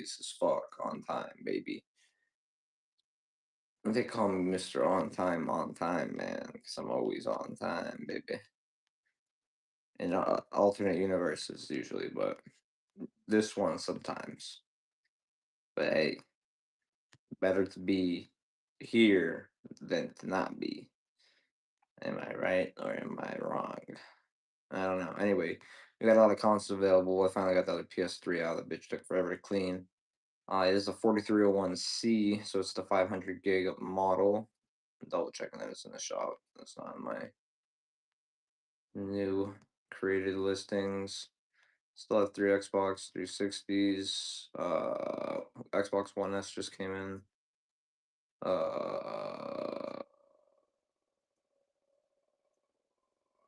always as fuck on time, baby. They call me Mr. On time, man, because I'm always on time, baby. In alternate universes, usually, but this one sometimes. But hey, better to be here than to not be. Am I right or am I wrong? I don't know. Anyway, we got a lot of consoles available. I finally got the other PS3 out. The bitch took forever to clean. It is a 4301C, so it's the 500 gig model. Double checking that it's in the shop. That's not in my new created listings. Still have three Xbox 360s. Xbox One S just came in. Uh,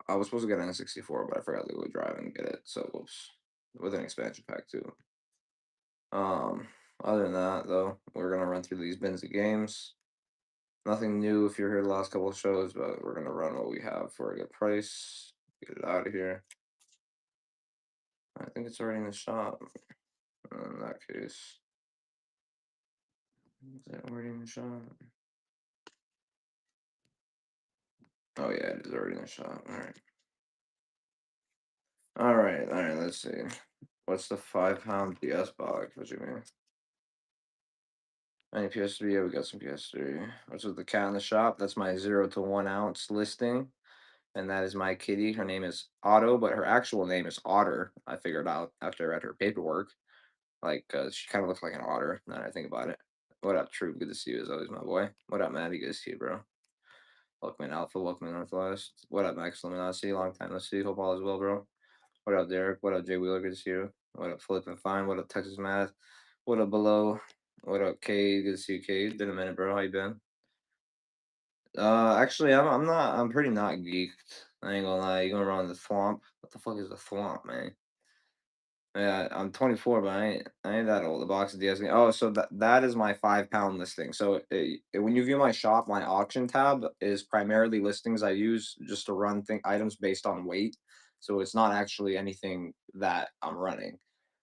I was supposed to get an N64, but I forgot to go drive and get it. So whoops. With an expansion pack too. Um, Other than that, though, we're gonna run through these bins of games. Nothing new if you're here the last couple of shows, but we're gonna run what we have for a good price. Get it out of here. I think it's already in the shop. In that case, is it already in the shop? Oh yeah, it is already in the shop. All right. All right. All right. Let's see. What's the 5 pound PS box? What you mean? Any PS3? Yeah, we got some PS3. What's with the cat in the shop? That's my 0 to 1 ounce listing. And that is my kitty. Her name is Otto, but her actual name is Otter. I figured out after I read her paperwork. Like, she kind of looks like an otter, now that I think about it. What up, Troop? Good to see you as always, my boy. What up, Maddie? Good to see you, bro. Welcome in Alpha, welcome in Northwest. What up, Max Luminosity? Long time no see. Hope all is well, bro. What up, Derek? What up, Jay Wheeler? Good to see you. What up, Flippin' Fine? What up, Texas Math? What up, Below? What up, Cade? Good to see you, Cade. Been a minute, bro. How you been? Actually, I'm not. I'm pretty not geeked. I ain't gonna lie. You gonna run the thwomp? What the fuck is a thwomp, man? Yeah, I'm 24, but I ain't that old. The box of DS game. Oh, so that is my 5 pound listing. So when you view my shop, my auction tab is primarily listings I use just to run items based on weight. So it's not actually anything that I'm running.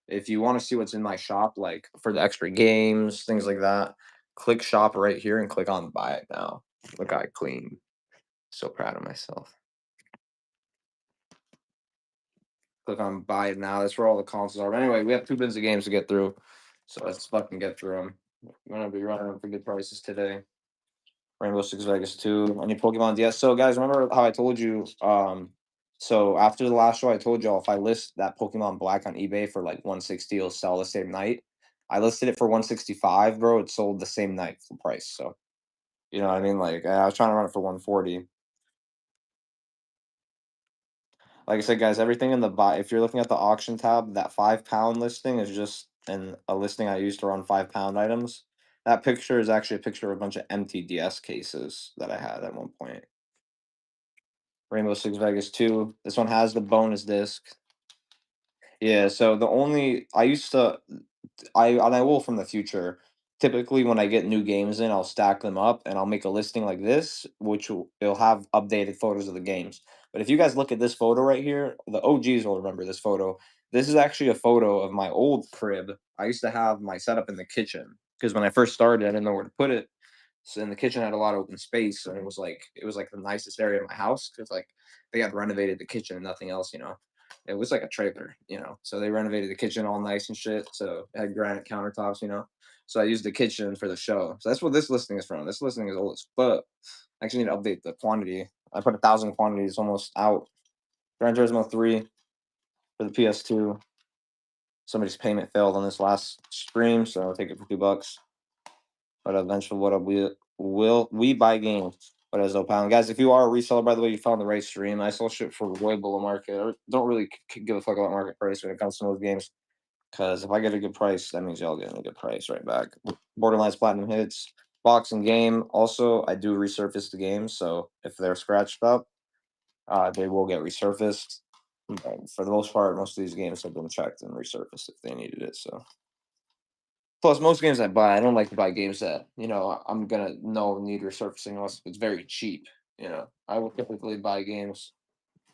If you want to see what's in my shop, like for the extra games, things like that, click shop right here and click on buy it now. Look, I clean. So proud of myself. Click on buy it now. That's where all the consoles are. But anyway, we have 2 bins of games to get through. So let's fucking get through them. We're gonna be running them for good prices today. Rainbow Six Vegas 2. Any Pokemon DS. So guys, remember how I told you so after the last show I told y'all if I list that Pokemon Black on eBay for like 160, it'll sell the same night. I listed it for 165, bro. It sold the same night full price. So you know what I mean? Like I was trying to run it for 140. Like I said, guys, everything in the buy. If you're looking at the auction tab, that 5 pound listing is just a listing I used to run 5 pound items. That picture is actually a picture of a bunch of empty DS cases that I had at one point. Rainbow Six Vegas 2. This one has the bonus disc. Yeah, so the only I used to I will from the future. Typically, when I get new games in, I'll stack them up and I'll make a listing like this, which it'll have updated photos of the games. But if you guys look at this photo right here, the OGs will remember this photo. This is actually a photo of my old crib. I used to have my setup in the kitchen because when I first started, I didn't know where to put it. So in the kitchen had a lot of open space, and it was like the nicest area of my house because like they had renovated the kitchen and nothing else, you know. It was like a trailer, you know. So they renovated the kitchen all nice and shit. So it had granite countertops, you know. So I used the kitchen for the show. So that's what this listing is from. This listing is old as fuck. I actually need to update the quantity. I put 1,000 quantities almost out. Gran Turismo 3 for the PS2. Somebody's payment failed on this last stream, so I'll take it for $2. But eventually, what up? We buy games. What is up, pound guys? If you are a reseller, by the way, you found the right stream. I sell shit for way below market. I don't really give a fuck about market price when it comes to those games. Because if I get a good price, that means y'all getting a good price right back. Borderlands Platinum hits, boxing game. Also, I do resurface the games, so if they're scratched up, they will get resurfaced. But for the most part, most of these games have been checked and resurfaced if they needed it. So. Plus, most games I buy, I don't like to buy games that I'm gonna know need resurfacing unless it's very cheap. I will typically buy games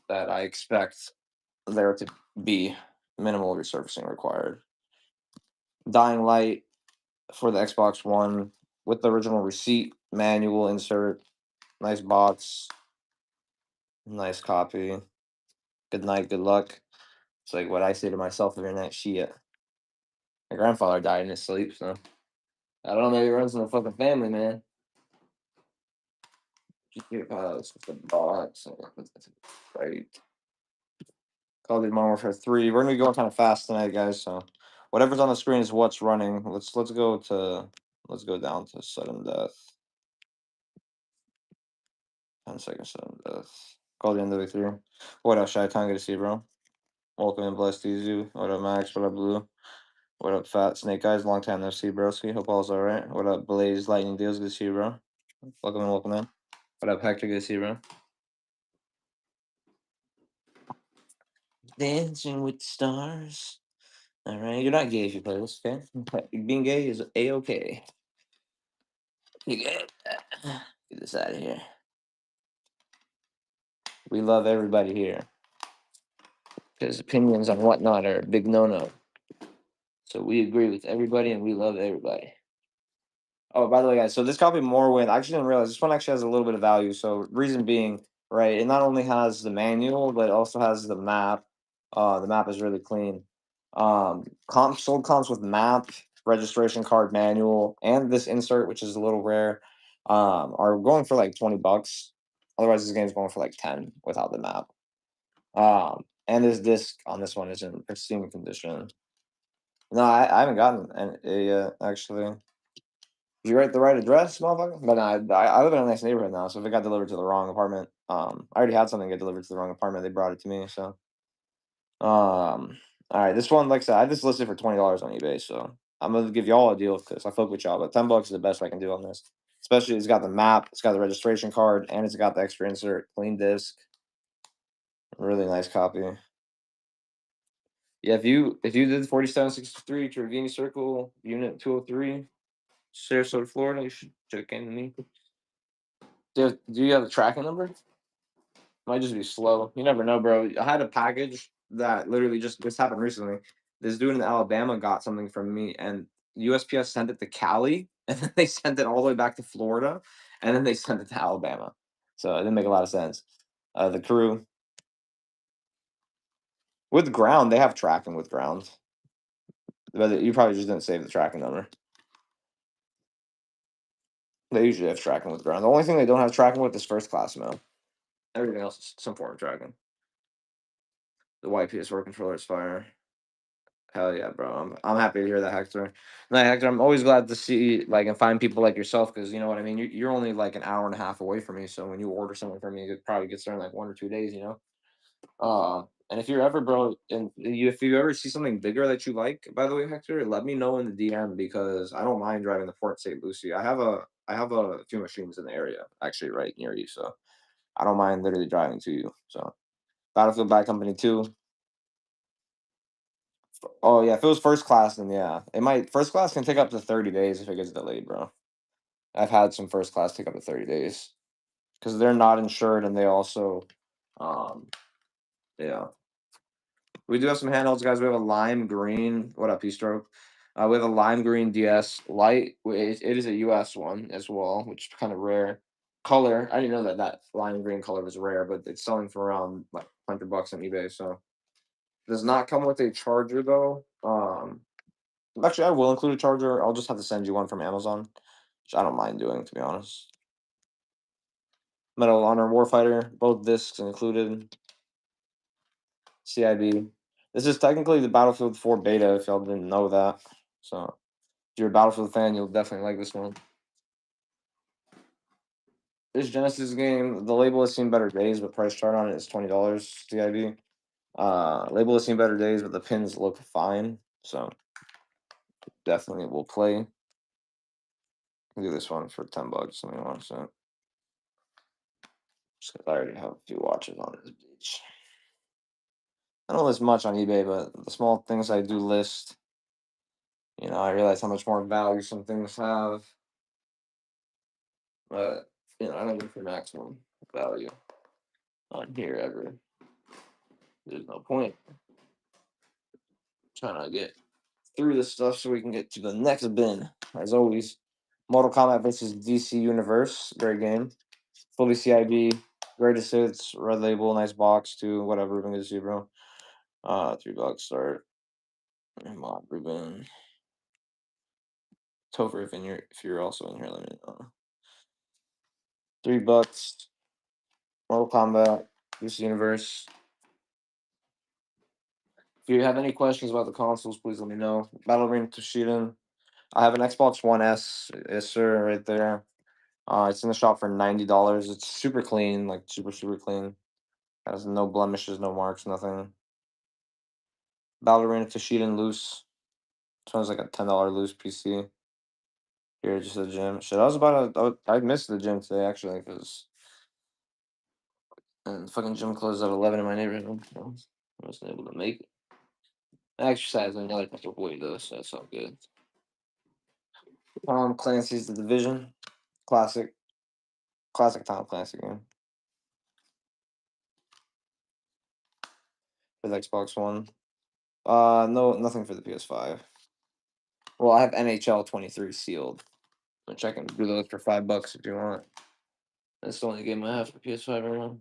that I expect there to be minimal resurfacing required. Dying Light for the Xbox One with the original receipt, manual insert, nice box, nice copy. Good night, good luck. It's like what I say to myself every night. Shit. My grandfather died in his sleep, so I don't know. Maybe it runs in the fucking family, man. Just get the box. Right. Call of Duty Modern Warfare 3. We're gonna be going kind of fast tonight, guys. So whatever's on the screen is what's running. Let's go down to sudden death. 10 seconds sudden death. Call the Duty 3. What up, Shy Town? Good to see you, bro. Welcome and blessed to you. What up, Max? What up, Blue? What up, Fat Snake Eyes? Long time no see, broski. Hope all's alright. What up, Blaze Lightning Deals? Good to see you, bro. Welcome in. What up, Hector? Good to see you, bro. Dancing with the stars. All right, you're not gay if you play this, okay? Being gay is a-okay. You get get this out of here. We love everybody here because opinions on whatnot are a big no-no. So we agree with everybody and we love everybody. Oh, by the way, guys, so this copy Morrowind, I actually didn't realize this one actually has a little bit of value. So reason being, right, it not only has the manual, but it also has the map. The map is really clean. Sold comps with map, registration card, manual, and this insert, which is a little rare, are going for like 20 bucks. Otherwise, this game's going for like 10 without the map. And this disc on this one is in pristine condition. No, I haven't gotten a yet, actually. Did you write the right address, motherfucker? But no, I live in a nice neighborhood now, so if it got delivered to the wrong apartment, I already had something get delivered to the wrong apartment. They brought it to me, so all right. This one, like I said, I just listed for $20 on eBay, so I'm gonna give y'all a deal because I fuck with y'all. But 10 bucks is the best I can do on this. Especially it's got the map, it's got the registration card, and it's got the extra insert, clean disc. Really nice copy. Yeah, if you did 4763 Trevini Circle, Unit 203, Sarasota, Florida, you should check in me. Do you have the tracking number? Might just be slow. You never know, bro. I had a package that literally just this happened recently. This dude in Alabama got something from me, and USPS sent it to Cali, and then they sent it all the way back to Florida, and then they sent it to Alabama. So it didn't make a lot of sense. The crew with ground, they have tracking with ground, but you probably just didn't save the tracking number. They usually have tracking with ground. The only thing they don't have tracking with is first class mail. Everything else is some form of tracking. The YPS4 controller is fire. Hell yeah, bro. I'm happy to hear that, Hector. No, Hector, I'm always glad to see like and find people like yourself because you know what I mean. You're only like an hour and a half away from me, so when you order something from me, it probably gets there in like 1 or 2 days. And if you're ever, bro, and if you ever see something bigger that you like, by the way, Hector, let me know in the DM because I don't mind driving to Port St. Lucie. I have a few machines in the area actually right near you, so I don't mind literally driving to you. So Battlefield Bad Company 2. Oh yeah, if it was first class, then yeah, it might. First class can take up to 30 days if it gets delayed, bro. I've had some first class take up to 30 days because they're not insured and they also, um, yeah. We do have some handhelds, guys. We have a lime green. What up, P-Stroke? We have a lime green DS light. It is a US one as well, which is kind of rare. Color. I didn't know that lime green color was rare, but it's selling for around like $100 on eBay. So does not come with a charger though. Actually, I will include a charger. I'll just have to send you one from Amazon, which I don't mind doing, to be honest. Medal of Honor Warfighter, both discs included. CIB. This is technically the Battlefield 4 beta, if y'all didn't know that. So, if you're a Battlefield fan, you'll definitely like this one. This Genesis game, the label has seen better days, but price chart on it is $20 CIB. Label has seen better days, but the pins look fine. So, definitely will play. I'll do this one for $10. Let me watch that. Just 'cause I already have a few watches on this bitch. I don't list much on eBay, but the small things I do list, I realize how much more value some things have. But I don't look for maximum value on here ever. There's no point trying to get through this stuff so we can get to the next bin. As always, Mortal Kombat versus DC Universe. Great game. Fully CIB. Greatest hits. Red label. Nice box too. Whatever. We're gonna see, bro. $3 start. Mod Ruben. Topher, if you're also in here, let me know. $3. Mortal Kombat. DC Universe. If you have any questions about the consoles, please let me know. Battle Arena Toshinden. I have an Xbox One S. Yes, sir, right there. It's in the shop for $90. It's super clean, like super clean. Has no blemishes, no marks, nothing. Ballerina Toshinden loose. This one's like a $10 loose PC. Here, just a gym. Shit, I was about to. I missed the gym today actually, because and fucking gym closed at 11 in my neighborhood. So I wasn't able to make it. I exercised another couple of weight though, so that's all good. Tom Clancy's The Division, classic Tom Clancy game for the Xbox One. No, nothing for the PS5. Well, I have NHL 23 sealed, which I can do those for $5 if you want. That's the only game I have for PS5 right now.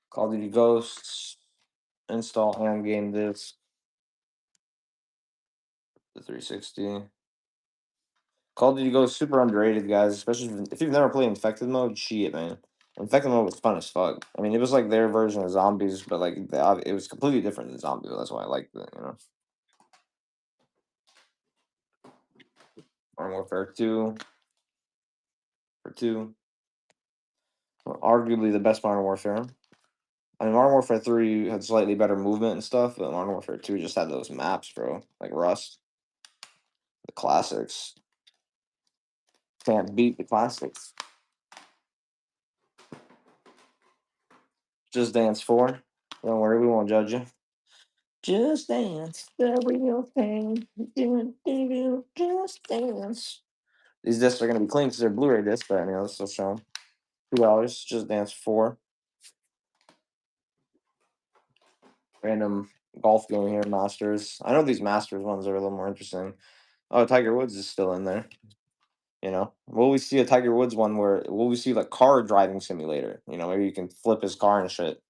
Call of Duty Ghosts, install and game disc, the 360. Call of Duty Ghosts super underrated, guys. Especially if you've never played Infected mode. Shit, man. Infected mode was fun as fuck. I mean, it was like their version of zombies, but like it was completely different than zombies. That's why I liked it. Modern Warfare 2 for 2. Arguably the best Modern Warfare. I mean, Modern Warfare 3 had slightly better movement and stuff, but Modern Warfare 2 just had those maps, bro. Like Rust, the classics. Can't beat the classics. Just Dance 4. Don't worry, we won't judge you. Just Dance, the real thing. Just Dance. These discs are going to be clean because they're Blu-ray discs, but I mean, I'll still show them. $2. Just Dance 4. Random golf going here, Masters. I know these Masters ones are a little more interesting. Oh, Tiger Woods is still in there. Will we see a Tiger Woods one where will we see like car driving simulator? Maybe you can flip his car and shit.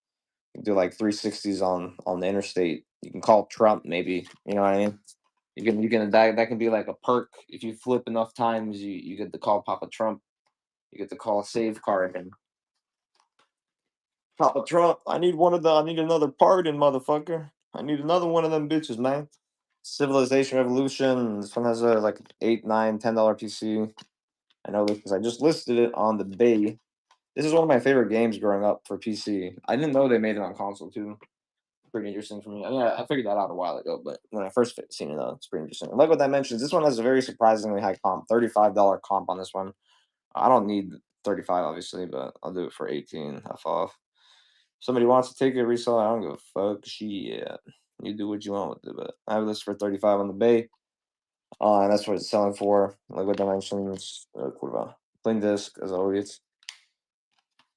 Do like 360s on the interstate. You can call Trump, maybe. You know what I mean? You can that can be like a perk. If you flip enough times, you get to call Papa Trump. You get to call Save Car again. Papa Trump, I need another pardon, motherfucker. I need another one of them bitches, man. Civilization Revolution. This one has a like $8, $9, $10 PC. I know this because I just listed it on the Bay. This is one of my favorite games growing up for PC. I didn't know they made it on console too. Pretty interesting for me. I mean, I figured that out a while ago, but when I first seen it, though, it's pretty interesting. Like what that mentions, this one has a very surprisingly high comp, $35 comp on this one. I don't need 35 obviously, but I'll do it for 18 half off. Somebody wants to take it resell, I don't give a fuck. Shit, you do what you want with it, but I have this for 35 on the Bay. And that's what it's selling for. Like what dimensions, plain disc as always.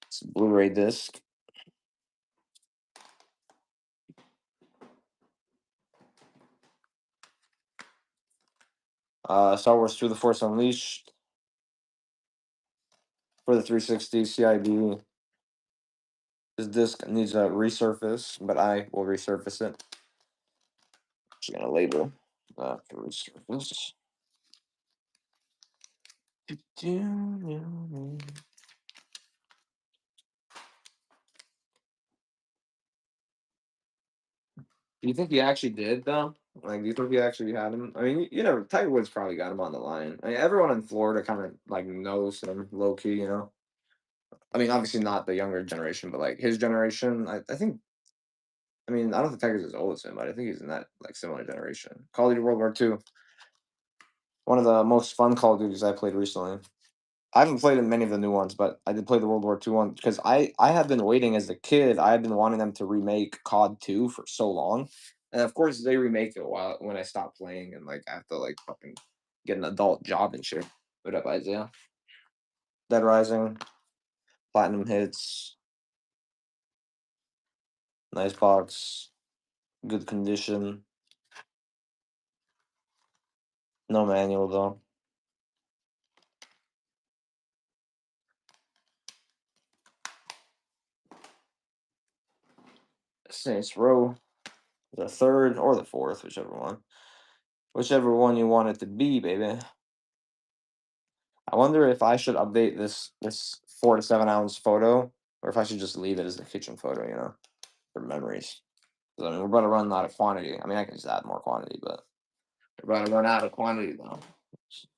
It's a Blu-ray disc. Star Wars Through the Force Unleashed for the 360 CIB. This disc needs a resurface, but I will resurface it. Just gonna label that for resurface. Do you think he actually did though? Like, do you think he actually had him? I mean, Tiger Woods probably got him on the line. I mean, everyone in Florida kind of like knows him low key. I mean, obviously not the younger generation, but like his generation. I think. I mean, I don't think Tiger's as old as him, but I think he's in that like similar generation. Call of Duty World War II. One of the most fun Call of Duties I played recently. I haven't played in many of the new ones, but I did play the World War II one because I had been waiting as a kid. I had been wanting them to remake COD 2 for so long, and of course they remake it when I stopped playing and like I have to like fucking get an adult job and shit. What up, Isaiah? Dead Rising, Platinum Hits, nice box. Good condition. No manual though. Saints Row, the third or the fourth, whichever one you want it to be, baby. I wonder if I should update this 4 to 7 ounce photo, or if I should just leave it as the kitchen photo, for memories. 'Cause, I mean, we're about to run out of quantity. I mean, I can just add more quantity, but we're about to run out of quantity though.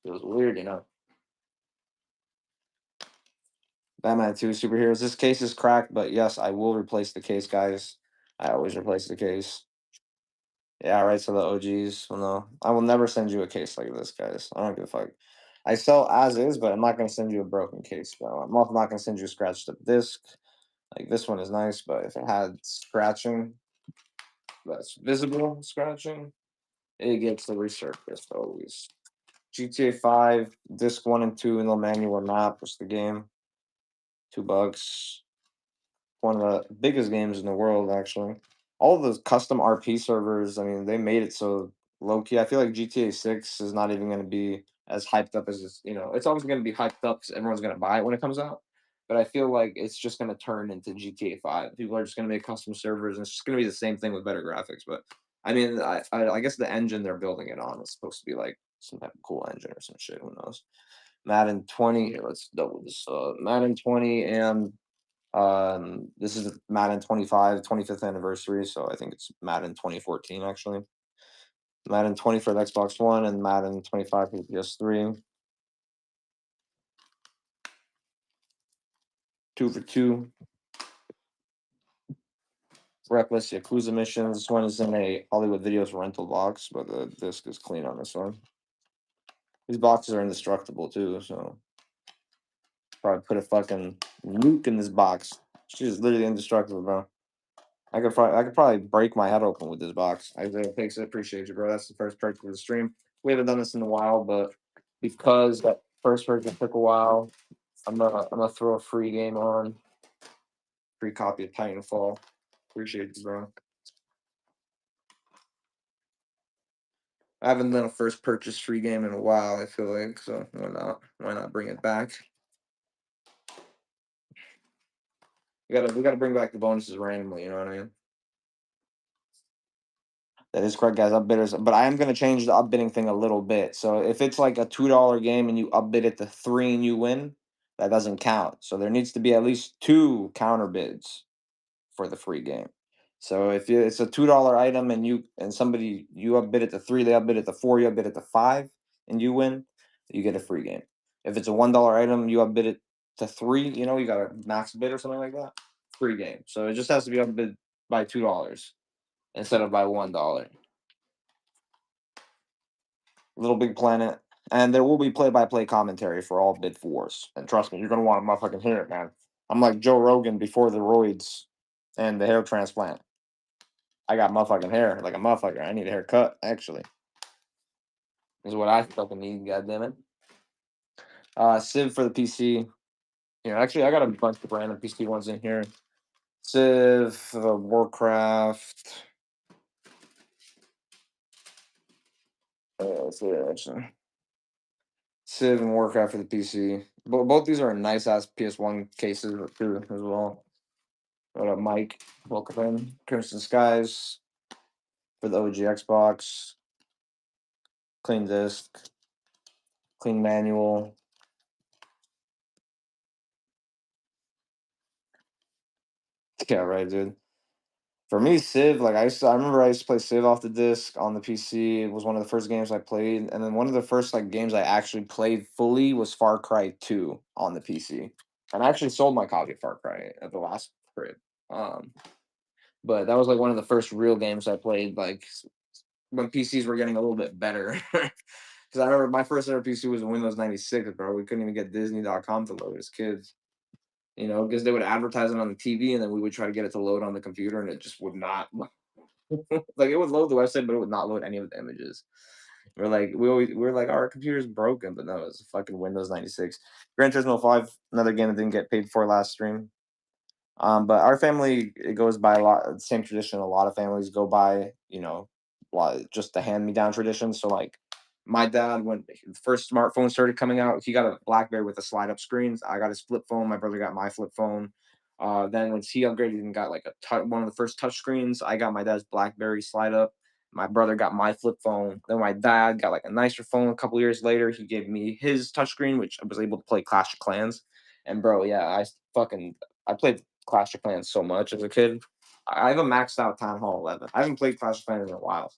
Feels weird. Batman 2 superheroes. This case is cracked, but yes, I will replace the case, guys. I always replace the case. Yeah, right. So the OGs will know. I will never send you a case like this, guys. I don't give a fuck. I sell as is, but I'm not gonna send you a broken case, bro. I'm also not gonna send you a scratched up disc. Like this one is nice, but if it had scratching, that's visible scratching, it gets the resurfaced always. GTA 5, disc 1 and 2 in the manual map was the game. $2. One of the biggest games in the world, actually. All of those custom RP servers, I mean, they made it so low key. I feel like GTA 6 is not even going to be as hyped up as it's always going to be hyped up because everyone's going to buy it when it comes out. But I feel like it's just going to turn into GTA 5. People are just going to make custom servers, and it's just going to be the same thing with better graphics. But I mean, I guess the engine they're building it on is supposed to be like some type of cool engine or some shit. Who knows? Madden 20. Here, let's double this. Madden 20 and this is Madden 25, 25th anniversary, so I think it's Madden 2014 actually. Madden 20 for the Xbox One and Madden 25 for the PS3. 2 for 2. Reckless Yakuza missions. This one is in a Hollywood Videos rental box, but the disc is clean on this one. These boxes are indestructible too, so probably put a fucking nuke in this box. She's literally indestructible, bro. I could probably break my head open with this box. Isaiah takes it. Appreciate you, bro. That's the first purchase of the stream. We haven't done this in a while, but because that first purchase took a while, I'm gonna throw a free game on. Free copy of Titanfall. Appreciate you, bro. I haven't done a first purchase free game in a while, I feel like, so why not? Why not bring it back? We gotta bring back the bonuses randomly, you know what I mean? That is correct, guys. Upbidders, but I am going to change the upbidding thing a little bit. So if it's like a $2 game and you upbid it to 3 and you win, that doesn't count. So there needs to be at least 2 counter bids for the free game. So if it's a $2 item and somebody you upbid it to 3, they upbid it to 4, you upbid it to 5, and you win, you get a free game. If it's a $1 item, you upbid it to 3, you got a max bid or something like that, free game. So it just has to be upbid by $2 instead of by $1. Little Big Planet, and there will be play-by-play commentary for all bid fours. And trust me, you're gonna want to motherfucking hear it, man. I'm like Joe Rogan before the roids and the hair transplant. I got motherfucking hair like a motherfucker. I need a haircut, actually. This is what I fucking need, goddammit. Civ for the PC. Actually, I got a bunch of random PC ones in here. Civ, Warcraft. Let's see, actually. Civ and Warcraft for the PC. Both these are nice ass PS1 cases too, as well. What up, Mike? Welcome in. Crimson Skies for the OG Xbox. Clean disc. Clean manual. Yeah, right, dude. For me, Civ, like I remember I used to play Civ off the disc on the PC. It was one of the first games I played, and then one of the first like games I actually played fully was Far Cry 2 on the PC. And I actually sold my copy of Far Cry at the last crib. Um, but that was like one of the first real games I played, like when PCs were getting a little bit better. Because I remember my first ever PC was a Windows 96, bro. We couldn't even get Disney.com to load as kids. Because they would advertise it on the TV and then we would try to get it to load on the computer and it just would not. Like it would load the website, but it would not load any of the images. We're like our computer's broken, but no, it's a fucking Windows 96. Gran Turismo 5, another game that didn't get paid for last stream. But our family, it goes by a lot same tradition a lot of families go by, just the hand-me-down tradition. So like my dad, when the first smartphone started coming out, he got a BlackBerry with the slide-up screens. I got his flip phone. My brother got my flip phone. Then once he upgraded and got like one of the first touch screens, I got my dad's BlackBerry slide up. My brother got my flip phone. Then my dad got like a nicer phone a couple years later. He gave me his touchscreen, which I was able to play Clash of Clans. And bro, yeah, I played Clash of Clans so much as a kid. I have a maxed out Town Hall 11. I haven't played Clash of Clans in a while,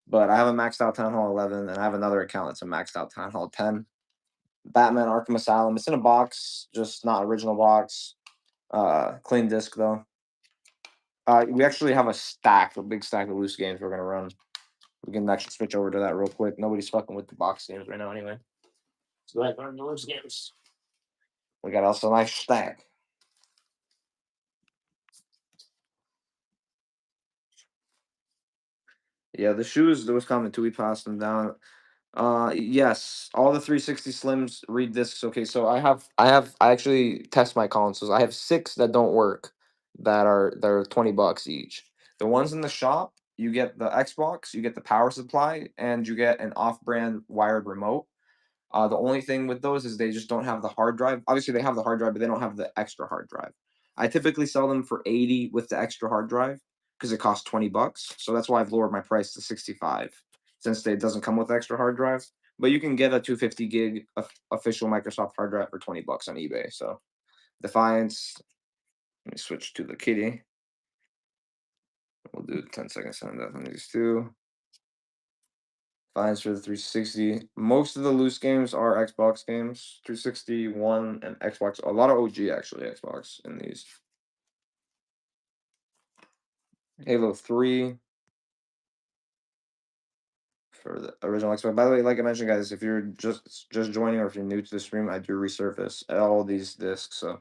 but I have a maxed out Town Hall 11, and I have another account that's a maxed out Town Hall 10. Batman Arkham Asylum. It's in a box, just not original box. Clean disc though. We actually have a big stack of loose games we're gonna run. We can actually switch over to that real quick. Nobody's fucking with the box games right now anyway. So like run the loose games. We got also a nice stack. Yeah, the shoes, there was coming too. We passed them down. Yes, all the 360 Slims read discs. Okay, so I actually test my consoles. I have six that don't work, that are $20 each. The ones in the shop, you get the Xbox, you get the power supply, and you get an off-brand wired remote. The only thing with those is they just don't have the hard drive. Obviously, they have the hard drive, but they don't have the extra hard drive. I typically sell them for 80 with the extra hard drive because it costs $20. So that's why I've lowered my price to 65 since it doesn't come with extra hard drive. But you can get a 250 gig official Microsoft hard drive for $20 on eBay. So Defiance. Let me switch to the kitty. We'll do 10 seconds on that on these two. Fines for the 360. Most of the loose games are Xbox games. 360, One, and Xbox. A lot of OG actually Xbox in these. Halo 3 for the original Xbox. By the way, like I mentioned, guys, if you're just joining or if you're new to the stream, I do resurface all these discs. So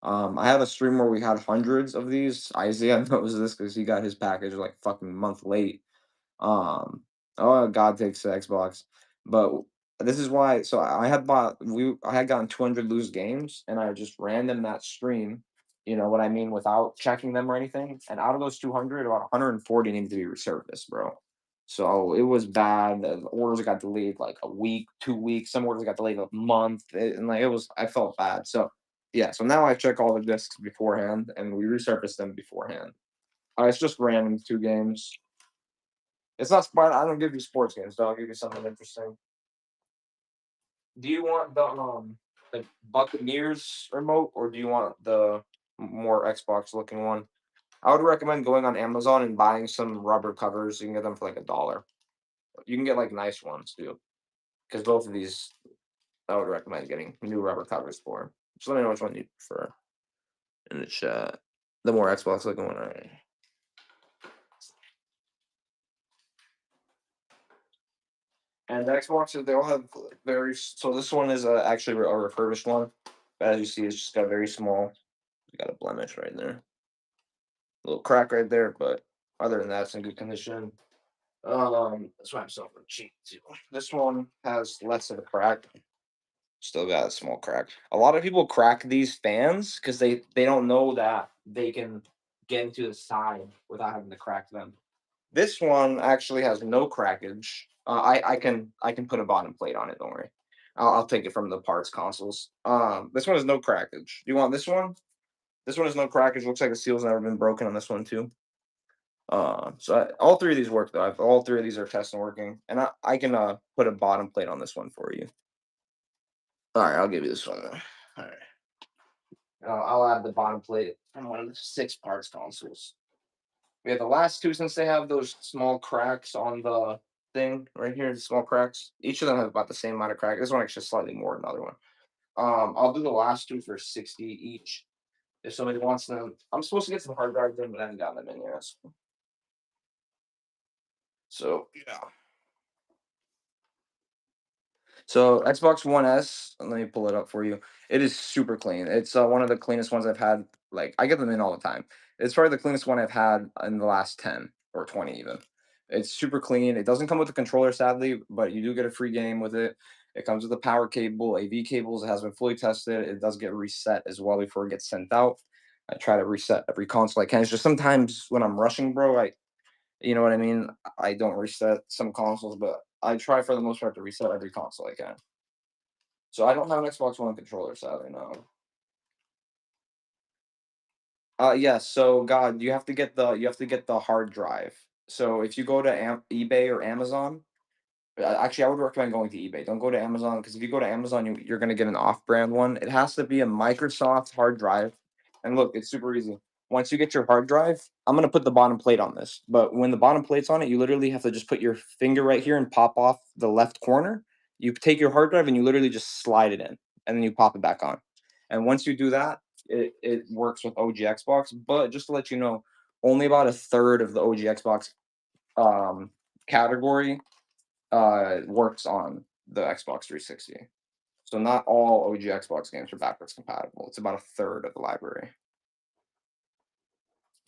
I have a stream where we had hundreds of these. Isaiah knows this because he got his package like fucking month late. Um, oh, God takes the Xbox, but this is why. So I had gotten 200 loose games, and I just ran them that stream. You know what I mean, without checking them or anything. And out of those 200, about 140 needed to be resurfaced, bro. So it was bad. The orders got delayed like a week, 2 weeks. Some orders got delayed a month, and like it was. I felt bad. So yeah. So now I check all the discs beforehand, and we resurface them beforehand. It's just random two games. It's not smart. I don't give you sports games, though. I'll give you something interesting. Do you want the Buccaneers remote, or do you want the more Xbox looking one? I would recommend going on Amazon and buying some rubber covers. You can get them for like $1. You can get like nice ones too, because both of these I would recommend getting new rubber covers for. Just let me know which one you prefer in the chat. The more Xbox looking one, alright. And the Xboxes, they all have very. So this one is actually a refurbished one. But as you see, it's just got very small. You got a blemish right there, a little crack right there. But other than that, it's in good condition. That's why I'm selling for cheap too. This one has less of a crack. Still got a small crack. A lot of people crack these fans because they don't know that they can get into the side without having to crack them. This one actually has no crackage. I can put a bottom plate on it. Don't worry. I'll take it from the parts consoles. This one has no crackage. Do you want this one? This one has no crackage. Looks like the seal's never been broken on this one too. All three of these work though. All three of these are testing working, and I can put a bottom plate on this one for you. All right, I'll give you this one. All right, I'll add the bottom plate from one of the 6 parts consoles. We have the last two since they have those small cracks on the thing right here, the small cracks. Each of them have about the same amount of crack. This one actually slightly more than the other one. I'll do the last two for 60 each. If somebody wants them, I'm supposed to get some hard drives in, but I haven't gotten them in yet. So yeah. So Xbox One S, let me pull it up for you. It is super clean. It's one of the cleanest ones I've had. Like I get them in all the time. It's probably the cleanest one I've had in the last 10 or 20 even. It's super clean. It doesn't come with a controller, sadly, but you do get a free game with it. It comes with a power cable, AV cables. It has been fully tested. It does get reset as well before it gets sent out. I try to reset every console I can. It's just sometimes when I'm rushing, bro, you know what I mean? I don't reset some consoles, but I try for the most part to reset every console I can. So I don't have an Xbox One controller, sadly, no. Yes. So God, you have to get the hard drive. So if you go to eBay or Amazon, actually, I would recommend going to eBay. Don't go to Amazon because if you go to Amazon, you're going to get an off-brand one. It has to be a Microsoft hard drive. And look, it's super easy. Once you get your hard drive, I'm going to put the bottom plate on this. But when the bottom plate's on it, you literally have to just put your finger right here and pop off the left corner. You take your hard drive and you literally just slide it in, and then you pop it back on. And once you do that, it works with OG Xbox. But just to let you know, only about a third of the OG Xbox category works on the Xbox 360. So not all OG Xbox games are backwards compatible. It's about a third of the library.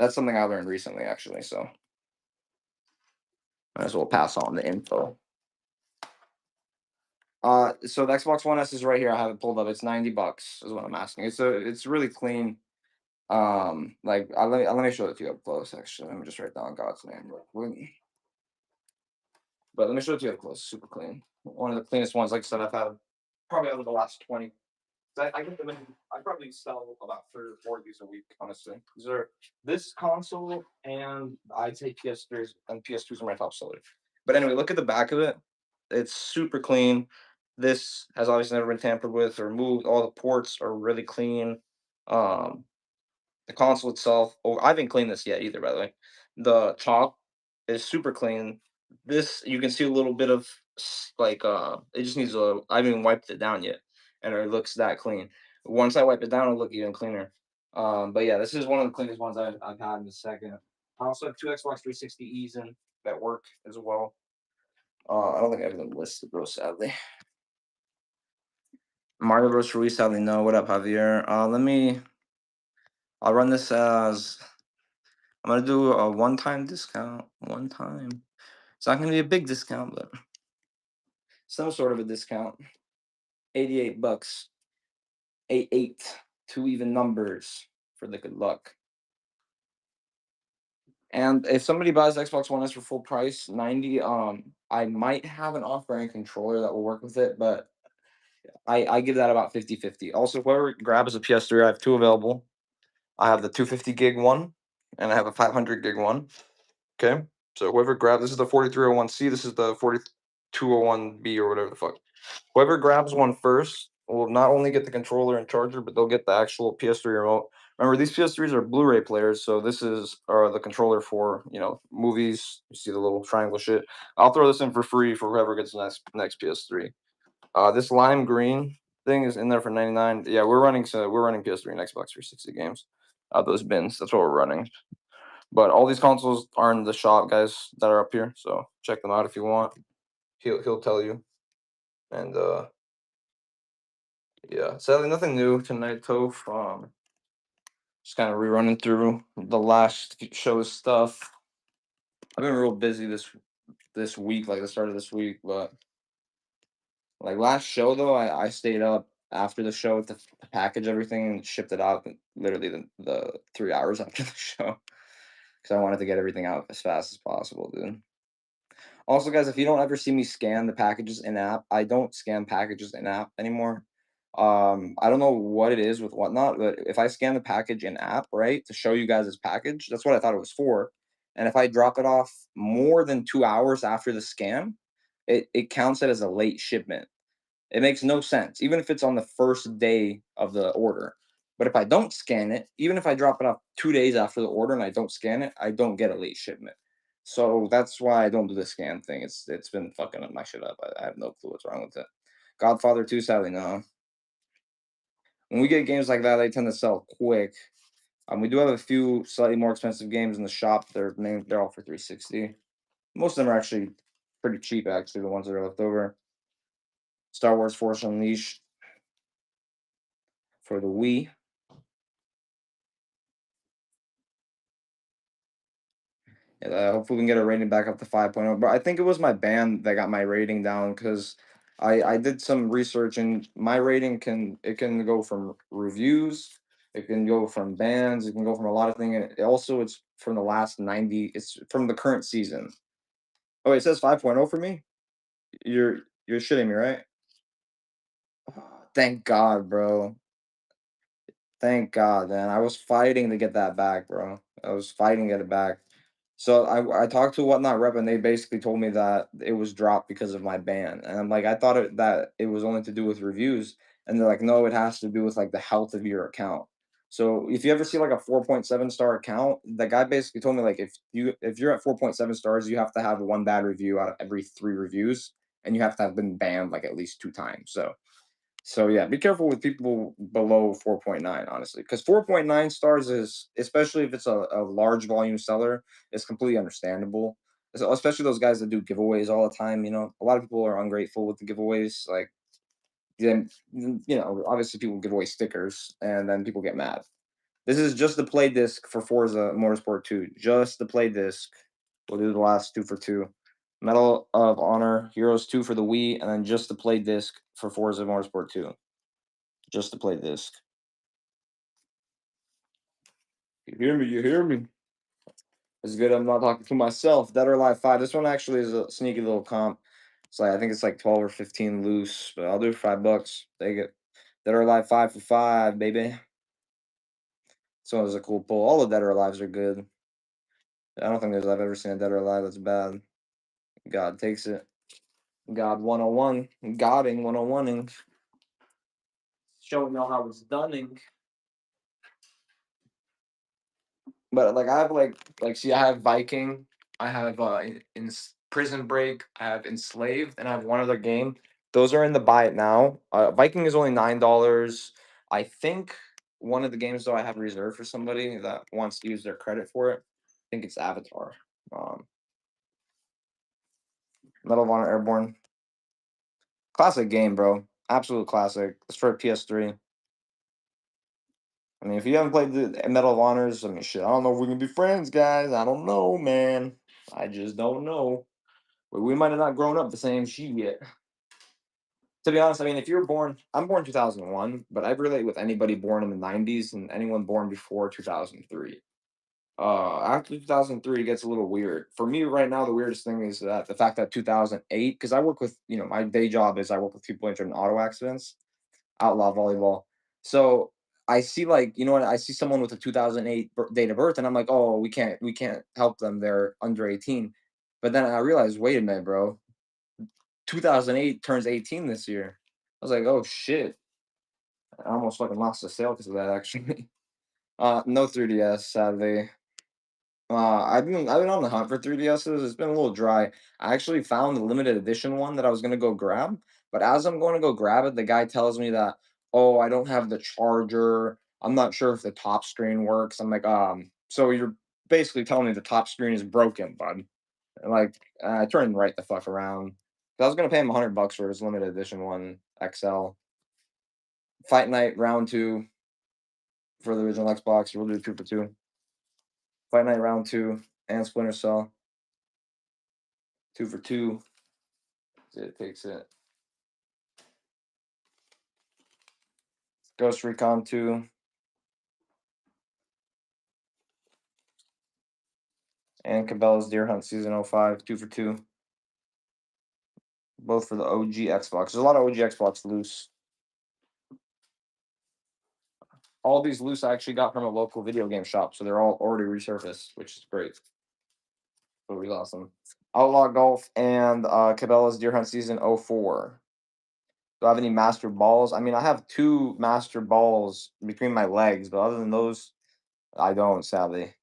That's something I learned recently, actually. So might as well pass on the info. So the Xbox One S is right here. I have it pulled up. It's $90 is what I'm asking. It's really clean. Like let me show it to you up close. Actually, let me just write down God's name real quick. But let me show it to you up close. Super clean. One of the cleanest ones. Like I said, I've had probably over the last 20. I get them in. I probably sell about 3 or 4 of these a week, honestly. These are this console, and I take PS3s and PS2s are my top sellers. But anyway, look at the back of it. It's super clean. This has obviously never been tampered with or moved. All the ports are really clean. Um, the console itself, oh, I haven't cleaned this yet either, by the way. The top is super clean. This you can see a little bit of like it just needs a I haven't even wiped it down yet, and it looks that clean. Once I wipe it down, it'll look even cleaner. But yeah, this is one of the cleanest ones I've had in a second. I also have two Xbox 360Es in that work as well. I don't think I have them listed, bro. Sadly, Mario Bros. Ruiz. Sadly, no. What up, Javier? Let me. I'll run this as I'm gonna do a one-time discount. One time. It's not gonna be a big discount, but some sort of a discount. $88. 88. Two even numbers for the good luck. And if somebody buys Xbox One S for full price, 90, I might have an off-brand controller that will work with it, but I give that about 50-50. Also, whoever grabs a PS3, I have two available. I have the 250 gig one, and I have a 500 gig one. Okay, so whoever grabs this is the 4301C, this is the 4201B or whatever the fuck. Whoever grabs one first will not only get the controller and charger, but they'll get the actual PS3 remote. Remember, these PS3s are Blu-ray players, so this is the controller for movies. You see the little triangle shit. I'll throw this in for free for whoever gets the next PS3. This lime green thing is in there for 99. Yeah, we're running PS3 and Xbox 360 games. Those bins. That's what we're running. But all these consoles are in the shop, guys, that are up here. So check them out if you want. He'll tell you. And yeah, sadly nothing new tonight, Toph. Just kind of rerunning through the last show's stuff. I've been real busy this week, like the start of this week, but like last show though, I stayed up after the show to package everything and shipped it out literally the 3 hours after the show because I wanted to get everything out as fast as possible, dude. Also, guys, if you don't ever see me scan the packages in app, I don't scan packages in app anymore. I don't know what it is with whatnot, but if I scan the package in app, right, to show you guys this package, that's what I thought it was for. And if I drop it off more than 2 hours after the scan, it counts it as a late shipment. It makes no sense, even if it's on the first day of the order. But if I don't scan it, even if I drop it off 2 days after the order and I don't scan it, I don't get a late shipment. So that's why I don't do the scan thing. It's been fucking up my shit up. I have no clue what's wrong with it. Godfather 2, sadly, no. When we get games like that, they tend to sell quick. We do have a few slightly more expensive games in the shop. They're all for 360. Most of them are actually pretty cheap, actually, the ones that are left over. Star Wars Force Unleashed for the Wii. Yeah, hopefully we can get our rating back up to 5.0. But I think it was my band that got my rating down because I did some research and my rating can go from reviews It can go from bands. It can go from a lot of things. And also, it's from the last 90. It's from the current season. Oh, it says 5.0 for me. You're shitting me, right? Thank God, bro. Thank God, man. I was fighting to get that back, bro. I was fighting to get it back. So I talked to Whatnot Rep and they basically told me that it was dropped because of my ban. And I'm like, I thought that it was only to do with reviews. And they're like, no, it has to do with like the health of your account. So if you ever see like a 4.7 star account, the guy basically told me like if you're at 4.7 stars, you have to have one bad review out of every 3 reviews, and you have to have been banned like at least 2 times. So yeah, be careful with people below 4.9, honestly, because 4.9 stars is, especially if it's a large volume seller, is completely understandable. So especially those guys that do giveaways all the time. A lot of people are ungrateful with the giveaways. Like, then obviously people give away stickers, and then people get mad. This is just the play disc for Forza Motorsport 2. Just the play disc. We'll do the last 2 for 2. Medal of Honor Heroes 2 for the Wii, and then just the play disc for Forza Motorsport 2. Just to play disc. You hear me? You hear me? It's good I'm not talking to myself. Dead or Alive 5. This one actually is a sneaky little comp. It's like I think it's like 12 or 15 loose, but I'll do $5. Take it. Dead or Alive 5 for 5, baby. This one is a cool pull. All the Dead or Alives are good. I don't think I've ever seen a Dead or Alive that's bad. God takes it. God 101. Godding 101ing. Showing y'all how it's doneing. But like I have see I have Viking, I have in Prison Break, I have Enslaved, and I have one other game. Those are in the buy it now. Viking is only $9. I think one of the games though I have reserved for somebody that wants to use their credit for it. I think it's Avatar. Um, Medal of Honor Airborne. Classic game, bro. Absolute classic. It's for PS3. I mean, if you haven't played the Medal of Honors, I mean, shit, I don't know if we can be friends, guys. I don't know, man. I just don't know. We might have not grown up the same shit yet. To be honest, I mean, if you're born, I'm born 2001, but I relate with anybody born in the 90s and anyone born before 2003. After 2003, it gets a little weird. For me right now, the weirdest thing is that the fact that 2008, because I work with, my day job is I work with people injured in auto accidents, outlaw volleyball. So I see like, what, I see someone with a 2008 date of birth, and I'm like, oh, we can't help them. They're under 18. But then I realized, wait a minute, bro. 2008 turns 18 this year. I was like, oh shit. I almost fucking lost the sale because of that, actually. No 3DS, sadly. I've been on the hunt for 3DSs. It's been a little dry. I actually found the limited edition one that I was gonna go grab, but as I'm going to go grab it, the guy tells me that, oh, I don't have the charger. I'm not sure if the top screen works. I'm like, so you're basically telling me the top screen is broken, bud. And like, I turned right the fuck around. I was gonna pay him $100 for his limited edition one XL. Fight Night round two for the original Xbox. We'll do 2 for 2. Fight Night round two and Splinter Cell. 2 for 2. It takes it. Ghost Recon 2 and Cabela's Deer Hunt Season 05. 2 for 2. Both for the OG Xbox. There's a lot of OG Xbox loose. All these loose I actually got from a local video game shop, so they're all already resurfaced, which is great. But we lost them. Outlaw Golf and Cabela's Deer Hunt Season 04. Do I have any master balls? I mean, I have 2 master balls between my legs, but other than those, I don't, sadly.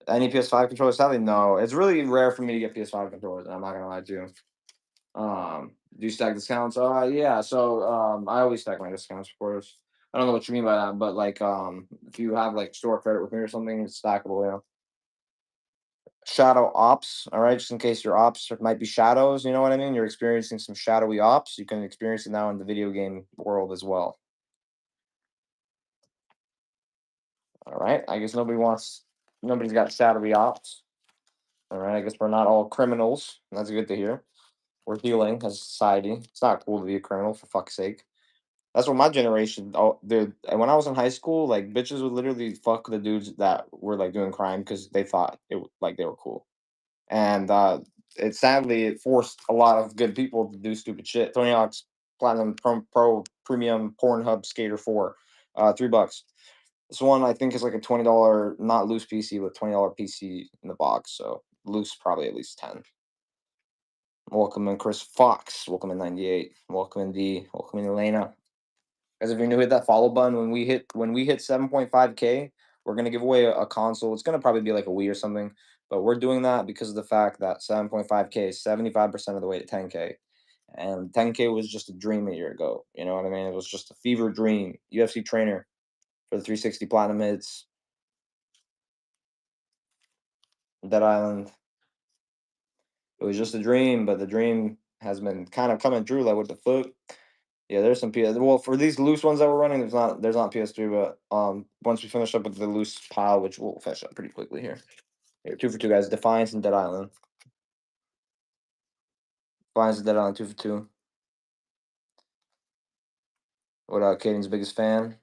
Any PS5 controllers? Sadly, no. It's really rare for me to get PS5 controllers, and I'm not gonna lie to you. Do you stack discounts? Yeah. So I always stack my discounts, of course. I don't know what you mean by that, but like if you have like store credit with me or something, it's stackable, Shadow ops, all right, just in case your ops might be shadows, you know what I mean? You're experiencing some shadowy ops. You can experience it now in the video game world as well. All right. I guess nobody's got shadowy ops. All right. I guess we're not all criminals. That's good to hear. We're healing as a society. It's not cool to be a criminal, for fuck's sake. That's what my generation. Oh, dude. And when I was in high school, like bitches would literally fuck the dudes that were like doing crime because they thought like they were cool. And it sadly it forced a lot of good people to do stupid shit. Tony Hawk's Platinum Pro Premium Pornhub Skater 4, $3. This one I think is like a $20 not loose PC but $20 PC in the box. So loose probably at least 10. Welcome in Chris Fox. Welcome in 98. Welcome in D. Welcome in Elena. As if you're new, hit that follow button. When we hit 7.5K, we're gonna give away a console. It's gonna probably be like a Wii or something, but we're doing that because of the fact that 7.5K is 75% of the way to 10K, and 10K was just a dream a year ago. You know what I mean? It was just a fever dream. UFC trainer for the 360 platinum hits, Dead Island. It was just a dream, but the dream has been kind of coming true. Like what the fuck? Yeah, there's some PS. Well, for these loose ones that we're running, there's not PS3, but once we finish up with the loose pile, which we'll finish up pretty quickly here. Here, two for two guys. Defiance and Dead Island. Defiance and Dead Island, two for two. What Caden's biggest fan?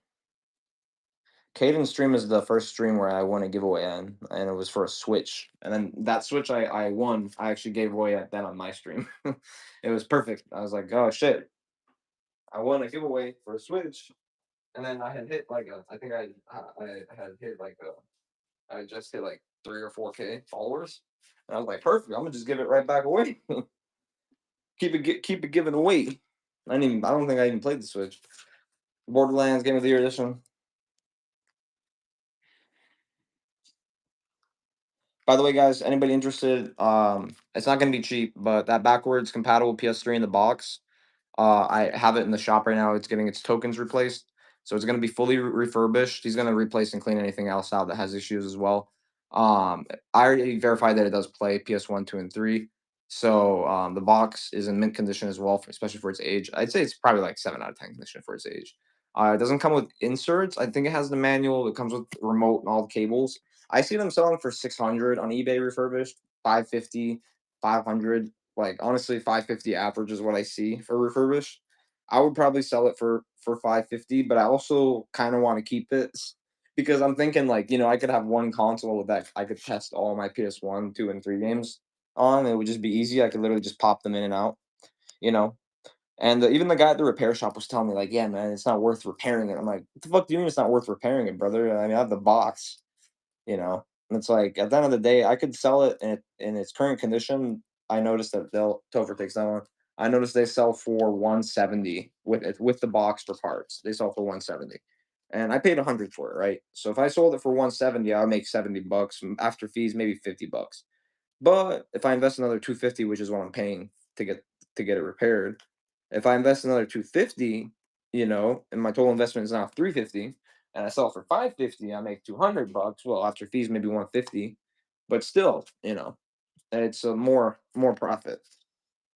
Caden's stream is the first stream where I won a giveaway in, and it was for a Switch. And then that Switch I won, I actually gave away at then on my stream. It was perfect. I was like, oh shit, I won a giveaway for a Switch, and then I had hit like I think I had hit like I just hit like 3 or 4K followers, and I was like, perfect. I'm gonna just give it right back away. Keep it giving away. I don't think I even played the Switch. Borderlands Game of the Year edition. By the way, guys, anybody interested? It's not gonna be cheap, but that backwards compatible PS3 in the box. I have it in the shop right now. It's getting its tokens replaced, so it's going to be fully refurbished. He's going to replace and clean anything else out that has issues as well. I already verified that it does play PS1, 2, and 3. So the box is in mint condition as well, especially for its age. I'd say it's probably like 7 out of 10 condition for its age. It doesn't come with inserts. I think it has the manual. It comes with remote and all the cables. I see them selling for 600 on eBay refurbished, 550, 500. Like honestly, 550 average is what I see for refurbished. I would probably sell it for 550, but I also kind of want to keep it because I'm thinking like, I could have one console that I could test all my PS1, 2, and 3 games on. It would just be easy. I could literally just pop them in and out, you know. And even the guy at the repair shop was telling me like, "Yeah, man, it's not worth repairing it." I'm like, "What the fuck do you mean it's not worth repairing it, brother? I mean, I have the box, you know." And it's like at the end of the day, I could sell it in its current condition. I noticed that Topher takes that one. I noticed they sell for 170 with the box for parts. They sell for 170. And I paid 100 for it, right? So if I sold it for 170, I'll make $70 after fees, maybe $50. But if I invest another 250, which is what I'm paying to get it repaired, if I invest another 250, and my total investment is now 350, and I sell it for 550, I make $200. Well, after fees, maybe 150, but still, it's a more profit.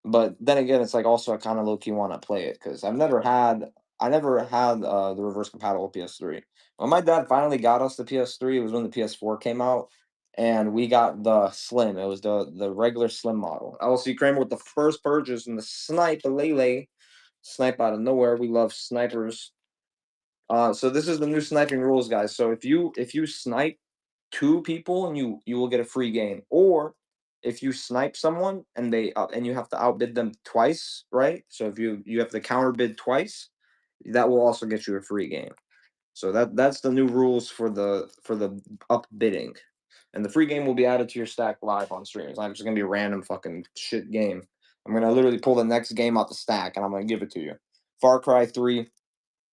But then again, it's like also I kind of low key want to play it because I never had the reverse compatible PS3. When my dad finally got us the PS3, it was when the PS4 came out, and we got the slim. It was the regular slim model. LC Kramer with the first purchase and the sniper Lele snipe out of nowhere. We love snipers. So this is the new sniping rules, guys. So if you snipe two people and you will get a free game, or if you snipe someone and and you have to outbid them twice, right? So if you have to counter bid twice, that will also get you a free game. So that's the new rules for the upbidding, and the free game will be added to your stack live on stream. It's not just gonna be a random fucking shit game. I'm gonna literally pull the next game out the stack and I'm gonna give it to you. Far Cry 3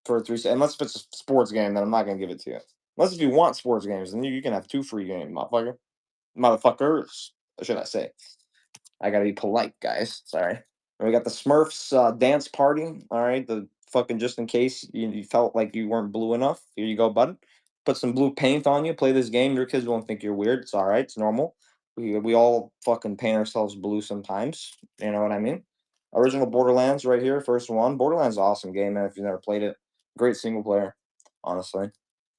for 3, unless if it's a sports game, then I'm not gonna give it to you. Unless if you want sports games, then you can have two free games, motherfucker. Motherfuckers, what should I say? I gotta be polite, guys. Sorry. We got the Smurfs dance party. All right, the fucking just in case you felt like you weren't blue enough. Here you go, bud. Put some blue paint on you. Play this game. Your kids won't think you're weird. It's all right. It's normal. We all fucking paint ourselves blue sometimes. You know what I mean? Original Borderlands right here, first one. Borderlands is an awesome game, man. If you've never played it, great single player. Honestly,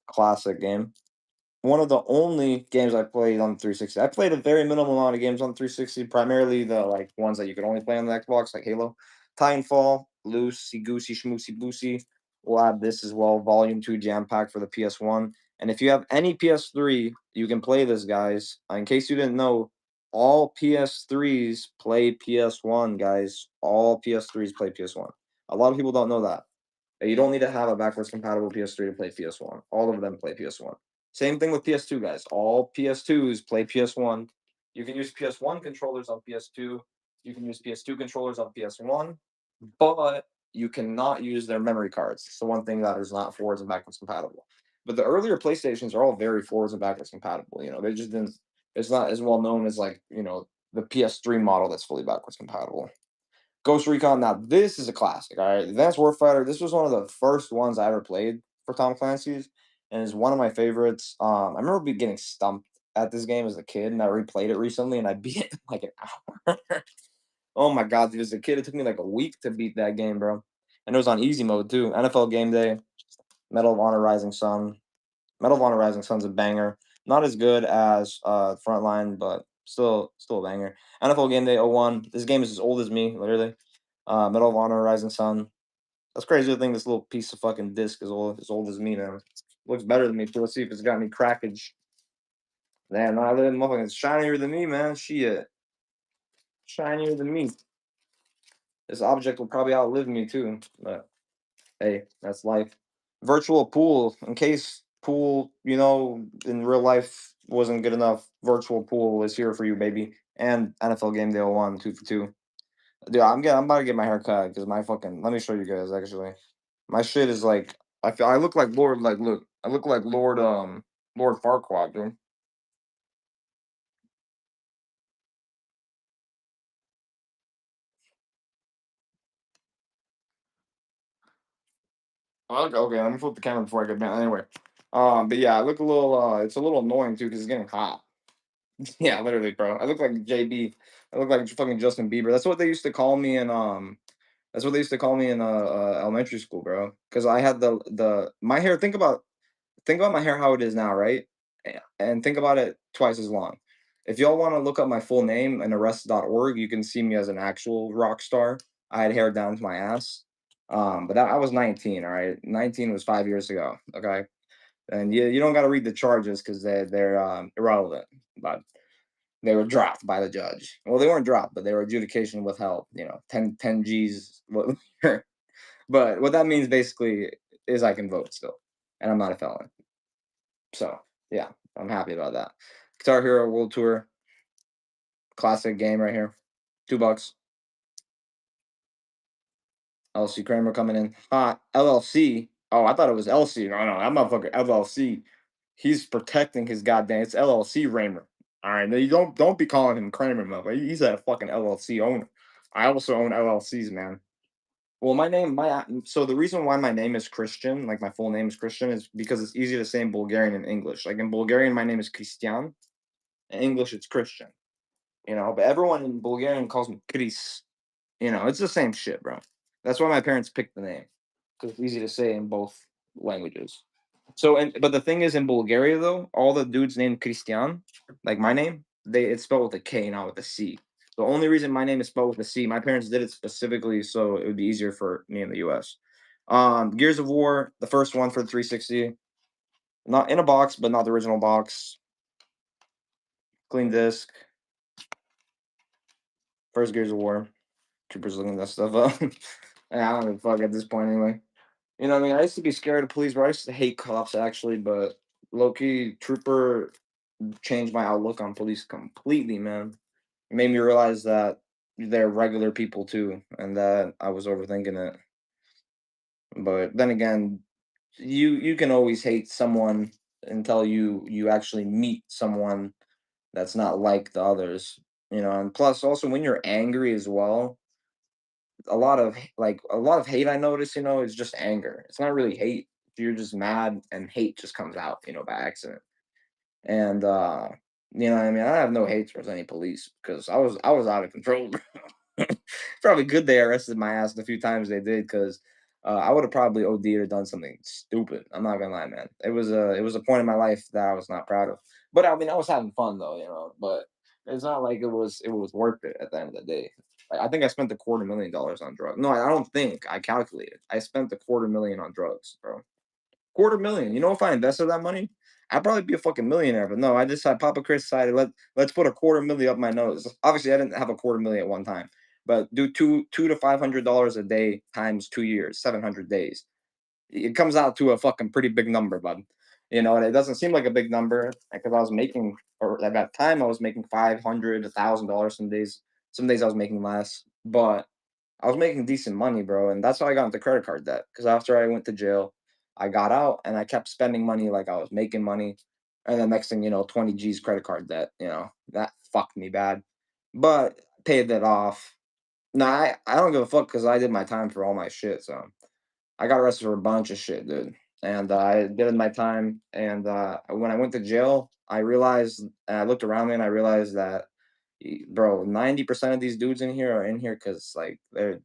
classic game. One of the only games I played on 360. I played a very minimal amount of games on 360, primarily the like ones that you could only play on the Xbox, like Halo, Titanfall, Loosey Goosey Schmoosey Boosey, we'll add this as well, Volume 2 Jam Pack for the PS1. And if you have any PS3, you can play this, guys. In case you didn't know, all PS3s play PS1, guys. All PS3s play PS1. A lot of people don't know that. You don't need to have a backwards compatible PS3 to play PS1. All of them play PS1. Same thing with PS2, guys. All PS2s play PS1. You can use PS1 controllers on PS2. You can use PS2 controllers on PS1, but you cannot use their memory cards. It's the one thing that is not forwards and backwards compatible. But the earlier PlayStations are all very forwards and backwards compatible. They just didn't. It's not as well known as like the PS3 model that's fully backwards compatible. Ghost Recon. Now this is a classic. All right, Advanced Warfighter. This was one of the first ones I ever played for Tom Clancy's, and is one of my favorites. I remember getting stumped at this game as a kid, and I replayed it recently, and I beat it in like an hour. Oh my god, dude, as a kid, it took me like a week to beat that game, bro. And it was on easy mode too. NFL Game Day, Medal of Honor Rising Sun. Medal of Honor Rising Sun's a banger. Not as good as Frontline, but still a banger. NFL Game Day '01. This game is as old as me, literally. Medal of Honor Rising Sun. That's crazy to think this little piece of fucking disc is old as me, man. Looks better than me too. Let's see if it's got any crackage. Damn, no, that motherfucker is shinier than me, man. Shit. Shinier than me. This object will probably outlive me too, but hey, that's life. Virtual pool, in case pool, in real life wasn't good enough, virtual pool is here for you, baby. And NFL Game Day '01, 2 for 2. Dude, I'm about to get my hair cut because my fucking, let me show you guys actually. My shit is like, I look like Lord, like, look, I look like Lord Farquaad, dude. Okay, let me flip the camera before I get down. Anyway, but yeah, I look a little, it's a little annoying too because it's getting hot. Yeah, literally, bro. I look like JB. I look like fucking Justin Bieber. That's what they used to call me in that's what they used to call me in elementary school, bro. Because I had the my hair. Think about my hair how it is now, right? And think about it twice as long. If y'all want to look up my full name and arrest.org, you can see me as an actual rock star. I had hair down to my ass. But I was 19, all right. 19 was 5 years ago. Okay. And you don't got to read the charges because they're irrelevant. But they were dropped by the judge. Well, they weren't dropped, but they were adjudication withheld. 10 G's. But what that means basically is I can vote still, and I'm not a felon. So yeah, I'm happy about that. Guitar Hero World Tour, classic game right here. $2. LC Kramer coming in hot. LLC. Oh, I thought it was LC. No, that motherfucker LLC. He's protecting his goddamn. It's LLC Raymer. All right, now you don't be calling him Kramer, motherfucker. He's a fucking LLC owner. I also own LLCs, man. Well, so the reason why my name is Christian, like my full name is Christian, is because it's easy to say in Bulgarian and English. Like in Bulgarian, my name is Christian. In English, it's Christian. But everyone in Bulgarian calls me Chris. It's the same shit, bro. That's why my parents picked the name because it's easy to say in both languages. But the thing is, in Bulgaria though, all the dudes named Christian, like my name, it's spelled with a K, not with a C. The only reason my name is spelled with a C, my parents did it specifically so it would be easier for me in the U.S. Gears of War, the first one for the 360, not in a box, but not the original box. Clean disc. First Gears of War. Troopers looking that stuff up. I don't give a fuck at this point anyway. You know what I mean? I used to be scared of police, bro. I used to hate cops actually, but low-key Trooper changed my outlook on police completely, man. It made me realize that they're regular people too, and that I was overthinking it. But then again, you can always hate someone until you actually meet someone that's not like the others. And plus also when you're angry as well, a lot of hate I notice, is just anger. It's not really hate. You're just mad and hate just comes out, by accident. And what I mean? I have no hate towards any police because I was out of control. Probably good they arrested my ass the few times they did because I would have probably OD'd or done something stupid. I'm not gonna lie, man. It was a point in my life that I was not proud of. But I mean, I was having fun though, But it's not like it was worth it at the end of the day. I think I spent $250,000 on drugs. No, I don't think. I calculated. I spent $250,000 on drugs, bro. Quarter million. You know, if I invested that money, I'd probably be a fucking millionaire. But no, I decided. Papa Chris decided let's put a quarter million up my nose. Obviously, I didn't have a quarter million at one time, but do two to $500 a day times 2 years, 700 days. It comes out to a fucking pretty big number, bud. You know, and it doesn't seem like a big number because I was making, or at that time, I was making 500, $1,000 some days. Some days I was making less, but I was making decent money, bro, and that's how I got into credit card debt. Because after I went to jail, I got out and I kept spending money like I was making money, and the next thing you know, 20 G's credit card debt. You know that fucked me bad, but paid that off. Nah, I don't give a fuck because I did my time for all my shit. So I got arrested for a bunch of shit, dude. And I did my time. And when I went to jail, I realized, and I looked around me and I realized that, bro, 90% of these dudes in here are in here because like they've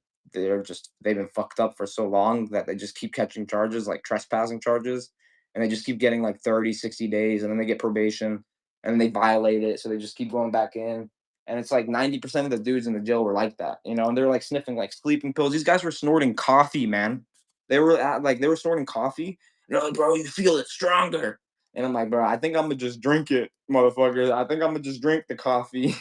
been fucked up for so long that they just keep catching charges like trespassing charges, and they just keep getting like 30, 60 days, and then they get probation, and then they violate it, so they just keep going back in. And it's like 90% of the dudes in the jail were like that, you know, and they're like sniffing like sleeping pills. These guys were snorting coffee, man. They were snorting coffee. And they're like, bro, you feel it stronger. And I'm like, bro, I think I'm gonna just drink it, motherfucker. I think I'm gonna just drink the coffee.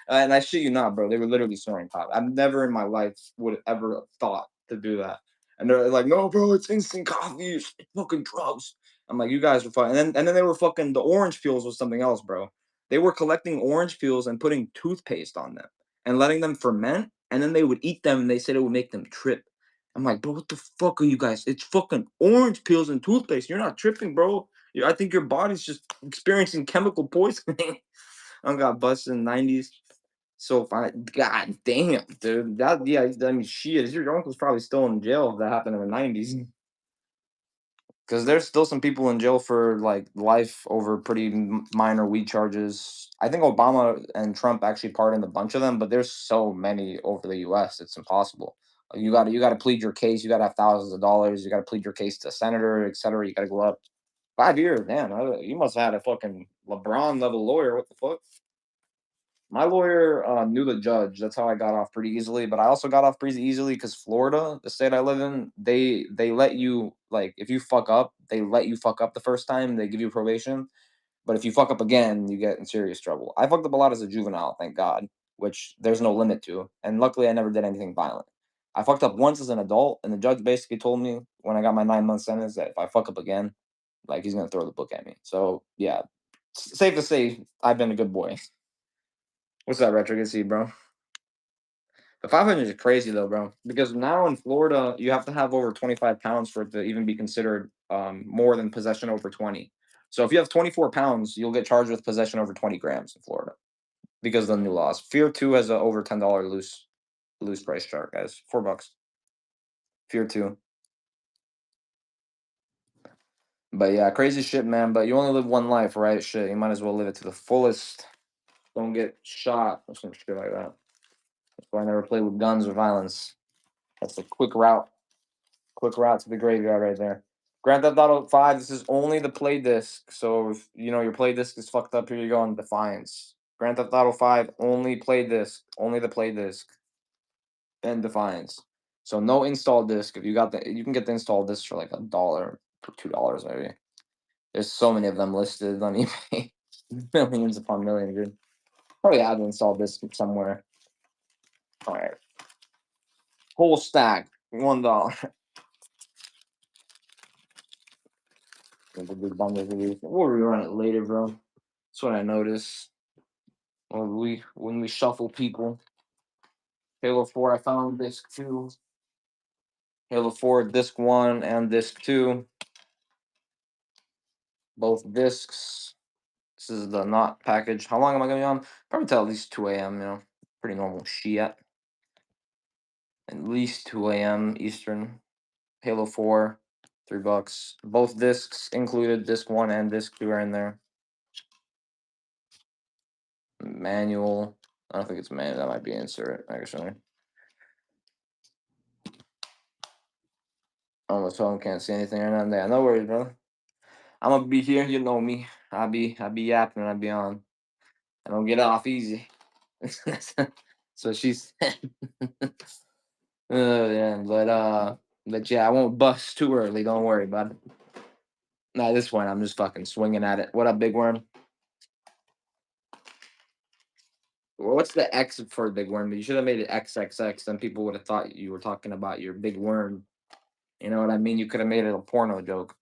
And I shit you not, bro. They were literally snorting coffee. I've never in my life would have ever thought to do that. And they're like, no, bro, it's instant coffee. It's fucking drugs. I'm like, you guys are fucking. And then they were fucking. The orange peels was something else, bro. They were collecting orange peels and putting toothpaste on them and letting them ferment. And then they would eat them. And they said it would make them trip. I'm like, bro, what the fuck are you guys? It's fucking orange peels and toothpaste. You're not tripping, bro. I think your body's just experiencing chemical poisoning. I got busted in the 90s. So fine. God damn, dude. That yeah, I mean shit. Your uncle's probably still in jail if that happened in the 90s. Because there's still some people in jail for like life over pretty minor weed charges. I think Obama and Trump actually pardoned a bunch of them, but there's so many over the U.S. It's impossible. You got to plead your case. You got to have thousands of dollars. You got to plead your case to a senator, etc. You got to go up 5 years. Damn, you must have had a fucking LeBron level lawyer. What the fuck? My lawyer knew the judge. That's how I got off pretty easily. But I also got off pretty easily because Florida, the state I live in, they let you like if you fuck up, they let you fuck up the first time. They give you probation. But if you fuck up again, you get in serious trouble. I fucked up a lot as a juvenile, thank God, which there's no limit to. And luckily, I never did anything violent. I fucked up once as an adult, and the judge basically told me when I got my 9 month sentence that if I fuck up again, like he's gonna throw the book at me. So yeah, safe to say I've been a good boy. What's that, Retro? Good to see you, bro. The 500 is crazy though, bro. Because now in Florida, you have to have over 25 pounds for it to even be considered more than possession over 20. So if you have 24 pounds, you'll get charged with possession over 20 grams in Florida because of the new laws. Fear 2 has a over $10 loose price chart, guys. $4. Fear 2. But yeah, crazy shit, man. But you only live one life, right? Shit, you might as well live it to the fullest. Don't get shot or some shit like that. That's why I never play with guns or violence. That's the quick route to the graveyard right there. Grand Theft Auto 5, this is only the play disc. So if you know your play disc is fucked up, here you go on Defiance. Grand Theft Auto 5, only play disc. Only the play disc. And Defiance. So no install disc. If you got the you can get the install disc for like $1 for $2 maybe. There's so many of them listed on eBay. Millions upon millions, dude. Probably have an install disc somewhere. Alright. Whole stack. $1. We'll rerun it later, bro. That's what I noticed when we shuffle people. Halo 4, I found disc 2. Halo 4, disc 1 and disc 2. Both discs. This is the not package. How long am I gonna be on? Probably till at least 2 a.m., you know. Pretty normal shit. At least 2 a.m. Eastern. Halo 4, $3. Both discs included, disc 1 and disc 2 are in there. Manual. I don't think it's manual. That might be insert, actually. On the phone, can't see anything right now. Yeah, no worries, brother. I'm gonna be here. You know me. I be yapping. I be on. I don't get off easy. So she's oh yeah, but yeah, I won't bust too early. Don't worry, bud. Nah, this one I'm just fucking swinging at it. What up, big worm? What's the X for big worm? You should have made it XXX. Then people would have thought you were talking about your big worm. You know what I mean? You could have made it a porno joke.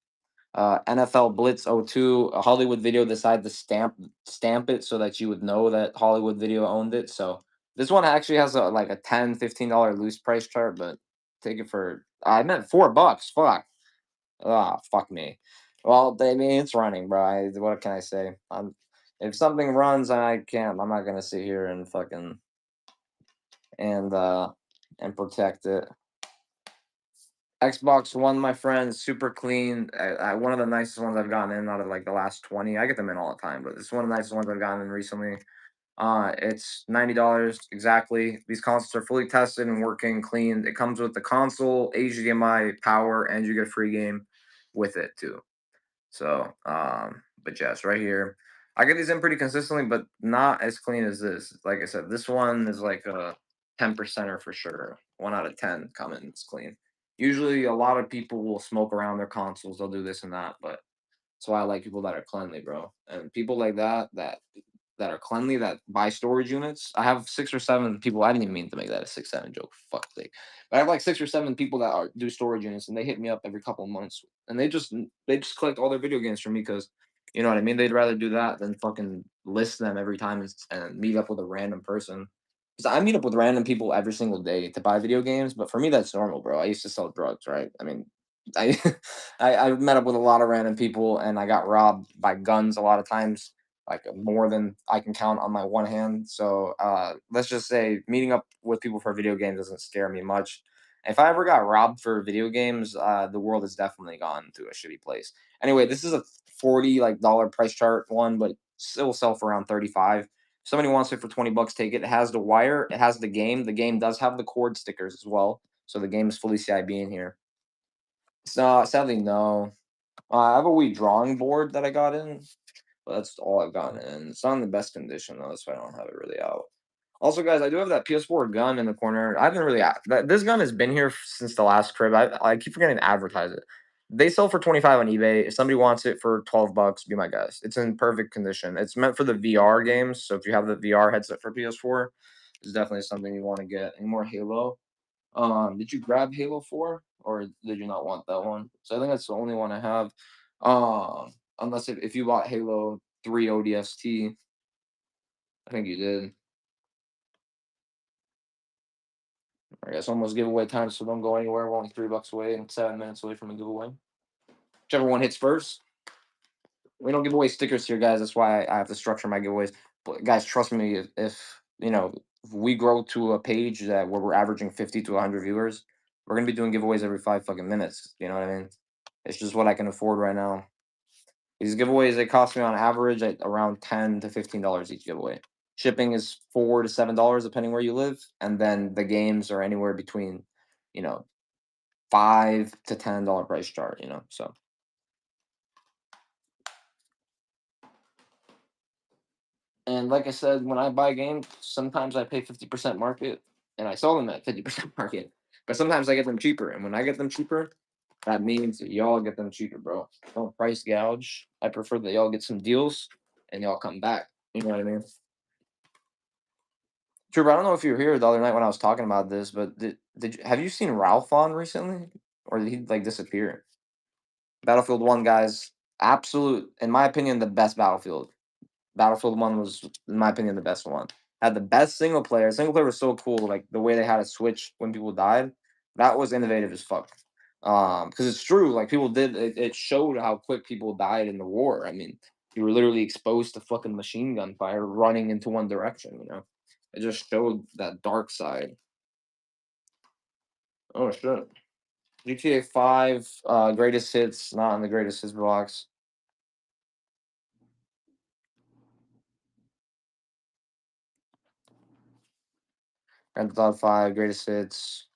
NFL Blitz '02, a Hollywood Video decided to stamp it so that you would know that Hollywood Video owned it. So this one actually has a like a $10, $15 loose price chart, but take it for I meant $4. Fuck. Ah, fuck me. Well, I mean it's running, bro. What can I say? If something runs, I can't. I'm not gonna sit here and fucking and uh and protect it. Xbox One, my friend, super clean. One of the nicest ones I've gotten in out of like the last 20. I get them in all the time, but it's one of the nicest ones I've gotten in recently. It's $90 exactly. These consoles are fully tested and working clean. It comes with the console, HDMI, power, and you get a free game with it too. So, but yes, right here. I get these in pretty consistently, but not as clean as this. Like I said, this one is like a 10%er for sure. 1 out of 10 comments clean. Usually, a lot of people will smoke around their consoles. They'll do this and that, but that's why I like people that are cleanly, bro. And people like that are cleanly that buy storage units. I have 6 or 7 people. I didn't even mean to make that a 6, 7 joke. Fuck sake. But I have like 6 or 7 people that do storage units, and they hit me up every couple of months, and they just collect all their video games from me because you know what I mean. They'd rather do that than fucking list them every time and meet up with a random person. Because I meet up with random people every single day to buy video games, but for me that's normal, bro. I used to sell drugs, right? I mean, I I met up with a lot of random people, and I got robbed by guns a lot of times, like more than I can count on my one hand. So let's just say meeting up with people for video games doesn't scare me much. If I ever got robbed for video games, the world has definitely gone to a shitty place. Anyway, this is a 40 like dollar price chart one, but it will sell for around 35. If somebody wants it for $20, take it. It has the wire, it has the game. The game does have the cord stickers as well. So the game is fully CIB in here. So sadly, no. I have a wee drawing board that I got in, but that's all I've gotten in. It's not in the best condition though, that's why I don't have it really out. Also, guys, I do have that PS4 gun in the corner. I haven't really this gun has been here since the last crib. I keep forgetting to advertise it. They sell for 25 on eBay. If somebody wants it for $12, be my guest. It's in perfect condition. It's meant for the VR games, so if you have the VR headset for PS4, it's definitely something you want to get. Any more Halo? Did you grab Halo 4 or did you not want that one? So I think that's the only one I have. Unless if you bought Halo 3 ODST, I think you did. I guess almost giveaway time, so don't go anywhere. We're only $3 away and 7 minutes away from a giveaway. Whichever one hits first. We don't give away stickers here, guys. That's why I have to structure my giveaways. But guys, trust me, if you know if we grow to a page that where we're averaging 50 to 100 viewers, we're gonna be doing giveaways every 5 fucking minutes. You know what I mean? It's just what I can afford right now. These giveaways they cost me on average at around $10 to $15 each giveaway. Shipping is $4 to $7 depending where you live, and then the games are anywhere between, you know, $5 to $10 price chart. So and like I said, when I buy games, sometimes I pay 50% market, and I sell them at 50% market. But sometimes I get them cheaper, and when I get them cheaper, that means that y'all get them cheaper, bro. Don't price gouge. I prefer that y'all get some deals, and y'all come back. You know what I mean? True, but I don't know if you were here the other night when I was talking about this, but have you seen Ralph on recently, or did he like disappear? Battlefield One, guys, absolute, in my opinion, the best Battlefield. Battlefield One was, in my opinion, the best one. Had the best single player. Single player was so cool, like the way they had to switch when people died. That was innovative as fuck. Because it's true, like people did. It showed how quick people died in the war. I mean, you were literally exposed to fucking machine gun fire running into one direction. It just showed that dark side. Oh shit. GTA 5, greatest hits, not in the greatest hits box. Grand Theft Auto 5, greatest hits.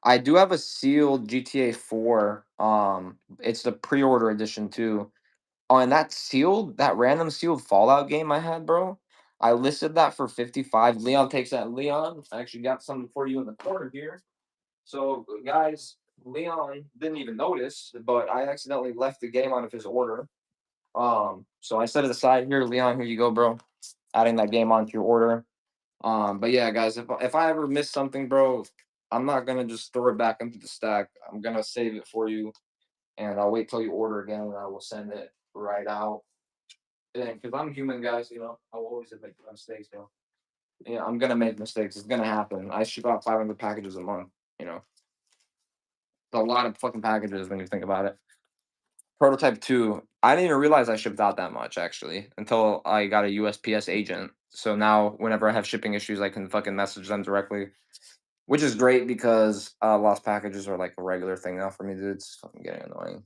I do have a sealed GTA 4. It's the pre-order edition too. Oh, and that random sealed Fallout game I had, bro. I listed that for 55. Leon takes that. Leon, I actually got something for you in the corner here. So, guys, Leon didn't even notice, but I accidentally left the game out of his order. So I set it aside here, Leon. Here you go, bro. Adding that game onto your order. But yeah, guys, if I ever miss something, bro, I'm not gonna just throw it back into the stack. I'm gonna save it for you, and I'll wait till you order again, and I will send it right out. Yeah, because I'm human, guys. I will always make mistakes. Yeah, I'm gonna make mistakes. It's gonna happen. I ship out 500 packages a month. You know, it's a lot of fucking packages when you think about it. Prototype 2, I didn't even realize I shipped out that much actually until I got a USPS agent. So now whenever I have shipping issues, I can fucking message them directly, which is great because lost packages are like a regular thing now for me, dude. It's fucking getting annoying.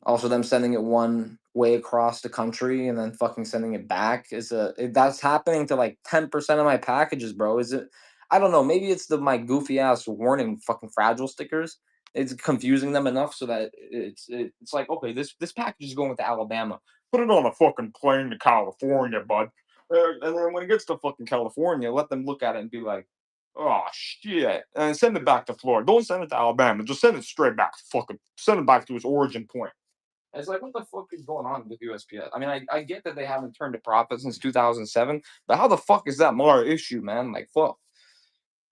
Also, them sending it one way across the country and then fucking sending it back that's happening to like 10% of my packages, bro. Is it? I don't know. Maybe it's my goofy ass warning fucking fragile stickers. It's confusing them enough so that it's like, okay, this package is going to Alabama. Put it on a fucking plane to California, bud. And then when it gets to fucking California, let them look at it and be like, oh shit, and send it back to Florida. Don't send it to Alabama. Just send it straight back. Fucking send it back to its origin point. It's like, what the fuck is going on with USPS? I mean, I get that they haven't turned a profit since 2007, but how the fuck is that more issue, man? Like, fuck.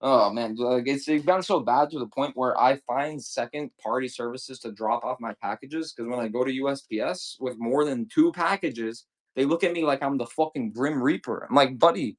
Oh man, like it's gotten so bad to the point where I find second party services to drop off my packages because when I go to USPS with more than two packages, they look at me like I'm the fucking Grim Reaper. I'm like, buddy,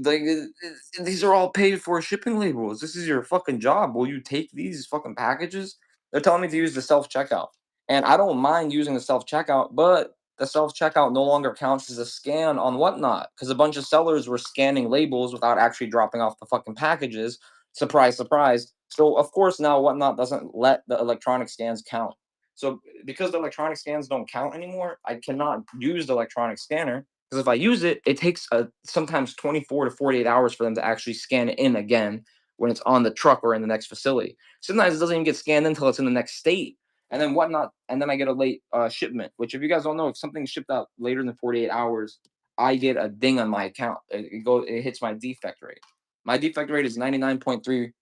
these are all paid for shipping labels. This is your fucking job. Will you take these fucking packages? They're telling me to use the self checkout, and I don't mind using the self checkout, but the self checkout no longer counts as a scan on Whatnot because a bunch of sellers were scanning labels without actually dropping off the fucking packages. Surprise, surprise. So of course now Whatnot doesn't let the electronic scans count. So because the electronic scans don't count anymore, I cannot use the electronic scanner because if I use it, it takes sometimes 24 to 48 hours for them to actually scan it in again when it's on the truck or in the next facility. Sometimes it doesn't even get scanned until it's in the next state and then Whatnot, and then I get a late shipment. Which, if you guys don't know, if something's shipped out later than 48 hours, I get a ding on my account. It hits my defect rate. My defect rate is 99.3%,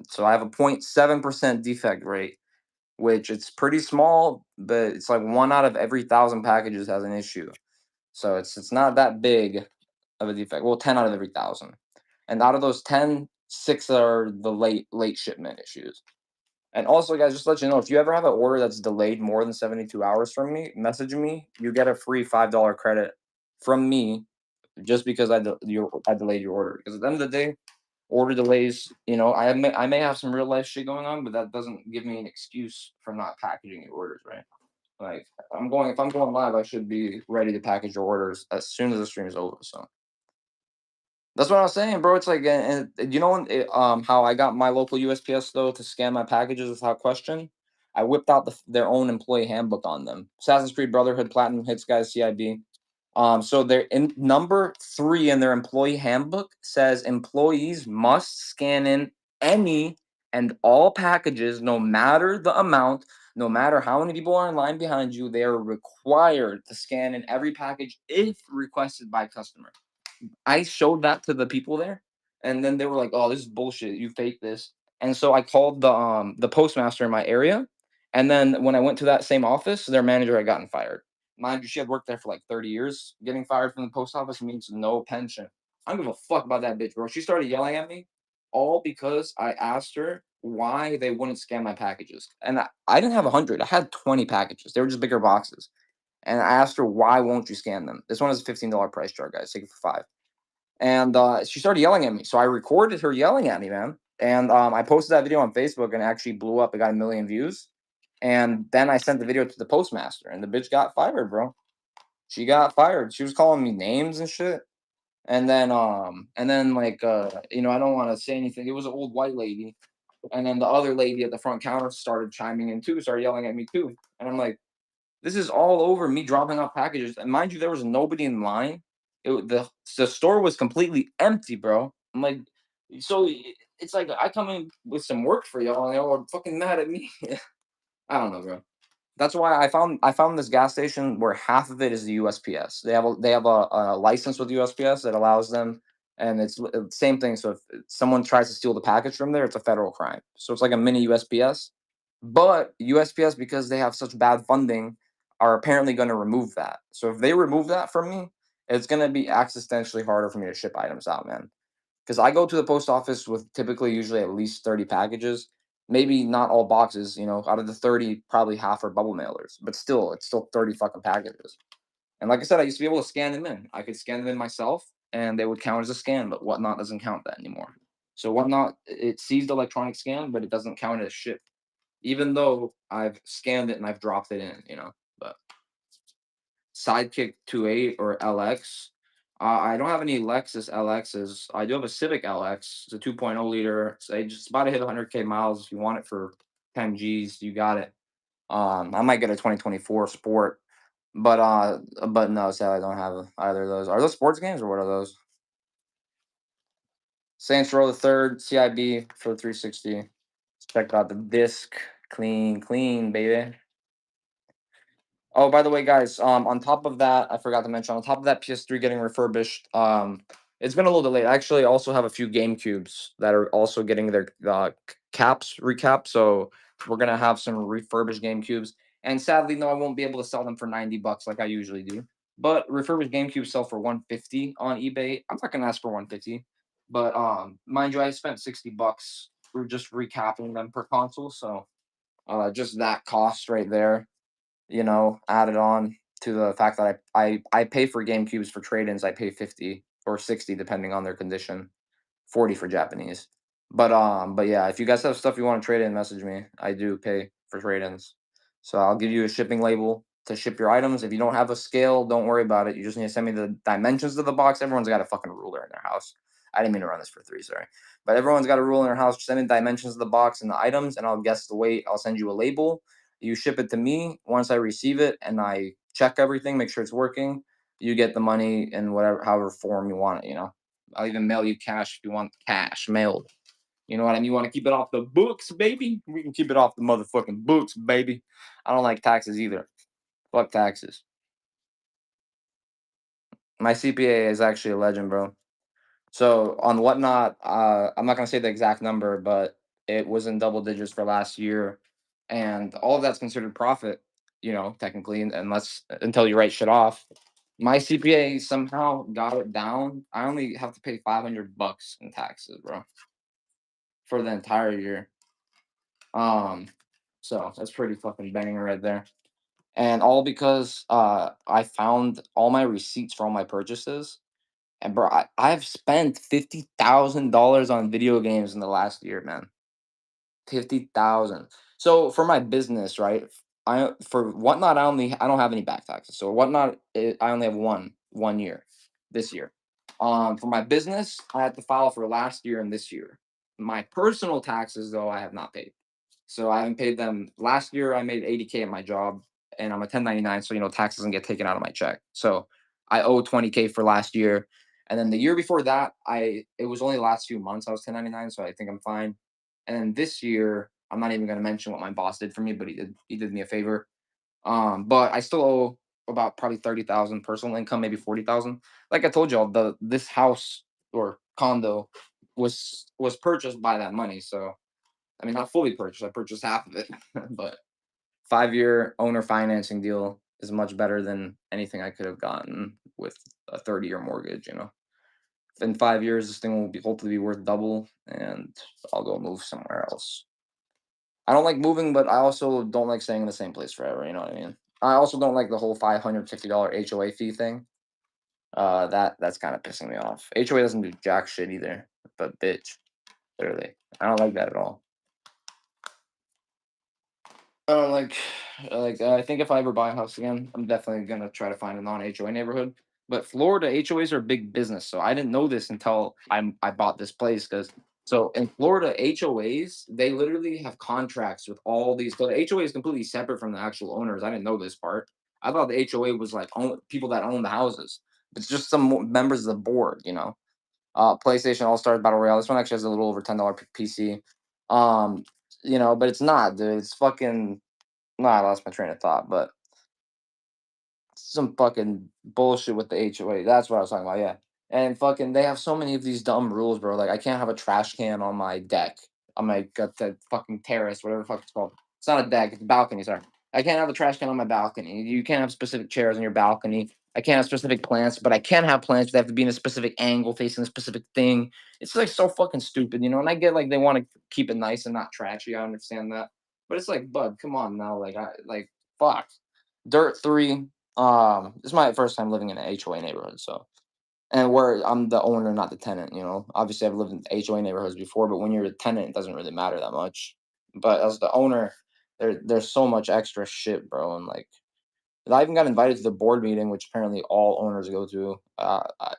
so I have a 0.7% defect rate, which it's pretty small, but it's like 1 out of every 1,000 packages has an issue. So it's not that big of a defect. Well, 10 out of every 1,000, and out of those 10, 6 are the late shipment issues. And also, guys, just to let you know, if you ever have an order that's delayed more than 72 hours from me, message me. You get a free $5 credit from me just because I delayed your order. Because at the end of the day, order delays, I may have some real life shit going on, but that doesn't give me an excuse for not packaging your orders, right? Like if I'm going live, I should be ready to package your orders as soon as the stream is over. So that's what I was saying, bro. It's like, and you know, how I got my local USPS though to scan my packages without question. I whipped out their own employee handbook on them. Assassin's Creed Brotherhood, Platinum Hits, guys, CIB. So they're in number 3 in their employee handbook says employees must scan in any and all packages, no matter the amount, no matter how many people are in line behind you. They are required to scan in every package if requested by customer. I showed that to the people there, and then they were like, "Oh, this is bullshit. You fake this." And so I called the postmaster in my area, and then when I went to that same office, their manager had gotten fired. Mind you, she had worked there for like 30 years. Getting fired from the post office means no pension. I don't give a fuck about that bitch, bro. She started yelling at me, all because I asked her why they wouldn't scan my packages, and I didn't have 100. I had 20 packages. They were just bigger boxes. And I asked her, why won't you scan them? This one is a $15 price chart, guys. Take it for 5. And she started yelling at me. So I recorded her yelling at me, man. And I posted that video on Facebook and it actually blew up. It got 1,000,000 views. And then I sent the video to the postmaster and the bitch got fired, bro. She got fired. She was calling me names and shit. And then like I don't want to say anything. It was an old white lady. And then the other lady at the front counter started chiming in too, started yelling at me too. And I'm like, this is all over me dropping off packages. And mind you, there was nobody in line. The store was completely empty, bro. I'm like, so it's like I come in with some work for y'all, and y'all are fucking mad at me. I don't know, bro. That's why I found this gas station where half of it is the USPS. They have a license with USPS that allows them, and it's same thing. So if someone tries to steal the package from there, it's a federal crime. So it's like a mini USPS. But USPS, because they have such bad funding, are apparently going to remove that. So if they remove that from me, it's going to be existentially harder for me to ship items out, man. Because I go to the post office with typically usually at least 30 packages. Maybe not all boxes, out of the 30, probably half are bubble mailers, but still, it's still 30 fucking packages. And like I said, I used to be able to scan them in. I could scan them in myself and they would count as a scan, but Whatnot doesn't count that anymore. So Whatnot, it sees the electronic scan, but it doesn't count it as ship, even though I've scanned it and I've dropped it in. But Sidekick 28 or LX. I don't have any Lexus LXs. I do have a Civic LX. It's a 2.0 liter. It's just about to hit 100K miles. If you want it for 10 G's, you got it. I might get a 2024 Sport, but no, sadly, I don't have either of those. Are those sports games or what are those? Saints Row the Third, CIB for the 360. Let's check out the disc. Clean, clean, baby. Oh, by the way, guys, on top of that, I forgot to mention, on top of that PS3 getting refurbished, it's been a little delayed. I actually also have a few GameCubes that are also getting their caps recapped. So we're gonna have some refurbished GameCubes. And sadly, no, I won't be able to sell them for $90 like I usually do. But refurbished GameCubes sell for 150 on eBay. I'm not gonna ask for 150, but mind you, I spent $60 for just recapping them per console. So just that cost right there, added on to the fact that I pay for GameCubes for trade-ins. I pay 50 or 60 depending on their condition, 40 for Japanese. But yeah, if you guys have stuff you want to trade in, message me. I do pay for trade-ins. So I'll give you a shipping label to ship your items. If you don't have a scale, don't worry about it. You just need to send me the dimensions of the box. Everyone's got a fucking ruler in their house. I didn't mean to run this for three, sorry. But everyone's got a ruler in their house. Just send me the dimensions of the box and the items, and I'll guess the weight. I'll send you a label. You ship it to me. Once I receive it and I check everything, make sure it's working, you get the money in whatever however form you want it. I'll even mail you cash if you want cash mailed. You know what I mean? You want to keep it off the books, baby? We can keep it off the motherfucking books, baby. I don't like taxes either. Fuck taxes. My CPA is actually a legend, bro. So on Whatnot, I'm not gonna say the exact number, but it was in double digits for last year, and all of that's considered profit. Technically, unless until you write shit off. My CPA somehow got it down. I only have to pay $500 in taxes, bro, for the entire year. Um, so that's pretty fucking banger right there. And all because I found all my receipts for all my purchases. And bro, I've spent $50,000 on video games in the last year, man. 50,000. So for my business, right? I for Whatnot, I don't have any back taxes. So Whatnot, I only have one year, this year. For my business, I had to file for last year and this year. My personal taxes, though, I have not paid. So I haven't paid them. Last year, I made 80K at my job, and I'm a 1099, so tax doesn't get taken out of my check. So I owe 20K for last year, and then the year before that, it was only the last few months I was 1099, so I think I'm fine. And then this year, I'm not even going to mention what my boss did for me, but he did me a favor. But I still owe about probably 30,000 personal income, maybe 40,000. Like I told y'all, this house or condo was purchased by that money. So I mean, not fully purchased. I purchased half of it, but 5-year owner financing deal is much better than anything I could have gotten with a 30-year mortgage. In 5 years, this thing will be hopefully be worth double, and I'll go move somewhere else. I don't like moving, but I also don't like staying in the same place forever. You know what I mean? I also don't like the whole $550 HOA fee thing. That's kind of pissing me off. HOA doesn't do jack shit either, but bitch, literally, I don't like that at all. Oh, I think if I ever buy a house again, I'm definitely gonna try to find a non-HOA neighborhood. But Florida HOAs are big business, so I didn't know this until I bought this place. Because so in Florida HOAs, they literally have contracts with all these. So the HOA is completely separate from the actual owners. I didn't know this part. I thought the HOA was like people that own the houses. It's just some members of the board. PlayStation All Stars Battle Royale. This one actually has a little over $10 PC. Um, but it's not, dude. It's fucking. Nah, I lost my train of thought, but some fucking bullshit with the HOA. That's what I was talking about. Yeah, and fucking they have so many of these dumb rules, bro. Like I can't have a trash can on my deck. On my the fucking terrace, whatever the fuck it's called. It's not a deck. It's a balcony. Sorry, I can't have a trash can on my balcony. You can't have specific chairs on your balcony. I can't have specific plants, but I can have plants that have to be in a specific angle, facing a specific thing. It's like so fucking stupid, you know. And I get like they want to keep it nice and not trashy. I understand that, but it's like, bud, come on now, like fuck. Dirt 3. This is my first time living in an HOA neighborhood, so and where I'm the owner, not the tenant. You know, obviously I've lived in HOA neighborhoods before, but when you're a tenant, it doesn't really matter that much. But as the owner, there's so much extra shit, bro, and like I even got invited to the board meeting, which apparently all owners go to.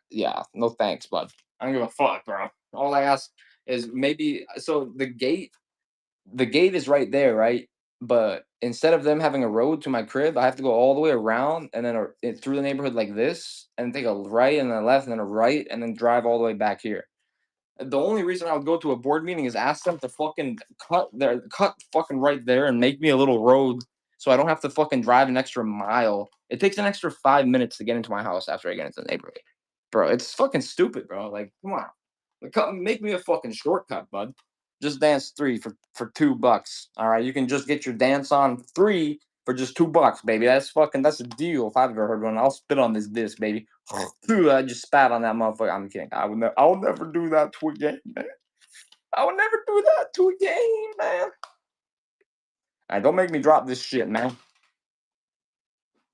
Yeah, no thanks, bud. I don't give a fuck, bro. All I ask is maybe so the gate is right there, right? But instead of them having a road to my crib, I have to go all the way around and then through the neighborhood like this, and take a right and then a left and then a right and then drive all the way back here. The only reason I would go to a board meeting is ask them to fucking cut fucking right there and make me a little road so I don't have to fucking drive an extra mile. It takes an extra 5 minutes to get into my house after I get into the neighborhood. Bro, it's fucking stupid, bro. Like, come on. Like, make me a fucking shortcut, bud. Just dance 3 for $2. All right. You can just get your dance on 3 for just $2, baby. That's a deal if I've ever heard one. I'll spit on this disc, baby. I just spat on that motherfucker. I'm kidding. I'll never do that to a game, man. I would never do that to a game, man. All right, don't make me drop this shit, man.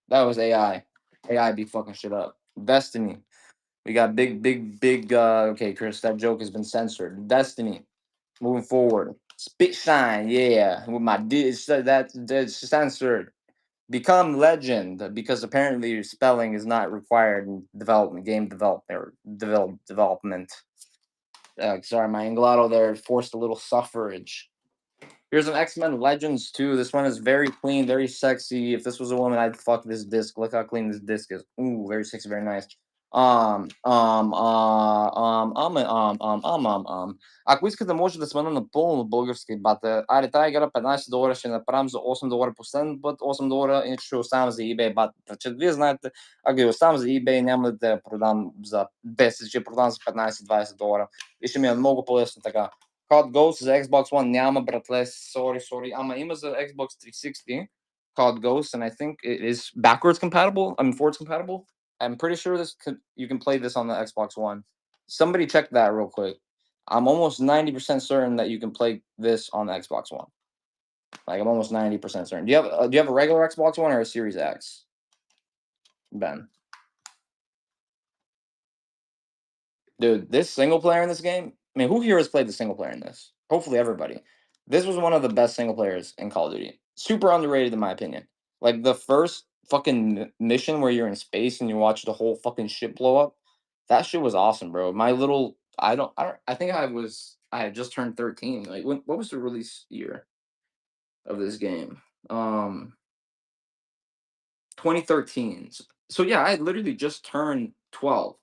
That was AI. AI be fucking shit up. Destiny. We got big. Okay, Chris, that joke has been censored. Destiny. Moving forward. Spit shine, yeah. With my that's censored. Become legend because apparently spelling is not required in development, game development, or development. Sorry, my Inglotto there forced a little suffrage. Here's an X-Men Legends 2. This one is very clean, very sexy. If this was a woman, I'd fuck this disc. Look how clean this disc is. Ooh, very sexy, very nice. Ако искате, може да сме напълно български, бата. Айде, тая игра $15 ще направим за $8 последен път, $8, иначе ще оставам за eBay, бата. Че вие знаете, ако ги оставам за eBay, няма да я продам за 10, ще я продам за $15-20 и ще ми е много по-лесно така. COD Ghost за Xbox One няма, братле. Sorry. Ама има за Xbox 360 COD Ghost, and I think it is backwards compatible. I mean, forwards compatible. I'm pretty sure you can play this on the Xbox One. Somebody check that real quick. I'm almost 90% certain that you can play this on the Xbox One. Like I'm almost 90% certain. Do you have a regular Xbox One or a Series X? Ben. Dude, this single player in this game, I mean, who here has played the single player in this? Hopefully everybody. This was one of the best single players in Call of Duty. Super underrated in my opinion. Like the first fucking mission where you're in space and you watch the whole fucking ship blow up. That shit was awesome, bro. My little I think I had just turned 13. Like what was the release year of this game? Um 2013. So yeah, I had literally just turned 12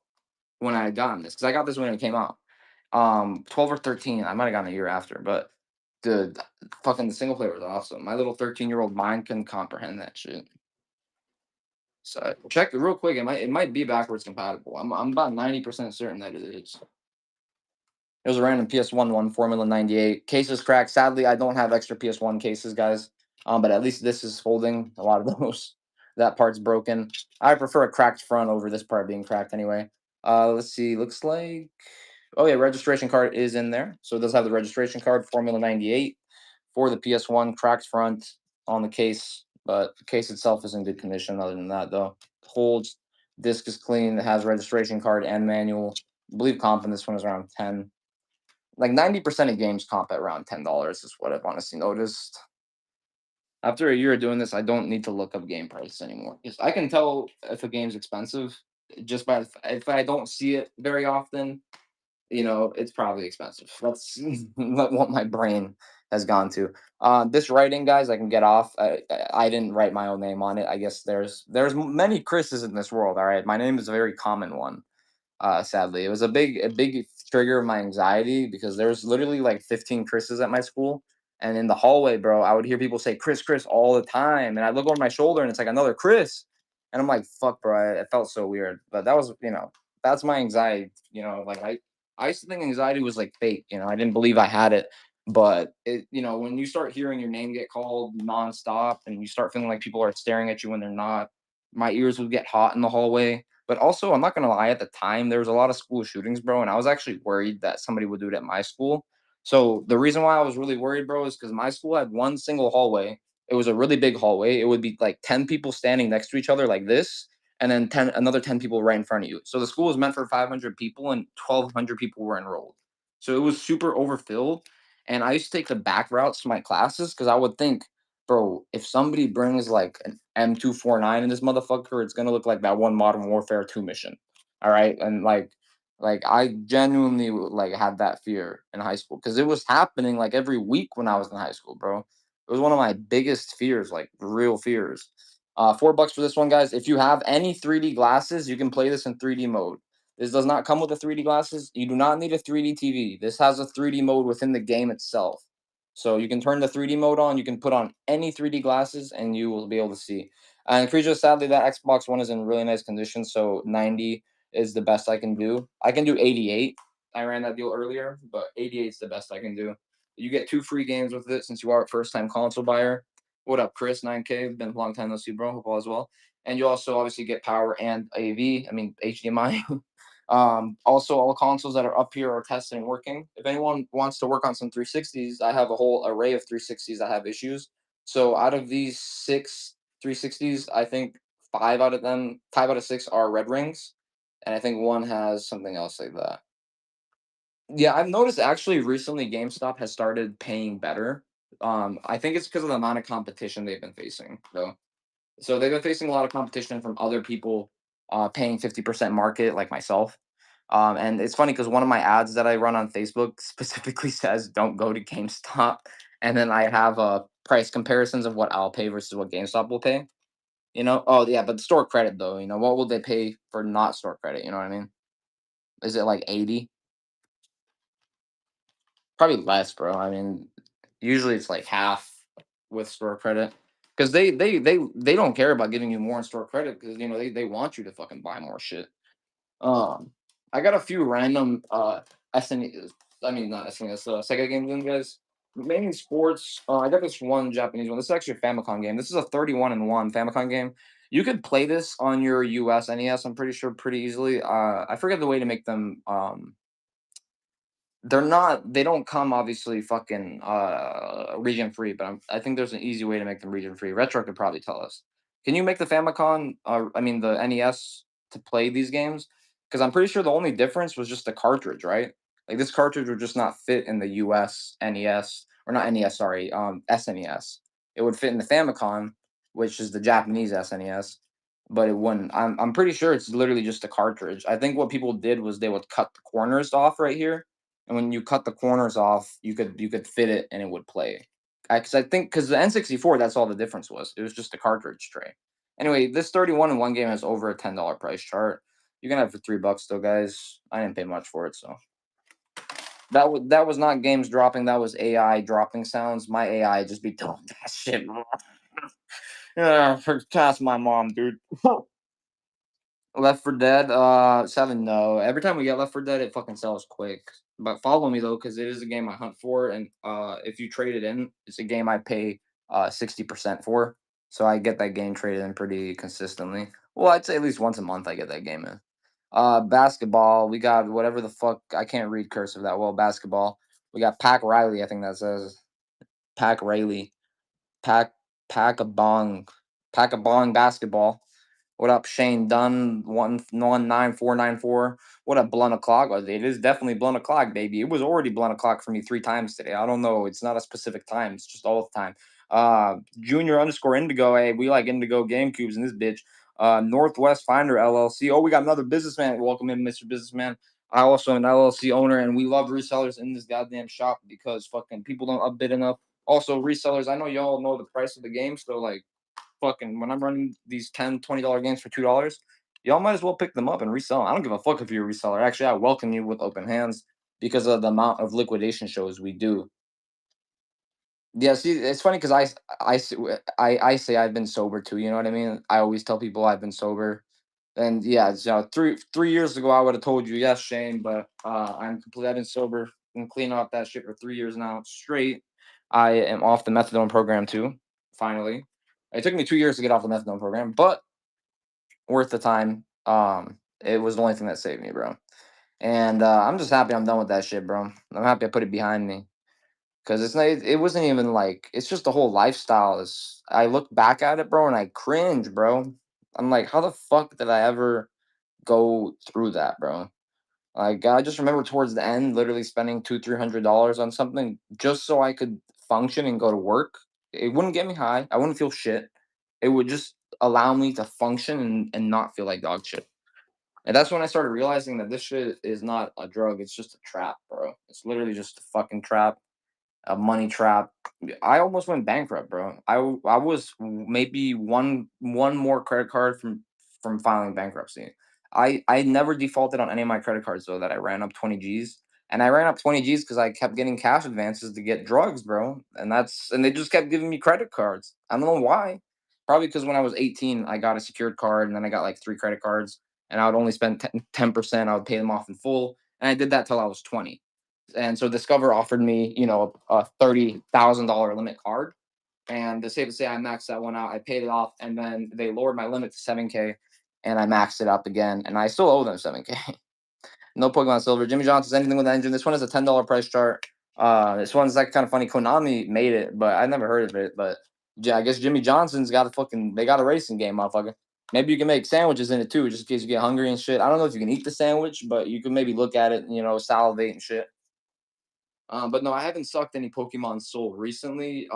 when I had gotten this because I got this when it came out. 12 or 13. I might have gotten a year after, but the fucking the single player was awesome. My little 13-year-old mind couldn't comprehend that shit. So check it real quick. It might be backwards compatible. I'm about 90% certain that it is. It was a random PS1 one, Formula 98. Cases cracked. Sadly, I don't have extra PS1 cases, guys. But at least this is holding a lot of those. That part's broken. I prefer a cracked front over this part being cracked anyway. Let's see. Looks like oh yeah, registration card is in there. So it does have the registration card, Formula 98 for the PS1, cracked front on the case, but the case itself is in good condition. Other than that, though, holds disc is clean. It has registration card and manual. I believe comp in this one is around 10. Like 90% of games comp at around $10 is what I've honestly noticed. After a year of doing this, I don't need to look up game prices anymore. Because I can tell if a game's expensive just by if I don't see it very often, it's probably expensive. That's what my brain has gone to. This writing, guys, I can get off. I didn't write my own name on it. I guess there's many Chris's in this world. All right, my name is a very common one. Sadly, it was a big trigger of my anxiety because there's literally like 15 Chris's at my school, And in the hallway, bro, I would hear people say Chris, Chris all the time. And I look over my shoulder and it's like another Chris. And I'm like, fuck, bro. It felt so weird. But that was, that's my anxiety. Like I used to think anxiety was like fake. I didn't believe I had it. But when you start hearing your name get called nonstop and you start feeling like people are staring at you when they're not, my ears would get hot in the hallway. But also, I'm not gonna lie, at the time there was a lot of school shootings, bro, and I was actually worried that somebody would do it at my school. So the reason why I was really worried, bro, is because my school had one single hallway. It was a really big hallway. It would be like 10 people standing next to each other like this, and then another 10 people right in front of you. So the school was meant for 500 people, and 1,200 people were enrolled. So it was super overfilled. And I used to take the back routes to my classes because I would think, bro, if somebody brings like an M249 in this motherfucker, it's gonna look like that one Modern Warfare 2 mission. All right. And like I genuinely like had that fear in high school because it was happening like every week when I was in high school, bro. It was one of my biggest fears, like real fears. $4 for this one, guys. If you have any 3D glasses, you can play this in 3D mode. This does not come with the 3D glasses. You do not need a 3D TV. This has a 3D mode within the game itself. So you can turn the 3D mode on. You can put on any 3D glasses, and you will be able to see. And Creature, sadly, that Xbox One is in really nice condition. So 90 is the best I can do. I can do 88. I ran that deal earlier, but 88 is the best I can do. You get 2 free games with it since you are a first time console buyer. What up, Chris? 9K. Been a long time no see, bro. Hope all is well. And you also obviously get power and AV. I mean HDMI. Also, all consoles that are up here are tested and working. If anyone wants to work on some 360s, I have a whole array of 360s that have issues. So out of these 6 360s, I think 5 out of 6 are red rings, and I think one has something else like that. Yeah, I've noticed actually recently GameStop has started paying better. I think it's because of the amount of competition they've been facing, though. So they've been facing a lot of competition from other people paying 50% market, like myself. And it's funny because one of my ads that I run on Facebook specifically says, "Don't go to GameStop," and then I have price comparisons of what I'll pay versus what GameStop will pay. Oh yeah, but store credit though, what will they pay for not store credit? You know what I mean? Is it like 80? Probably less, bro. I mean, usually it's like half with store credit because they don't care about giving you more in store credit because they want you to fucking buy more shit. Um, I got a few random SNES. I mean, not SNES. Sega games, in guys. Mainly sports. I got this one Japanese one. This is actually a Famicom game. This is a 31 and one Famicom game. You could play this on your US NES. I'm pretty sure pretty easily. I forget the way to make them. They don't come obviously fucking region free, but I think there's an easy way to make them region free. Retro could probably tell us. Can you make the Famicom, I mean the NES, to play these games? Because I'm pretty sure the only difference was just the cartridge, right? Like this cartridge would just not fit in the US NES, or not NES, sorry, SNES. It would fit in the Famicom, which is the Japanese SNES, but it wouldn't. I'm pretty sure it's literally just a cartridge. I think what people did was they would cut the corners off right here, and when you cut the corners off, you could fit it and it would play. Because I think because the N64, that's all the difference was. It was just a cartridge tray. Anyway, this 31 in one game has over a $10 price chart. You can have it for $3 though, guys. I didn't pay much for it, so that was not games dropping. That was AI dropping sounds. My AI just be doing that shit. Yeah, ask my mom, dude. Left for Dead, 7, no. Every time we get Left for Dead, it fucking sells quick. But follow me though, because it is a game I hunt for, and if you trade it in, it's a game I pay 60% for. So I get that game traded in pretty consistently. Well, I'd say at least once a month I get that game in. Basketball, we got whatever the fuck, I can't read cursive that well. Basketball. We got Pack Riley, I think that says. Pack Riley. Pack Pack a Bong. Pack a Bong basketball. What up, Shane Dunn? 119494. What up, Blunt o'clock? Oh, it is definitely Blunt o'clock, baby. It was already Blunt o'clock for me 3 times today. I don't know. It's not a specific time. It's just all the time. Junior underscore Indigo. Hey, we like Indigo Game Cubes in this bitch. Northwest Finder LLC. Oh, we got another businessman. Welcome in, Mr. Businessman. I also am an LLC owner, and we love resellers in this goddamn shop because fucking people don't upbid enough. Also, resellers. I know y'all know the price of the game, so like fucking when I'm running these $10 $20 games for $2, y'all might as well pick them up and resell them. I don't give a fuck if you're a reseller. Actually, I welcome you with open hands because of the amount of liquidation shows we do. Yeah, see, it's funny because I say I've been sober too. You know what I mean? I always tell people I've been sober, and yeah, so 3 years ago I would have told you yes, Shane, but I'm completely. I've been sober and clean off that shit for 3 years now straight. I am off the methadone program too. Finally, it took me 2 years to get off the methadone program, but worth the time. It was the only thing that saved me, bro. And I'm just happy I'm done with that shit, bro. I'm happy I put it behind me. Cause it's not, it wasn't even like, it's just the whole lifestyle is, I look back at it, bro, and I cringe, bro. I'm like, how the fuck did I ever go through that, bro? Like, I just remember towards the end, literally spending $200-300 on something just so I could function and go to work. It wouldn't get me high. I wouldn't feel shit. It would just allow me to function and not feel like dog shit. And that's when I started realizing that this shit is not a drug. It's just a trap, bro. It's literally just a fucking trap, a money trap. I almost went bankrupt, bro. I was maybe one more credit card from filing bankruptcy. I never defaulted on any of my credit cards though that I ran up 20 G's. And I ran up 20 G's because I kept getting cash advances to get drugs, bro. And they just kept giving me credit cards. I don't know why. Probably because when I was 18, I got a secured card and then I got like three credit cards and I would only spend 10%. I would pay them off in full. And I did that till I was 20. And so Discover offered me, a $30,000 limit card. And to safe to say, I maxed that one out. I paid it off, and then they lowered my limit to 7K, and I maxed it up again, and I still owe them 7K. No Pokemon Silver. Jimmy Johnson's anything with the engine. This one is a $10 price chart. This one's like kind of funny. Konami made it, but I never heard of it. But yeah, I guess Jimmy Johnson's got they got a racing game, motherfucker. Maybe you can make sandwiches in it too, just in case you get hungry and shit. I don't know if you can eat the sandwich, but you can maybe look at it, salivate and shit. But no, I haven't sucked any Pokemon Soul recently.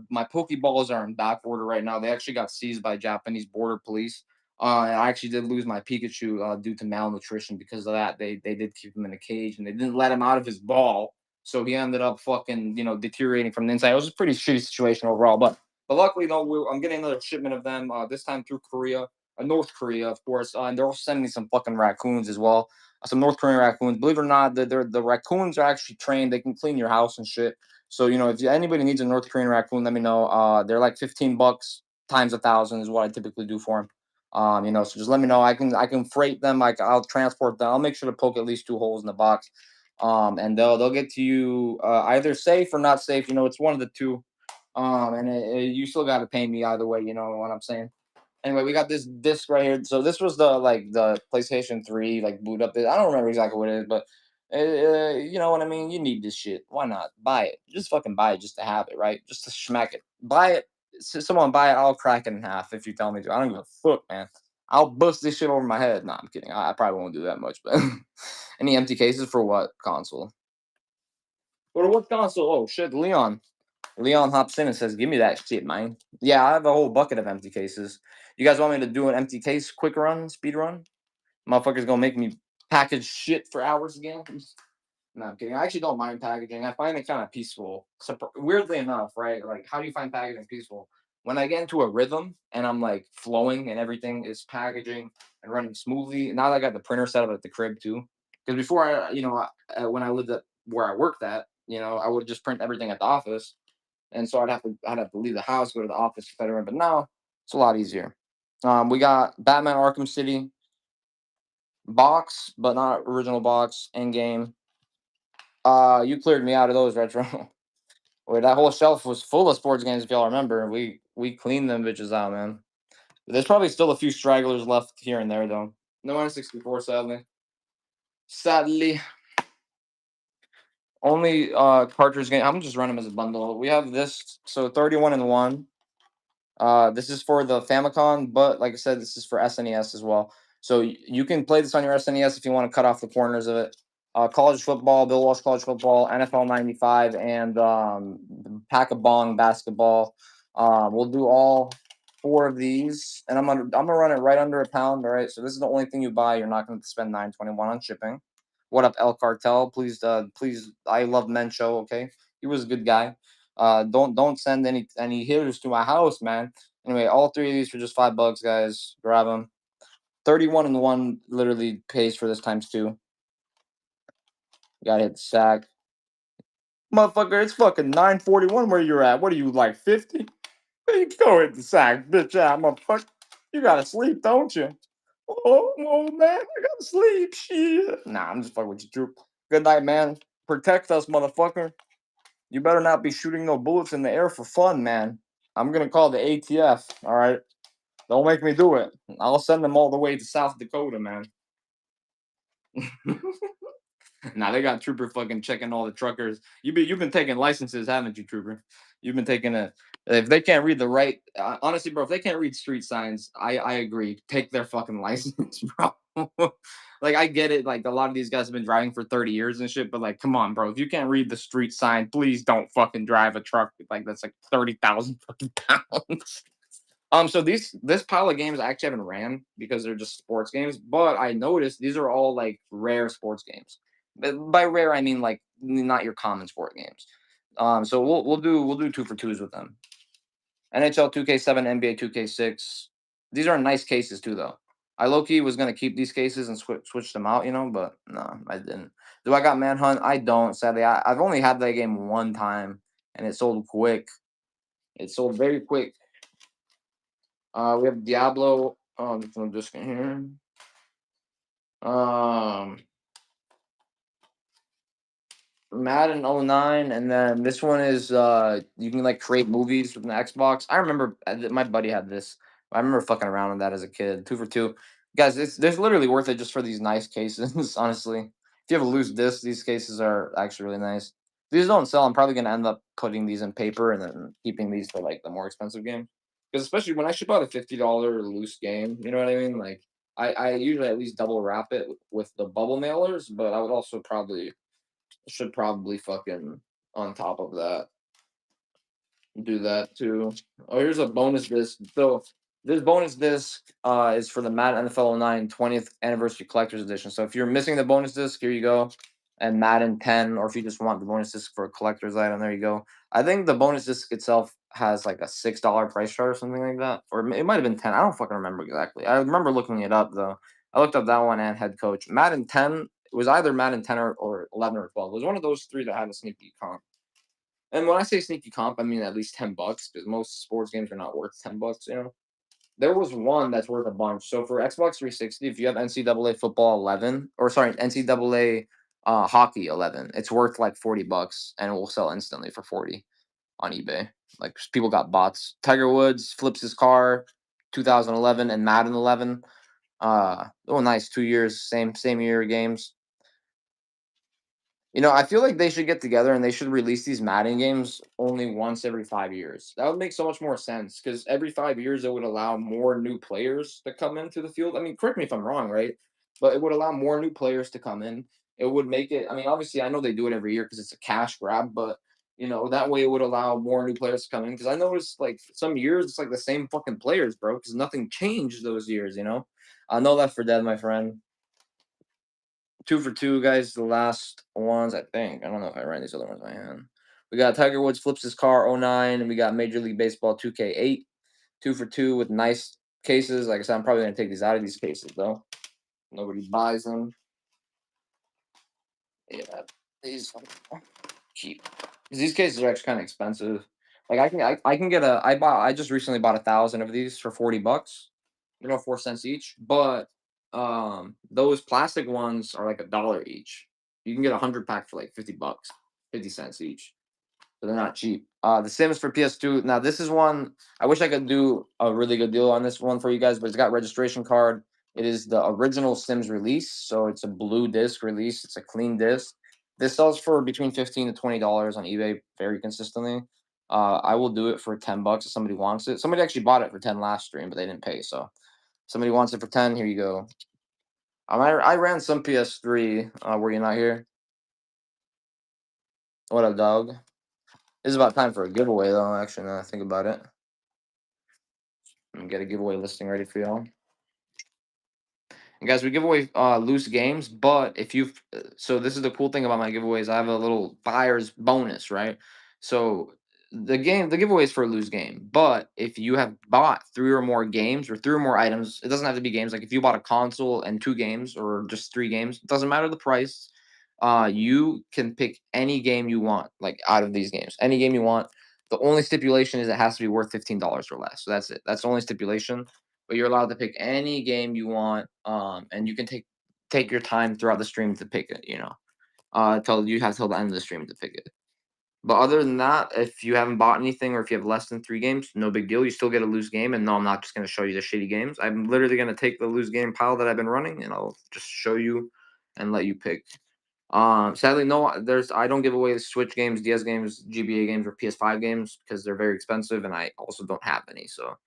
My Pokeballs are in back order right now. They actually got seized by Japanese border police. And I actually did lose my Pikachu due to malnutrition. Because of that, they did keep him in a cage and they didn't let him out of his ball. So he ended up fucking deteriorating from the inside. It was a pretty shitty situation overall. But luckily, though, I'm getting another shipment of them this time through Korea, North Korea, of course. And they're also sending me some fucking raccoons as well, some North Korean raccoons. Believe it or not, the raccoons are actually trained. They can clean your house and shit. So if anybody needs a North Korean raccoon, let me know. They're like $15 times 1,000 is what I typically do for them. So just let me know. I can freight them. Like I'll transport them. I'll make sure to poke at least two holes in the box. And they'll get to you either safe or not safe. It's one of the two. And you still got to pay me either way. You know what I'm saying? Anyway, we got this disc right here. So this was the PlayStation 3 like boot up. I don't remember exactly what it is, but you know what I mean. You need this shit. Why not buy it? Just fucking buy it just to have it, right? Just to smack it. Buy it. Someone buy it. I'll crack it in half if you tell me to. I don't give a fuck, man. I'll bust this shit over my head. Nah, I'm kidding. I probably won't do that much, but any empty cases for what console? Or what console? Oh shit, Leon. Leon hops in and says, "Give me that shit, man." Yeah, I have a whole bucket of empty cases. You guys want me to do an empty case quick run, speed run? Motherfuckers gonna make me package shit for hours again? No, I'm kidding. I actually don't mind packaging. I find it kind of peaceful. So weirdly enough, right? Like, how do you find packaging peaceful? When I get into a rhythm and I'm like flowing and everything is packaging and running smoothly. Now that I got the printer set up at the crib too, because before when I lived at where I worked at, I would just print everything at the office, and so I'd have to leave the house, go to the office, etc. But now it's a lot easier. We got Batman Arkham City box, but not original box, in game. You cleared me out of those retro. Where that whole shelf was full of sports games, if y'all remember. We cleaned them bitches out, man. There's probably still a few stragglers left here and there though. No N64, sadly. Sadly. Only cartridge game. I'm just running them as a bundle. We have this, so 31 in one. This is for the Famicom, but like I said, this is for SNES as well. So you can play this on your SNES if you want to cut off the corners of it. College football, Bill Walsh college football, NFL '95, and Pack a Bong basketball. We'll do all four of these, and I'm gonna run it right under a pound. All right, so this is the only thing you buy. You're not going to spend $9.21 on shipping. What up, El Cartel? Please, I love Mencho. Okay, he was a good guy. Don't send any hitters to my house, man. Anyway, all three of these for just $5, guys. Grab them. 31 in one literally pays for this times two. Gotta hit the sack. Motherfucker, it's fucking 9:41 where you're at. What are you, like 50? Hey, go hit the sack, bitch out, motherfucker. You gotta sleep, don't you? Oh man, I gotta sleep. Shit. Nah, I'm just fucking with you, Drew. Good night, man. Protect us, motherfucker. You better not be shooting no bullets in the air for fun, man. I'm gonna call the ATF. All right, don't make me do it. I'll send them all the way to South Dakota, man. Nah, they got Trooper fucking checking all the truckers. You've been taking licenses, haven't you, Trooper? You've been taking a. If they can't read the right, honestly, bro, if they can't read street signs, I agree. Take their fucking license, bro. Like I get it. Like a lot of these guys have been driving for 30 years and shit, but like, come on, bro. If you can't read the street sign, please don't fucking drive a truck like that's like 30,000 fucking pounds. So this pile of games I actually haven't ran because they're just sports games, but I noticed these are all like rare sports games. By rare I mean like not your common sport games. So we'll do two for twos with them. NHL 2K7, NBA 2K6. These are nice cases too, though. I low key was gonna keep these cases and switch them out, but no, I didn't. Do I got Manhunt? I don't. Sadly, I've only had that game one time, and it sold quick. It sold very quick. We have Diablo. I'm just here. Um, Madden '09, and then this one is you can like create movies with an Xbox. I remember my buddy had this. I remember fucking around with that as a kid. Two for two, guys. It's literally worth it just for these nice cases. Honestly, if you have a loose disc, these cases are actually really nice. These don't sell. I'm probably gonna end up putting these in paper and then keeping these for like the more expensive game. Because especially when I ship out a $50 loose game, you know what I mean? Like I usually at least double wrap it with the bubble mailers, but I would also probably should probably fucking on top of that do that too. Oh, here's a bonus disc. So this bonus disc is for the Madden NFL 09 20th anniversary collector's edition. So if you're missing the bonus disc, here you go. And Madden 10, or if you just want the bonus disc for a collector's item, there you go. I think the bonus disc itself has like a $6 price chart or something like that, or it might have been 10. I don't fucking remember exactly. I remember looking it up though. I looked up that one and head coach Madden 10. It was either Madden 10 or 11 or 12. It was one of those three that had a sneaky comp. And when I say sneaky comp, I mean at least $10 because most sports games are not worth $10. There was one that's worth a bunch. So for Xbox 360, if you have NCAA football 11, or sorry, NCAA hockey 11, it's worth like $40 and it will sell instantly for 40 on eBay. Like people got bots. Tiger Woods flips his car, 2011 and Madden 11. Oh nice, 2 years, same year games. I feel like they should get together and they should release these Madden games only once every 5 years. That would make so much more sense because every 5 years it would allow more new players to come into the field. I mean, correct me if I'm wrong, right? But it would allow more new players to come in. It would make it, I mean, obviously, I know they do it every year because it's a cash grab, but that way it would allow more new players to come in. Because I noticed like some years it's like the same fucking players, bro, because nothing changed those years. No Left for Dead, my friend. Two for two, guys. The last ones, I think. I don't know if I ran these other ones by hand. We got Tiger Woods flips his car '09, and we got Major League Baseball 2K8. Two for two with nice cases. Like I said, I'm probably gonna take these out of these cases though. Nobody buys them. Yeah, these are cheap. 'Cause these cases are actually kind of expensive. Like I can get I just recently bought 1,000 of these for $40. 4 cents each. But those plastic ones are like $1 each. You can get 100 pack for like $50, 50 cents each. So they're not cheap. The Sims for PS2. Now this is one I wish I could do a really good deal on this one for you guys, but it's got registration card. It is the original Sims release, so it's a blue disc release. It's a clean disc. This sells for between $15 to $20 on eBay very consistently. I will do it for $10 if somebody wants it. Somebody actually bought it for 10 last stream, but they didn't pay. So somebody wants it for 10. Here you go. I ran some PS3. Were you not here? What up, dog? This is about time for a giveaway, though. Actually, now that I think about it, get a giveaway listing ready for y'all. And guys, we give away loose games, but if you've so this is the cool thing about my giveaways. I have a little buyer's bonus, right? So the giveaway is for a loose game, but if you have bought 3 or more games or 3 or more items, it doesn't have to be games. Like if you bought a console and 2 games or just 3 games, it doesn't matter the price. you can pick any game you want, like out of these games, any game you want. The only stipulation is it has to be worth $15 or less. So that's it. That's the only stipulation. But you're allowed to pick any game you want, and you can take your time throughout the stream to pick it. Till you have till the end of the stream to pick it. But other than that, if you haven't bought anything or if you have less than 3 games, no big deal. You still get a lose game. And no, I'm not just going to show you the shitty games. I'm literally going to take the lose game pile that I've been running and I'll just show you and let you pick. Sadly, no, I don't give away Switch games, DS games, GBA games, or PS5 games because they're very expensive and I also don't have any. So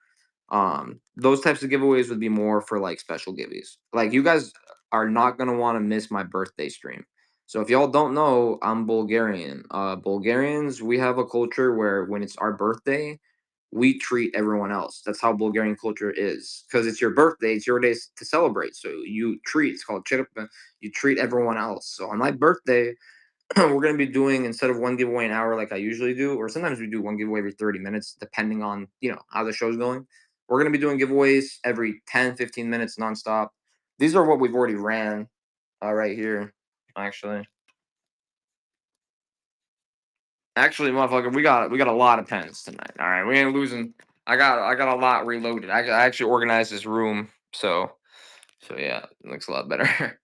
those types of giveaways would be more for like special giveaways. Like you guys are not gonna want to miss my birthday stream. So if y'all don't know, I'm Bulgarian. Bulgarians, we have a culture where when it's our birthday, we treat everyone else. That's how Bulgarian culture is. Because it's your birthday, it's your day to celebrate. So you treat. It's called chirpa. You treat everyone else. So on my birthday, we're going to be doing instead of one giveaway an hour like I usually do, or sometimes we do one giveaway every 30 minutes, depending on how the show's going. We're going to be doing giveaways every 10, 15 minutes nonstop. These are what we've already ran right here. Actually, motherfucker, we got a lot of pens tonight. All right, we ain't losing. I got a lot reloaded. I actually organized this room, so yeah, it looks a lot better.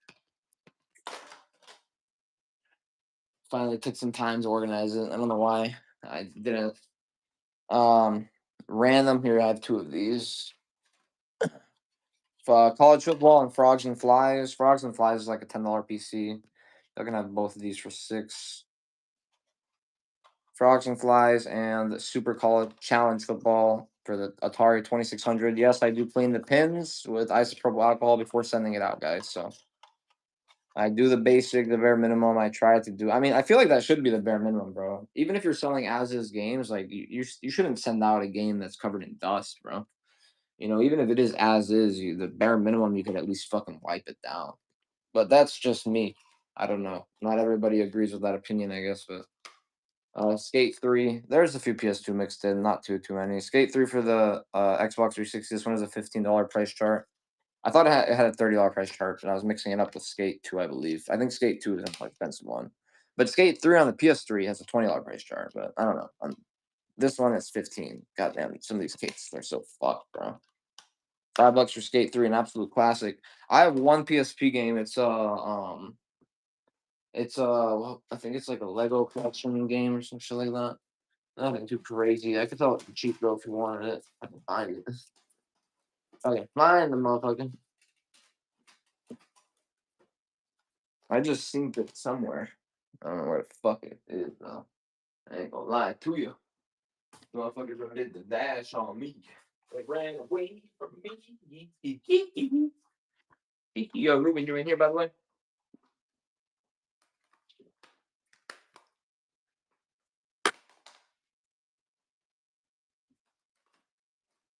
Finally took some time to organize it. I don't know why I didn't. Um, Random here. I have two of these. College football and frogs and flies. Frogs and flies is like a $10 PC. They're gonna have both of these for 6. Frogs and flies and the Super College Challenge football for the Atari 2600. Yes, I do clean the pins with isopropyl alcohol before sending it out, guys. So I do the basic, the bare minimum. I try to do. I mean, I feel like that should be the bare minimum, bro. Even if you're selling as is games, like you shouldn't send out a game that's covered in dust, bro. Even if it is as is, the bare minimum you could at least fucking wipe it down. But that's just me. I don't know. Not everybody agrees with that opinion, I guess. But Skate 3. There's a few PS2 mixed in, not too many. Skate 3 for the Xbox 360. This one is a $15 price chart. I thought it had a $30 price chart, and I was mixing it up with Skate 2, I believe. I think Skate 2 is a more expensive one. But Skate 3 on the PS3 has a $20 price chart, but I don't know. This one is 15. Goddamn, some of these skates are so fucked, bro. $5 for Skate 3, an absolute classic. I have one PSP game. Well, I think it's like a Lego collection game or some shit like that. Nothing too crazy. I could tell it cheap though if you wanted it. I can find it. Okay, find the motherfucker. I just seen it somewhere. I don't know where the fuck it is though. I ain't gonna lie to you. Motherfuckers done did the dash on me. They ran away from me. Yo, Ruben, you in here by the way?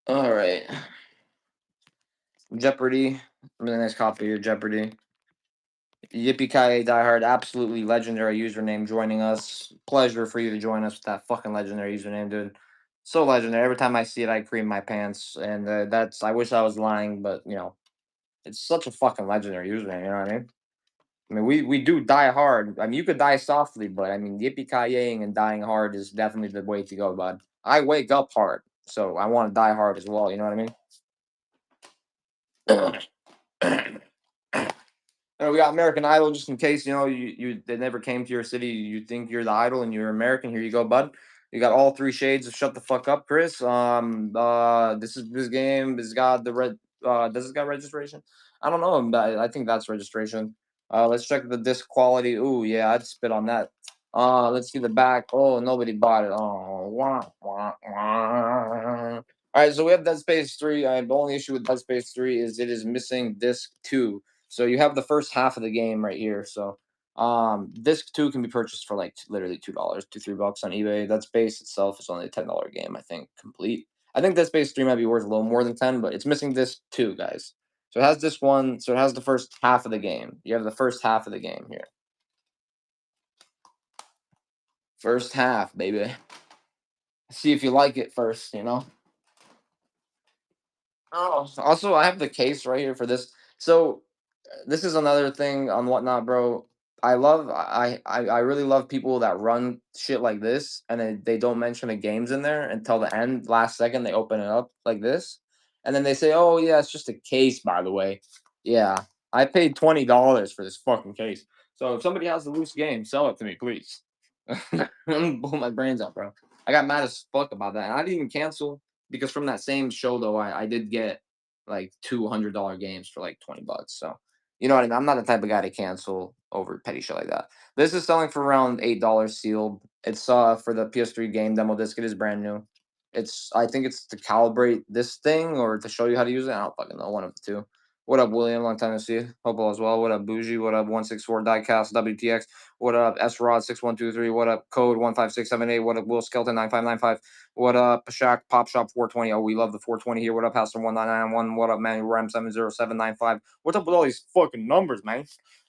All right. Jeopardy. Really nice copy here, Jeopardy. Yippee ki diehard, absolutely legendary username joining us. Pleasure for you to join us with that fucking legendary username, dude. So legendary. Every time I see it, I cream my pants, and that's. I wish I was lying, but it's such a fucking legendary username. You know what I mean? I mean, we do die hard. I mean, you could die softly, but I mean, yippee ki and dying hard is definitely the way to go, bud. I wake up hard, so I want to die hard as well. You know what I mean? We got American Idol just in case you they never came to your city. You think you're the idol and you're American. Here you go, bud. You got all 3 shades of shut the fuck up, Chris. This game has got the red. Does it got registration? I don't know, but I think that's registration. Let's check the disc quality. Ooh, yeah, I'd spit on that. Let's see the back. Oh, nobody bought it. Oh, wah, wah, wah. All right, so we have Dead Space 3. The only issue with Dead Space 3 is it is missing disc 2. So you have the first half of the game right here. So disc 2 can be purchased for like literally $2, $3 on eBay. That Space itself is only a $10 game, I think, complete. I think Dead Space 3 might be worth a little more than 10, but it's missing disc 2, guys. So it has disc 1, so it has the first half of the game. You have the first half of the game here. First half, baby. See if you like it first. Oh, also I have the case right here for this. So this is another thing on whatnot, bro. I really love people that run shit like this, and then they don't mention the games in there until the end, last second they open it up like this, and then they say, "Oh yeah, it's just a case, by the way." Yeah, I paid $20 for this fucking case. So if somebody has the loose game, sell it to me, please. I'm gonna blow my brains out, bro. I got mad as fuck about that, and I didn't even cancel because from that same show though, I did get like $200 games for like $20. So you know what I mean? I'm not the type of guy to cancel over petty shit like that. This is selling for around $8 sealed. It's for the PS3 game demo disc. It is brand new. I think it's to calibrate this thing or to show you how to use it. I don't fucking know. One of the two. What up, William? Long time to see you. Hope all is well. What up, Bougie? What up, 164 Diecast WTX? What up, S Rod 6123? What up, Code 15678? What up, Will Skelton 9595? What up, Shaq Pop Shop 420? Oh, we love the 420 here. What up, Pastor 1991? What up, Manuel Ram 70795? What's up with all these fucking numbers, man?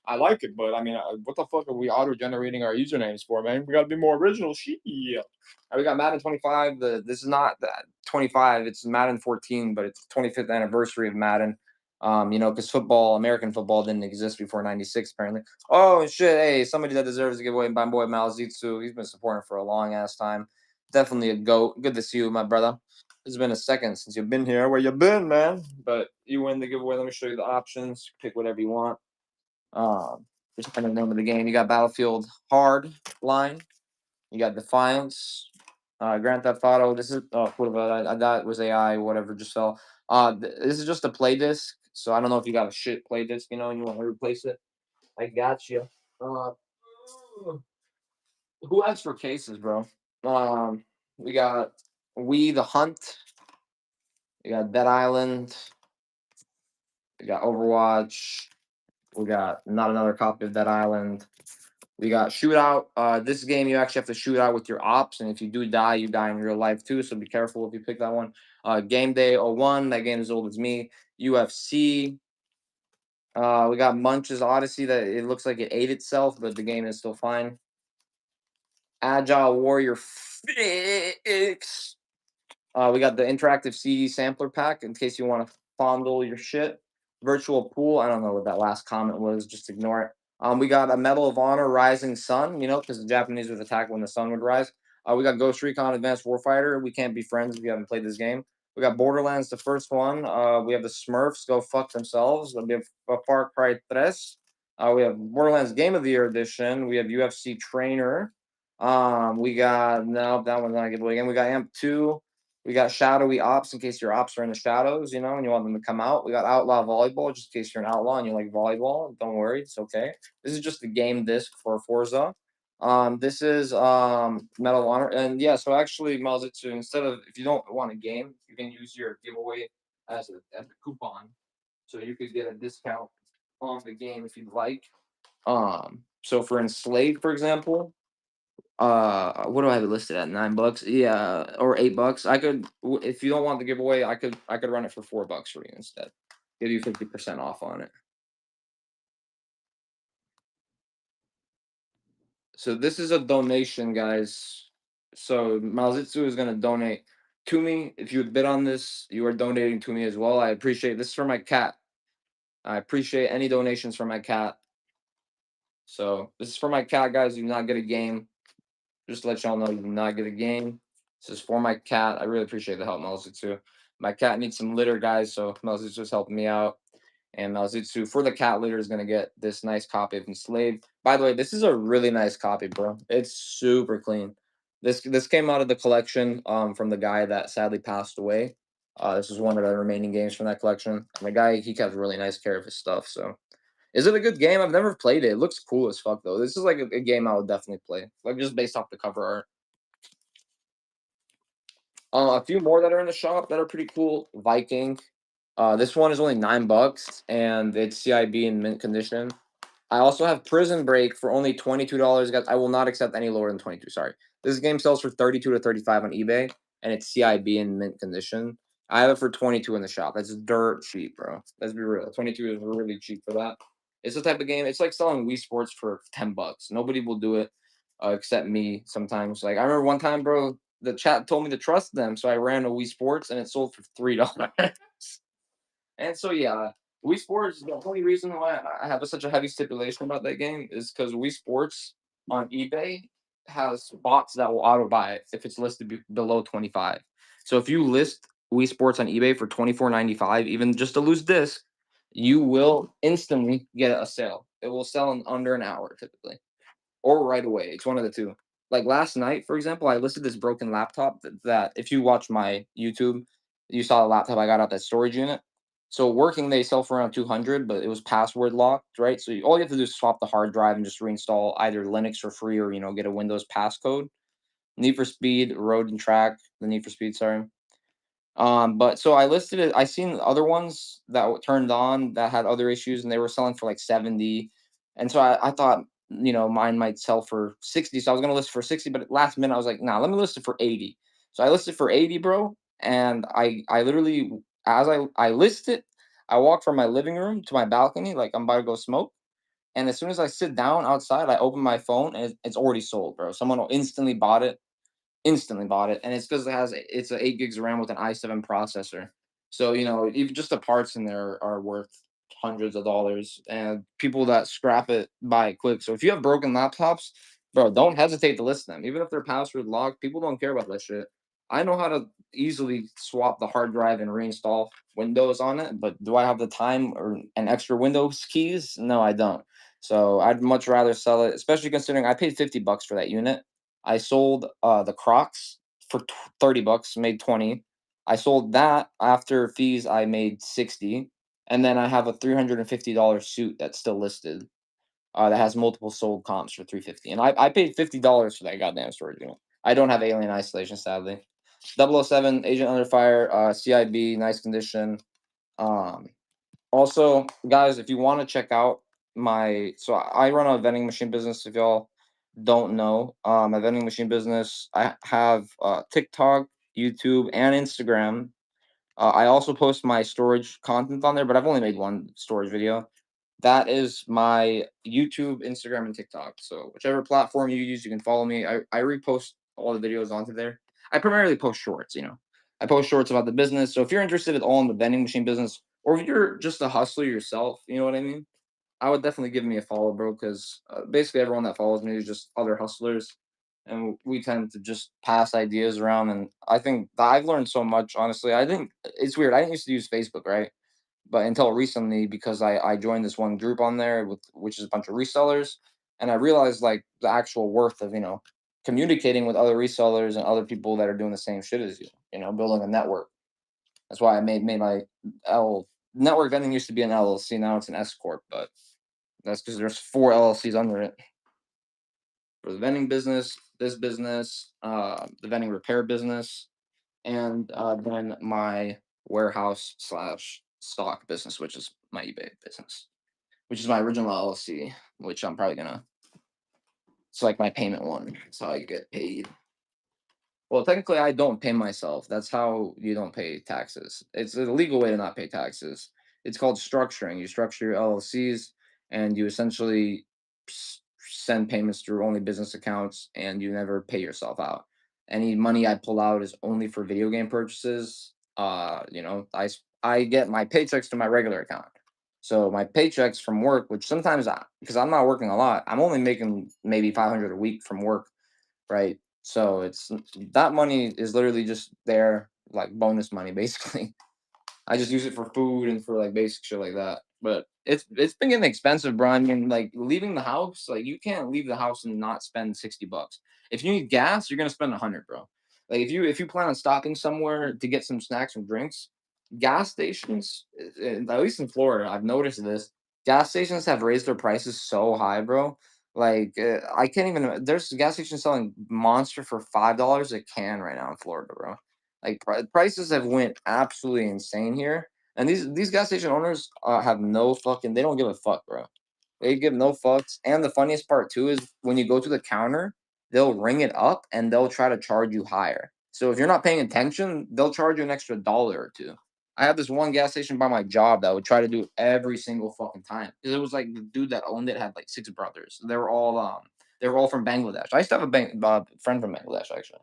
I like it, but I mean, what the fuck are we auto generating our usernames for, man? We gotta be more original. Shit. We got Madden 25. This is not the 25. It's Madden 14, but it's 25th anniversary of Madden. Because football, American football, didn't exist before '96, apparently. Oh shit! Hey, somebody that deserves a giveaway. My boy Malzitsu. He's been supporting for a long ass time. Definitely a goat. Good to see you, my brother. It's been a second since you've been here. Where you been, man? But you win the giveaway. Let me show you the options. Pick whatever you want. Just kind of name of the game. You got Battlefield Hard Line. You got Defiance. Grand Theft Auto. This is whatever. That was AI. Whatever just fell. This is just a play disc. So I don't know if you got a shit play disc, and you want to replace it. I got you. Uh, who asked for cases, bro? We got We the Hunt. We got Dead Island. We got Overwatch. We got not another copy of Dead Island. We got Shootout. This game you actually have to shoot out with your ops, and if you do die, you die in real life too. So be careful if you pick that one. Game Day '01. That game is old as me. UFC. We got Munch's Odyssey. That it looks like it ate itself, but the game is still fine. Agile Warrior Fix. We got the interactive CD sampler pack in case you want to fondle your shit. Virtual pool. I don't know what that last comment was. Just ignore it. We got a Medal of Honor Rising Sun, because the Japanese would attack when the sun would rise. We got Ghost Recon Advanced Warfighter. We can't be friends if you haven't played this game. We got Borderlands, the first one. We have the Smurfs, go fuck themselves. We have Far Cry 3. We have Borderlands Game of the Year edition. We have UFC Trainer. We got no, that one's not a giveaway again. We got Amp 2. We got shadowy ops in case your ops are in the shadows, and you want them to come out. We got outlaw volleyball just in case you're an outlaw and you like volleyball. Don't worry, it's okay. This is just the game disc for Forza. This is Medal of Honor, and yeah. So actually, Malzitsu, instead of if you don't want a game, you can use your giveaway as a coupon, so you could get a discount on the game if you'd like. So for Enslaved, for example, what do I have it listed at? $9? Yeah, or $8. If you don't want the giveaway, I could run it for $4 for you instead. Give you 50% off on it. So this is a donation, guys. So Malzitsu is gonna donate to me. If you would bid on this, you are donating to me as well. I appreciate this is for my cat. I appreciate any donations for my cat. So this is for my cat, guys. You do not get a game. Just to let y'all know, you do not get a game. This is for my cat. I really appreciate the help, Malzitsu. My cat needs some litter, guys, so Malzitsu's helping me out. And Malzitsu, for the cat litter, is going to get this nice copy of Enslaved. By the way, this is a really nice copy, bro. It's super clean. This came out of the collection from the guy that sadly passed away. This is one of the remaining games from that collection. And the guy, he kept really nice care of his stuff, so is it a good game? I've never played it. It looks cool as fuck though. This is like a game I would definitely play, like just based off the cover art. A few more that are in the shop that are pretty cool. Viking. This one is only $9 and it's CIB in mint condition. I also have Prison Break for only $22, guys. I will not accept any lower than 22. Sorry. This game sells for 32 to 35 on eBay, and it's CIB in mint condition. I have it for 22 in the shop. That's dirt cheap, bro. Let's be real. 22 is really cheap for that. It's the type of game. It's like selling Wii Sports for $10. Nobody will do it except me sometimes. Like I remember one time, bro. The chat told me to trust them, so I ran a Wii Sports, and it sold for $3. And so yeah, Wii Sports, the only reason why I have such a heavy stipulation about that game is because Wii Sports on eBay has bots that will auto buy it if it's listed below 25. So if you list Wii Sports on eBay for 24.95, even just a loose disc, you will instantly get a sale. It will sell in under an hour typically or right away. It's one of the two. Like last night, for example, I listed this broken laptop that if you watch my YouTube, you saw the laptop I got out that storage unit. So working, they sell for around 200, but it was password locked, right? So all you have to do is swap the hard drive and just reinstall either Linux for free or get a Windows passcode. Need for Speed, Road and Track, the Need for Speed, sorry. But so I listed it. I seen other ones that turned on that had other issues, and they were selling for like 70. And so I thought, mine might sell for 60. So I was gonna list for 60, but at last minute I was like, nah, let me list it for 80. So I listed for 80, bro. And I literally as I list it, I walk from my living room to my balcony, like I'm about to go smoke. And as soon as I sit down outside, I open my phone and it's already sold, bro. Someone instantly bought it, and it's because it's a 8 gigs of RAM with an i7 processor. So even just the parts in there are worth hundreds of dollars, and people that scrap it buy it quick. So if you have broken laptops, bro, don't hesitate to list them, even if they're password locked. People don't care about that shit. I know how to easily swap the hard drive and reinstall Windows on it, but do I have the time or an extra Windows keys? No, I don't. So I'd much rather sell it, especially considering I paid $50 for that unit. I sold the Crocs for 30 bucks, made 20. I sold that after fees, I made 60. And then I have a $350 suit that's still listed that has multiple sold comps for 350. And I paid $50 for that goddamn storage unit. I don't have alien isolation, sadly. 007, Agent Under Fire, CIB, nice condition. Um, Also, guys, if you want to check out so I run a vending machine business. If y'all don't know, my vending machine business, I have TikTok, YouTube, and Instagram. I also post my storage content on there, but I've only made one storage video. That is my YouTube, Instagram, and TikTok. So whichever platform you use, you can follow me. I repost all the videos onto there. I primarily post shorts. I post shorts about the business. So if you're interested at all in the vending machine business, or if you're just a hustler yourself, you know what I mean? I would definitely give me a follow, bro, because basically everyone that follows me is just other hustlers, and we tend to just pass ideas around. And I think that I've learned so much. Honestly, I think it's weird. I didn't used to use Facebook, right? But until recently, because I joined this one group on there with which is a bunch of resellers, and I realized like the actual worth of communicating with other resellers and other people that are doing the same shit as you. Building a network. That's why I made my L network vending used to be an LLC. Now it's an S corp, but that's because there's four LLCs under it for the vending business, this business, the vending repair business, and then my warehouse slash stock business, which is my eBay business, which is my original LLC, which I'm probably gonna. It's like my payment one. That's how I get paid. Well, technically, I don't pay myself. That's how you don't pay taxes. It's a legal way to not pay taxes. It's called structuring. You structure your LLCs, and you essentially send payments through only business accounts, and you never pay yourself out. Any money I pull out is only for video game purchases. I get my paychecks to my regular account. So my paychecks from work, which sometimes because I'm not working a lot, I'm only making maybe 500 a week from work, right? So it's that money is literally just there, like bonus money, basically. I just use it for food and for like basic shit like that. But it's been getting expensive, bro. I mean, like leaving the house, like you can't leave the house and not spend $60. If you need gas, you're gonna spend 100, bro. Like if you plan on stopping somewhere to get some snacks and drinks, gas stations, at least in Florida, I've noticed this. Gas stations have raised their prices so high, bro. Like I can't even. There's gas stations selling Monster for $5 a can right now in Florida, bro. Like prices have went absolutely insane here, and these gas station owners have no fucking. They don't give a fuck, bro. They give no fucks. And the funniest part too is when you go to the counter, they'll ring it up and they'll try to charge you higher. So if you're not paying attention, they'll charge you an extra dollar or two. I have this one gas station by my job that would try to do it every single fucking time because it was like the dude that owned it had like six brothers. They were all from Bangladesh. I used to have a friend from Bangladesh actually.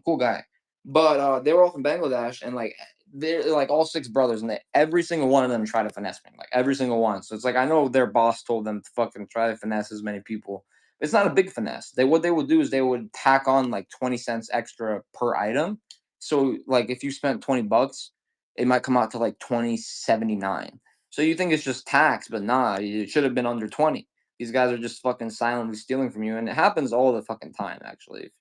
Cool guy. But they were all from Bangladesh, and like they're like all six brothers, and every single one of them try to finesse me, like every single one. So it's like I know their boss told them to fucking try to finesse as many people. It's not a big finesse. What they would do is they would tack on like 20 cents extra per item. So like if you spent $20, it might come out to like 20.79. So you think it's just tax, but nah, it should have been under 20. These guys are just fucking silently stealing from you, and it happens all the fucking time. Actually,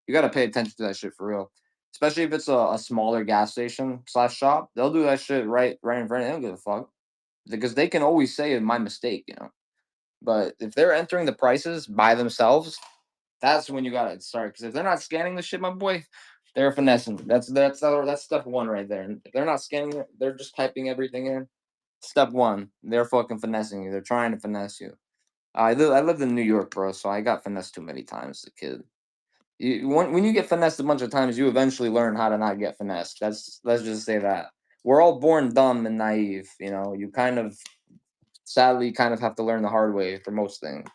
you got to pay attention to that shit for real. Especially if it's a smaller gas station slash shop, they'll do that shit right in front. They don't give a fuck because they can always say my mistake, you know. But if they're entering the prices by themselves, that's when you gotta start. Because if they're not scanning the shit, my boy, they're finessing. That's step one right there. And if they're not scanning it, they're just typing everything in. Step one, they're fucking finessing you. They're trying to finesse you. I lived in New York, bro, so I got finessed too many times as a kid. When you get finessed a bunch of times, you eventually learn how to not get finessed. Let's just say that we're all born dumb and naive. You know, you kind of sadly kind of have to learn the hard way for most things.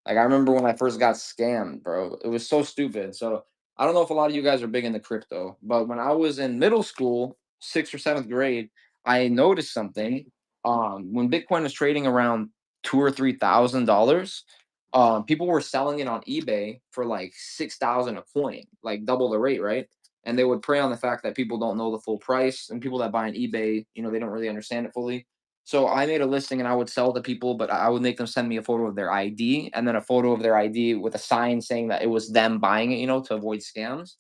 Like I remember when I first got scammed, bro. It was so stupid. So I don't know if a lot of you guys are big into crypto, but when I was in middle school, sixth or seventh grade, I noticed something. When Bitcoin was trading around $2,000 or $3,000, people were selling it on eBay for like 6,000 a coin, like double the rate, right? And they would prey on the fact that people don't know the full price, and people that buy on eBay, you know, they don't really understand it fully. So I made a listing and I would sell to people, but I would make them send me a photo of their ID and then a photo of their ID with a sign saying that it was them buying it, you know, to avoid scams.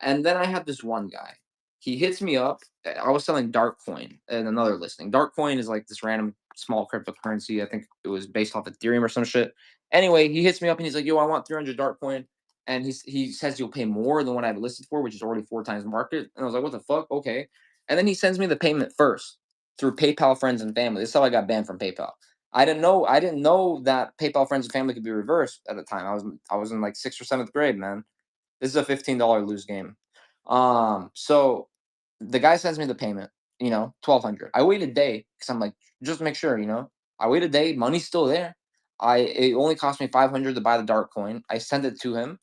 And then I had this one guy. He hits me up. I was selling Darkcoin in another listing. Darkcoin is like this random small cryptocurrency. I think it was based off Ethereum or some shit. Anyway, he hits me up and he's like, "Yo, I want 300 Darkcoin." And he says you'll pay more than what I've listed for, which is already 4 times market. And I was like, "What the fuck?" Okay. And then he sends me the payment first through PayPal friends and family. This is how I got banned from PayPal. I didn't know that PayPal friends and family could be reversed at the time. I was in like sixth or seventh grade, man. This is a $15 lose game. So the guy sends me the payment, 1,200. I wait a day because I'm like, just to make sure, I wait a day, money's still there. It only cost me 500 to buy the dark coin. I sent it to him,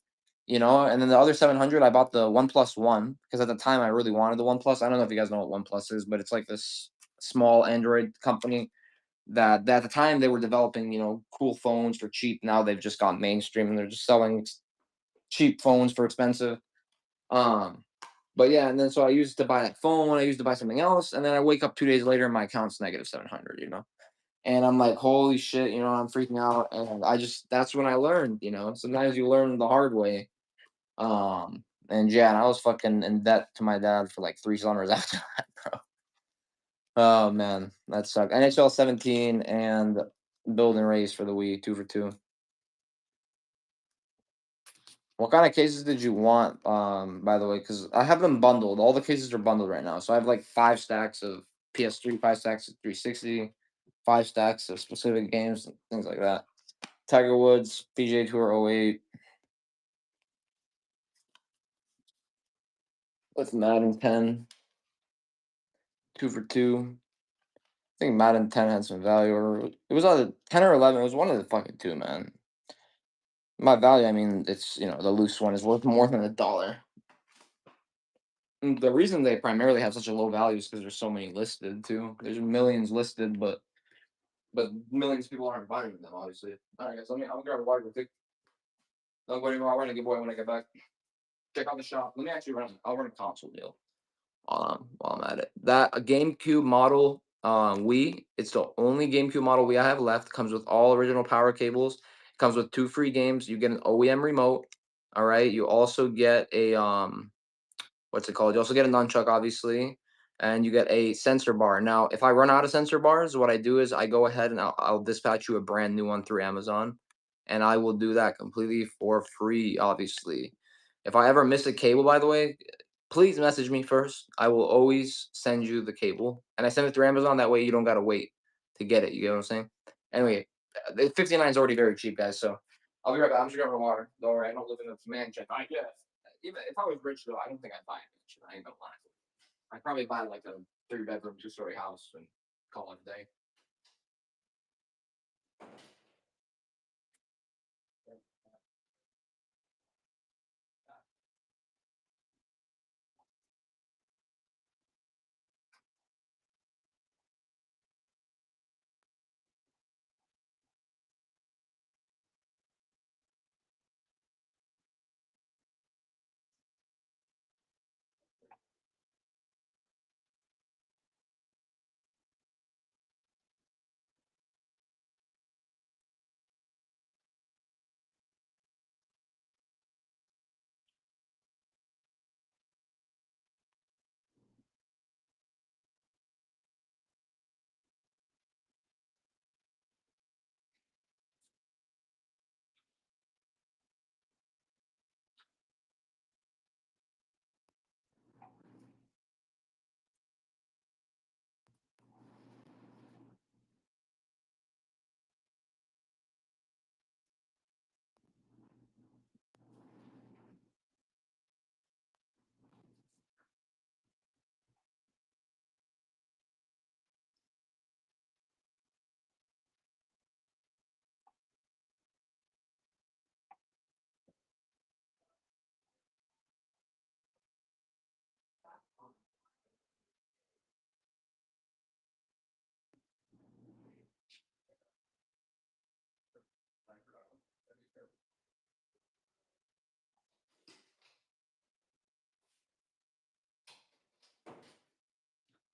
and then the other 700 I bought the One Plus One because at the time I really wanted the One Plus. I don't know if you guys know what One Plus is, but it's like this small Android company that at the time they were developing, cool phones for cheap. Now they've just gone mainstream and they're just selling cheap phones for expensive. Um, but yeah, and then so I used to buy that phone, I used to buy something else, and then I wake up 2 days later and my account's negative 700. And I'm like, holy shit, I'm freaking out. And that's when I learned, sometimes you learn the hard way. And yeah, and I was fucking in debt to my dad for like 3 summers after that, bro. Oh man, that sucked. NHL 17 and build and race for the Wii, 2 for 2. What kind of cases did you want, by the way? Because I have them bundled. All the cases are bundled right now. So I have like 5 stacks of PS3, 5 stacks of 360, 5 stacks of specific games, and things like that. Tiger Woods, PGA Tour '08 with Madden 10, 2 for 2. I think Madden 10 had some value, or it was either 10 or 11. It was one of the fucking two, man. My value, I mean, it's, the loose one is worth more than $1. The reason they primarily have such a low value is because there's so many listed too. There's millions listed, but millions of people aren't buying them. Obviously. All right, guys. I'll grab a water real quick. Don't go anywhere. I'll run a giveaway when I get back. Check out the shop. Let me actually run. I'll run a console deal while I'm at it. That a GameCube model Wii. It's the only GameCube model we have left. Comes with all original power cables. Comes with 2 free games. You get an OEM remote. All right. You also get a what's it called? You also get a nunchuck, obviously, and you get a sensor bar. Now, if I run out of sensor bars, what I do is I go ahead and I'll dispatch you a brand new one through Amazon, and I will do that completely for free, obviously. If I ever miss a cable, by the way, please message me first. I will always send you the cable, and I send it through Amazon. That way, you don't gotta wait to get it. You get what I'm saying? Anyway, the 59 is already very cheap, guys. So I'll be right back. I'm just grabbing water. Don't worry, I don't live in a mansion. I guess even if I was rich though, I don't think I'd buy a mansion. I ain't gonna lie. I'd probably buy like a 3 bedroom, 2 story house and call it a day.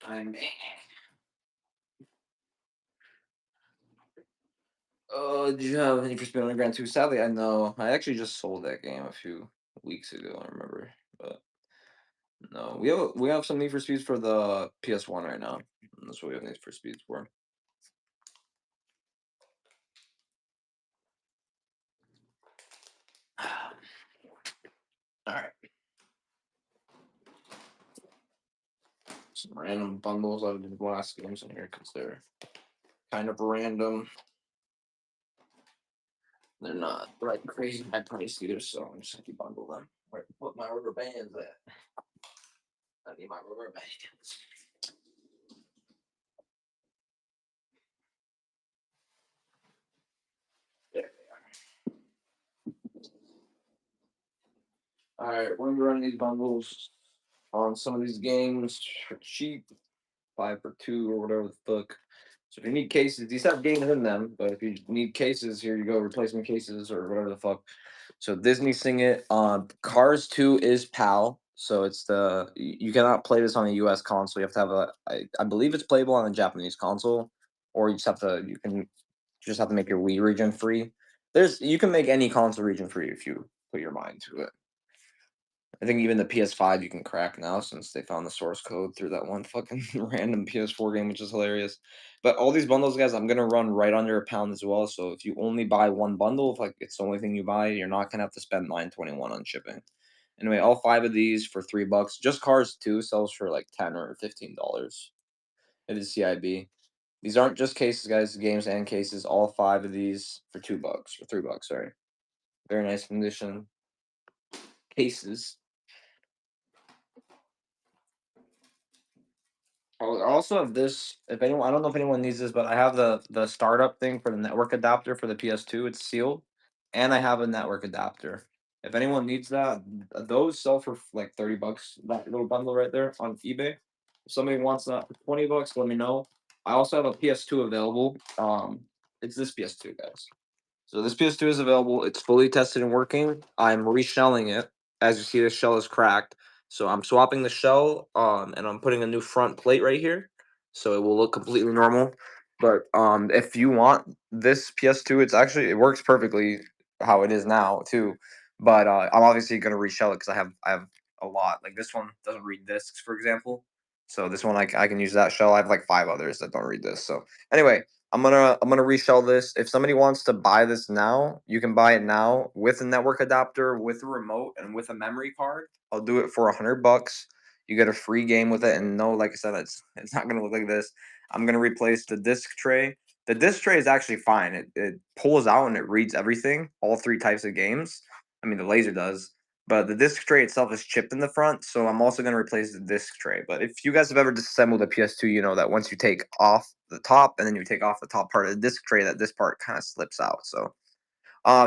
I'm did you have any for spin on the Grand 2? Sadly, I know. I actually just sold that game a few weeks ago, I remember. But no. We have some Need for Speeds for the PS1 right now. That's what we have Need for Speeds for. Alright. Some random bundles out of the last games in here because they're kind of random. They're not like crazy high price either, so I'm just gonna bundle them. Where to put my rubber bands at? I need my rubber bands. There they are. Alright, we're gonna be running these bundles on some of these games for cheap, 5 for 2 or whatever the fuck. So if you need cases, these have games in them, but if you need cases, here you go, replacement cases or whatever the fuck. So Disney Sing It. Cars 2 is PAL. So it's you cannot play this on a US console. You have to have I believe it's playable on a Japanese console, or you just have to make your Wii region free. You can make any console region free if you put your mind to it. I think even the PS5 you can crack now since they found the source code through that one fucking random PS4 game, which is hilarious. But all these bundles, guys, I'm gonna run right under a pound as well. So if you only buy one bundle, if like it's the only thing you buy, you're not gonna have to spend 9.21 on shipping. Anyway, all 5 of these for $3. Just Cars 2 sells for like $10 or $15. It is CIB. These aren't just cases, guys. Games and cases. All 5 of these for $2 or $3. Sorry. Very nice condition cases. I also have this. If anyone, I don't know if anyone needs this, but I have the startup thing for the network adapter for the PS2. It's sealed, and I have a network adapter. If anyone needs that, those sell for like $30. That little bundle right there on eBay. If somebody wants that for $20, let me know. I also have a PS2 available. It's this PS2, guys. So this PS2 is available. It's fully tested and working. I'm reshelling it. As you see, the shell is cracked. So I'm swapping the shell, and I'm putting a new front plate right here, so it will look completely normal. But if you want this PS2, it works perfectly how it is now too. But I'm obviously gonna reshell it because I have a lot. Like this one doesn't read discs, for example. So this one I can use that shell. I have like 5 others that don't read this. So anyway, I'm gonna resell this. If somebody wants to buy this now, you can buy it now with a network adapter, with a remote, and with a memory card. I'll do it for $100. You get a free game with it, and no, like I said, it's not gonna look like this. I'm gonna replace the disc tray. The disc tray is actually fine. It pulls out and it reads everything, all 3 types of games. I mean, the laser does, but the disc tray itself is chipped in the front, so I'm also gonna replace the disc tray. But if you guys have ever disassembled a PS2, you know that once you take off the top and then you take off the top part of the disc tray, that this part kind of slips out. So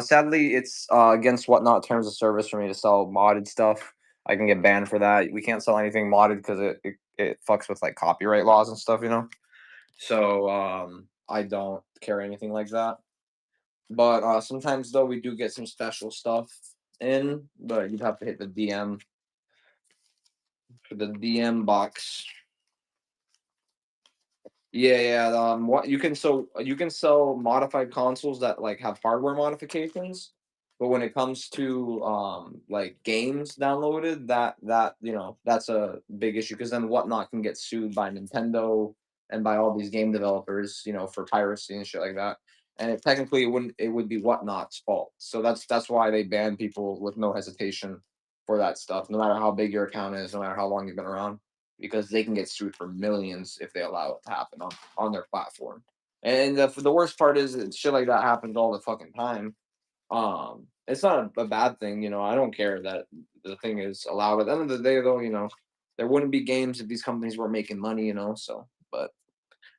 sadly, it's against whatnot terms of service for me to sell modded stuff. I can get banned for that. We can't sell anything modded because it fucks with like copyright laws and stuff, you know. So I don't carry anything like that. But sometimes though we do get some special stuff in, but you'd have to hit the DM for the DM box. Yeah, yeah. What you can sell modified consoles that like have hardware modifications, but when it comes to like games downloaded, that's a big issue because then Whatnot can get sued by Nintendo and by all these game developers, for piracy and shit like that. And technically it would be Whatnot's fault. So that's why they ban people with no hesitation for that stuff, no matter how big your account is, no matter how long you've been around because they can get sued for millions if they allow it to happen on their platform. And the worst part is that shit like that happens all the fucking time. It's not a bad thing, I don't care that the thing is allowed. At the end of the day, though, there wouldn't be games if these companies were making money, So, but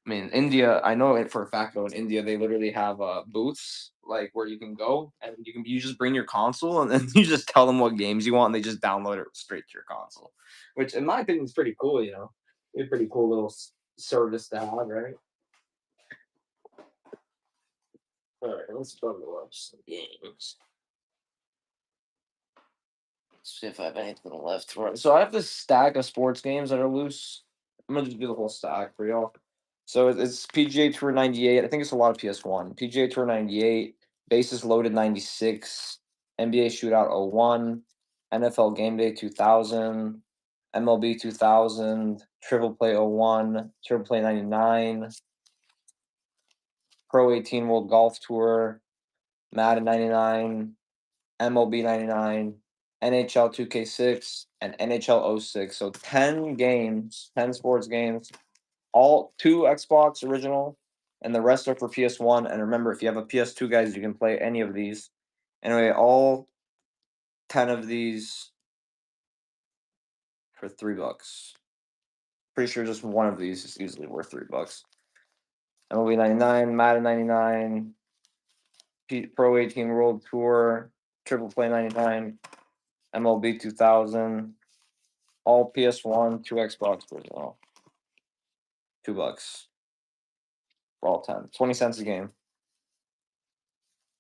I mean, India, I know it for a fact though. In India, they literally have booths like where you can go and you just bring your console and then you just tell them what games you want and they just download it straight to your console, which in my opinion is pretty cool. It's a pretty cool little service to have, right? All right, let's bundle up some games. Let's see if I have anything left for it. So I have this stack of sports games that are loose. I'm gonna just do the whole stack for y'all. So it's PGA Tour 98. I think it's a lot of PS1. PGA Tour 98, Bases Loaded 96, NBA Shootout 01, NFL Game Day 2000, MLB 2000, Triple Play 01, Triple Play 99, Pro 18 World Golf Tour, Madden 99, MLB 99, NHL 2K6, and NHL 06. So 10 games, 10 sports games, all two Xbox original, and the rest are for PS1. And remember, if you have a PS2, guys, you can play any of these. Anyway, all 10 of these for $3. Pretty sure just one of these is easily worth $3. MLB 99, Madden 99, Pro 18 World Tour, Triple Play 99, MLB 2000, all PS1, two Xbox original. $2 for all 10. 20 cents a game.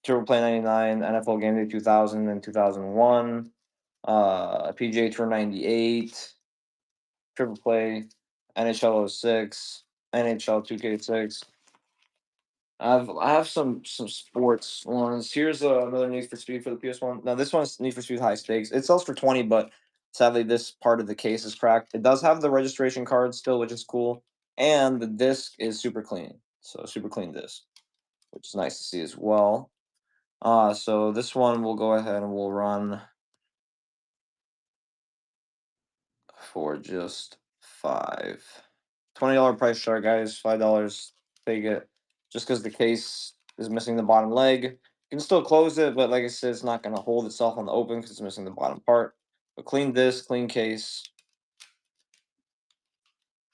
Triple Play 99, NFL Game Day 2000 and 2001, PGA Tour 98, Triple Play, NHL 06, NHL 2K6. I have some sports ones. Here's another Need for Speed for the PS1. Now this one's Need for Speed High Stakes. It sells for 20, but sadly this part of the case is cracked. It does have the registration card still, which is cool, and the disc is super clean. So super clean disc, which is nice to see as well. So this one we'll go ahead and we'll run for just five. $20 price chart, guys. $5. Take it. Just because the case is missing the bottom leg. You can still close it, but like I said, it's not going to hold itself on the open because it's missing the bottom part. But clean this, clean case.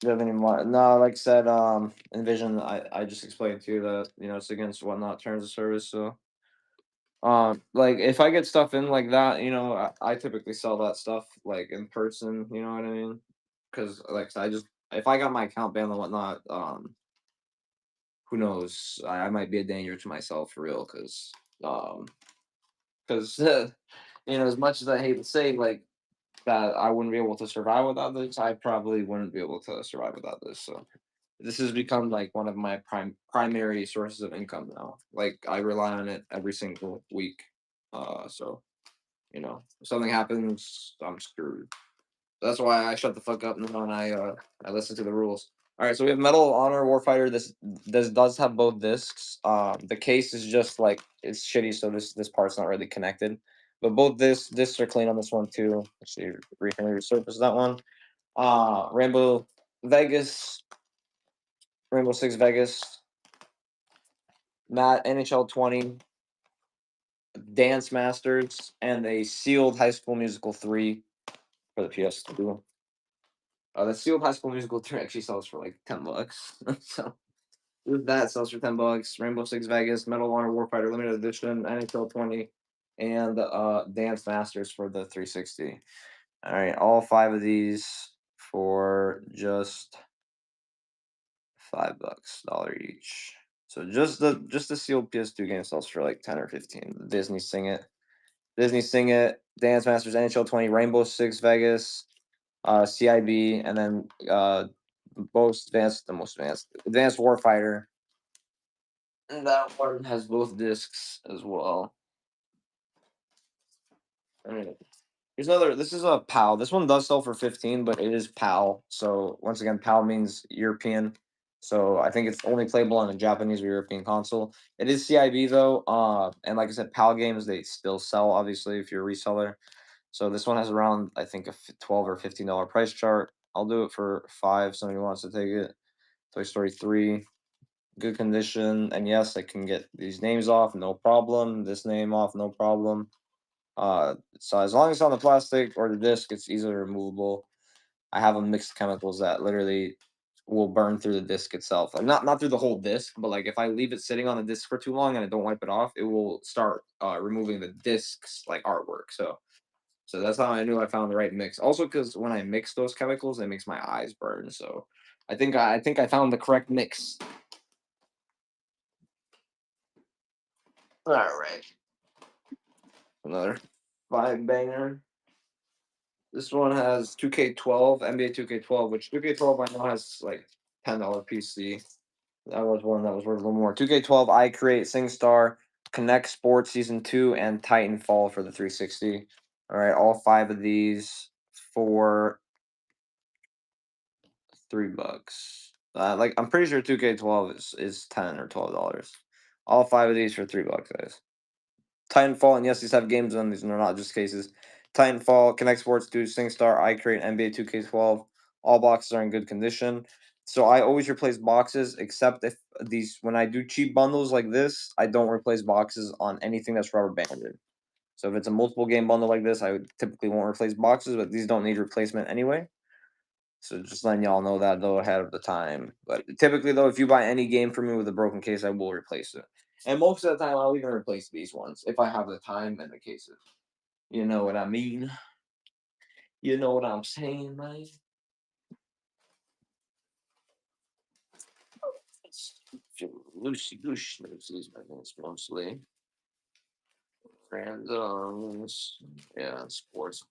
Do you have any more? No, like I said, Envision, I just explained to you that, it's against whatnot terms of service. So, like if I get stuff in like that, I typically sell that stuff like in person, you know what I mean? Because like I just if I got my account banned and whatnot, who knows? I might be a danger to myself for real. Because as much as I hate to say like that, I wouldn't be able to survive without this. I probably wouldn't be able to survive without this. So this has become like one of my primary sources of income now. Like I rely on it every single week. So if something happens, I'm screwed. That's why I shut the fuck up now and I listen to the rules. All right, so we have Medal of Honor Warfighter. This does have both discs. The case is just like it's shitty, so this part's not really connected. But both discs are clean on this one too. Actually, recently resurfaced that one. Rainbow Vegas, Rainbow Six Vegas, Matt NHL 20, Dance Masters, and a sealed High School Musical 3 for the PS2. The sealed High School Musical 3 actually sells for like $10. So that sells for $10. Rainbow Six Vegas, Medal of Honor Warfighter Limited Edition, NHL 20, and Dance Masters for the 360. All right, all five of these for just $5, dollar each. So just the sealed PS2 game sells for like 10 or 15. Disney Sing It, Dance Masters, NHL 20, Rainbow Six Vegas, CIB, and then Advanced Warfighter. And that one has both discs as well. Alright. Here's another. This is a PAL. This one does sell for 15, but it is PAL. So once again, PAL means European. So I think it's only playable on a Japanese or European console. It is CIB though. And like I said, PAL games they still sell obviously if you're a reseller. So this one has around I think a 12 or $15 price chart. I'll do it for 5. Somebody wants to take it. Toy Story 3, good condition, and yes, I can get these names off, no problem. This name off, no problem. So as long as it's on the plastic or the disc, it's easily removable. I have a mixed chemicals that literally will burn through the disc itself. Like not through the whole disc, but like if I leave it sitting on the disc for too long and I don't wipe it off, it will start removing the disc's like artwork. So that's how I knew I found the right mix. Also, because when I mix those chemicals, it makes my eyes burn. So I think I found the correct mix. All right, another five banger. This one has 2K12, NBA 2K12, which 2K12 I know has like $10 PC. That was one that was worth a little more. 2K12, I Create, SingStar, Connect Sports Season 2, and Titanfall for the 360. All right, all five of these for $3. Like I'm pretty sure 2K12 is 10 or $12. All five of these for $3, guys. Titanfall, and yes, these have games on these, and they're not just cases. Titanfall, Connect Sports 2, SingStar, iCrate, NBA 2K12. All boxes are in good condition. So I always replace boxes, except if these, when I do cheap bundles like this, I don't replace boxes on anything that's rubber banded. So if it's a multiple game bundle like this, typically won't replace boxes, but these don't need replacement anyway. So just letting y'all know that though ahead of the time. But typically though, if you buy any game from me with a broken case, I will replace it. And most of the time, I'll even replace these ones if I have the time and the cases. You know what I mean? You know what I'm saying, man? Loosey goosey loosies, I think it's mostly randoms. Yeah, sports.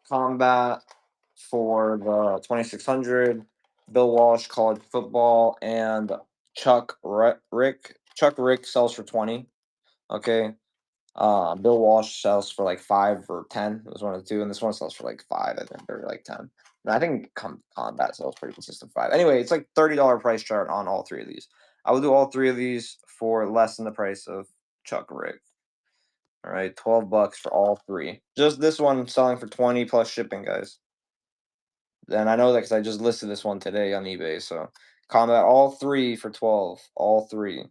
Combat for the 2600. Bill Walsh, college football, and Chuck Rick sells for 20. Okay. Bill Walsh sells for like 5 or 10. It was one of the two, and this one sells for like 5, I think, or like 10. And I think Combat sells pretty consistent 5. Anyway, it's like $30 price chart on all three of these. I will do all three of these for less than the price of Chuck Rick. All right, $12 for all three. Just this one selling for 20 plus shipping, guys. And I know that because I just listed this one today on eBay. So Combat, all three for 12. All three.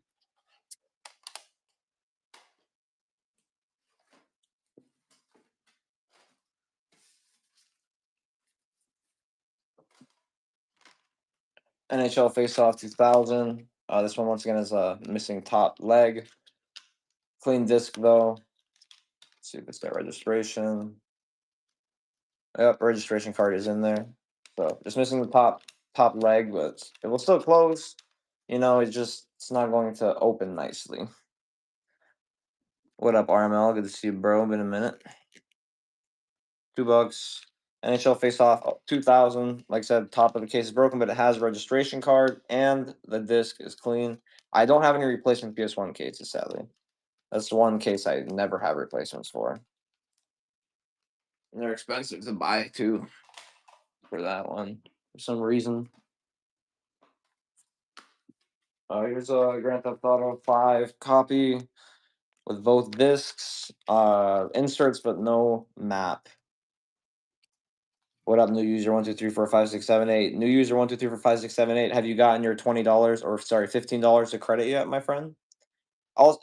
NHL Face Off 2000. This one once again is a missing top leg. Clean disc though. Let's see if it's got registration. Yep, registration card is in there. So just missing the top leg, but it will still close. You know, it's not going to open nicely. What up, RML? Good to see you, bro. Been a minute. $2. NHL Face Off 2000. Like I said, top of the case is broken, but it has a registration card and the disc is clean. I don't have any replacement PS1 cases, sadly. That's the one case I never have replacements for. And they're expensive to buy too for that one for some reason. Here's a Grand Theft Auto 5 copy with both discs, inserts, but no map. What up, new user 1 2 3 4 5 6 7 8? New user 1 2 3 4 5 6 7 8. Have you gotten your $20 or sorry $15 of credit yet, my friend?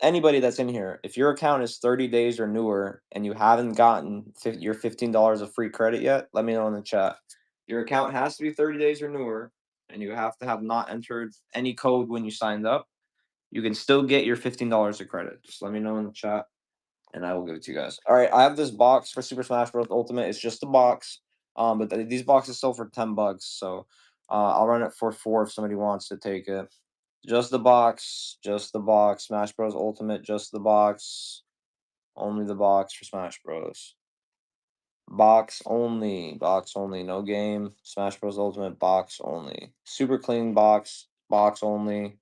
Anybody that's in here, if your account is 30 days or newer and you haven't gotten your $15 of free credit yet, let me know in the chat. Your account has to be 30 days or newer, and you have to have not entered any code when you signed up. You can still get your $15 of credit. Just let me know in the chat, and I will give it to you guys. All right, I have this box for Super Smash Bros. Ultimate. It's just a box, but these boxes sell for $10, so I'll run it for 4 if somebody wants to take it. Just the box, Smash Bros. Ultimate, just the box. Only the box for Smash Bros. Box only, no game. Smash Bros. Ultimate, box only. Super clean box, box only,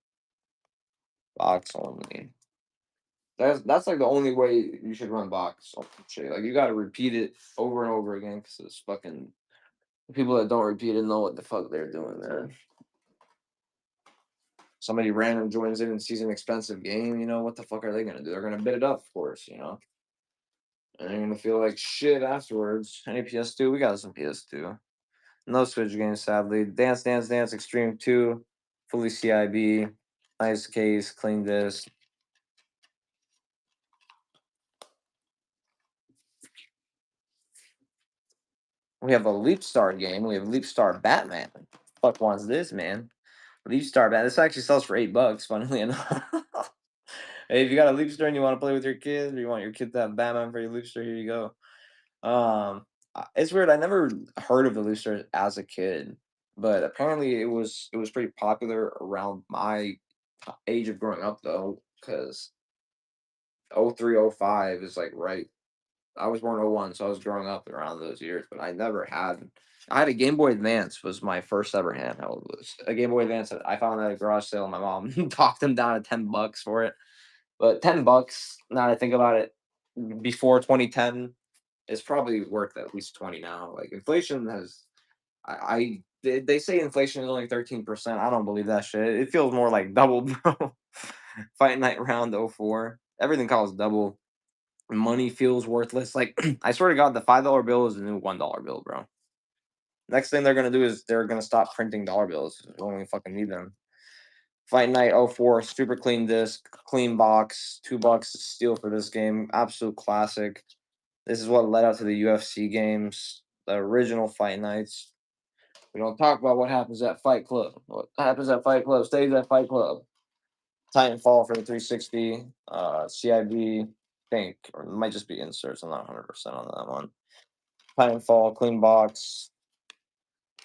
box only. That's like the only way you should run box shit. Like you gotta repeat it over and over again because it's fucking people that don't repeat it know what the fuck they're doing there. Somebody random joins in and sees an expensive game, you know, what the fuck are they gonna do? They're gonna bid it up, of course, you know. And they're gonna feel like shit afterwards. Any PS2? We got some PS2. No Switch games, sadly. Dance Extreme 2, fully CIB, nice case, clean disc. We have a Leap Star game. We have Leap Star Batman. Fuck wants this, man? Leap Star Batman. This actually sells for $8, funnily enough. Hey, if you got a Leap Star and you want to play with your kids, or you want your kid to have Batman for your Leap Star, here you go. It's weird. I never heard of the Leap Star as a kid, but apparently it was pretty popular around my age of growing up though, because 03, 05 is like right. I was born '01, so I was growing up around those years, but I had a Game Boy Advance was my first ever handheld. It was a Game Boy Advance that I found at a garage sale. My mom talked them down to $10 for it. But $10, now that I think about it, before 2010 is probably worth at least 20 now. Like inflation has they say inflation is only 13%. I don't believe that shit. It feels more like double, bro. Fight Night round '04. Everything costs double. Money feels worthless. Like I swear to God, the $5 bill is the new $1 bill, bro. Next thing they're gonna do is they're gonna stop printing dollar bills. We don't even fucking need them. Fight Night '04, super clean disc, clean box, $2 to steal for this game. Absolute classic. This is what led up to the UFC games, the original Fight Nights. We don't talk about what happens at Fight Club. What happens at Fight Club stays at Fight Club. Titanfall for the 360, CIB, think, or it might just be inserts. I'm not 100% on that one. Titanfall, clean box.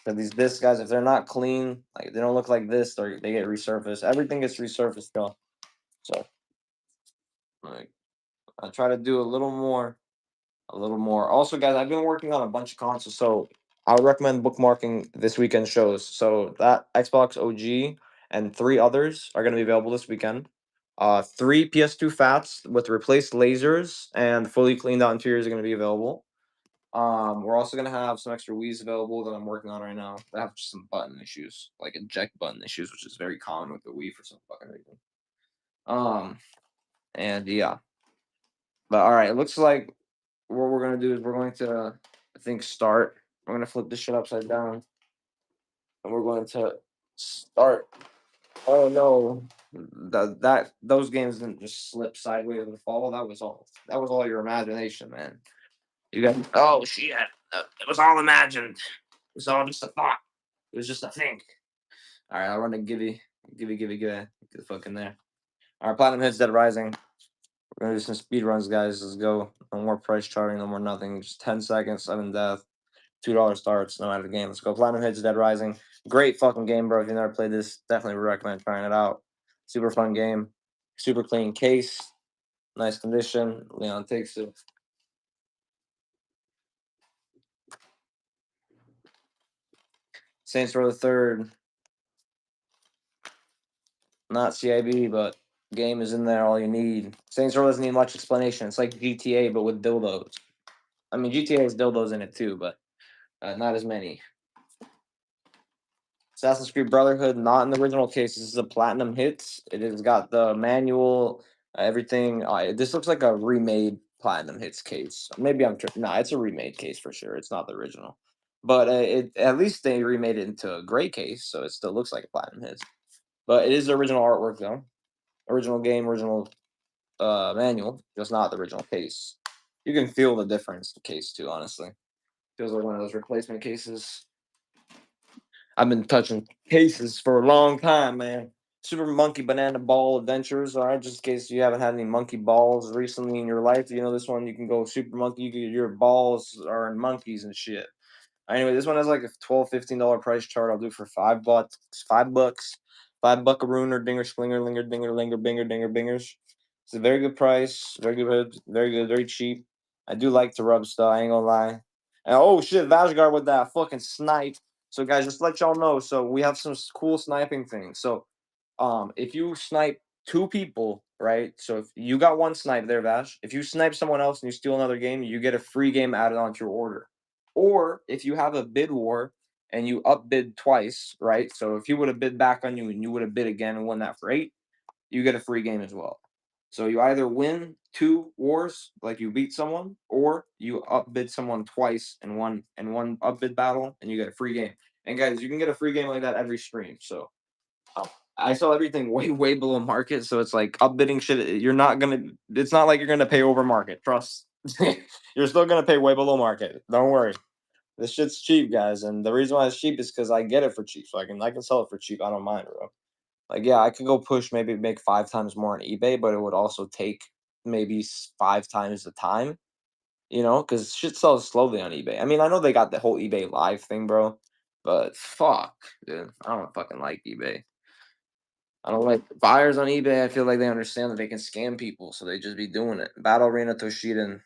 So these disc guys, if they're not clean, like they don't look like this, they get resurfaced. Everything gets resurfaced though. So like I try to do a little more, a little more. Also, guys, I've been working on a bunch of consoles, so I would recommend bookmarking this weekend shows. So that Xbox OG and three others are going to be available this weekend. Three PS2 Fats with replaced lasers and fully cleaned out interiors are going to be available. We're also gonna have some extra Wii's available that I'm working on right now. I have just some button issues, like eject button issues, which is very common with the Wii for some fucking reason. Um, and yeah, but all right, it looks like what we're gonna do is we're going to, I think, start. We're gonna flip this shit upside down, and we're going to start. Oh no, that those games didn't just slip sideways and fall. That was all. That was all your imagination, man. You got. Oh shit! It was all imagined. It was all just a thought. It was just a think. All right, I'll run a give get the fuck in there. All right, Platinum Hits Dead Rising. We're gonna do some speed runs, guys. Let's go. No more price charting, no more nothing. Just 10 seconds, sudden death. $2 starts, no matter the game. Let's go. Platinum Hits Dead Rising. Great fucking game, bro. If you've never played this, definitely recommend trying it out. Super fun game. Super clean case. Nice condition. Leon takes it. Saints Row the Third. Not CIB, but game is in there. All you need. Saints Row doesn't need much explanation. It's like GTA, but with dildos. I mean, GTA has dildos in it too, but not as many. Assassin's Creed Brotherhood, not in the original case. This is a platinum hits. It has got the manual, everything. This looks like a remade platinum hits case. Maybe I'm tripping. Nah, it's a remade case for sure. It's not the original, but it at least they remade it into a gray case, so it still looks like a platinum hits. But it is the original artwork though. Original game, original manual, just not the original case. You can feel the difference. The case too, honestly, feels like one of those replacement cases. I've been touching cases for a long time, man. Super Monkey Banana Ball Adventures. All right, just in case you haven't had any monkey balls recently in your life, you know this one. You can go Super Monkey. Your balls are in monkeys and shit. Anyway, this one has like a $12, $15 price chart. I'll do it for $5. $5. $5 or dinger slinger linger dinger linger binger dinger bingers. It's a very good price. Very good. Very good. Very cheap. I do like to rub stuff. I ain't gonna lie. And oh shit, Vashgar with that fucking snipe. So guys, just to let y'all know. So we have some cool sniping things. So if you snipe two people, right? So if you got one snipe there, Vash. If you snipe someone else and you steal another game, you get a free game added onto your order. Or if you have a bid war and you upbid twice, right? So if he would have bid back on you and you would have bid again and won that for 8, you get a free game as well. So you either win 2 wars, like you beat someone, or you upbid someone twice in one upbid battle and you get a free game. And guys, you can get a free game like that every stream. So I sell everything way below market, so it's like upbidding shit. You're not gonna. It's not like you're gonna pay over market. Trust. You're still gonna pay way below market. Don't worry. This shit's cheap, guys, and the reason why it's cheap is because I get it for cheap, so I can sell it for cheap. I don't mind, bro. Like, yeah, I could go push maybe make 5 times more on eBay, but it would also take maybe 5 times the time, because shit sells slowly on eBay. I mean, I know they got the whole eBay live thing, bro, but fuck, dude, I don't fucking like eBay. I don't like buyers on eBay. I feel like they understand that they can scam people, so they just be doing it. Battle Arena Toshiden,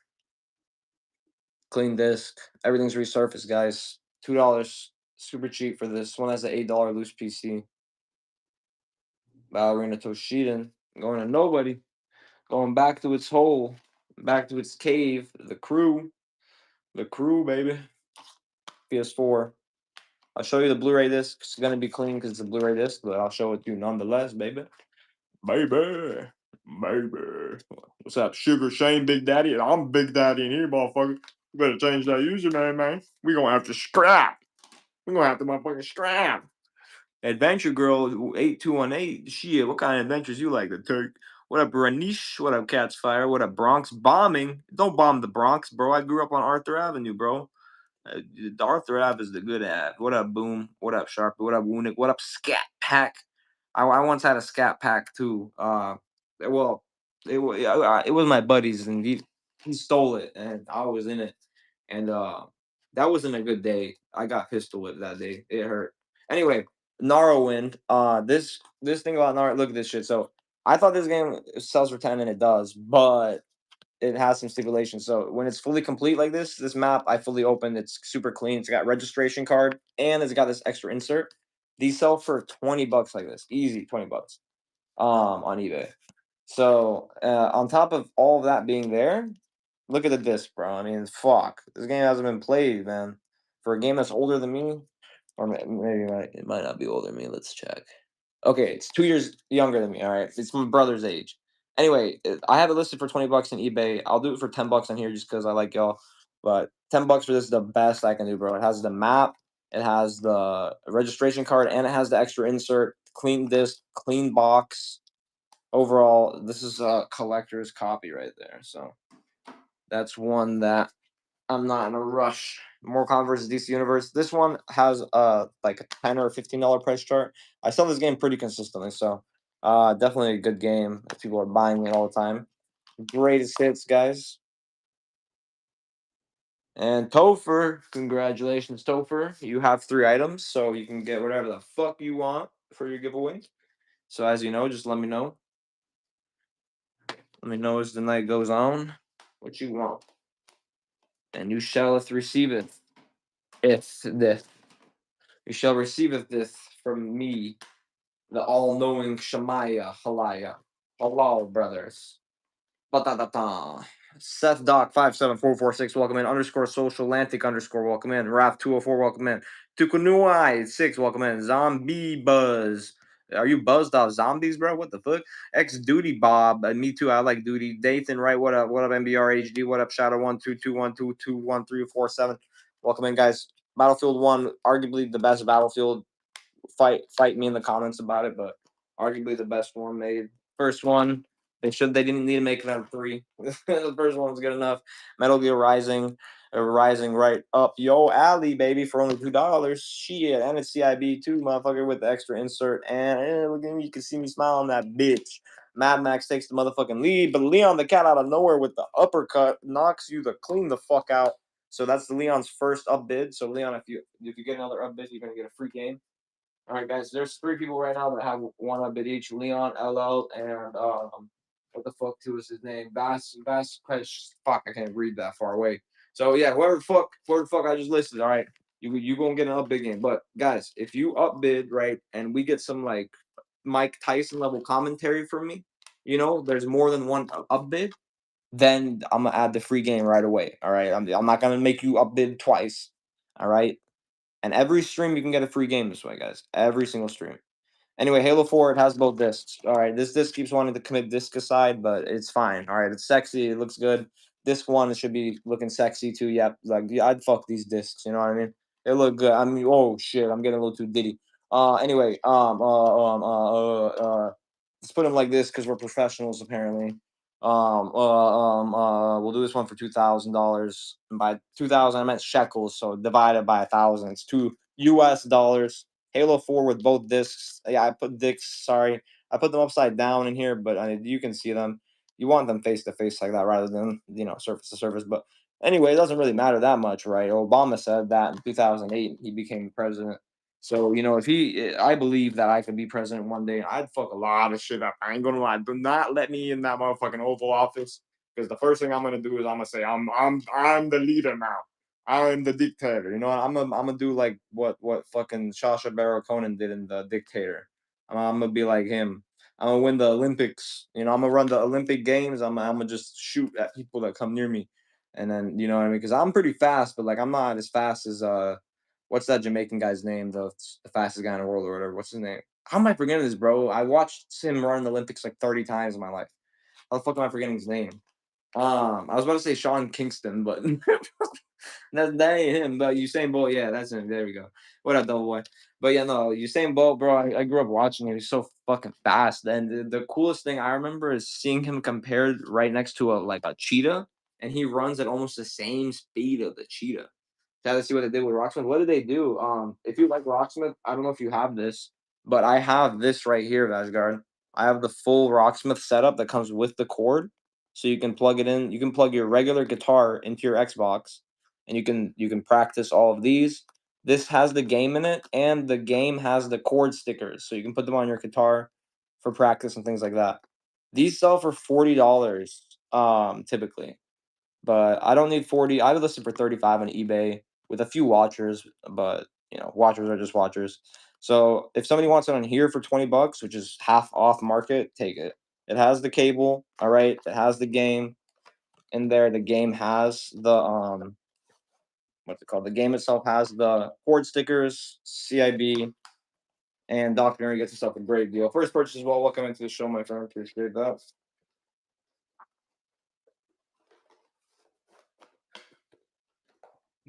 clean disc, everything's resurfaced, guys. $2, super cheap for this. One has an $8 loose PC. Battle Arena Toshiden, going to nobody, going back to its hole, back to its cave. The crew, baby. PS4. I'll show you the Blu-ray disc. It's gonna be clean because it's a Blu-ray disc, but I'll show it to you nonetheless, baby. Baby. Baby. What's up, Sugar Shane, Big Daddy? And I'm Big Daddy in here, motherfucker. You better change that username, man. We gonna have to scrap. We gonna have to motherfucking scrap. Adventure Girl 8218. Shit, what kind of adventures you like to take? What up, Ranish? What up, Cat's Fire? What up, Bronx? Bombing. Don't bomb the Bronx, bro. I grew up on Arthur Avenue, bro. The Arthur Ave is the good Ave. What up, Boom? What up, Sharp? What up, Woonick? What up, Scat Pack? I once had a Scat Pack too. Well, it was my buddy's, and he stole it, and I was in it, and that wasn't a good day. I got pistol whipped that day. It hurt. Anyway, Narrowwind. This thing about Narrow. Look at this shit. So I thought this game sells for 10, and it does, but it has some stipulations. So when it's fully complete like this map I fully opened. It's super clean. It's got registration card and it's got this extra insert. These sell for $20 like this, easy $20 on eBay. So on top of all of that being there, look at the disc, bro. I mean, fuck, this game hasn't been played, man. For a game that's older than me, or maybe it might not be older than me. Let's check. Okay, it's 2 years younger than me. All right, it's my brother's age. Anyway, I have it listed for $20 on eBay. I'll do it for $10 on here just because I like y'all. But $10 for this is the best I can do, bro. It has the map, it has the registration card, and it has the extra insert. Clean disc, clean box. Overall, this is a collector's copy right there. So that's one that I'm not in a rush. More Kombat versus DC Universe. This one has like a $10 or $15 price chart. I sell this game pretty consistently, so definitely a good game if people are buying it all the time. Greatest hits, guys. And Topher, congratulations, Topher. You have 3 items, so you can get whatever the fuck you want for your giveaway. So as you know, just let me know. Let me know as the night goes on what you want. And you shall receiveth if this. You shall receiveth this from me, the all-knowing Shemaiah Halaya. Halal brothers. Ba-da-da-da. Seth Doc 57446, welcome in. Underscore social Atlantic underscore welcome in. Raf 204, welcome in. Tukunuai 6, welcome in. Zombie Buzz. Are you buzzed off zombies, bro? What the fuck? Ex Duty Bob. Me too. I like Duty. Dathan, right? What up? What up, MBR HD? What up, Shadow 1221221321347? Welcome in, guys. Battlefield 1, arguably the best Battlefield. Fight me in the comments about it, but arguably the best one made. First one, they didn't need to make another 3. The first one was good enough. Metal Gear Rising, rising right up yo alley, baby, for only $2. Shit, and it's CIB too, motherfucker, with the extra insert. And look at me, you can see me smile on that bitch. Mad Max takes the motherfucking lead, but Leon the cat out of nowhere with the uppercut knocks you the clean the fuck out. So that's the Leon's first up bid. So Leon, if you get another up bid, you're gonna get a free game. All right, guys. There's 3 people right now that have one up at each. Leon, LL, and what the fuck too is his name? Bass. Fuck, I can't read that far away. So yeah, whoever the fuck I just listed. All right, you gonna get an up bid game. But guys, if you up bid right, and we get some like Mike Tyson level commentary from me, there's more than one up bid. Then I'm gonna add the free game right away. All right, I'm not gonna make you up bid twice. All right. And every stream you can get a free game this way, guys. Every single stream. Anyway, Halo 4, it has both discs. All right, this disc keeps wanting to commit disc aside, but it's fine. All right, it's sexy. It looks good. Disc 1, it should be looking sexy too. Yep, like yeah, I'd fuck these discs. You know what I mean? They look good. I mean, oh shit, I'm getting a little too diddy. Anyway, let's put them like this because we're professionals apparently. We'll do this one for $2,000. By 2,000, I meant shekels, so divided by 1,000, it's $2 US. Halo 4 with both discs. Yeah, I put discs. Sorry, I put them upside down in here, but you can see them. You want them face to face like that rather than surface to surface. But anyway, it doesn't really matter that much, right? Obama said that in 2008 he became president. So, if I believe that I could be president one day, and I'd fuck a lot of shit up. I ain't gonna lie. Do not let me in that motherfucking Oval Office, because the first thing I'm gonna do is I'm gonna say I'm the leader now. I'm the dictator. I'm gonna do like what fucking Sacha Baron Cohen did in The Dictator. I'm gonna be like him. I'm gonna win the Olympics. I'm gonna run the Olympic Games. I'm gonna just shoot at people that come near me, and then you know what I mean. Because I'm pretty fast, but like I'm not as fast as what's that Jamaican guy's name? The fastest guy in the world or whatever. What's his name? How am I forgetting this, bro? I watched him run the Olympics like 30 times in my life. How the fuck am I forgetting his name? I was about to say Sean Kingston, but that ain't him. But Usain Bolt, yeah, that's him. There we go. What up, double boy? But yeah, no, Usain Bolt, bro. I grew up watching him. He's so fucking fast. And the coolest thing I remember is seeing him compared right next to a cheetah, and he runs at almost the same speed of the cheetah. Sad to see what they did with Rocksmith. What did they do? If you like Rocksmith, I don't know if you have this, but I have this right here, Asgard. I have the full Rocksmith setup that comes with the cord, so you can plug it in. You can plug your regular guitar into your Xbox, and you can practice all of these. This has the game in it, and the game has the chord stickers, so you can put them on your guitar for practice and things like that. These sell for $40, typically, but I don't need 40. I would listen for 35 on eBay with a few watchers, but watchers are just watchers. So if somebody wants it on here for $20, which is half off market, take it. It has the cable, all right. It has the game in there. The game has the what's it called? The game itself has the cord stickers, CIB, and Dr. Nerd gets himself a great deal. First purchase as well. Welcome into the show, my friend. Appreciate that.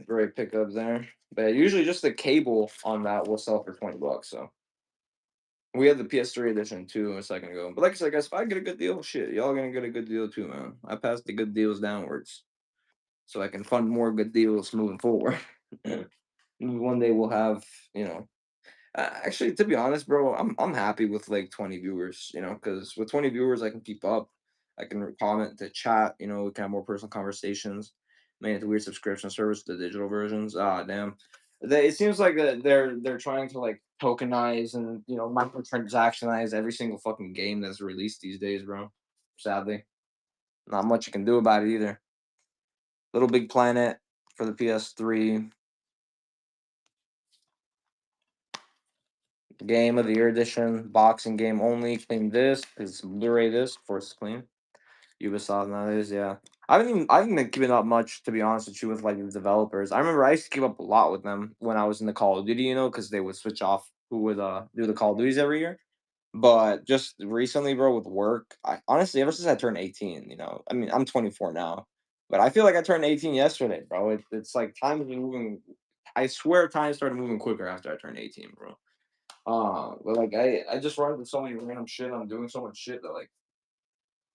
Great pickup there. But usually just the cable on that will sell for $20. So we have the PS3 edition too a second ago. But like I said, guys, if I get a good deal, shit, y'all gonna get a good deal too, man. I pass the good deals downwards so I can fund more good deals moving forward. One day we'll have, you know, actually, to be honest, bro, I'm happy with like 20 viewers, because with 20 viewers, I can keep up. I can comment to chat, we can have more personal conversations. Man, it's a weird subscription service, the digital versions. Ah, damn. It seems like that they're trying to like tokenize and microtransactionize every single fucking game that's released these days, bro. Sadly, not much you can do about it either. Little Big Planet for the PS3. Game of the Year edition, boxing game only. Clean this, because Blu-ray this, force clean. Ubisoft nowadays, yeah. I haven't been keeping up much, to be honest with you, with like the developers. I remember I used to keep up a lot with them when I was in the Call of Duty, because they would switch off who would do the Call of Duties every year. But just recently, bro, with work, I honestly ever since I turned 18, I mean I'm 24 now, but I feel like I turned 18 yesterday, bro. It's like time is moving. I swear time started moving quicker after I turned 18, bro. But like I just run into so many random shit. I'm doing so much shit that like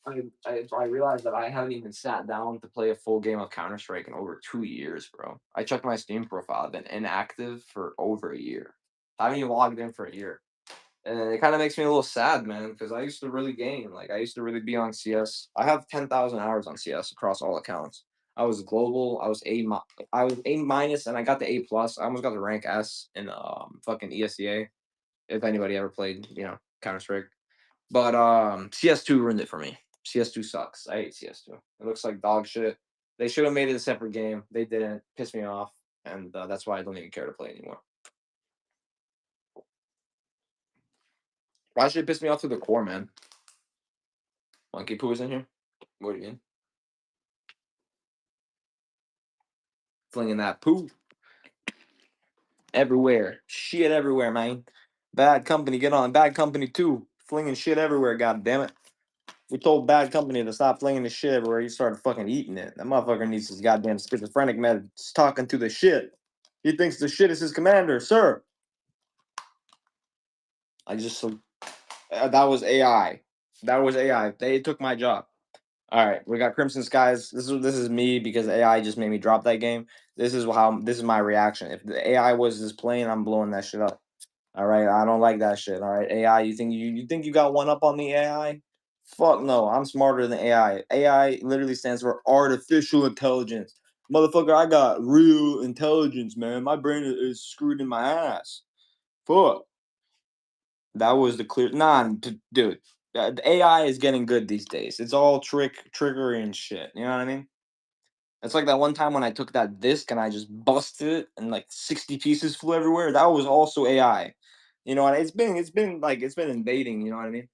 I realized that I haven't even sat down to play a full game of Counter Strike in over 2 years, bro. I checked my Steam profile. I've been inactive for over a year. I haven't even logged in for a year, and it kind of makes me a little sad, man, because I used to really game. Like I used to really be on CS. I have 10,000 hours on CS across all accounts. I was global. I was A minus, and I got the A plus. I almost got the rank S in fucking ESEA, if anybody ever played, Counter Strike. But CS2 ruined it for me. CS2 sucks. I hate CS2. It looks like dog shit. They should have made it a separate game. They didn't. Piss me off, and that's why I don't even care to play anymore. Why should it piss me off to the core, man? Monkey poo is in here. What do you mean? Flinging that poo everywhere. Shit everywhere, man. Bad company, get on. Bad company too. Flinging shit everywhere. God damn it. We told Bad Company to stop flinging the shit everywhere. He started fucking eating it. That motherfucker needs his goddamn schizophrenic meds talking to the shit. He thinks the shit is his commander, sir. I just that was AI. That was AI. They took my job. All right, we got Crimson Skies. This is me because AI just made me drop that game. This is my reaction. If the AI was just playing, I'm blowing that shit up. All right, I don't like that shit. All right, AI, you think you got one up on the AI? Fuck no, I'm smarter than AI. AI literally stands for artificial intelligence. Motherfucker, I got real intelligence, man. My brain is screwed in my ass. fuck. That was the clear dude. The AI is getting good these days. It's all trickery and shit. You know what I mean? It's like that one time when I took that disc and I just busted it and like 60 pieces flew everywhere. That was also AI. You know, and it's been invading, you know what I mean?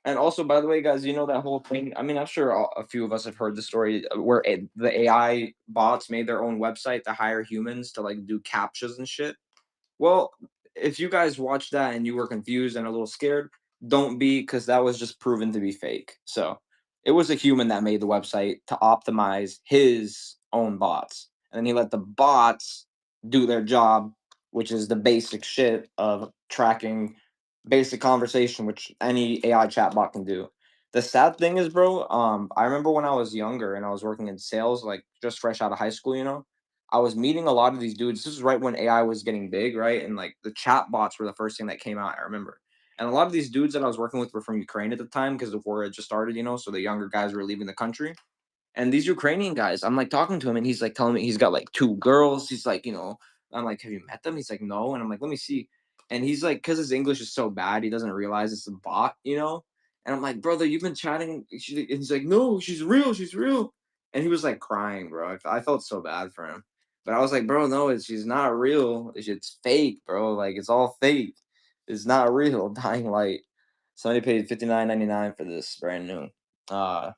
And also, by the way, guys, you know that whole thing. I mean, I'm sure a few of us have heard the story where the AI bots made their own website to hire humans to like do captchas and shit. Well, if you guys watched that and you were confused and a little scared, don't be, because that was just proven to be fake. So it was a human that made the website to optimize his own bots. And then he let the bots do their job, which is the basic shit of tracking basic conversation, which any AI chatbot can do. The sad thing is, bro, I remember when I was younger and I was working in sales, like just fresh out of high school, I was meeting a lot of these dudes. This is right when AI was getting big, right? And like the chat bots were the first thing that came out, I remember. And a lot of these dudes that I was working with were from Ukraine at the time because of war had just started, so the younger guys were leaving the country. And these Ukrainian guys, I'm like talking to him and he's like telling me he's got like two girls. He's like, I'm like, have you met them? He's like, no. And I'm like, let me see. And he's like, because his English is so bad, he doesn't realize it's a bot. And I'm like, brother, you've been chatting. And he's like, no, she's real. She's real. And he was like crying, bro. I felt so bad for him. But I was like, bro, no, she's not real. It's fake, bro. Like, it's all fake. It's not real. Dying light. Somebody paid 59.99 for this brand new. Uh,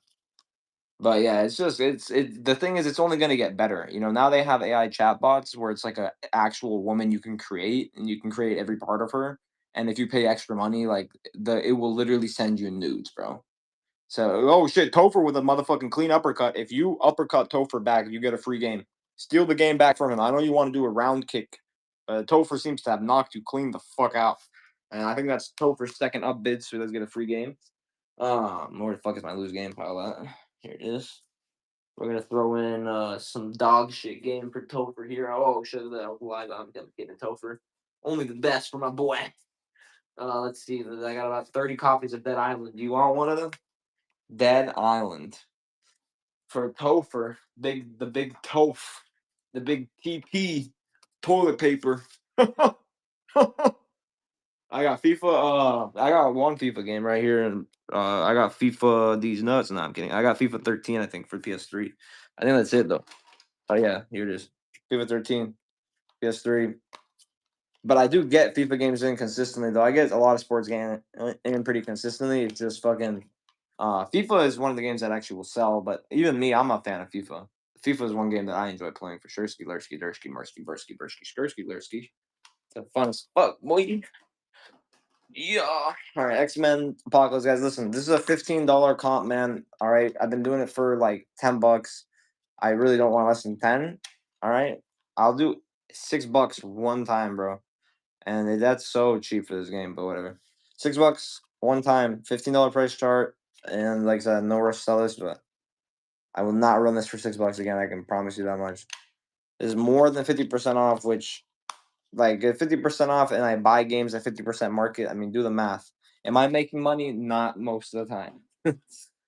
but yeah, it's just the thing is it's only gonna get better. Now they have AI chatbots where it's like a actual woman you can create and you can create every part of her. And if you pay extra money, like it will literally send you nudes, bro. So oh shit, Topher with a motherfucking clean uppercut. If you uppercut Topher back, you get a free game. Steal the game back from him. I know you want to do a round kick. Topher seems to have knocked you clean the fuck out. And I think that's Topher's second up bid, so he does get a free game. Where the fuck is my lose game pile at? Here it is. We're gonna throw in some dog shit game for Topher here. Oh shit, that live. I'm getting Topher. Only the best for my boy. Let's see. I got about 30 copies of Dead Island. Do you want one of them? Dead Island for Topher. The big Toph. The big TP toilet paper. I got FIFA. I got one FIFA game right here, and I got FIFA these nuts. No, I'm kidding. I got FIFA 13, I think, for PS3. I think that's it though. Oh yeah, here it is. FIFA 13, PS3. But I do get FIFA games in consistently though. I get a lot of sports games in pretty consistently. It's just fucking. FIFA is one of the games that actually will sell, but even me, I'm a fan of FIFA. FIFA is one game that I enjoy playing for sure. Ski, Lersky, Dursky, Mursky, Bursky, Bursky, Skursky, Lersky. It's fun as fuck, boy. Yeah. All right, X-Men Apocalypse, guys. Listen, this is a $15 comp, man. All right, I've been doing it for like $10. I really don't want less than 10. All right, I'll do $6 one time, bro. And that's so cheap for this game, but whatever. $6 one time, $15 price chart, and like I said, no rush to sell this, but I will not run this for $6 again. I can promise you that much. This is more than 50% off, which like at 50% off and I buy games at 50% market, I mean, do the math. Am I making money? Not most of the time.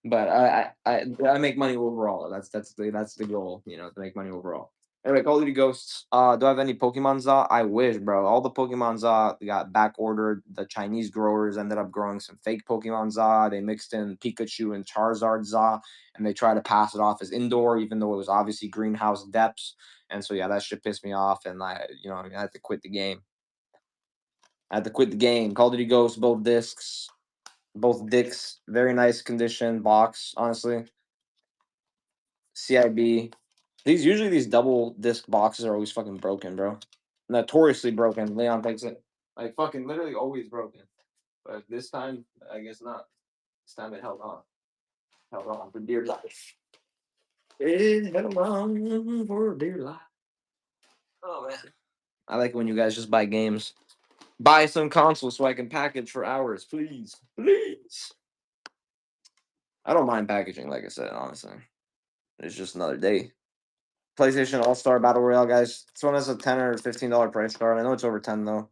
But I make money overall. That's the goal, to make money overall. Anyway, Call of Duty Ghosts. Do I have any Pokemon Za? I wish, bro. All the Pokemon Za got back ordered. The Chinese growers ended up growing some fake Pokemon Za. They mixed in Pikachu and Charizard Za, and they tried to pass it off as indoor, even though it was obviously greenhouse depths. And so yeah, that shit pissed me off, and I had to quit the game. I had to quit the game. Call of Duty Ghosts, both discs, both dicks, very nice condition box, honestly. CIB. These double disc boxes are always fucking broken, bro. Notoriously broken. Leon takes it. Like fucking literally always broken. But this time, I guess not. This time it held on. Held on for dear life. It held on for dear life. Oh man. I like it when you guys just buy games. Buy some consoles so I can package for hours, please. Please. I don't mind packaging, like I said, honestly. It's just another day. PlayStation All Star Battle Royale, guys. This one has a $10 or $15 price card. I know it's over 10 though.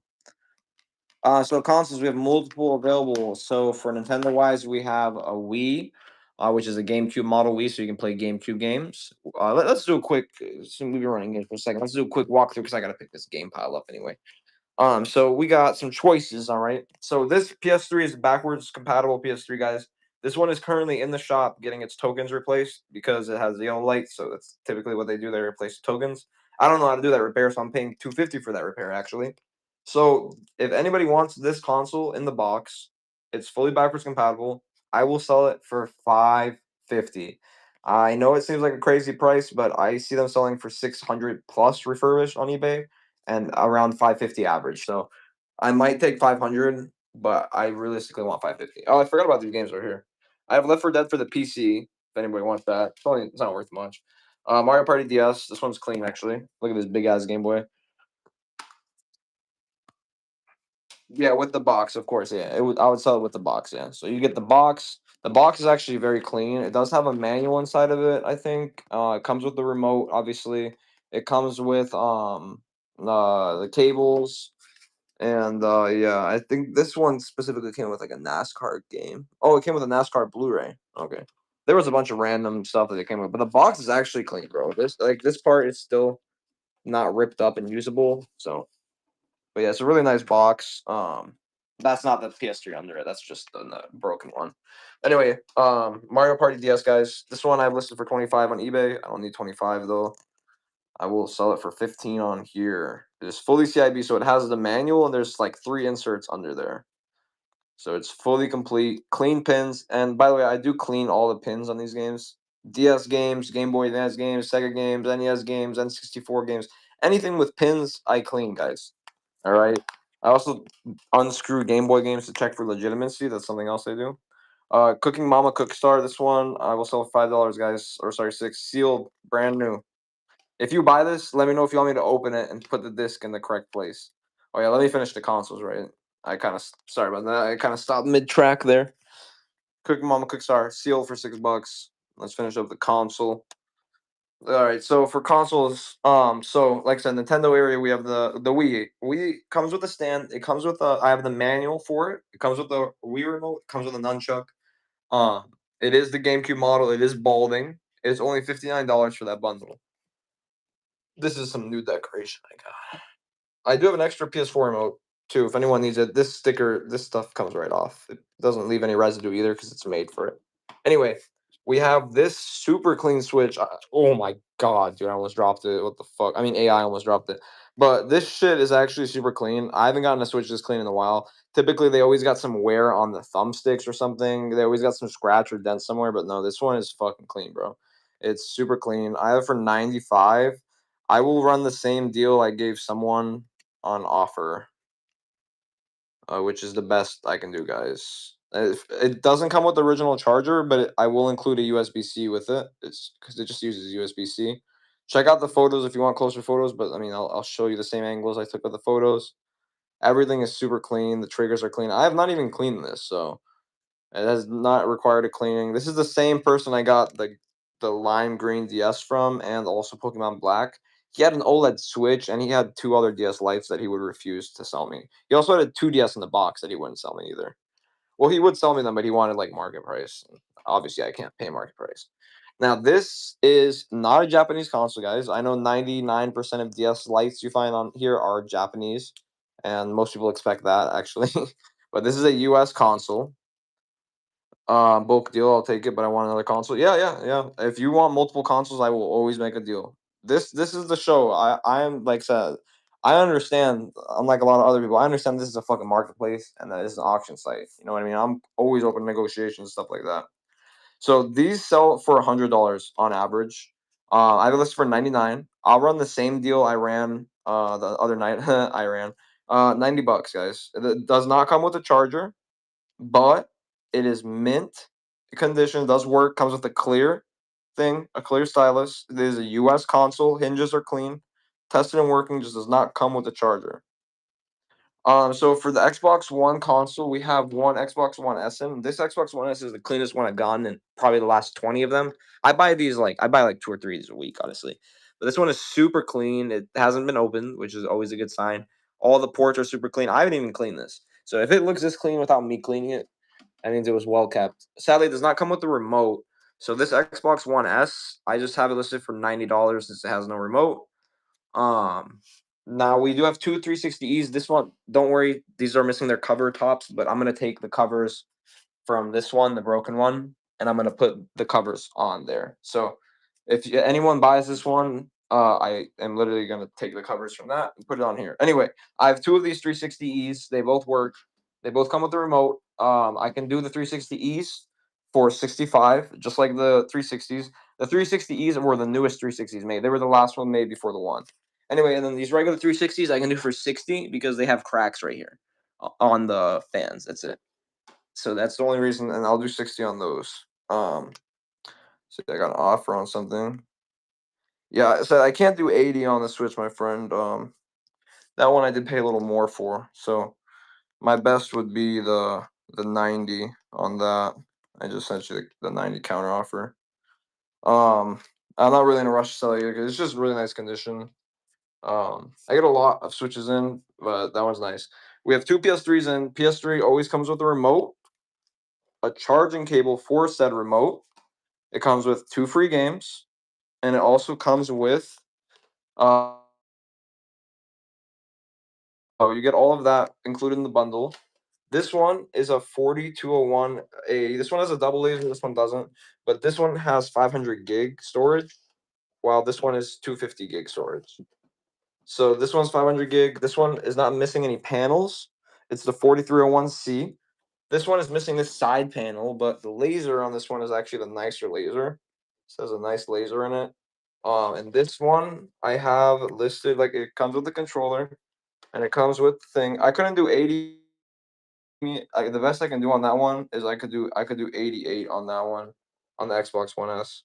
So consoles, we have multiple available. So for Nintendo wise, we have a Wii, which is a GameCube model Wii, so you can play GameCube games. Let's do a quick. We'll be running in for a second. Let's do a quick walkthrough because I gotta pick this game pile up anyway. So we got some choices, all right. So this PS3 is backwards compatible PS3, guys. This one is currently in the shop getting its tokens replaced because it has yellow lights. So that's typically what they do. They replace the tokens. I don't know how to do that repair, so I'm paying 250 for that repair actually. So if anybody wants this console in the box, it's fully backwards compatible. I will sell it for 550. I know it seems like a crazy price, but I see them selling for 600 plus refurbished on eBay and around 550 average. So I might take 500, but I realistically want 550. Oh, I forgot about these games right here. I have Left 4 Dead for the PC. If anybody wants that, it's not worth much. Mario Party DS. This one's clean actually. Look at this big ass Game Boy. Yeah, with the box, of course. Yeah, I would sell it with the box. Yeah, so you get the box. The box is actually very clean. It does have a manual inside of it. I think it comes with the remote. Obviously, it comes with the cables. And yeah, I think this one specifically came with like a NASCAR game. Oh, it came with a NASCAR Blu-ray. Okay. There was a bunch of random stuff that it came with, but the box is actually clean, bro. This part is still not ripped up and usable. So, but yeah, it's a really nice box. That's not the PS3 under it. That's just the broken one. Anyway, Mario Party DS, guys. This one I've listed for 25 on eBay. I don't need 25 though. I will sell it for 15 on here. It's fully CIB, so it has the manual and there's like 3 inserts under there. So it's fully complete, clean pins. And by the way, I do clean all the pins on these games. DS games, Game Boy Advance games, Sega games, NES games, N64 games. Anything with pins, I clean, guys. All right. I also unscrew Game Boy games to check for legitimacy. That's something else I do. Cooking Mama Cookstar. This one I will sell for $5, guys. Or sorry, 6. Sealed, brand new. If you buy this, let me know if you want me to open it and put the disc in the correct place. Oh yeah, let me finish the consoles, right? I kind of sorry about that. I kind of stopped mid track there. Cooking Mama Cookstar sealed for $6. Let's finish up the console. All right, so for consoles, so like I said, Nintendo area, we have the Wii. Wii comes with a stand. It comes with a. I have the manual for it. It comes with the Wii remote. It comes with a nunchuck. It is the GameCube model. It is balding. It's only $59 for that bundle. This is some new decoration I got. I do have an extra PS4 remote too. If anyone needs it, this sticker, this stuff comes right off. It doesn't leave any residue either because it's made for it. Anyway, we have this super clean Switch. Oh my god, dude! I almost dropped it. What the fuck? I mean, AI almost dropped it. But this shit is actually super clean. I haven't gotten a Switch this clean in a while. Typically, they always got some wear on the thumbsticks or something. They always got some scratch or dent somewhere. But no, this one is fucking clean, bro. It's super clean. I have it for 95. I will run the same deal I gave someone on offer, which is the best I can do, guys. It doesn't come with the original charger, but I will include a USB-C with it. It's because it just uses USB-C. Check out the photos if you want closer photos, but I mean, I'll show you the same angles I took with the photos. Everything is super clean. The triggers are clean. I have not even cleaned this, so it has not required a cleaning. This is the same person I got the lime green DS from, and also Pokemon Black. He had an OLED Switch, and he had 2 other DS Lites that he would refuse to sell me. He also had a 2DS in the box that he wouldn't sell me either. Well, he would sell me them, but he wanted like market price. Obviously, I can't pay market price. Now, this is not a Japanese console, guys. I know 99% of DS Lites you find on here are Japanese, and most people expect that actually. But this is a US console. Bulk deal, I'll take it, but I want another console. Yeah, yeah, yeah. If you want multiple consoles, I will always make a deal. This is the show. I am like said, I understand. Unlike a lot of other people, I understand this is a fucking marketplace and that is an auction site. You know what I mean? I'm always open to negotiations, stuff like that. So these sell for $100 on average. I have a list for 99. I'll run the same deal I ran the other night. I ran $90, guys. It does not come with a charger, but it is mint condition. Does work. Comes with a clear thing, a clear stylus. It is a US console. Hinges are clean. Tested and working. Just does not come with a charger. So for the Xbox One console, we have one Xbox One S. And this Xbox One S is the cleanest one I've gotten in probably the last 20 of them. I buy like 2 or 3 a week, honestly. But this one is super clean. It hasn't been opened, which is always a good sign. All the ports are super clean. I haven't even cleaned this. So if it looks this clean without me cleaning it, that means it was well kept. Sadly, it does not come with the remote. So this Xbox One S, I just have it listed for $90 since it has no remote. Um, Now we do have two 360Es. This one, don't worry, these are missing their cover tops, but I'm gonna take the covers from this one, the broken one, and I'm gonna put the covers on there. So if anyone buys this one, I am literally gonna take the covers from that and put it on here. Anyway, I have two of these 360Es. They both work. They both come with the remote. I can do the 360Es for 65, just like the 360s. The 360Es were the newest 360s made. They were the last one made before the one. Anyway, and then these regular 360s I can do for 60 because they have cracks right here on the fans. That's it. So that's the only reason, and I'll do 60 on those. So I got an offer on something. Yeah, so I can't do 80 on the Switch, my friend. That one I did pay a little more for. So my best would be the 90 on that. I just sent you the 90 counter offer. Um, I'm not really in a rush to sell it because it's just really nice condition. I get a lot of Switches in, but that one's nice. We have two PS3s in. PS3 always comes with a remote, a charging cable for said remote. It comes with two free games, and it also comes with uh oh, you get all of that included in the bundle. This one is a 4201. This one has a double laser, this one doesn't, but this one has 500 gig storage, while this one is 250 gig storage. So this one's 500 gig. This one is not missing any panels. It's the 4301C. This one is missing this side panel, but the laser on this one is actually the nicer laser. This has a nice laser in it. And this one I have listed, like, it comes with the controller and it comes with the thing. I couldn't do 80. The best I can do on that one is I could do 88 on that one on the Xbox One S.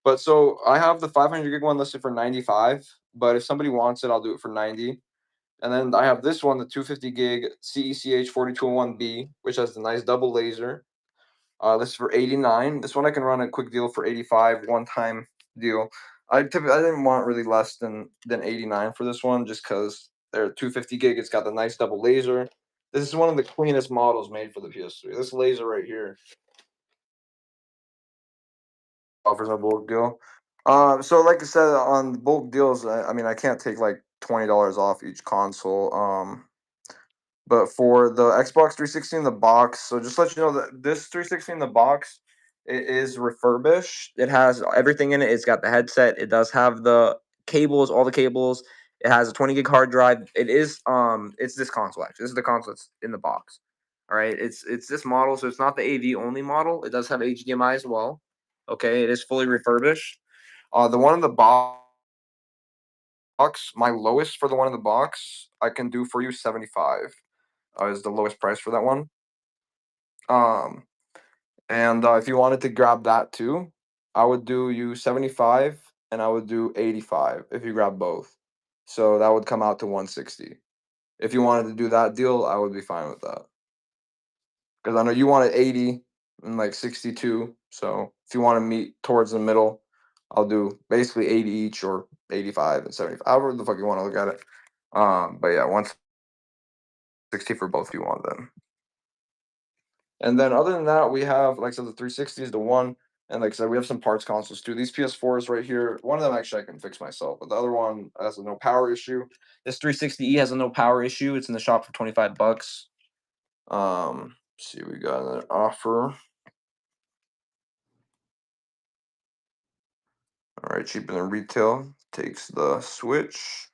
But so I have the 500 gig one listed for 95. But if somebody wants it, I'll do it for 90. And then I have this one, the 250 gig CECH 4201B, which has the nice double laser. This is for 89. This one I can run a quick deal for 85, one time deal. I didn't want really less than 89 for this one, just because they're 250 gig. It's got the nice double laser. This is one of the cleanest models made for the PS3. This laser right here offers a bulk deal. So like I said, on bulk deals, I mean I can't take like $20 off each console. But for the Xbox 360 in the box, so just let you know that this 360 in the box, it is refurbished. It has everything in it. It's got the headset. It does have the cables, all the cables. It has a 20 gig hard drive. It's this console actually. This is the console that's in the box. All right, it's this model, so it's not the AV only model. It does have HDMI as well. Okay, it is fully refurbished. The one in the box, my lowest for the one in the box, I can do for you 75. Is the lowest price for that one. Um, and if you wanted to grab that too, I would do you 75 and I would do 85 if you grab both. So that would come out to 160. If you wanted to do that deal, I would be fine with that. Because I know you wanted 80 and like 62. So if you want to meet towards the middle, I'll do basically 80 each or 85 and 75. However the fuck you want to look at it. But yeah, 160 for both if you want them. And then other than that, we have, like I said, the 360 is the one. And like I said, we have some parts consoles too. These PS4s right here, one of them actually I can fix myself, but the other one has a no power issue. This 360E has a no power issue. It's in the shop for 25 bucks. See, we got an offer. All right, cheaper than retail. Takes the Switch.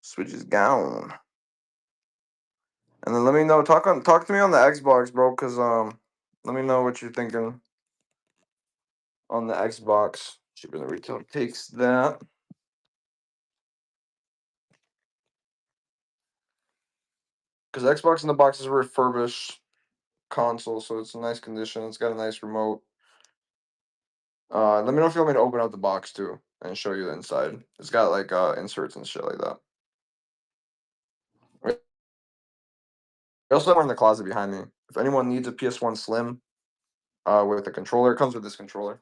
Switch is gone. And then let me know. Talk to me on the Xbox, bro, because let me know what you're thinking on the Xbox. Cheaper than retail takes that. Because Xbox in the box is a refurbished console, so it's in nice condition. It's got a nice remote. Let me know if you want me to open up the box too and show you the inside. It's got like inserts and shit like that. I also have one in the closet behind me. If anyone needs a PS1 Slim with a controller, it comes with this controller.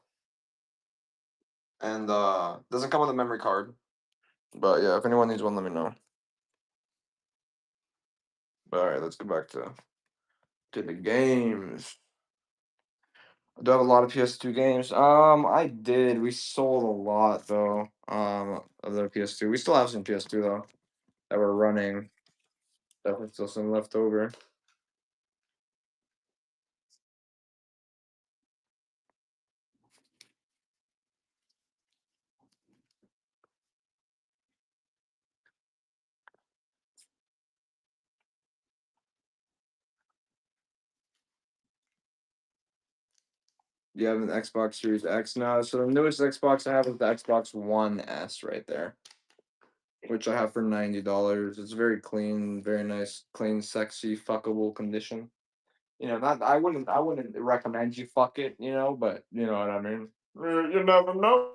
And doesn't come with a memory card. But yeah, if anyone needs one, let me know. But all right, let's go back to the games. Do I have a lot of PS2 games? I did. We sold a lot though. Of the PS2. We still have some PS2 though that we're running. Definitely still some left over. Do you have an Xbox Series X now? So the newest Xbox I have is the Xbox One S right there, which I have for $90. It's very clean, very nice, clean, sexy, fuckable condition. Not I wouldn't recommend you fuck it, but you know what I mean. You never know.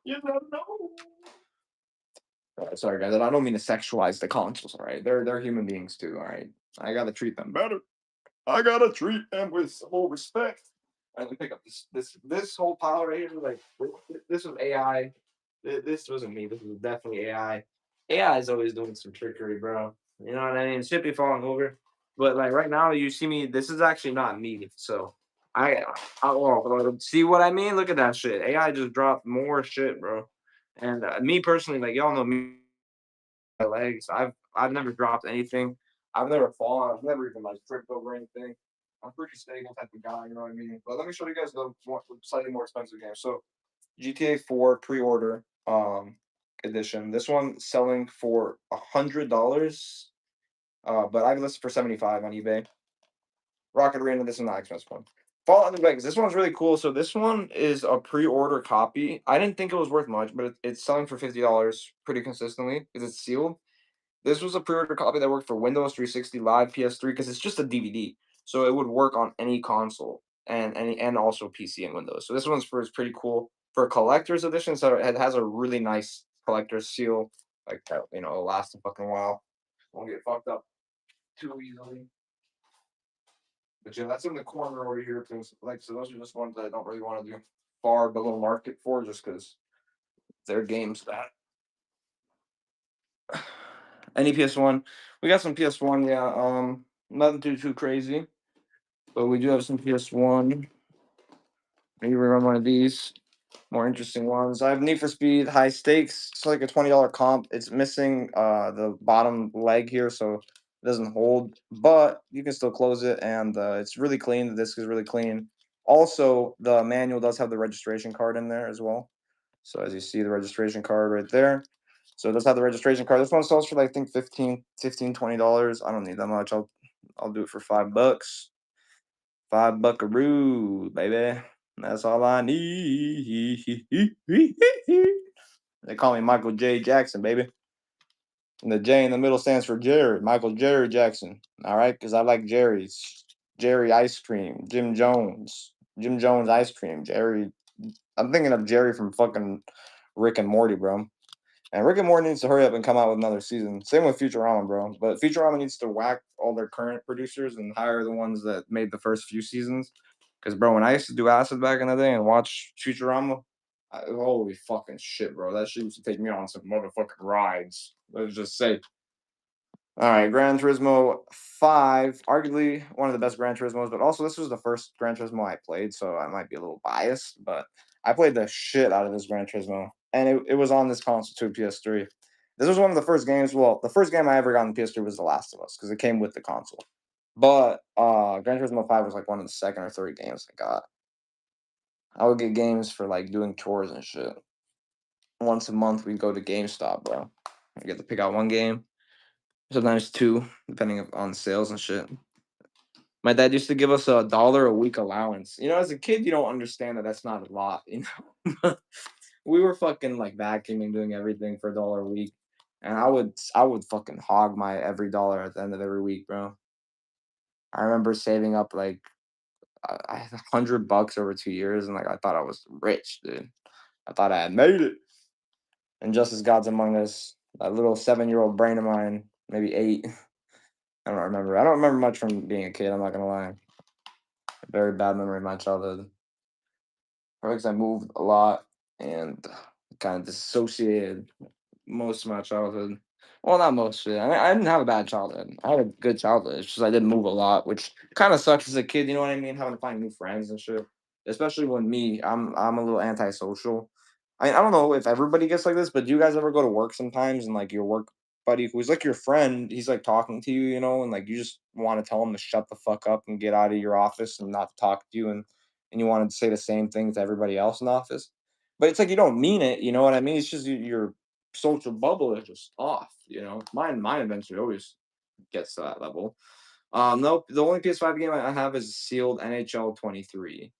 You never know. Sorry, guys. I don't mean to sexualize the consoles. All right, they're human beings too. All right, I gotta treat them better. I gotta treat them with some more respect. Let me pick up this whole pile right here. Like this was AI. This wasn't me. This was definitely AI. AI is always doing some trickery, bro. You know what I mean? Shit be falling over. But like right now, you see me. This is actually not me. So I, see what I mean. Look at that shit. AI just dropped more shit, bro. And me personally, like y'all know me, my legs. I've never dropped anything. I've never fallen. I've never even like tripped over anything. I'm pretty stable type of guy, you know what I mean? But let me show you guys the slightly more expensive game. So GTA 4 pre-order edition. This one selling for $100. But I've listed for 75 on eBay. Rocket Arena, this is not expensive one. Fallout New Vegas. This one's really cool. So this one is a pre-order copy. I didn't think it was worth much, but it's selling for $50 pretty consistently because it's sealed. This was a pre-order copy that worked for Windows 360 Live, PS3, because it's just a DVD, so it would work on any console and also PC and Windows. So this one's for is pretty cool for a collector's edition. So it has a really nice collector's seal, like that. It'll last a fucking while. Won't get fucked up too easily. But yeah, that's in the corner over here. Because so those are just ones that I don't really want to do far below market for, just because they're games that any PS1. We got some PS1, yeah. Nothing too crazy, but we do have some PS1. Maybe run one of these more interesting ones. I have Need for Speed High Stakes. It's like a $20 comp. It's missing the bottom leg here, so it doesn't hold, but you can still close it, and it's really clean. The disc is really clean. Also, the manual does have the registration card in there as well. So as you see, the registration card right there. So it does have the registration card. This one sells for like, I think $20. I don't need that much. I'll do it for $5. 5 buckaroo, baby. That's all I need. They call me Michael J. Jackson, baby. And the J in the middle stands for Jerry, Michael Jerry Jackson. All right, because I like Jerry's. Jerry ice cream, Jim Jones ice cream, Jerry. I'm thinking of Jerry from fucking Rick and Morty, bro. And Rick and Morty needs to hurry up and come out with another season. Same with Futurama, bro. But Futurama needs to whack all their current producers and hire the ones that made the first few seasons. Because, bro, when I used to do acid back in the day and watch Futurama, holy fucking shit, bro. That shit used to take me on some motherfucking rides. Let's just say. All right, Gran Turismo 5, arguably one of the best Gran Turismos, but also this was the first Gran Turismo I played, so I might be a little biased, but I played the shit out of this Gran Turismo, and it was on this console too, PS3. This was one of the first games. Well, the first game I ever got on the PS3 was The Last of Us because it came with the console. But Gran Turismo 5 was like one of the second or third games I got. I would get games for like doing chores and shit. Once a month, we'd go to GameStop, bro. I get to pick out one game, sometimes two, depending on sales and shit. My dad used to give us $1 a week allowance. As a kid, you don't understand that that's not a lot. We were fucking like vacuuming, doing everything for $1 a week, and I would fucking hog my every dollar at the end of every week, bro. I remember saving up like I had $100 over 2 years, and like I thought I was rich, dude. I thought I had made it. And just as God's among us, that little 7-year-old brain of mine, maybe eight. I don't remember. I don't remember much from being a kid. I'm not gonna lie. A very bad memory of my childhood. Probably because I moved a lot and kind of dissociated most of my childhood. Well, not most of it. I didn't have a bad childhood. I had a good childhood. It's just I didn't move a lot, which kind of sucks as a kid. You know what I mean? Having to find new friends and shit. Especially when I'm a little antisocial. I don't know if everybody gets like this, but do you guys ever go to work sometimes and like your work buddy who's like your friend, he's like talking to you, you know, and like you just want to tell him to shut the fuck up and get out of your office and not talk to you, and you want to say the same thing to everybody else in the office. But it's like you don't mean it, you know what I mean? It's just your social bubble is just off, you know. Mine eventually always gets to that level. Nope. The only PS5 game I have is sealed NHL 23,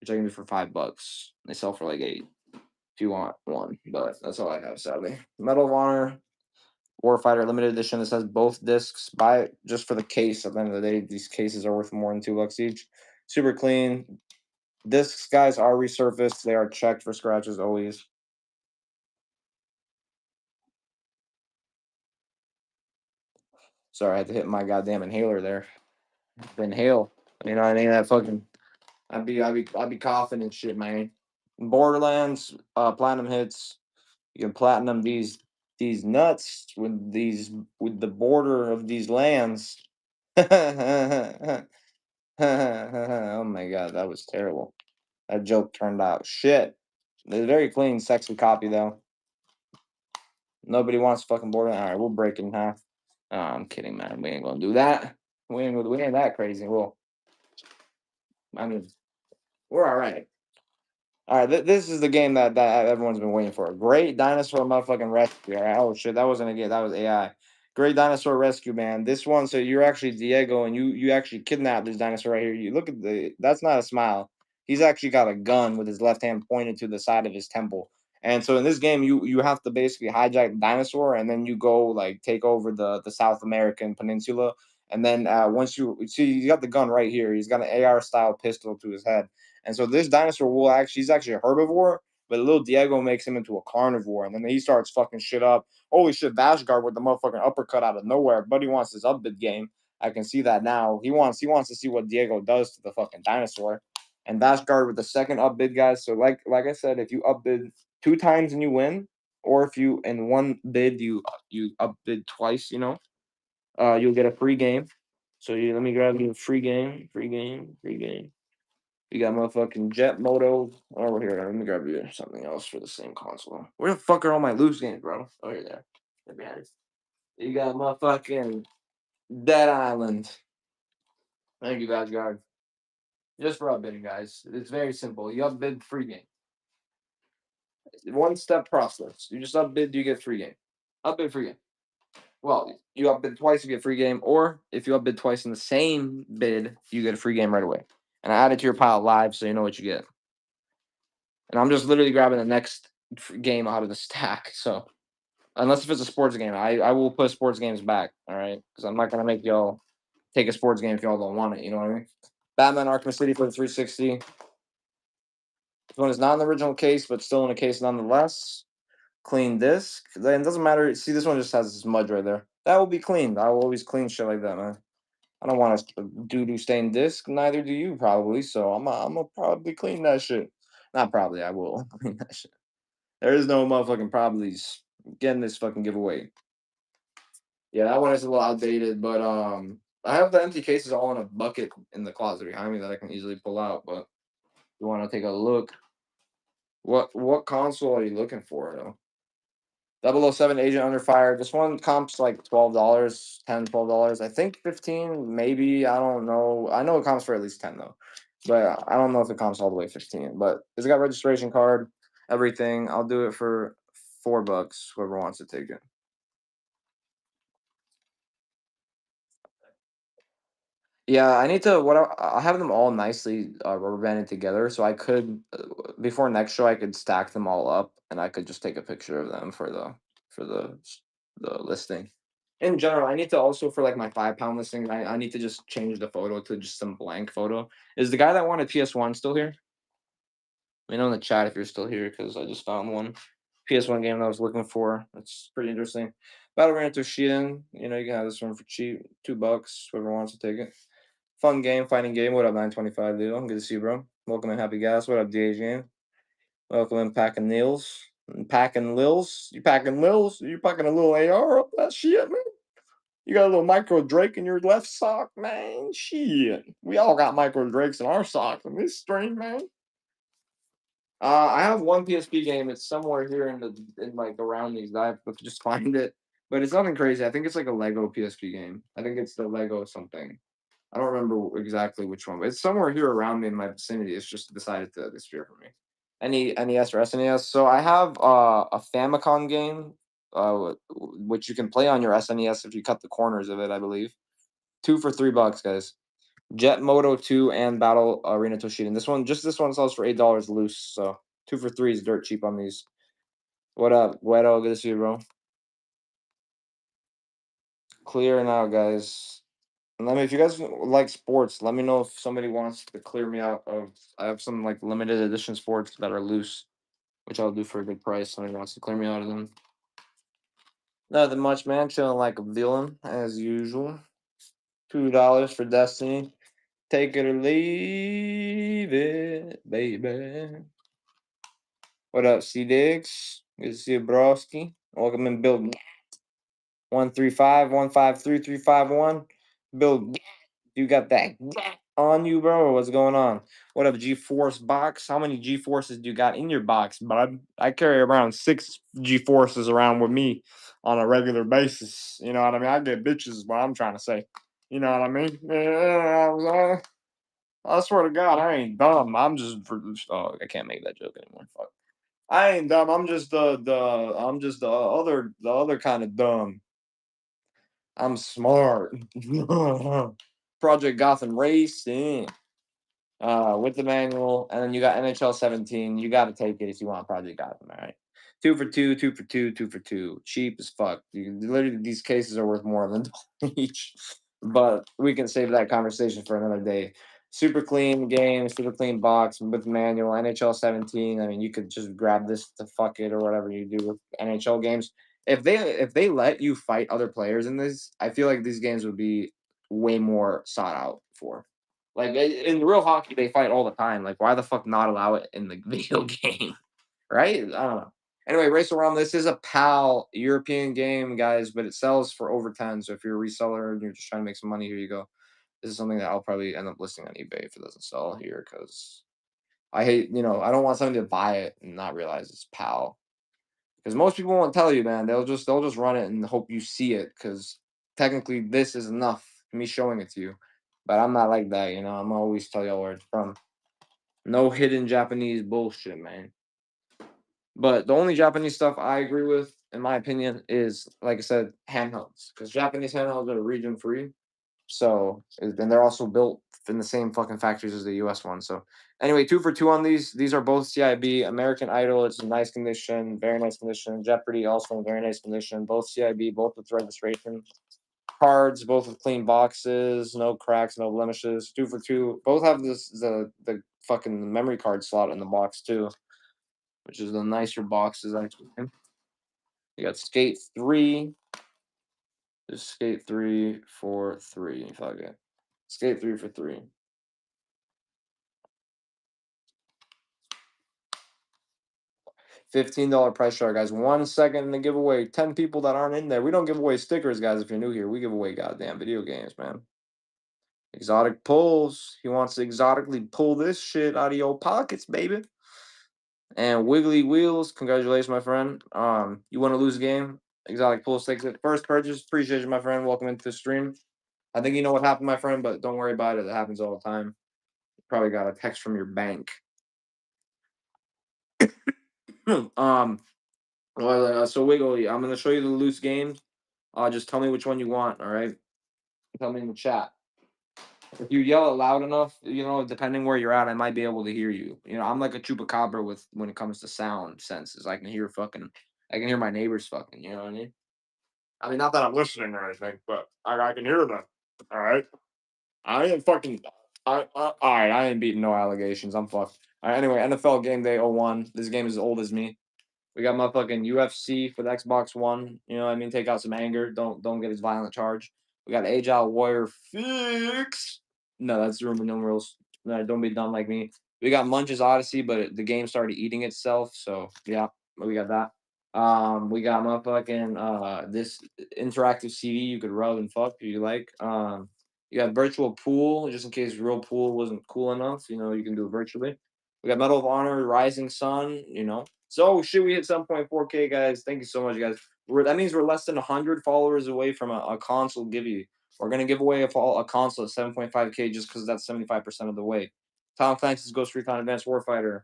which I can do for $5. They sell for like 8 if you want one, but that's all I have, sadly. Medal of Honor Warfighter Limited Edition. This has both discs. Buy it just for the case. At the end of the day, these cases are worth more than $2 each. Super clean. Discs, guys, are resurfaced. They are checked for scratches always. Sorry, I had to hit my goddamn inhaler there. Inhale. You know what I mean? That fucking I'd be coughing and shit, man. Borderlands, platinum hits. You can platinum these nuts with the border of these lands. Oh my god, that was terrible. That joke turned out shit. It's a very clean, sexy copy though. Nobody wants fucking Borderlands. All right, we'll break it in half. Oh, I'm kidding, man. We ain't gonna do that. We ain't that crazy. Well, I mean, we're all right. All right, this is the game that everyone's been waiting for. Great Dinosaur motherfucking Rescue. All right. Oh shit, that wasn't a game. That was AI. Great Dinosaur Rescue, man. This one, so you're actually Diego, and you actually kidnapped this dinosaur right here. You look at the. That's not a smile. He's actually got a gun with his left hand pointed to the side of his temple. And so in this game, you have to basically hijack the dinosaur, and then you go like take over the South American peninsula. And then once you see, he's got the gun right here. He's got an AR style pistol to his head, and so this dinosaur will actually, he's actually a herbivore, but little Diego makes him into a carnivore. And then he starts fucking shit up. Holy shit, Vashgard with the motherfucking uppercut out of nowhere. Buddy wants his upbid game. I can see that now. He wants to see what Diego does to the fucking dinosaur. And Vashgard with the second upbid, guys. So like I said, if you upbid 2 times and you win, or if you in one bid you upbid twice, you know, you'll get a free game. So let me grab you a free game, free game, free game. You got motherfucking Jet Moto. Over here, let me grab you something else for the same console. Where the fuck are all my loose games, bro? Oh, here they are. They're behind us. You got motherfucking Dead Island. Thank you, Vashgard. Just for upbidding, guys. It's very simple. You upbid free game. One step process. You just upbid, you get free game. Upbid free game. Well, you upbid twice, you get free game, or if you upbid twice in the same bid, you get a free game right away. And I add it to your pile live so you know what you get. And I'm just literally grabbing the next game out of the stack. So unless if it's a sports game, I will put sports games back. All right, because I'm not gonna make y'all take a sports game if y'all don't want it. You know what I mean? Batman Arkham City for the 360. This one is not in the original case, but still in a case nonetheless. Clean disc. Then it doesn't matter. See, this one just has this smudge right there. That will be cleaned. I will always clean shit like that, man. I don't want a doo-doo stained disc. Neither do you probably. So I'm gonna probably clean that shit. Not probably. I will clean that shit. There is no motherfucking probablys getting this fucking giveaway. Yeah, that one is a little outdated, but I have the empty cases all in a bucket in the closet behind me that I can easily pull out. But you want to take a look? What console are you looking for though? 007 Agent Under Fire. This one comps like $12, 10, $12. I think 15, maybe. I don't know. I know it comps for at least 10 though. But I don't know if it comps all the way 15. But it's got registration card, everything. I'll do it for $4, whoever wants to take it. Yeah, I need to. I have them all nicely rubber banded together, so I could before next show I could stack them all up, and I could just take a picture of them for the listing. In general, I need to also for like my 5 pound listing. I need to just change the photo to just some blank photo. Is the guy that wanted PS1 still here? Let me know in the chat if you're still here because I just found one PS1 game that I was looking for. That's pretty interesting. Battle Arena Toshinden. You know you can have this one for cheap, $2. Whoever wants to take it. Fun game, fighting game. What up, 925 Leo? Good to see you, bro. Welcome in, Happy Gas. What up, DH game? Welcome in, Pack and Nails. Packing Lils? You packing Lils? You packing a little AR up that shit, man? You got a little micro Drake in your left sock, man. Shit. We all got micro Drakes in our socks in this stream, man. I have one PSP game. It's somewhere here in like around these. I have to just find it, but it's nothing crazy. I think it's like a Lego PSP game. I think it's the Lego something. I don't remember exactly which one, but it's somewhere here around me in my vicinity. It's just decided to disappear from me. Any NES or SNES? So I have a Famicom game, which you can play on your SNES if you cut the corners of it. I believe two for $3, guys. Jet Moto 2 and Battle Arena Toshinden. This one sells for $8 loose. So 2 for 3 is dirt cheap on these. What up, Guedo? Good to see you, bro. Clear now, guys. And let me, if you guys like sports, let me know if somebody wants to clear me out of. I have some like limited edition sports that are loose, which I'll do for a good price. Somebody wants to clear me out of them. Nothing much, man. Chilling like a villain as usual. $2 for Destiny. Take it or leave it, baby. What up, C Diggs? Good to see you, broski. Welcome in, Bill. 135-153-351. Bill, you got that on you, bro, or what's going on? What up, G-Force box? How many G-Forces do you got in your box, bud? I carry around 6 G-Forces around with me on a regular basis. You know what I mean? I get bitches is what I'm trying to say. You know what I mean? Yeah, I swear to God, I ain't dumb. I'm just oh, I can't make that joke anymore. Fuck. I ain't dumb. I'm just the other kind of dumb. I'm smart. Project Gotham Racing. With the manual, and then you got NHL 17. You got to take it if you want Project Gotham. All right, 2 for 2, 2 for 2, 2 for 2. Cheap as fuck. Literally, these cases are worth more than each. But we can save that conversation for another day. Super clean game, super clean box with manual. NHL 17. I mean, you could just grab this to fuck it or whatever you do with NHL games. If they let you fight other players in this, I feel like these games would be way more sought out for. Like in real hockey, they fight all the time. Like, why the fuck not allow it in the video game? Right? I don't know. Anyway, Race Around. This is a PAL European game, guys, but it sells for over 10. So if you're a reseller and you're just trying to make some money, here you go. This is something that I'll probably end up listing on eBay if it doesn't sell here because I hate, I don't want somebody to buy it and not realize it's PAL. Because most people won't tell you, man. They'll just run it and hope you see it. Because technically, this is enough me showing it to you. But I'm not like that, I'm always tell y'all where it's from. No hidden Japanese bullshit, man. But the only Japanese stuff I agree with, in my opinion, is like I said, handhelds. Because Japanese handhelds are region free. So, and they're also built in the same fucking factories as the US one. So, anyway, 2 for 2 on these. These are both CIB. American Idol, it's in nice condition, very nice condition. Jeopardy, also in very nice condition. Both CIB, both with registration. Cards, both with clean boxes, no cracks, no blemishes. 2 for 2. Both have the fucking memory card slot in the box too, which is the nicer boxes actually. You got Skate 3. Just Skate 3 for 3. Fuck it. Skate 3 for 3. $15 price chart, guys. 1 second in the giveaway. 10 people that aren't in there. We don't give away stickers, guys. If you're new here, we give away goddamn video games, man. Exotic pulls. He wants to exotically pull this shit out of your pockets, baby. And Wiggly Wheels. Congratulations, my friend. You want to lose a game? Exotic pulls takes it. First purchase. Appreciate you, my friend. Welcome into the stream. I think you know what happened, my friend, but don't worry about it. It happens all the time. You probably got a text from your bank. So Wiggly, I'm gonna show you the loose games. Just tell me which one you want. All right. Tell me in the chat. If you yell it loud enough, depending where you're at, I might be able to hear you. I'm like a chupacabra with when it comes to sound senses. I can hear my neighbors fucking. You know what I mean? I mean, not that I'm listening or anything, but I can hear them. All right. I ain't fucking. All right. I ain't beating no allegations. I'm fucked. All right. Anyway, NFL Game Day 01. This game is as old as me. We got motherfucking UFC for the Xbox One. You know what I mean? Take out some anger. Don't get his violent charge. We got Agile Warrior Fix. No, that's Roman numerals. No, don't be dumb like me. We got Munch's Odyssey, but the game started eating itself. So yeah. We got that. We got motherfucking this interactive CD you could rub and fuck if you like. You got virtual pool just in case real pool wasn't cool enough. You know, you can do it virtually. We got Medal of Honor, Rising Sun. You know, so shit, we hit 7.4K, guys. Thank you so much, guys. That means we're less than 100 followers away from a console give you. We're gonna give away a console at 7.5K just because that's 75% of the way. Tom Clancy's Ghost Recon Advanced Warfighter,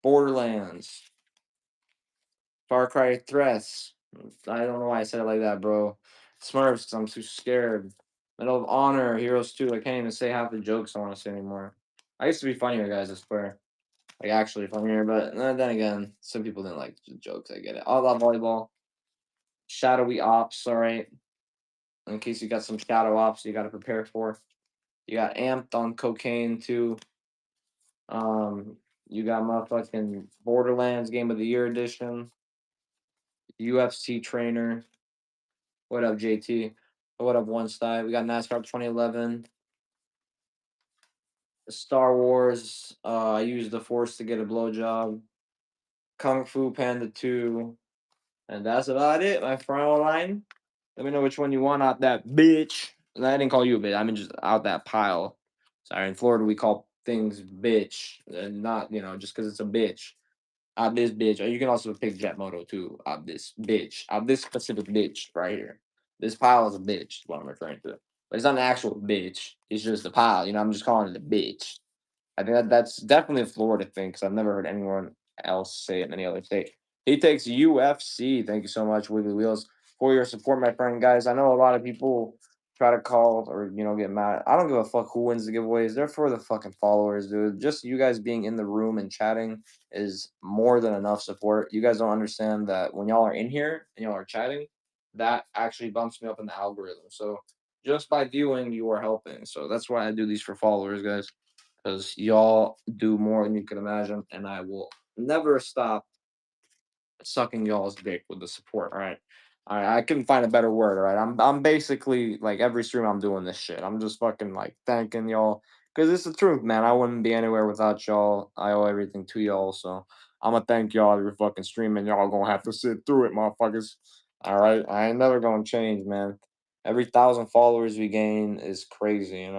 Borderlands, Far Cry Threats. I don't know why I said it like that, bro. Smurfs, 'cause I'm too scared. Medal of Honor, Heroes 2. I can't even say half the jokes I want to say anymore. I used to be funnier, guys, I swear. Like, actually funnier, but then again, some people didn't like the jokes. I get it. All about volleyball. Shadowy Ops, all right. In case you got some Shadow Ops you got to prepare for. You got Amped on cocaine, too. You got motherfucking Borderlands Game of the Year edition. UFC trainer. What up, JT? What up, One Style? We got NASCAR 2011, Star Wars. I used the Force to get a blowjob. Kung Fu Panda 2, and that's about it. My final line. Let me know which one you want out that bitch. And I didn't call you a bitch. I mean just out that pile. Sorry, in Florida we call things bitch, and not just because it's a bitch. Out this bitch. Or you can also pick Jet Moto too. Out this bitch. Out this specific bitch right here. This pile is a bitch, is what I'm referring to. But it's not an actual bitch. It's just a pile. I'm just calling it a bitch. I think that's definitely a Florida thing because I've never heard anyone else say it in any other state. He takes UFC. Thank you so much, Wiggly Wheels, for your support, my friend. Guys, I know a lot of people try to call or get mad. I don't give a fuck who wins the giveaways. They're for the fucking followers, dude. Just you guys being in the room and chatting is more than enough support. You guys don't understand that when y'all are in here and y'all are chatting, that actually bumps me up in the algorithm. So just by viewing, you are helping. So that's why I do these for followers, guys, because y'all do more than you can imagine, and I will never stop sucking y'all's dick with the support. All right. I couldn't find a better word. All right, I'm basically like every stream I'm doing this shit. I'm just fucking like thanking y'all because it's the truth, man. I wouldn't be anywhere without y'all. I owe everything to y'all, so I'm gonna thank y'all every fucking stream, and y'all gonna have to sit through it, motherfuckers. All right, I ain't never gonna change, man. Every 1,000 followers we gain is crazy.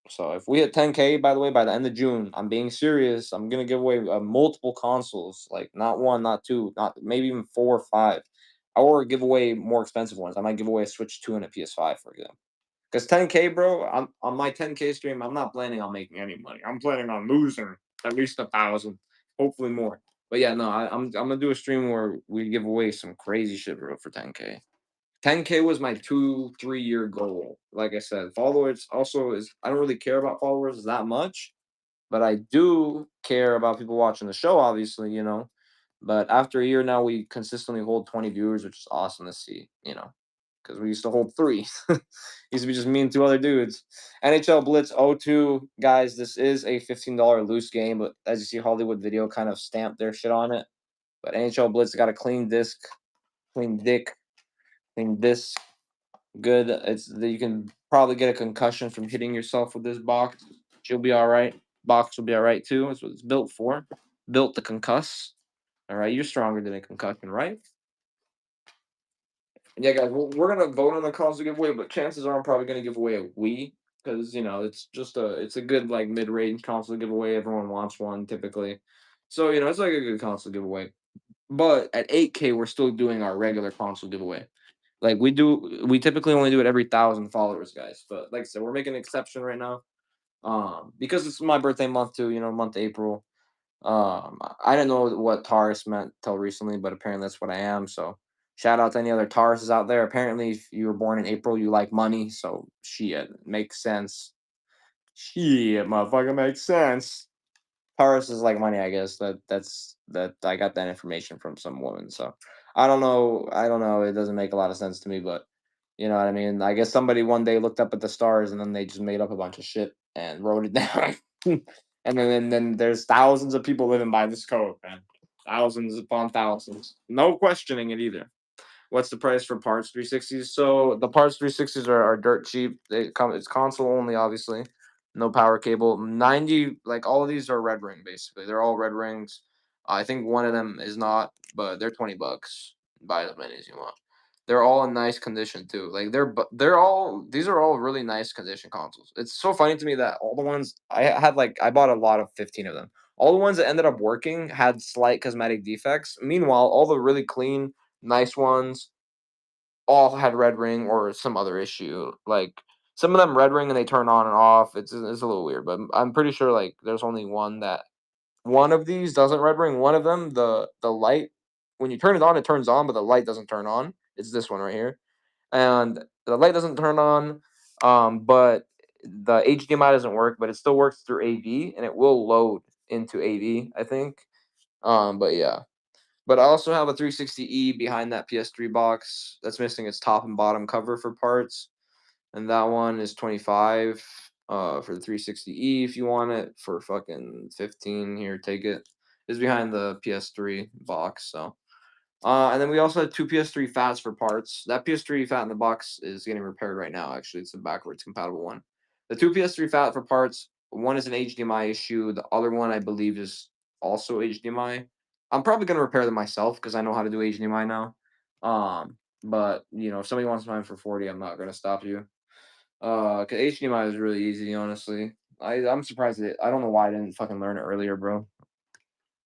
So if we hit 10K, by the way, by the end of June, I'm being serious. I'm gonna give away multiple consoles, like not one, not two, not maybe even four or five, or give away more expensive ones. I might give away a Switch 2 and a PS5, for example. Because 10K, bro, I'm on my 10K stream. I'm not planning on making any money. I'm planning on losing at least 1,000, hopefully more. But yeah, no, I'm gonna do a stream where we give away some crazy shit, bro, for 10K. 10K was my 2-3 year goal. Like I said, followers also is I don't really care about followers that much, but I do care about people watching the show, obviously. But after a year now, we consistently hold 20 viewers, which is awesome to see. Because we used to hold three. Used to be just me and two other dudes. NHL Blitz 02, guys, this is a $15 loose game, but as you see, Hollywood Video kind of stamped their shit on it. But NHL Blitz got a clean disc, clean dick, clean disc. Good. You can probably get a concussion from hitting yourself with this box. You'll be all right. Box will be all right too. That's what it's built for. Built to concuss. All right, you're stronger than a concussion, right? And yeah, guys, we're gonna vote on the console giveaway, but chances are I'm probably gonna give away a Wii because it's a good like mid-range console giveaway. Everyone wants one typically, so it's like a good console giveaway. But at 8K, we're still doing our regular console giveaway. Like we typically only do it every 1,000 followers, guys. But like I said, we're making an exception right now. Because it's my birthday month too, month April. I didn't know what Taurus meant till recently, but apparently that's what I am. So shout out to any other Tauruses out there. Apparently, if you were born in April, you like money. So shit makes sense. Shit, motherfucker, makes sense. Taurus is like money, I guess. That I got that information from some woman. So I don't know. I don't know. It doesn't make a lot of sense to me, but you know what I mean. I guess somebody one day looked up at the stars and then they just made up a bunch of shit and wrote it down. and then there's thousands of people living by this code, man. Thousands upon thousands. No questioning it either. What's the price for parts 360s? So the parts 360s are dirt cheap. It's console only, obviously. No power cable. 90, like all of these are red ring basically. They're all red rings. I think one of them is not, but they're 20 bucks. Buy as many as you want. They're all in nice condition too. Like they're all these are all really nice condition consoles. It's so funny to me that all the ones I had, like I bought a lot of 15 of them. All the ones that ended up working had slight cosmetic defects. Meanwhile, all the really clean, nice ones all had red ring or some other issue. Like some of them red ring and they turn on and off. It's a little weird, but I'm pretty sure like there's only one of these doesn't red ring. One of them, the light, when you turn it turns on, but the light doesn't turn on. It's this one right here, and the light doesn't turn on. But the HDMI doesn't work, but it still works through AV, and it will load into AV, I think. But yeah. But I also have a 360E behind that PS3 box that's missing its top and bottom cover for parts, and that one is 25 for the 360E if you want it for fucking 15 here, take it. It's behind the PS3 box, so and then we also had two PS3 fats for parts. That PS3 fat in the box is getting repaired right now. Actually, it's a backwards compatible one. The two PS3 fat for parts. One is an HDMI issue. The other one, I believe, is also HDMI. I'm probably gonna repair them myself because I know how to do HDMI now. But if somebody wants mine for 40, I'm not gonna stop you. 'Cause HDMI is really easy, honestly. I'm surprised I don't know why I didn't fucking learn it earlier, bro.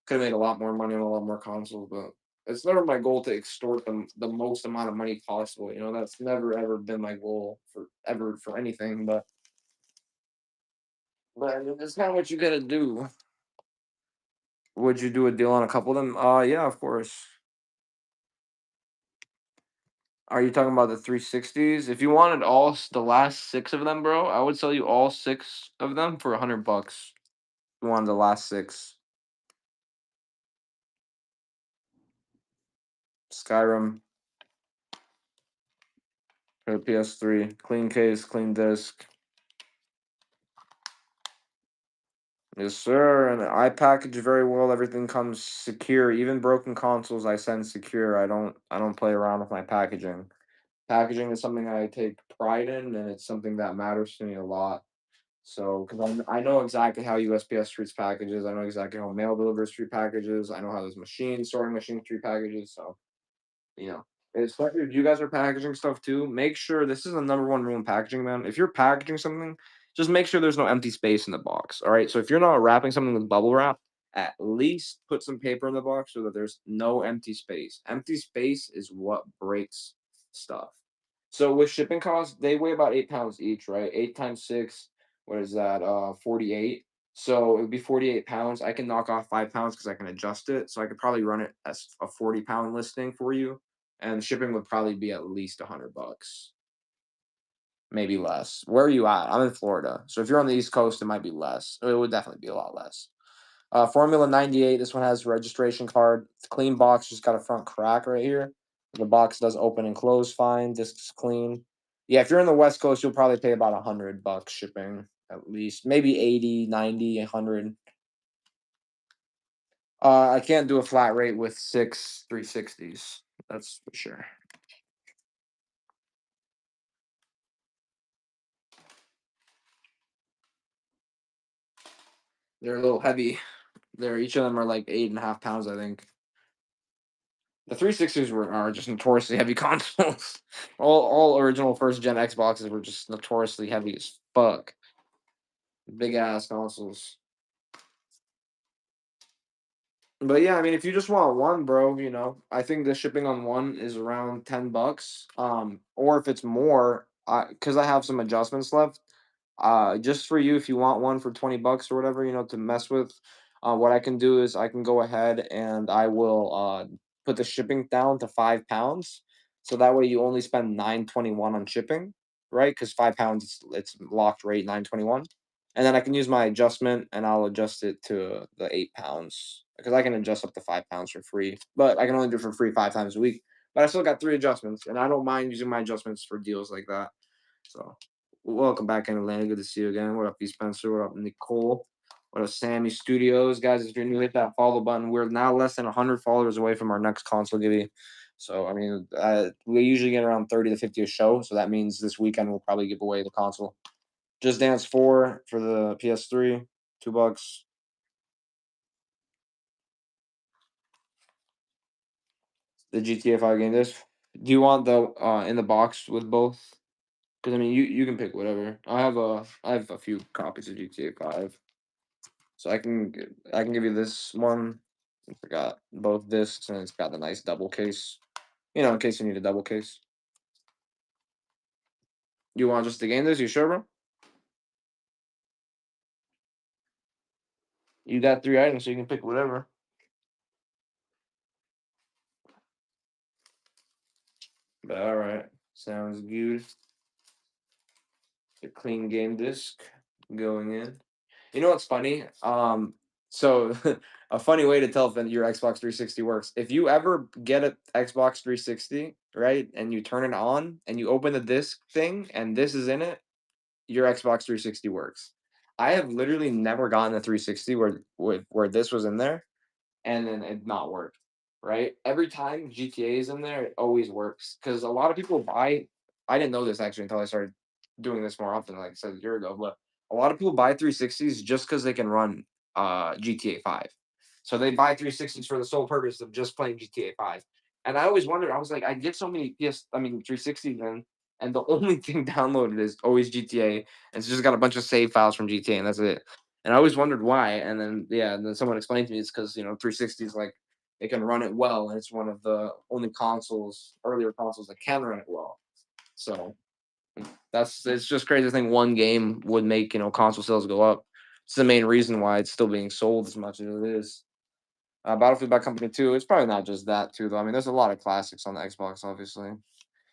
Could have made a lot more money on a lot more consoles, but it's never my goal to extort the most amount of money possible. That's never ever been my goal for anything. But it's kind of what you gotta do. Would you do a deal on a couple of them? Yeah, of course. Are you talking about the 360s? If you wanted the last six of them, bro, I would sell you all six of them for $100. You wanted the last six. Skyrim for the PS3, clean case, clean disc. Yes, sir. And I package very well. Everything comes secure. Even broken consoles I send secure. I don't play around with my packaging. Packaging is something I take pride in, and it's something that matters to me a lot. So, because I know exactly how USPS treats packages, I know exactly how mail delivers treat packages, I know how those sorting machines treat packages. So, you know, especially if you guys are packaging stuff too, make sure this is the number one rule in packaging, man. If you're packaging something, just make sure there's no empty space in the box. All right. So if you're not wrapping something with bubble wrap, at least put some paper in the box so that there's no empty space. Empty space is what breaks stuff. So with shipping costs, they weigh about 8 pounds each, right? 8 times 6, what is that? 48. So it would be 48 pounds. I can knock off 5 pounds because I can adjust it. So I could probably run it as a 40-pound listing for you, and shipping would probably be at least $100, maybe less. Where are you at? I'm in Florida, so if you're on the East Coast, it might be less. It would definitely be a lot less. Formula 98. This one has registration card. It's a clean box. Just got a front crack right here. The box does open and close fine. Disc's clean. Yeah, if you're in the West Coast, you'll probably pay about $100 shipping at least, maybe 80, 90, 100. I can't do a flat rate with six 360s. That's for sure. They're a little heavy. Each of them are like 8.5 pounds, I think. The 360s are just notoriously heavy consoles. All original first gen Xboxes were just notoriously heavy as fuck. Big ass consoles. But yeah, I mean, if you just want one, bro, I think the shipping on one is around $10. Or if it's more, because I have some adjustments left. Just for you, if you want one for $20 or whatever, to mess with, what I can do is I can go ahead and I will put the shipping down to 5 pounds, so that way you only spend 9.21 on shipping, right? Because 5 pounds, it's locked rate 9.21, and then I can use my adjustment and I'll adjust it to the 8 pounds because I can adjust up to 5 pounds for free, but I can only do it for free 5 times a week. But I still got three adjustments, and I don't mind using my adjustments for deals like that. So, welcome back in Atlanta. Good to see you again. What up, E Spencer? What up, Nicole? What up, Sammy Studios? Guys, if you're new, hit that follow button. We're now less than 100 followers away from our next console giveaway. So, I mean, we usually get around 30 to 50 a show. So that means this weekend we'll probably give away the console. Just Dance 4 for the PS3, $2. The GTA 5 game disc. Do you want the in the box with both? Because I mean, you can pick whatever. I have a few copies of GTA 5, so I can give you this one. I forgot both discs, and it's got the nice double case. In case you need a double case. You want just the game disc? You sure, bro? You got 3 items, so you can pick whatever. But all right, sounds good. The clean game disc going in. You know what's funny? So a funny way to tell if your Xbox 360 works. If you ever get an Xbox 360, right, and you turn it on and you open the disc thing and this is in it, your Xbox 360 works. I have literally never gotten a 360 where this was in there and then it not work, right? Every time GTA is in there, it always works because a lot of people buy. I didn't know this actually until I started doing this more often, like I said a year ago. But a lot of people buy 360s just because they can run GTA 5. So they buy 360s for the sole purpose of just playing GTA 5. And I always wondered, I was like, I get so many 360s in, and the only thing downloaded is always GTA. And it's just got a bunch of save files from GTA, and that's it. And I always wondered why. And then yeah, and then someone explained to me it's because 360 is like it can run it well, and it's one of the only earlier consoles that can run it well. So it's just crazy to think one game would make console sales go up. It's the main reason why it's still being sold as much as it is. Battlefield Bad Company 2, it's probably not just that too though. I mean, there's a lot of classics on the Xbox, obviously.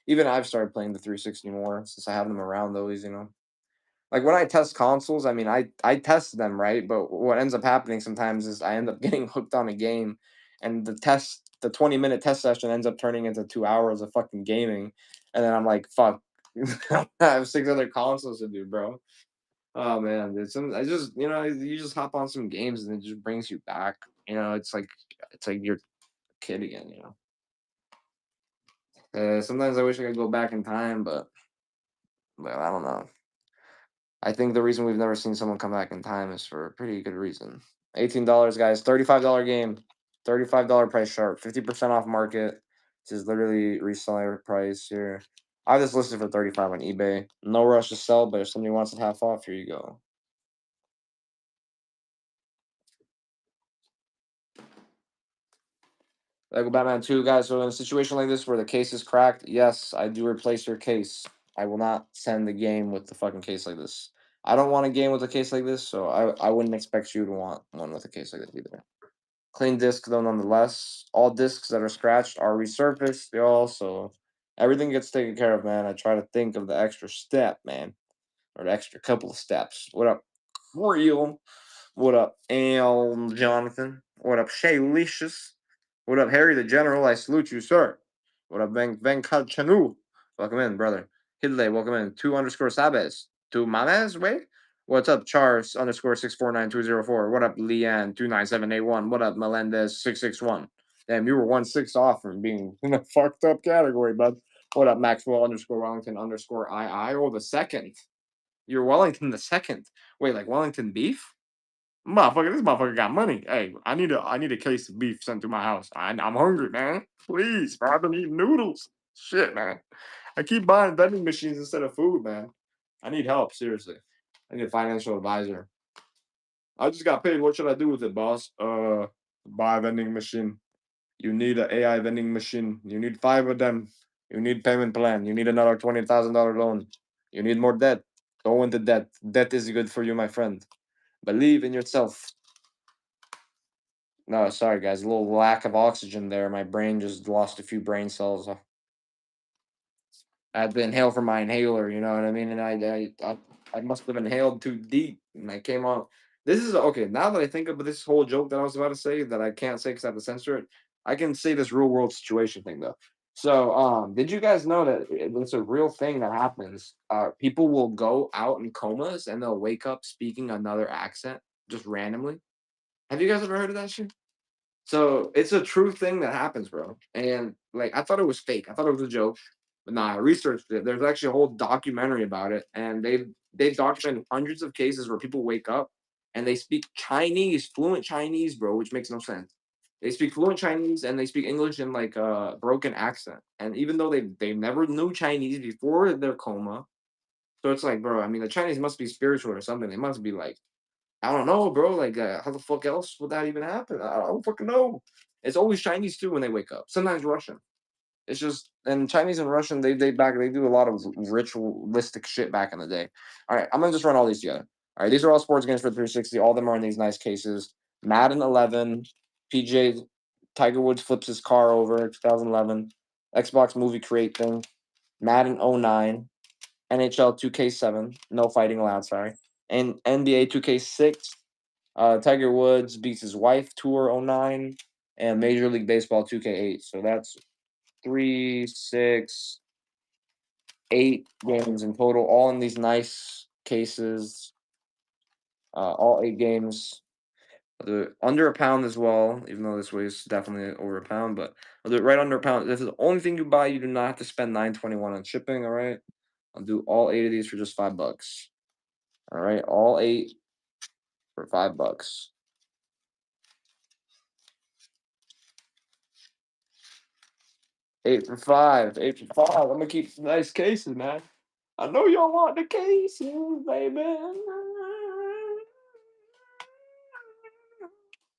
Even I've started playing the 360 more since I have them around always. Like when I test consoles, I mean, I test them, right? But what ends up happening sometimes is I end up getting hooked on a game, and the 20-minute test session ends up turning into 2 hours of fucking gaming, and then I'm like, fuck, I have 6 other consoles to do, bro. Oh man, I just you just hop on some games and it just brings you back. It's like you're a kid again. Sometimes I wish I could go back in time, but I don't know. I think the reason we've never seen someone come back in time is for a pretty good reason. $18, guys. $35 game. $35 price sharp. 50% off market. This is literally reseller price here. I have this listed for 35 on eBay. No rush to sell, but if somebody wants it half off, here you go. Lego Batman 2, guys. So in a situation like this where the case is cracked, yes, I do replace your case. I will not send the game with the fucking case like this. I don't want a game with a case like this, so I wouldn't expect you to want one with a case like this either. Clean disc though, nonetheless. All discs that are scratched are resurfaced, y'all. So everything gets taken care of, man. I try to think of the extra step, man, or the extra couple of steps. What up, Real? What up, Al Jonathan? What up, Shay Licious? What up, Harry the General? I salute you, sir. What up, Venkat Chanu? Welcome in, brother. Hidley, welcome in. 2_Sabes. Two Mames, wait. What's up, Chars _649204? What up, Leanne 29781? What up, Melendez 661? Damn, you were 1-6 off from being in a fucked up category, bud. What up, Maxwell _Wellington _II? Oh, the second. You're Wellington the second. Wait, like Wellington beef? Motherfucker, this motherfucker got money. Hey, I need a case of beef sent to my house. I'm hungry, man. Please, bro. I've been eating noodles. Shit, man. I keep buying vending machines instead of food, man. I need help, seriously. I need a financial advisor. I just got paid. What should I do with it, boss? Buy a vending machine. You need an AI vending machine. You need 5 of them. You need payment plan. You need another $20,000 loan. You need more debt. Go into debt. Debt is good for you, my friend. Believe in yourself. No, sorry guys, a little lack of oxygen there. My brain just lost a few brain cells. I had to inhale from my inhaler, you know what I mean? And I must have inhaled too deep, and I came on. This is okay. Now that I think about this whole joke that I was about to say that I can't say because I have to censor it, I can say this real world situation thing though. So, did you guys know that it's a real thing that happens? People will go out in comas and they'll wake up speaking another accent just randomly. Have you guys ever heard of that shit? So it's a true thing that happens, bro. And like I thought it was fake. I thought it was a joke. But nah, I researched it. There's actually a whole documentary about it, and they've documented hundreds of cases where people wake up and they speak Chinese, fluent Chinese, bro, which makes no sense. They speak fluent Chinese and they speak English in like a broken accent. And even though they never knew Chinese before their coma, so it's like, bro, I mean, the Chinese must be spiritual or something. They must be like, I don't know, bro. Like, how the fuck else would that even happen? I don't fucking know. It's always Chinese too when they wake up. Sometimes Russian. It's just and Chinese and Russian, they do a lot of ritualistic shit back in the day. All right, I'm gonna just run all these together. All right, these are all sports games for 360. All of them are in these nice cases. Madden 11, PJ Tiger Woods flips his car over 2011. Xbox movie create thing. Madden '09, NHL 2K7, no fighting allowed. Sorry, and NBA 2K6. Tiger Woods beats his wife tour '09, and Major League Baseball 2K8. So that's 3, 6, 8 games in total, all in these nice cases. All 8 games. I'll do it under a pound as well, even though this weighs definitely over a pound, but I'll do it right under a pound. This is the only thing you buy. You do not have to spend 9.21 on shipping. All right. I'll do all 8 of these for just $5. All right. All 8 for $5. 8 for 5. 8 for 5. I'm gonna keep some nice cases, man. I know y'all want the cases, baby.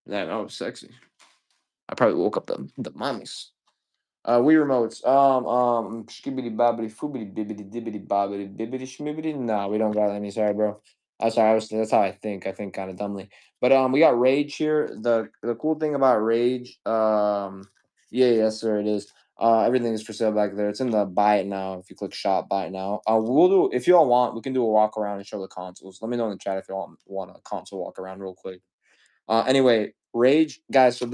Yeah, that was sexy. I probably woke up the mommies. Wii remotes. Skibbity bobbity foobity bibbity dibbity bobbity bibbity schmibbity. No, we don't got any. Sorry, bro. I'm sorry. That's how I think. I think kind of dumbly. But we got Rage here. The cool thing about Rage. Yeah, yes, sir. It is. Everything is for sale back there. It's in the buy it now. If you click shop, buy it now. We'll do if you all want. We can do a walk around and show the consoles. Let me know in the chat if you want a console walk around real quick. Anyway, Rage, guys. So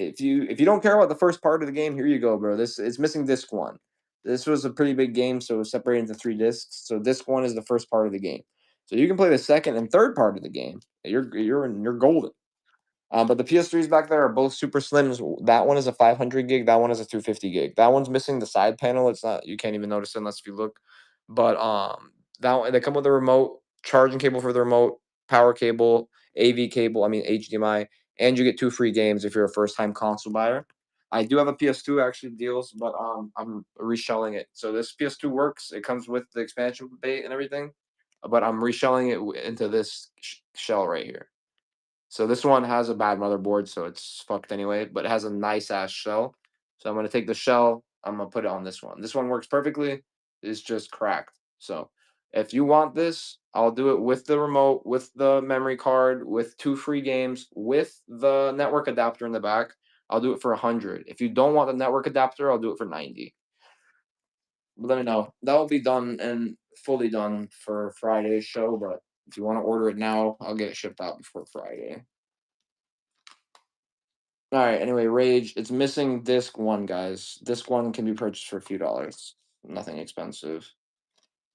if you don't care about the first part of the game, here you go, bro. This it's missing disc one. This was a pretty big game, so it was separated into 3 discs. So disc one is the first part of the game. So you can play the second and third part of the game. You're golden. But the PS3s back there are both super slims. That one is a 500 gig. That one is a 250 gig. That one's missing the side panel. It's not. You can't even notice it unless if you look. But that one, they come with a remote, charging cable for the remote, power cable, AV cable. I mean HDMI, and you get 2 free games if you're a first time console buyer. I do have a PS2 actually deals, but I'm reshelling it. So this PS2 works. It comes with the expansion bait and everything, but I'm reshelling it into this shell right here. So this one has a bad motherboard, so it's fucked anyway, but it has a nice ass shell. So I'm gonna take the shell, I'm gonna put it on this one. This one works perfectly. It's just cracked. So if you want this, I'll do it with the remote, with the memory card, with 2 free games, with the network adapter in the back. I'll do it for 100. If you don't want the network adapter, I'll do it for 90. But let me know. That will be done and fully done for Friday's show. But if you want to order it now, I'll get it shipped out before Friday. All right. Anyway, Rage. It's missing disc one, guys. Disc one can be purchased for a few dollars. Nothing expensive.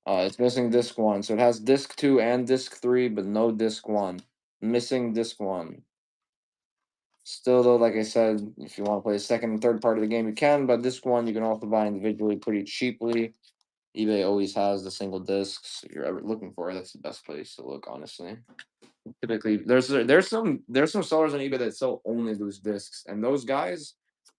It's missing disc one, so it has disc two and disc three, but no disc one. Missing disc one. Still, though, like I said, if you want to play the second and third part of the game, you can. But disc one, you can also buy individually pretty cheaply. eBay always has the single discs. If you're ever looking for it, that's the best place to look, honestly. Typically, there's some sellers on eBay that sell only loose discs, and those guys,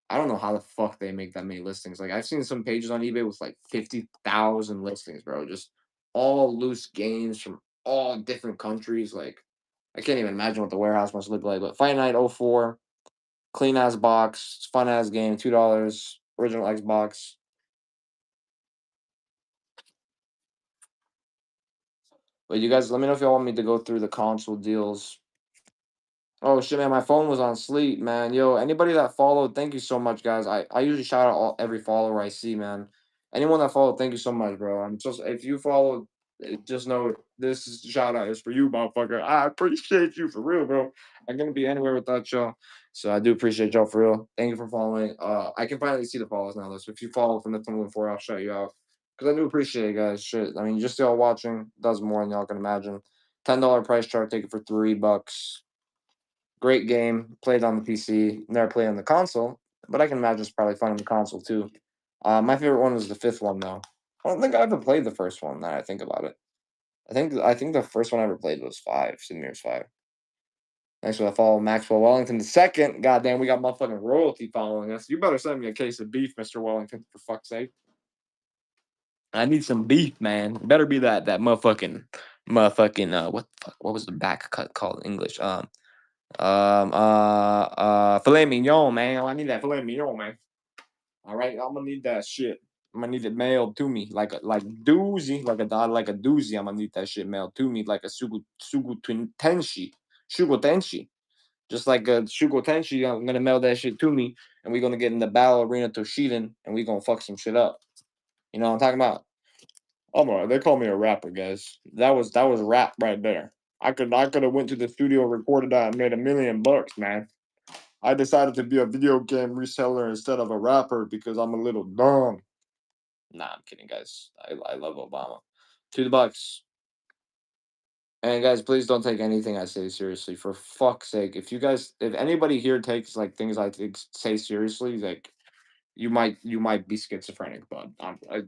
I don't know how the fuck they make that many listings. Like I've seen some pages on eBay with like 50,000 listings, bro. Just all loose games from all different countries. Like I can't even imagine what the warehouse must look like. But Fight Night '04, clean ass box, fun ass game, $2, original Xbox. But you guys, let me know if y'all want me to go through the console deals. Oh shit, man! My phone was on sleep, man. Yo, anybody that followed, thank you so much, guys. I usually shout out every follower I see, man. Anyone that followed, thank you so much, bro. I'm just if you followed, just know this is shout out is for you, motherfucker. I appreciate you for real, bro. I'm gonna be anywhere without y'all, so I do appreciate y'all for real. Thank you for following. I can finally see the follows now, though. So if you follow from the 2024, I'll shout you out because I do appreciate it, guys. Shit, I mean, just y'all watching does more than y'all can imagine. $10 price chart, take it for $3. Great game. Played on the PC. Never played on the console, but I can imagine it's probably fun on the console too. My favorite one was the fifth one though. I don't think I ever played the first one. Now I think about it. I think the first one I ever played was five. Sid Meier's five. Next one I follow Maxwell Wellington the second. Goddamn, we got motherfucking royalty following us. You better send me a case of beef, Mr. Wellington, for fuck's sake. I need some beef, man. It better be that motherfucking what was the back cut called in English? Filet mignon, man. I need that filet mignon, man. All right, I'm gonna need that shit. I'm gonna need it mailed to me like doozy, like a doozy. I'm gonna need that shit mailed to me like a shugo tenshi, just like a shugo tenshi. I'm gonna mail that shit to me, and we're gonna get in the battle arena to Shiiden, and we gonna fuck some shit up. You know what I'm talking about? They call me a rapper, guys. That was rap right there. I could have went to the studio, recorded that, and made $1 million, man. I decided to be a video game reseller instead of a rapper because I'm a little dumb. Nah, I'm kidding, guys. I love Obama. To the Bucks. And guys, please don't take anything I say seriously. For fuck's sake, if anybody here takes like things say seriously, like you might be schizophrenic, but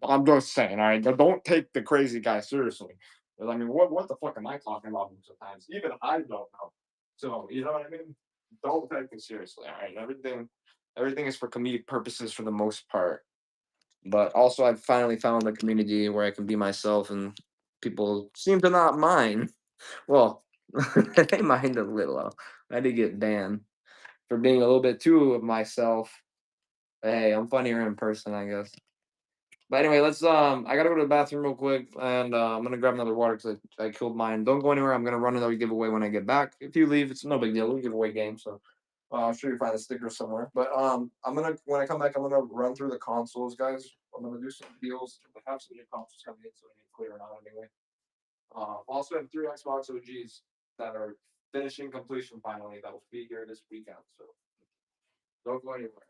I'm just saying. All right, don't take the crazy guy seriously. 'Cause, I mean, what the fuck am I talking about sometimes? Even I don't know. So you know what I mean? Don't take it seriously. All right, everything is for comedic purposes for the most part. But also, I've finally found a community where I can be myself, and people seem to not mind. Well, they mind a little. I did get banned for being a little bit too of myself. Hey, I'm funnier in person, I guess. But anyway, let's I gotta go to the bathroom real quick, and I'm gonna grab another water because I killed mine. Don't go anywhere. I'm gonna run another giveaway when I get back. If you leave, it's no big deal. We give away games, so I'm sure you find the sticker somewhere. But I'm gonna when I come back, I'm gonna run through the consoles, guys. I'm gonna do some deals. We have some new consoles coming in, so we need to clear it out anyway. Also have three Xbox OGs that are finishing completion finally. That will be here this weekend. So don't go anywhere.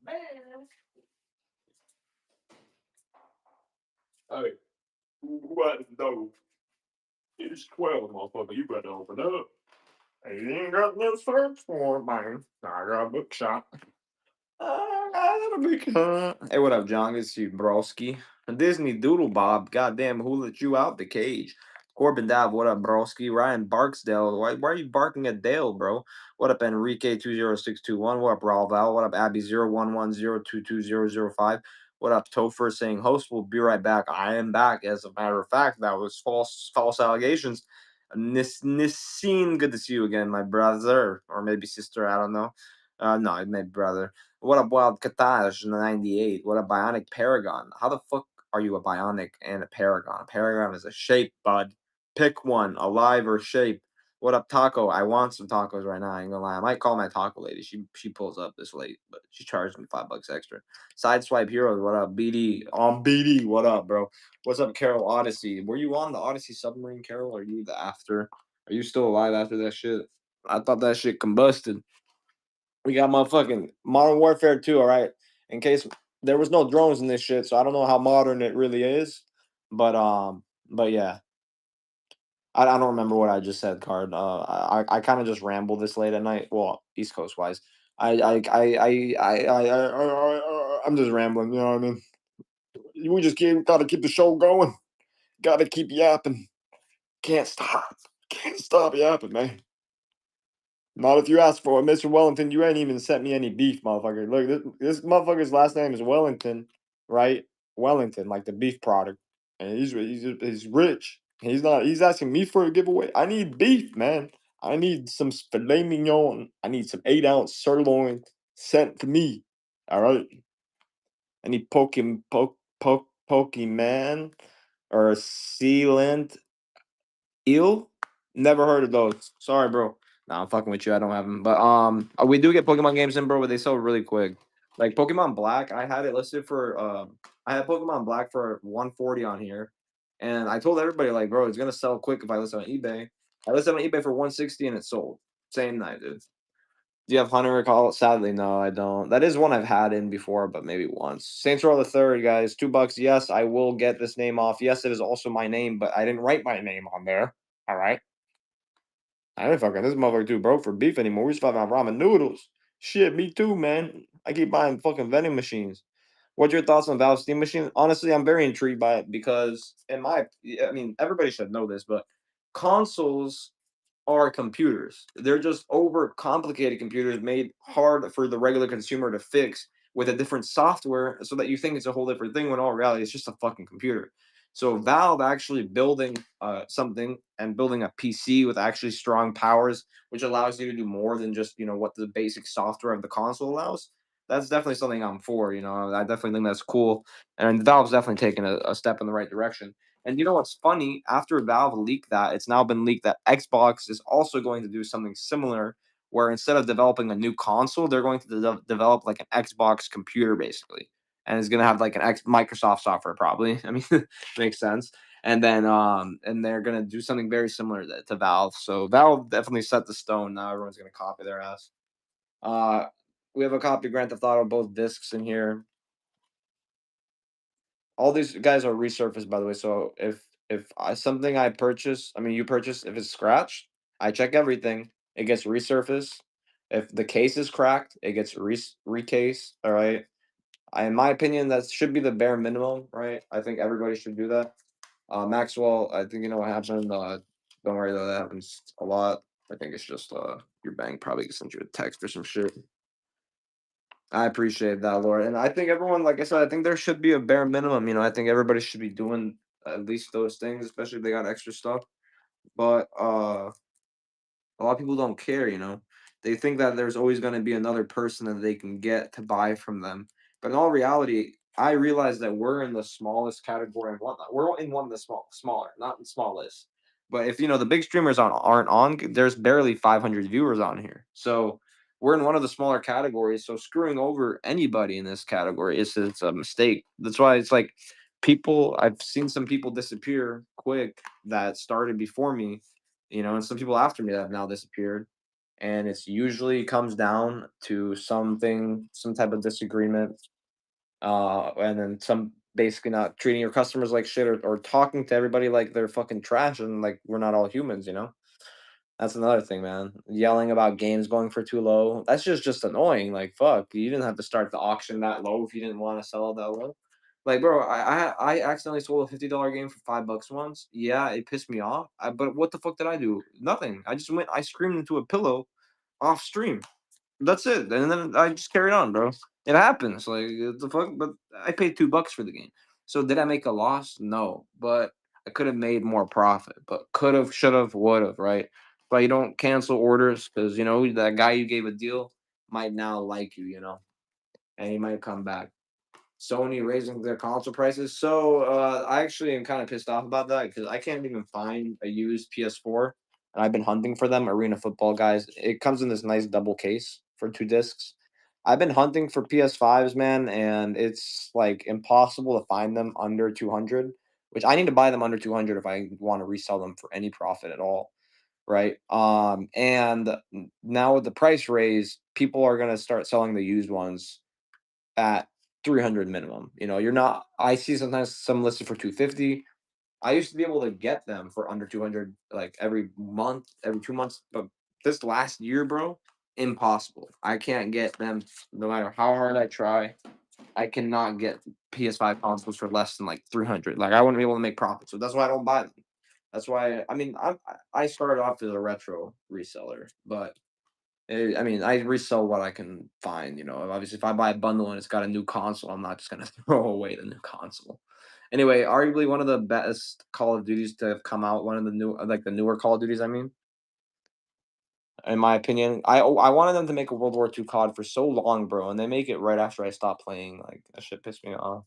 Man. Hey, who at the door? It's 12, motherfucker. You better open up. Hey, you ain't got no search for it, man. I got a bookshop. Hey, what up, John? It's you, broski. Disney Doodle Bob. Goddamn, who let you out the cage? Corbin Dav, what up, broski? Ryan Barksdale, why are you barking at Dale, bro? What up, Enrique20621? What up, Raul Val? What up, Abby0110220005? What up, Topher saying host will be right back. I am back. As a matter of fact, that was false allegations. Niseen, good to see you again, my brother. Or maybe sister, I don't know. No, my brother. What a wild Kataj 98. What a bionic paragon. How the fuck are you a bionic and a paragon? A paragon is a shape, bud. Pick one, alive or shape. What up, taco? I want some tacos right now. I ain't gonna lie. I might call my taco lady. She pulls up this late, but she charged me $5 extra. Sideswipe heroes. What up, BD? On BD. What up, bro? What's up, Carol Odyssey? Were you on the Odyssey submarine, Carol? Or are you the after? Are you still alive after that shit? I thought that shit combusted. We got motherfucking Modern Warfare 2, all right? In case there was no drones in this shit, so I don't know how modern it really is. But yeah. I don't remember what I just said, Card. I kind of just ramble this late at night. Well, East Coast wise, I'm just rambling. You know what I mean? We just gotta keep the show going. Gotta keep yapping. Can't stop. Can't stop yapping, man. Not if you ask for it, Mr. Wellington. You ain't even sent me any beef, motherfucker. Look, this motherfucker's last name is Wellington, right? Wellington, like the beef product, and he's rich. He's not. He's asking me for a giveaway. I need beef, man. I need some filet mignon. I need some 8 ounce sirloin sent to me. All right. I need Pokemon or sealant eel? Never heard of those. Sorry, bro. Nah, I'm fucking with you. I don't have them. But we do get Pokemon games in, bro, but they sell really quick. Like Pokemon Black, I had it listed for I had Pokemon Black for 140 on here. And I told everybody, like, bro, it's gonna sell quick if I list it on eBay. I listed on eBay for 160 and it sold. Same night, dude. Do you have Hunter Recall? Sadly, no, I don't. That is one I've had in before, but maybe once. Saints Row the Third, guys, $2. Yes, I will get this name off. Yes, it is also my name, but I didn't write my name on there. All right. I ain't fucking this motherfucker too broke for beef anymore. We just fucking have ramen noodles. Shit, me too, man. I keep buying fucking vending machines. What's your thoughts on Valve Steam Machine? Honestly, I'm very intrigued by it because, I mean, everybody should know this, but consoles are computers. They're just over complicated computers made hard for the regular consumer to fix with a different software so that you think it's a whole different thing when all reality it's just a fucking computer. So Valve actually building something and building a PC with actually strong powers, which allows you to do more than just what the basic software of the console allows. That's definitely something I'm for. I definitely think that's cool, and Valve's definitely taking a step in the right direction. And you know what's funny? After Valve leaked that, it's now been leaked that Xbox is also going to do something similar, where instead of developing a new console, they're going to develop like an Xbox computer, basically, and it's going to have like an Microsoft software, probably. I mean, makes sense. And they're going to do something very similar to Valve. So Valve definitely set the stone. Now everyone's going to copy their ass. Uh, we have a copy of Grand Theft Auto, both discs in here. All these guys are resurfaced, by the way. So something I purchase, I mean you purchase, if it's scratched, I check everything. It gets resurfaced. If the case is cracked, it gets recased. All right. In my opinion, that should be the bare minimum, right? I think everybody should do that. Maxwell, I think you know what happened. Don't worry though, that happens a lot. I think it's just your bank probably sent you a text or some shit. I appreciate that, Lord. And I think everyone, like I said, I think there should be a bare minimum. I think everybody should be doing at least those things, especially if they got extra stuff. But a lot of people don't care. They think that there's always going to be another person that they can get to buy from them. But in all reality, I realize that we're in the smallest category and whatnot. We're in one of the smaller, not the smallest. But if the big streamers aren't on, there's barely 500 viewers on here. So we're in one of the smaller categories. So screwing over anybody in this category is it's a mistake. That's why it's like I've seen some people disappear quick that started before me, and some people after me that have now disappeared. And it's usually comes down to some type of disagreement, and then some basically not treating your customers like shit, or talking to everybody like they're fucking trash and like we're not all humans. That's another thing, man. Yelling about games going for too low. That's just annoying. Like, fuck, you didn't have to start the auction that low if you didn't want to sell it that low. Like, bro, I accidentally sold a $50 game for $5 once. Yeah, it pissed me off. But what the fuck did I do? Nothing. I screamed into a pillow off stream. That's it. And then I just carried on, bro. It happens. Like, the fuck. But I paid $2 for the game. So did I make a loss? No. But I could have made more profit. But could have, should have, would have, right? But you don't cancel orders because that guy you gave a deal might now like you, and he might come back. Sony raising their console prices. So I actually am kind of pissed off about that because I can't even find a used PS4, and I've been hunting for them. Arena Football guys. It comes in this nice double case for 2 discs. I've been hunting for PS5s, man, and it's like impossible to find them under 200. Which I need to buy them under 200 if I want to resell them for any profit at all. right? And now with the price raise, people are gonna start selling the used ones at 300 minimum. You know, you're not. I see sometimes some listed for 250. I used to be able to get them for under 200 like every month, every 2 months, but this last year, bro, impossible. I can't get them no matter how hard I try. I cannot get PS5 consoles for less than like 300. Like I wouldn't be able to make profit. So that's why I don't buy them. That's why I mean I started off as a retro reseller, but I mean I resell what I can find. You know, obviously if I buy a bundle and it's got a new console, I'm not just gonna throw away the new console. Anyway, arguably one of the best Call of Duties to have come out, one of the new like the newer Call of Duties, I mean, in my opinion. I wanted them to make a World War II COD for so long, bro, and they make it right after I stop playing. Like that shit pissed me off.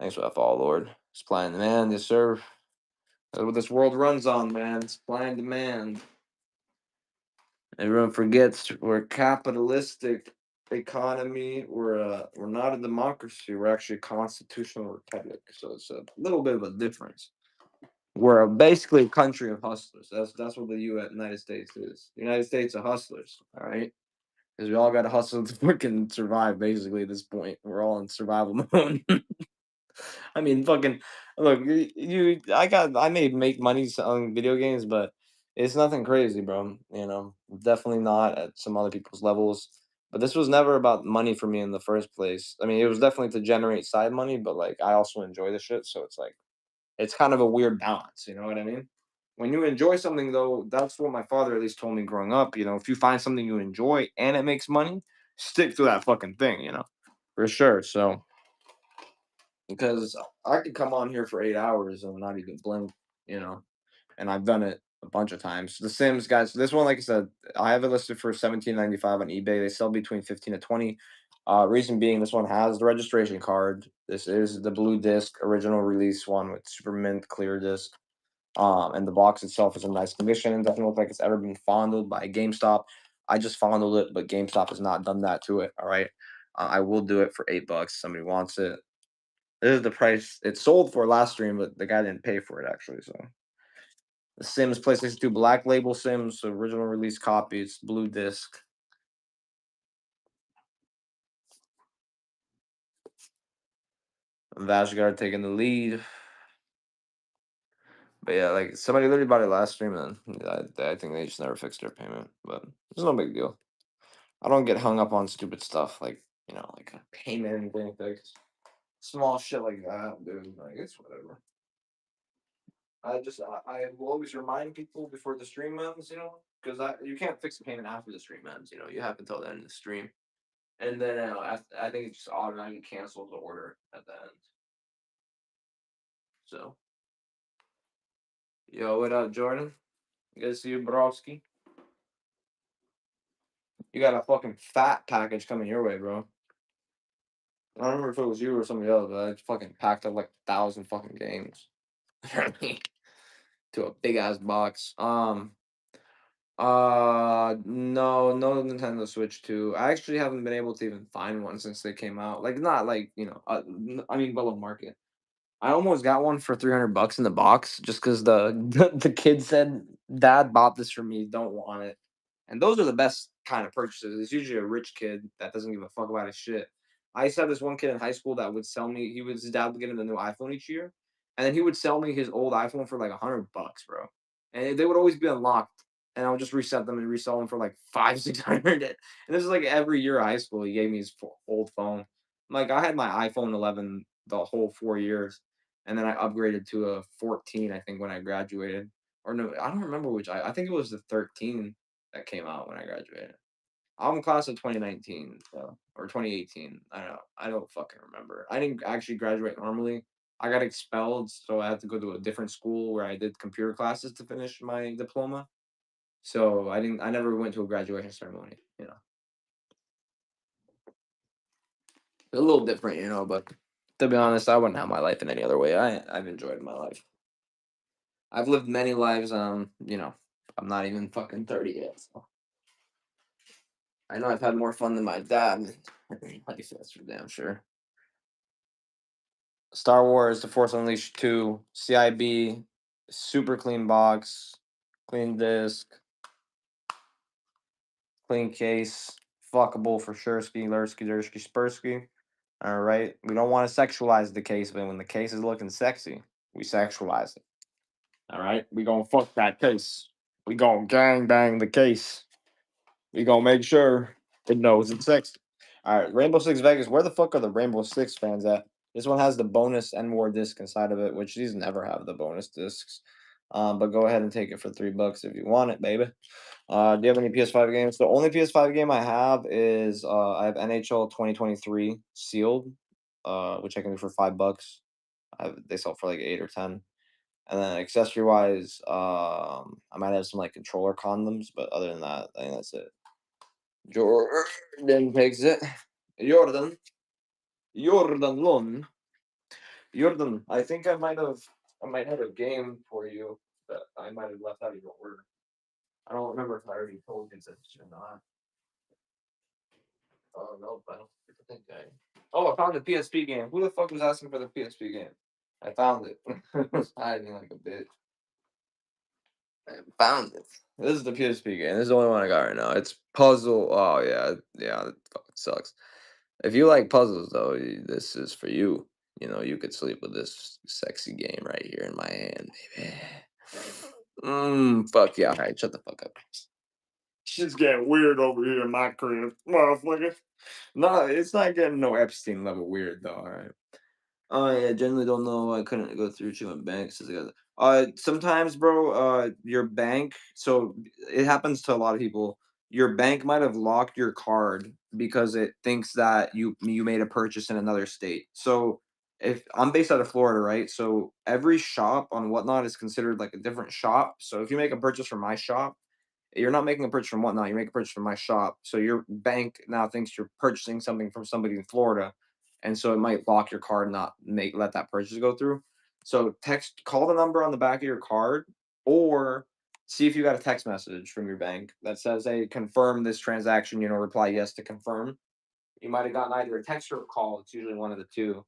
Thanks for that follow, Lord. Supply and demand, yes, sir. That's what this world runs on, man. Supply and demand. Everyone forgets we're a capitalistic economy. We're not a democracy. We're actually a constitutional republic. So it's a little bit of a difference. We're basically a country of hustlers. That's what the United States is. The United States of hustlers. All right, because we all got to hustle to fucking survive. Basically, at this point, we're all in survival mode. I mean, fucking look, I may make money selling video games, but it's nothing crazy, bro. You know, definitely not at some other people's levels. But this was never about money for me in the first place. I mean, it was definitely to generate side money, but like I also enjoy the shit, so it's like it's kind of a weird balance. You know what I mean? When you enjoy something, though, that's what my father at least told me growing up. You know, if you find something you enjoy and it makes money, stick to that fucking thing. You know, for sure. So because I could come on here for 8 hours and not even blink, you know, and I've done it a bunch of times. The Sims, guys, this one, like I said, I have it listed for 17.95 on eBay. They sell between 15 to 20. Reason being, this one has the registration card. This is the blue disc, original release one with super mint clear disc. And the box itself is in nice condition and doesn't look like it's ever been fondled by GameStop. I just fondled it, but GameStop has not done that to it. All right. I will do it for $8. Somebody wants it. This is the price it sold for last stream, but the guy didn't pay for it actually. So the Sims PlayStation 2 Black Label Sims, original release copy. It's blue disc. Vashgard taking the lead. But yeah, like somebody literally bought it last stream, and I think they just never fixed their payment. But it's no big deal. I don't get hung up on stupid stuff like like a payment and being fixed. Small shit like that, dude. Like it's whatever. I will always remind people before the stream ends, because you can't fix the payment after the stream ends. You have until the end of the stream, and then I think it just automatically cancels the order at the end. So, yo, what up, Jordan? Good to see you, Browski. You got a fucking fat package coming your way, bro. I don't remember if it was you or somebody else, but I just fucking packed up like 1,000 fucking games to a big ass box. No, no Nintendo Switch 2. I actually haven't been able to even find one since they came out. Like, not like, I mean, below market. I almost got one for 300 bucks in the box just because the kid said, Dad bought this for me, don't want it. And those are the best kind of purchases. It's usually a rich kid that doesn't give a fuck about his shit. I used to have this one kid in high school that would sell me, his dad would get him the new iPhone each year. And then he would sell me his old iPhone for like 100 bucks, bro. And they would always be unlocked. And I would just reset them and resell them for like five, 600. And this is like every year of high school, he gave me his old phone. Like I had my iPhone 11 the whole 4 years. And then I upgraded to a 14, I think, when I graduated. Or no, I don't remember which. I think it was the 13 that came out when I graduated. I'm class of 2019, so, or 2018. I don't know. I don't fucking remember. I didn't actually graduate normally. I got expelled, so I had to go to a different school where I did computer classes to finish my diploma. So I didn't. I never went to a graduation ceremony. A little different, But to be honest, I wouldn't have my life in any other way. I've enjoyed my life. I've lived many lives. I'm not even fucking 30 yet. So I know I've had more fun than my dad. Life, that's for damn sure. Star Wars: The Force Unleashed 2, CIB, super clean box, clean disc, clean case, fuckable for sure. Ski, Lursky, Dursky, Spursky. All right. We don't want to sexualize the case, but when the case is looking sexy, we sexualize it. All right. We gonna fuck that case. We gonna gang bang the case. We gonna make sure it knows it's sexy. All right. Rainbow Six Vegas. Where the fuck are the Rainbow Six fans at? This one has the bonus N War disc inside of it, which these never have the bonus discs. But go ahead and take it for $3 if you want it, baby. Do you have any PS5 games? The only PS5 game I have is I have NHL 2023 sealed, which I can do for $5. They sell for like 8 or 10. And then accessory wise, I might have some like controller condoms, but other than that, I think that's it. Jordan takes it. Jordan. Jordan Lund. Jordan. I might have a game for you that I might have left out of your order. I don't remember if I already told you this or not. Oh no, I don't think I. Oh, I found the PSP game. Who the fuck was asking for the PSP game? I found it. Hiding like a bitch. I found it. This is the PSP game. This is the only one I got right now. It's puzzle. Oh yeah, yeah. It fucking sucks. If you like puzzles though, this is for you. You know, you could sleep with this sexy game right here in my hand, baby. Fuck yeah. All right, shut the fuck up. Shit's getting weird over here in my crib, motherfucker. No, it's not getting no Epstein level weird though. All right. Oh yeah, generally don't know. I couldn't go through to my bank. Sometimes, bro, your bank. So it happens to a lot of people. Your bank might have locked your card because it thinks that you made a purchase in another state. So if I'm based out of Florida, right? So every shop on Whatnot is considered like a different shop. So if you make a purchase from my shop, you're not making a purchase from Whatnot. You make a purchase from my shop. So your bank now thinks you're purchasing something from somebody in Florida, and so it might lock your card, not let that purchase go through. So call the number on the back of your card, or see if you got a text message from your bank that says, "Hey, confirm this transaction." Reply yes to confirm. You might have gotten either a text or a call. It's usually one of the two,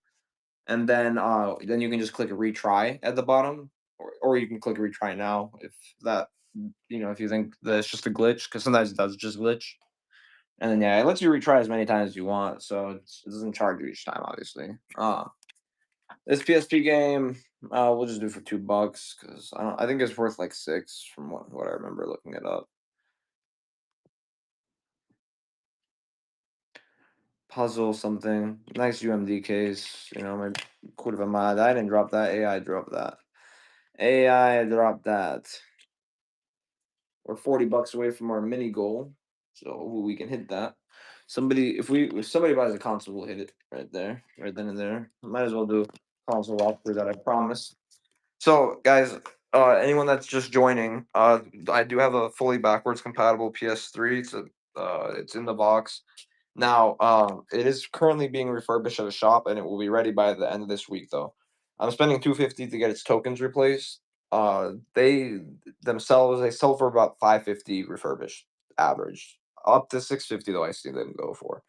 and then you can just click retry at the bottom, or you can click retry now if that if you think that it's just a glitch, because sometimes it does just glitch. And then yeah, it lets you retry as many times as you want, so it doesn't charge you each time, obviously. This PSP game, we'll just do for $2 because I think it's worth like 6 from what I remember looking it up. Puzzle something nice UMD case. My curva mad. I didn't drop that. AI dropped that. AI dropped that. We're $40 away from our mini goal, so we can hit that. If somebody buys a console, we'll hit it right there, right then and there. Might as well do console walkthrough that I promised. So, guys, anyone that's just joining, I do have a fully backwards compatible PS3. It's in the box. Now, it is currently being refurbished at a shop, and it will be ready by the end of this week. Though, I'm spending $250 to get its tokens replaced. They themselves they sell for about $550 refurbished, average up to $650 though. I see them go for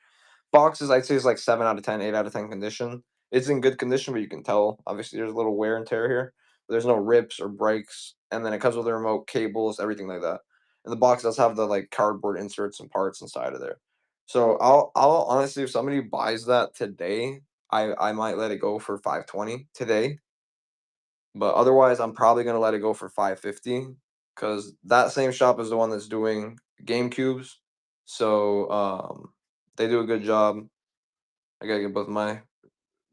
boxes. I'd say is like 7 out of 10, 8 out of 10 condition. It's in good condition, but you can tell obviously there's a little wear and tear here. But there's no rips or breaks, and then it comes with the remote cables, everything like that. And the box does have the like cardboard inserts and parts inside of there. So I'll honestly, if somebody buys that today, I might let it go for 520 today. But otherwise, I'm probably gonna let it go for 550 because that same shop is the one that's doing GameCubes. So they do a good job. I gotta get both my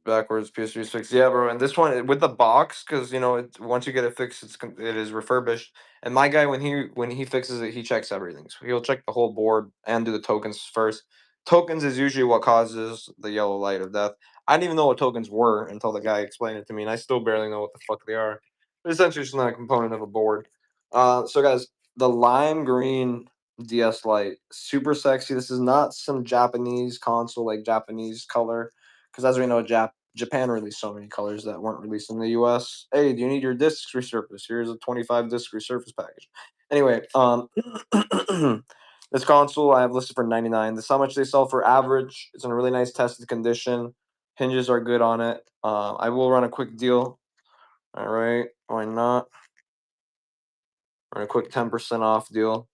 backwards PS3 fixed. Yeah, bro. And this one with the box, because once you get it fixed, it is refurbished. And my guy, when he fixes it, he checks everything. So he'll check the whole board and do the tokens first. Tokens is usually what causes the yellow light of death. I didn't even know what tokens were until the guy explained it to me, and I still barely know what the fuck they are. But essentially, it's not a component of a board. So guys, the lime green DS Lite, super sexy. This is not some Japanese console like Japanese color, because as we know, Japan released so many colors that weren't released in the US. Hey, do you need your discs resurfaced? Here's a 25 disc resurface package. Anyway, this console I have listed for 99. This is how much they sell for average. It's in a really nice tested condition. Hinges are good on it. I will run a quick deal. All right, why not? Or a quick 10% off deal.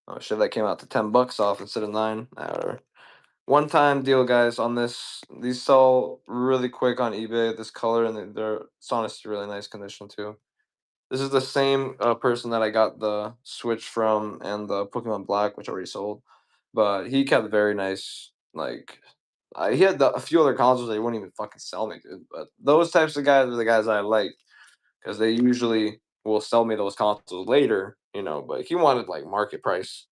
Oh shit, that came out to $10 off instead of 9. Whatever. One time deal, guys, on this. These sell really quick on eBay. This color, and they're it's honestly really nice condition too. This is the same person that I got the Switch from and the Pokemon Black, which already sold. But he kept very nice. Like, he had a few other consoles that he wouldn't even fucking sell me, dude. But those types of guys are the guys I like because they usually will sell me those consoles later, you know. But he wanted like market price.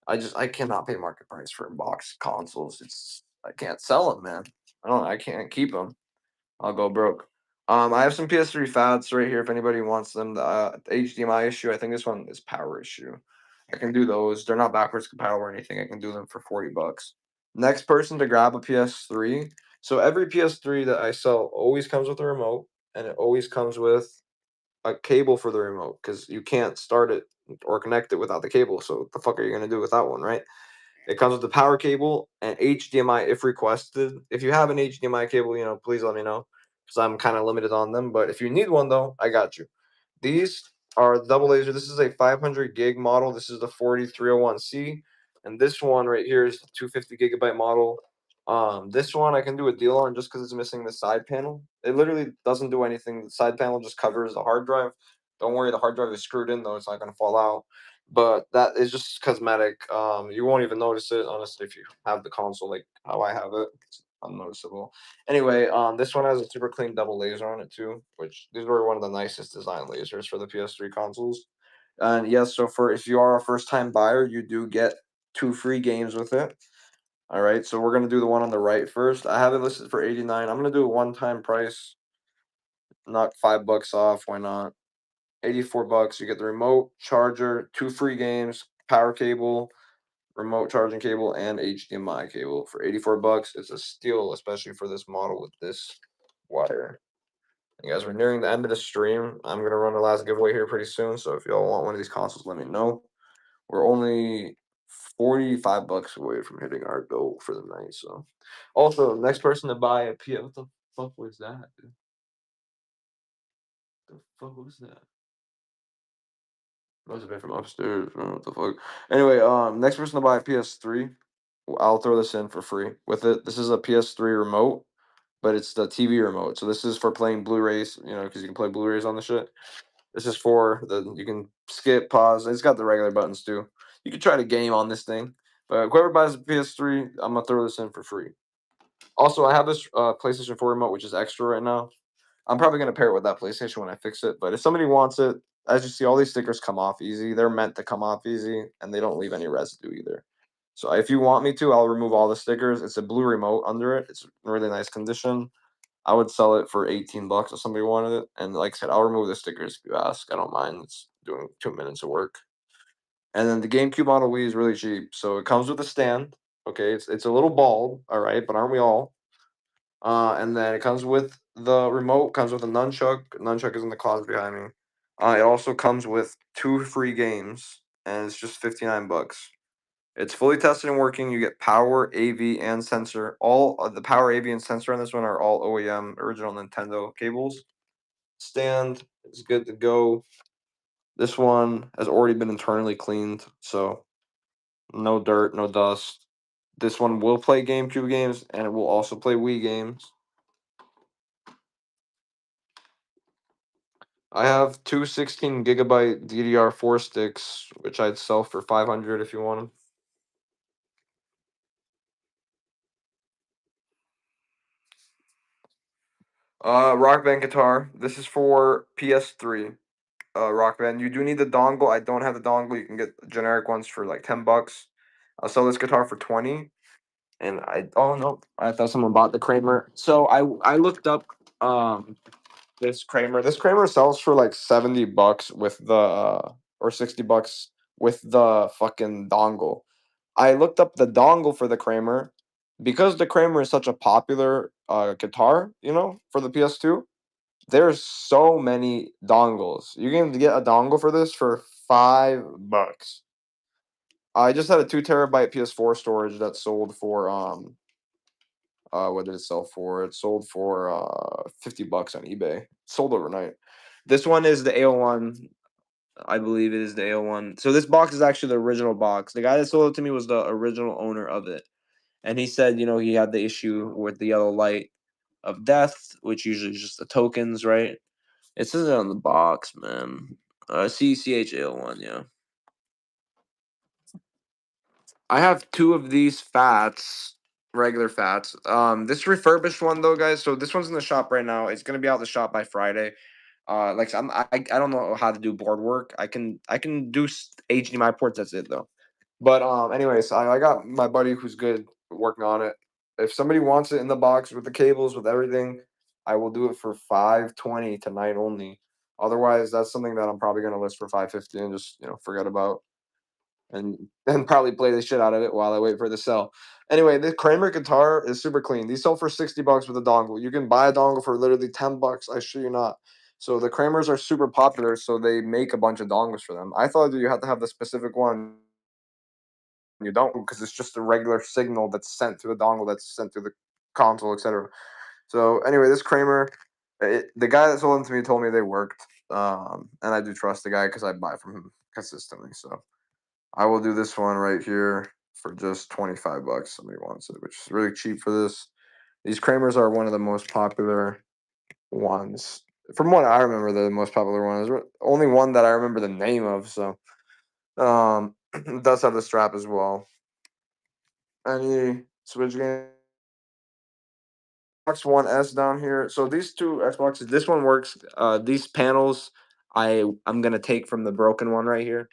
I cannot pay market price for box consoles. I can't sell them, man. I can't keep them. I'll go broke. I have some PS3 fads right here if anybody wants them. The HDMI issue, I think this one is power issue. I can do those. They're not backwards compatible or anything. I can do them for $40. Next person to grab a PS3. So every PS3 that I sell always comes with a remote, and it always comes with a cable for the remote because you can't start it or connect it without the cable. So what the fuck are you gonna do with that one, right? It comes with the power cable and HDMI if requested. If you have an HDMI cable, please let me know because I'm kind of limited on them. But if you need one though, I got you. These are double laser. This is a 500 gig model. This is the 4301C, and this one right here is the 250 gigabyte model. This one I can do a deal on just because it's missing the side panel. It literally doesn't do anything. The side panel just covers the hard drive. Don't worry, the hard drive is screwed in though. It's not gonna fall out. But that is just cosmetic. You won't even notice it honestly if you have the console like how I have it. It's unnoticeable. Anyway, this one has a super clean double laser on it too, which these were one of the nicest design lasers for the PS3 consoles. And yes, so for if you are a first time buyer, you do get 2 free games with it. All right, so we're gonna do the one on the right first. I have it listed for 89. I'm gonna do a one-time price, knock $5 off. Why not? $84. You get the remote, charger, 2 free games, power cable, remote charging cable, and HDMI cable for $84. It's a steal, especially for this model with this wire. And guys, we're nearing the end of the stream. I'm gonna run the last giveaway here pretty soon. So if y'all want one of these consoles, let me know. We're only $45 away from hitting our goal for the night. So also next person to buy a PS. What the fuck was that, dude? The fuck was that? Must have been from upstairs. I don't know what the fuck. Anyway, next person to buy a PS3, I'll throw this in for free with it. This is a PS3 remote, but it's the TV remote. So this is for playing Blu-rays, because you can play Blu-rays on the shit. This is for you can skip, pause. It's got the regular buttons too. You can try to game on this thing, but whoever buys a PS3, I'm gonna throw this in for free. Also, I have this PlayStation 4 remote, which is extra right now. I'm probably gonna pair it with that PlayStation when I fix it. But if somebody wants it, as you see, all these stickers come off easy. They're meant to come off easy, and they don't leave any residue either. So if you want me to, I'll remove all the stickers. It's a blue remote under it. It's in really nice condition. I would sell it for $18 if somebody wanted it. And like I said, I'll remove the stickers if you ask. I don't mind. It's doing 2 minutes of work. And then the GameCube Model Wii is really cheap. So it comes with a stand. Okay, it's a little bald, all right, but aren't we all? And then it comes with the remote, comes with a nunchuck. Nunchuck is in the closet behind me. It also comes with 2 free games, and it's just $59. It's fully tested and working. You get power, AV, and sensor. All of the power, AV, and sensor on this one are all OEM original Nintendo cables. Stand is good to go. This one has already been internally cleaned, so no dirt, no dust. This one will play GameCube games, and it will also play Wii games. I have two 16 GB DDR4 sticks, which I'd sell for 500 if you want them. Rock Band guitar. This is for PS3. Rock Band. You do need the dongle. I don't have the dongle. You can get generic ones for like $10. I'll sell this guitar for 20. And oh no, I thought someone bought the Kramer. So I looked up this Kramer. This Kramer sells for like $70 with the or $60 with the fucking dongle. I looked up the dongle for the Kramer because the Kramer is such a popular guitar, for the PS2. There's so many dongles. You can get a dongle for this for $5. I just had a 2 TB PS4 storage that sold for what did it sell for? It sold for $50 on eBay. Sold overnight. This one is the AO1. I believe it is the AO1. So this box is actually the original box. The guy that sold it to me was the original owner of it. And he said, he had the issue with the yellow light of death, which usually is just the tokens, right? It says it on the box, man. CCHAL1, yeah. I have two of these fats, regular fats. This refurbished one though, guys. So this one's in the shop right now. It's gonna be out of the shop by Friday. Like I don't know how to do board work. I can do HDMI ports. That's it though. But anyways, I got my buddy who's good working on it. If somebody wants it in the box with the cables with everything, I will do it for 520 tonight only. Otherwise, that's something that I'm probably gonna list for 550 and just forget about and then probably play the shit out of it while I wait for the sell. Anyway, the Kramer guitar is super clean. These sell for 60 bucks with a dongle. You can buy a dongle for literally 10 bucks. I assure you not. So the Kramers are super popular, so they make a bunch of dongles for them. I thought that you had to have the specific one. You don't because it's just a regular signal that's sent through the dongle that's sent through the console, etc. So anyway, this Kramer, the guy that sold them to me told me they worked, and I do trust the guy because I buy from him consistently. So I will do this one right here for just 25 bucks. Somebody wants it, which is really cheap for this. These Kramers are one of the most popular ones. From what I remember, they're the most popular ones. Only one that I remember the name of. So, it does have the strap as well. Any Switch game? Xbox One S down here. So these two Xboxes, this one works. These panels, I'm gonna take from the broken one right here.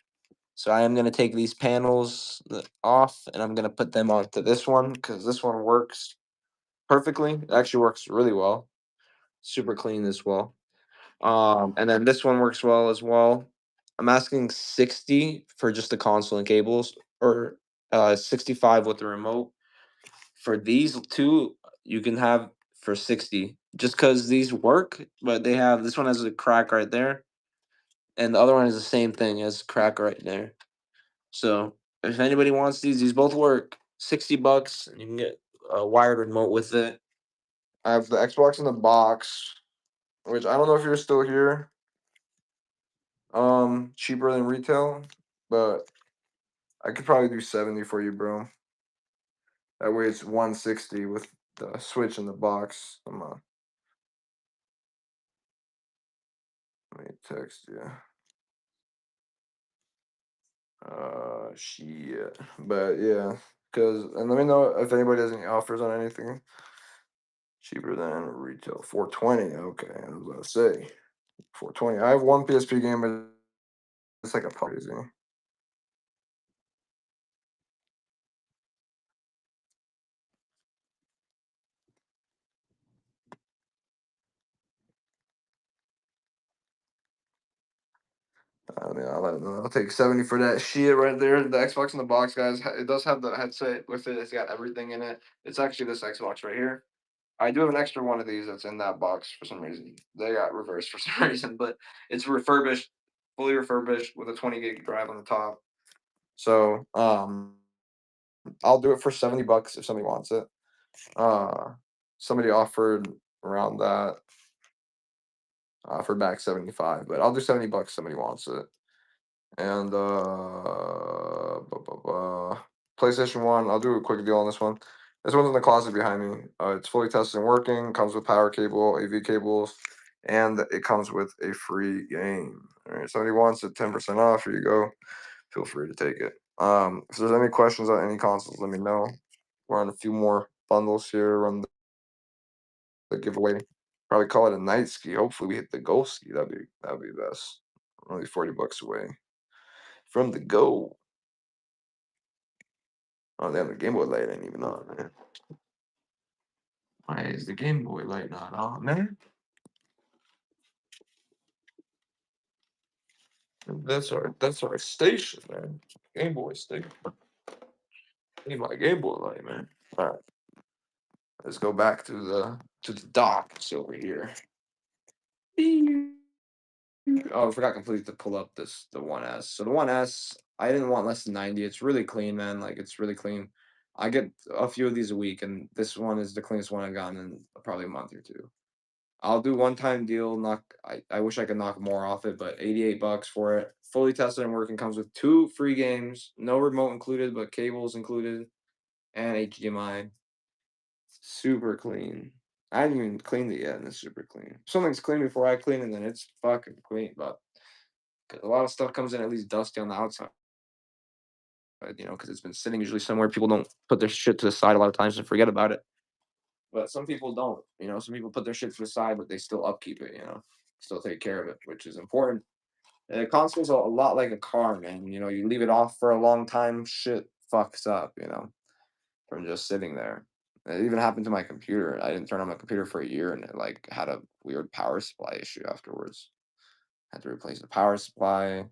So I am going to take these panels off and I'm going to put them onto this one because this one works perfectly. It actually works really well. Super clean as well. And then this one works well as well. I'm asking 60 for just the console and cables or 65 with the remote. For these two, you can have for 60 just because these work, but they have this one has a crack right there. And the other one is the same thing as crack right there. So if anybody wants these both work. 60 bucks, and you can get a wired remote with it. I have the Xbox in the box, which I don't know if you're still here. Cheaper than retail, but I could probably do 70 for you, bro. That way it's 160 with the Switch in the box. Let me text you. Shit. But yeah, and let me know if anybody has any offers on anything. Cheaper than retail. 420. Okay, I was about to say 420. I have one PSP game, but it's like a crazy. I mean, I'll let it know. I'll take 70 for that shit right there. The Xbox in the box, guys. It does have the headset with it. It's got everything in it. It's actually this Xbox right here. I do have an extra one of these that's in that box for some reason. They got reversed for some reason, but it's refurbished, fully refurbished with a 20 gig drive on the top. So, I'll do it for 70 bucks if somebody wants it. Uh, Somebody offered around that, offered back 75, but I'll do 70 bucks if somebody wants it. And PlayStation 1, I'll do a quick deal on this one. This one's in the closet behind me. It's fully tested and working, comes with power cable, AV cables, and it comes with a free game. All right, somebody wants it 10% off, here you go. Feel free to take it. If there's any questions on any consoles, let me know. We're on a few more bundles here, run the giveaway. Probably call it a night ski. Hopefully we hit the goal ski. That'd be best. Only 40 bucks away from the goal. Oh, damn, the Game Boy light ain't even on, man. Why is the Game Boy light not on, man? That's our station, man. Game Boy station. Need my Game Boy light, man. All right, let's go back to the docks over here. Oh, I forgot completely to pull up the 1S. So the 1S, I didn't want less than 90. It's really clean, man. Like it's really clean. I get a few of these a week, and this one is the cleanest one I've gotten in probably a month or two. I'll do one-time deal, I wish I could knock more off it, but 88 bucks for it. Fully tested and working, comes with 2 free games, no remote included, but cables included, and HDMI. Super clean. I haven't even cleaned it yet, and it's super clean. Something's clean before I clean it, then it's fucking clean, but 'cause a lot of stuff comes in at least dusty on the outside, because it's been sitting usually somewhere. People don't put their shit to the side a lot of times and forget about it. But some people don't, some people put their shit to the side, but they still upkeep it, still take care of it, which is important. And a console's a lot like a car, man. You leave it off for a long time, shit fucks up, from just sitting there. It even happened to my computer. I didn't turn on my computer for a year and it like had a weird power supply issue afterwards. Had to replace the power supply,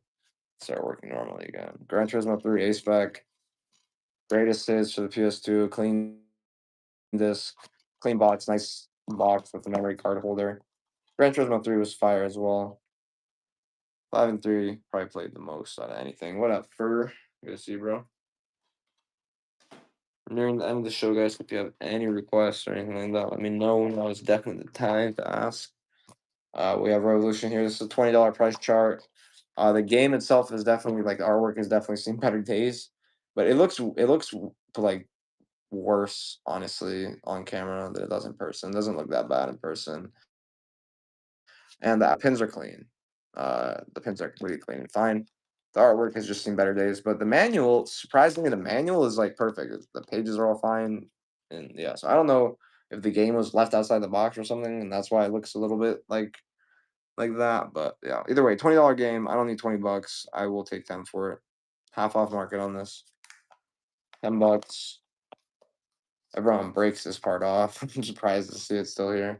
start working normally again. Gran Turismo 3 A spec, greatest hits for the PS2, clean disc, clean box, nice box with the memory card holder. Gran Turismo 3 was fire as well. 5 and 3 probably played the most out of anything. What up, Fur? Good to see you, bro. Nearing the end of the show, guys, if you have any requests or anything like that, let me know. Now is definitely the time to ask. We have Revolution here. This is a $20 price chart. The game itself is definitely like the artwork has definitely seen better days, but it looks like worse, honestly, on camera than it does in person. It doesn't look that bad in person. And the pins are clean. The pins are completely clean and fine. The artwork has just seen better days, but the manual, surprisingly, the manual is like perfect. The pages are all fine, and yeah. So I don't know if the game was left outside the box or something, and that's why it looks a little bit like that. But yeah, either way, $20 game. I don't need 20 bucks. I will take 10 for it. Half off market on this. 10 bucks. Everyone breaks this part off. I'm surprised to see it still here.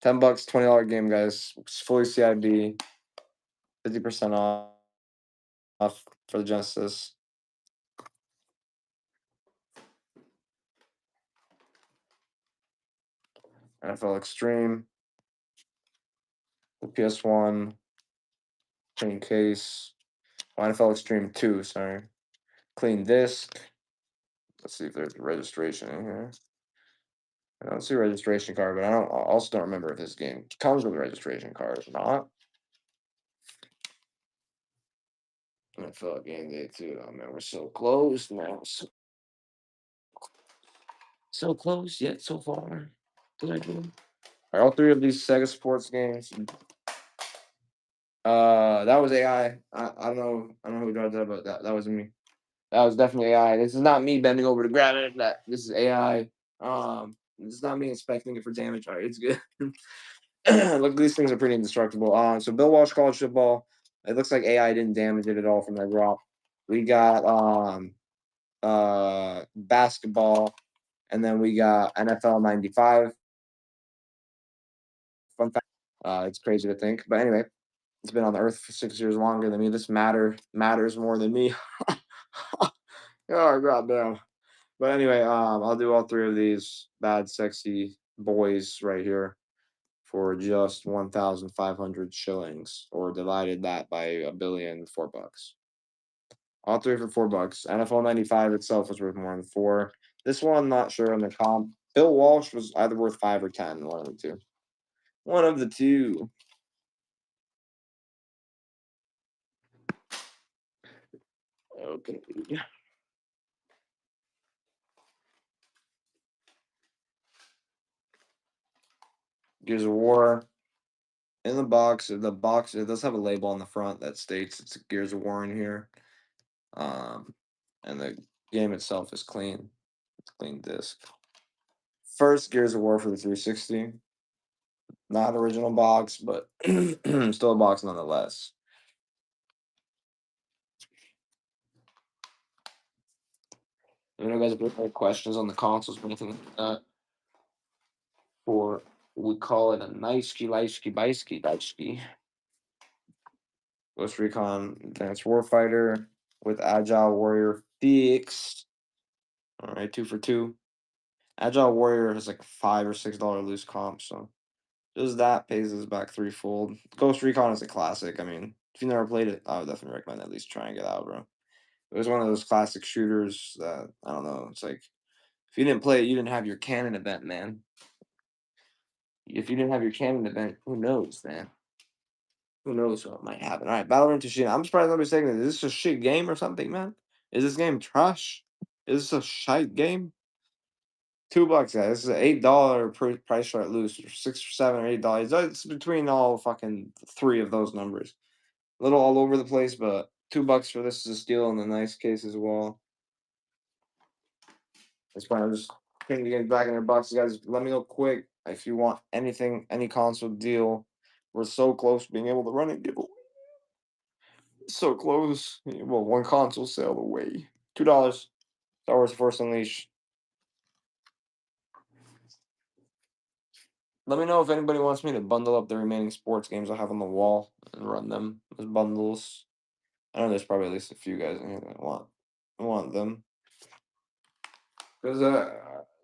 10 bucks, $20 game, guys. It's fully CIB, 50% off for the Genesis. NFL Extreme, the PS1, clean case. Oh, NFL Extreme 2, sorry. Clean disc. Let's see if there's registration in here. I don't see a registration card, but I also don't remember if this game comes with a registration card or not. NFL game day too. Oh man, we're so close now. So close yet so far. Did I do? Are all three of these Sega Sports games? That was AI. I don't know. I don't know who does that, but that was me. That was definitely AI. This is not me bending over to grab it. This is AI. This is not me inspecting it for damage. All right, it's good. Look, these things are pretty indestructible. So Bill Walsh college football. It looks like AI didn't damage it at all from that drop. We got basketball, and then we got NFL 95. Fun fact. It's crazy to think, but anyway, it's been on the earth for 6 years longer than me. This matters more than me. Oh goddamn. But anyway, I'll do all three of these bad, sexy boys right here for just 1,500 shillings, or divided that by a billion, $4. All three for $4. NFL 95 itself was worth more than four. This one, not sure on the comp. Bill Walsh was either worth 5 or 10, one of the two. One of the two. Okay. Gears of War in the box. The box, it does have a label on the front that states it's Gears of War in here. Um, and the game itself is clean. It's a clean disc. First Gears of War for the 360. Not original box, but still a box nonetheless. Guys, if you have any questions on the consoles or anything like that, or we call it a nice ski, light ski, bike ski. Ghost Recon Advanced Warfighter with Agile Warrior Fix. All right, 2 for 2. Agile Warrior has like $5 or $6 loose comp, so just that pays us back threefold. Ghost Recon is a classic. I mean, if you never played it, I would definitely recommend at least trying it out, bro. It was one of those classic shooters that I don't know. It's like if you didn't play it, you didn't have your canon event, man. If you didn't have your Canon event, who knows, man? Who knows what might happen? All right, Valorant to shit. I'm surprised nobody's taking it. Is this a shit game or something, man? Is this game trash? Is this a shite game? $2, guys. This is an $8 price chart loose, or 6 or 7 or $8. It's between all fucking three of those numbers. A little all over the place, but $2 for this is a steal in the nice case as well. That's fine. I'm just putting you guys back in your boxes, guys. Let me know quick if you want anything, any console deal. We're so close to being able to run a giveaway. So close. Well, one console sale away. $2. Star Wars Force Unleashed. Let me know if anybody wants me to bundle up the remaining sports games I have on the wall and run them as bundles. I know there's probably at least a few guys in here that want them. Because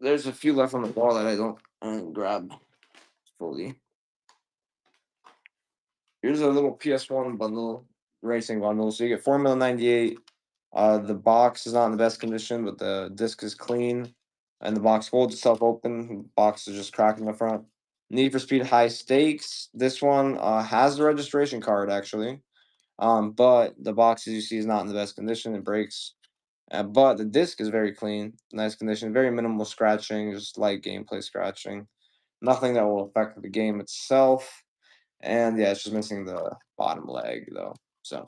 there's a few left on the wall that I don't grab fully. Here's a little PS1 bundle, racing bundle. So you get Formula 98. The box is not in the best condition, but the disc is clean, and the box holds itself open. The box is just cracked in the front. Need for Speed High Stakes. This one has the registration card actually, but the box as you see is not in the best condition. It breaks, but the disc is very clean, nice condition, very minimal scratching, just light gameplay scratching. Nothing that will affect the game itself. And yeah, it's just missing the bottom leg though. So,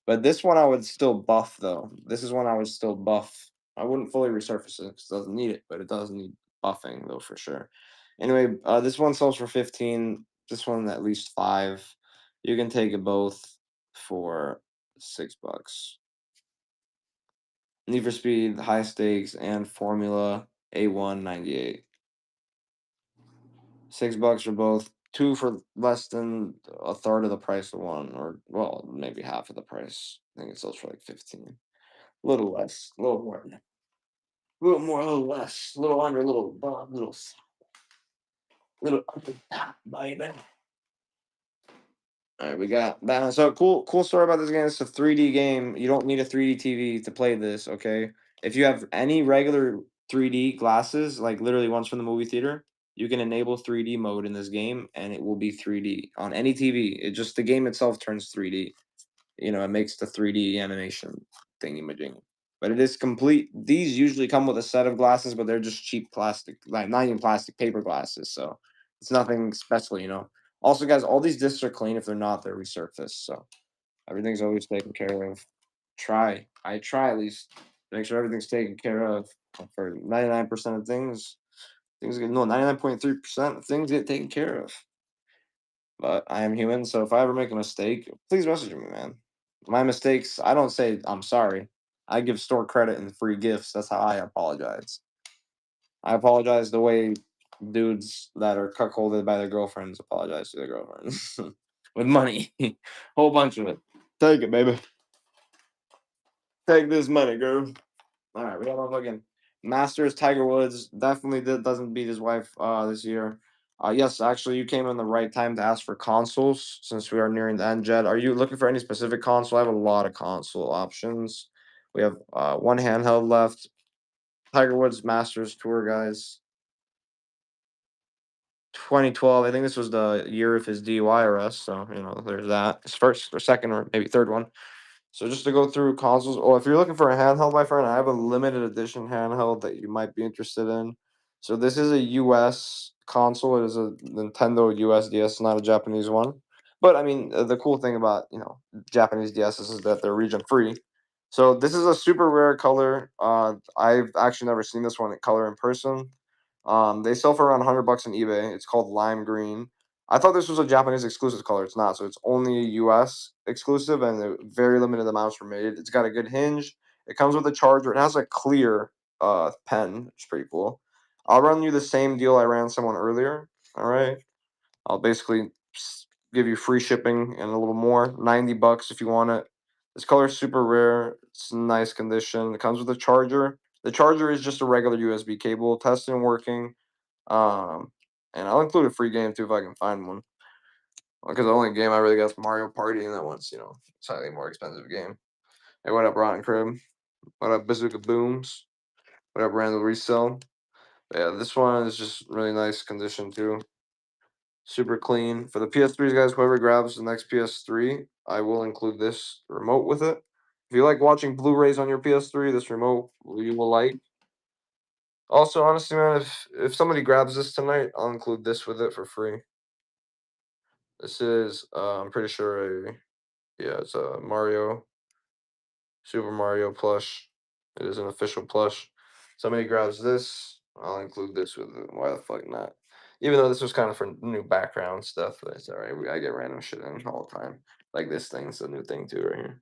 but this one I would still buff though. This is one I would still buff. I wouldn't fully resurface it because it doesn't need it, but it does need buffing though for sure. Anyway, this one sells for 15. This one at least 5. You can take it both for $6. Need for Speed, High Stakes, and Formula A1 98. $6 for both. Two for less than a third of the price of one, or well, maybe half of the price. I think it sells for like 15. A little less, a little more, a little more, a little less, a little under, a little above, little under, baby. All right, we got that. So cool story about this game. It's a 3D game. You don't need a 3D TV to play this. Okay, if you have any regular 3D glasses, like literally ones from the movie theater, you can enable 3D mode in this game, and it will be 3D on any TV. It just the game itself turns 3D. It makes the 3D animation thingy majing. But it is complete. These usually come with a set of glasses, but they're just cheap plastic, like not even plastic, paper glasses. So it's nothing special. Also, guys, all these discs are clean. If they're not, they're resurfaced. So everything's always taken care of. I try at least to make sure everything's taken care of. For 99% of things get no 99.3% of things get taken care of. But I am human, so if I ever make a mistake, please message me, man. My mistakes, I don't say I'm sorry. I give store credit and free gifts. That's how I apologize. I apologize the way dudes that are cuckolded by their girlfriends apologize to their girlfriends with money, whole bunch of it. Take it, baby. Take this money, girl. All right, we got one again. Masters Tiger Woods definitely doesn't beat his wife this year. Yes, actually, you came in the right time to ask for consoles since we are nearing the end. Jed, are you looking for any specific console? I have a lot of console options. We have one handheld left. Tiger Woods Masters Tour, guys. 2012. I think this was the year of his DUI arrest. So there's that. His first or second or maybe third one. So just to go through consoles, oh, if you're looking for a handheld, my friend, I have a limited edition handheld that you might be interested in. So this is a US console. It is a Nintendo US DS, not a Japanese one. But I mean, the cool thing about Japanese DSs is that they're region free. So this is a super rare color. I've actually never seen this one in color in person. They sell for around $100 on eBay. It's called lime green. I thought this was a Japanese exclusive color. It's not. So it's only a US exclusive, and very limited amounts were made. It's got a good hinge. It comes with a charger. It has a clear pen, which is pretty cool. I'll run you the same deal I ran someone earlier. All right. I'll basically give you free shipping and a little more. $90 if you want it. This color is super rare. It's in nice condition. It comes with a charger. The charger is just a regular USB cable. Tested and working. And I'll include a free game too if I can find one. Because the only game I really got is Mario Party, and that one's slightly more expensive game. Hey, what up, Rotten Crib? What up, Bazooka Booms? What up, Randall Resell? But yeah, this one is just really nice condition too. Super clean. For the PS3s, guys, whoever grabs the next PS3, I will include this remote with it. If you like watching Blu-rays on your PS3, this remote you will like. Also, honestly, man, if somebody grabs this tonight, I'll include this with it for free. This is, I'm pretty sure yeah, it's a Super Mario plush. It is an official plush. Somebody grabs this, I'll include this with it. Why the fuck not? Even though this was kind of for new background stuff, but it's alright. I get random shit in all the time. Like this thing's a new thing too, right here.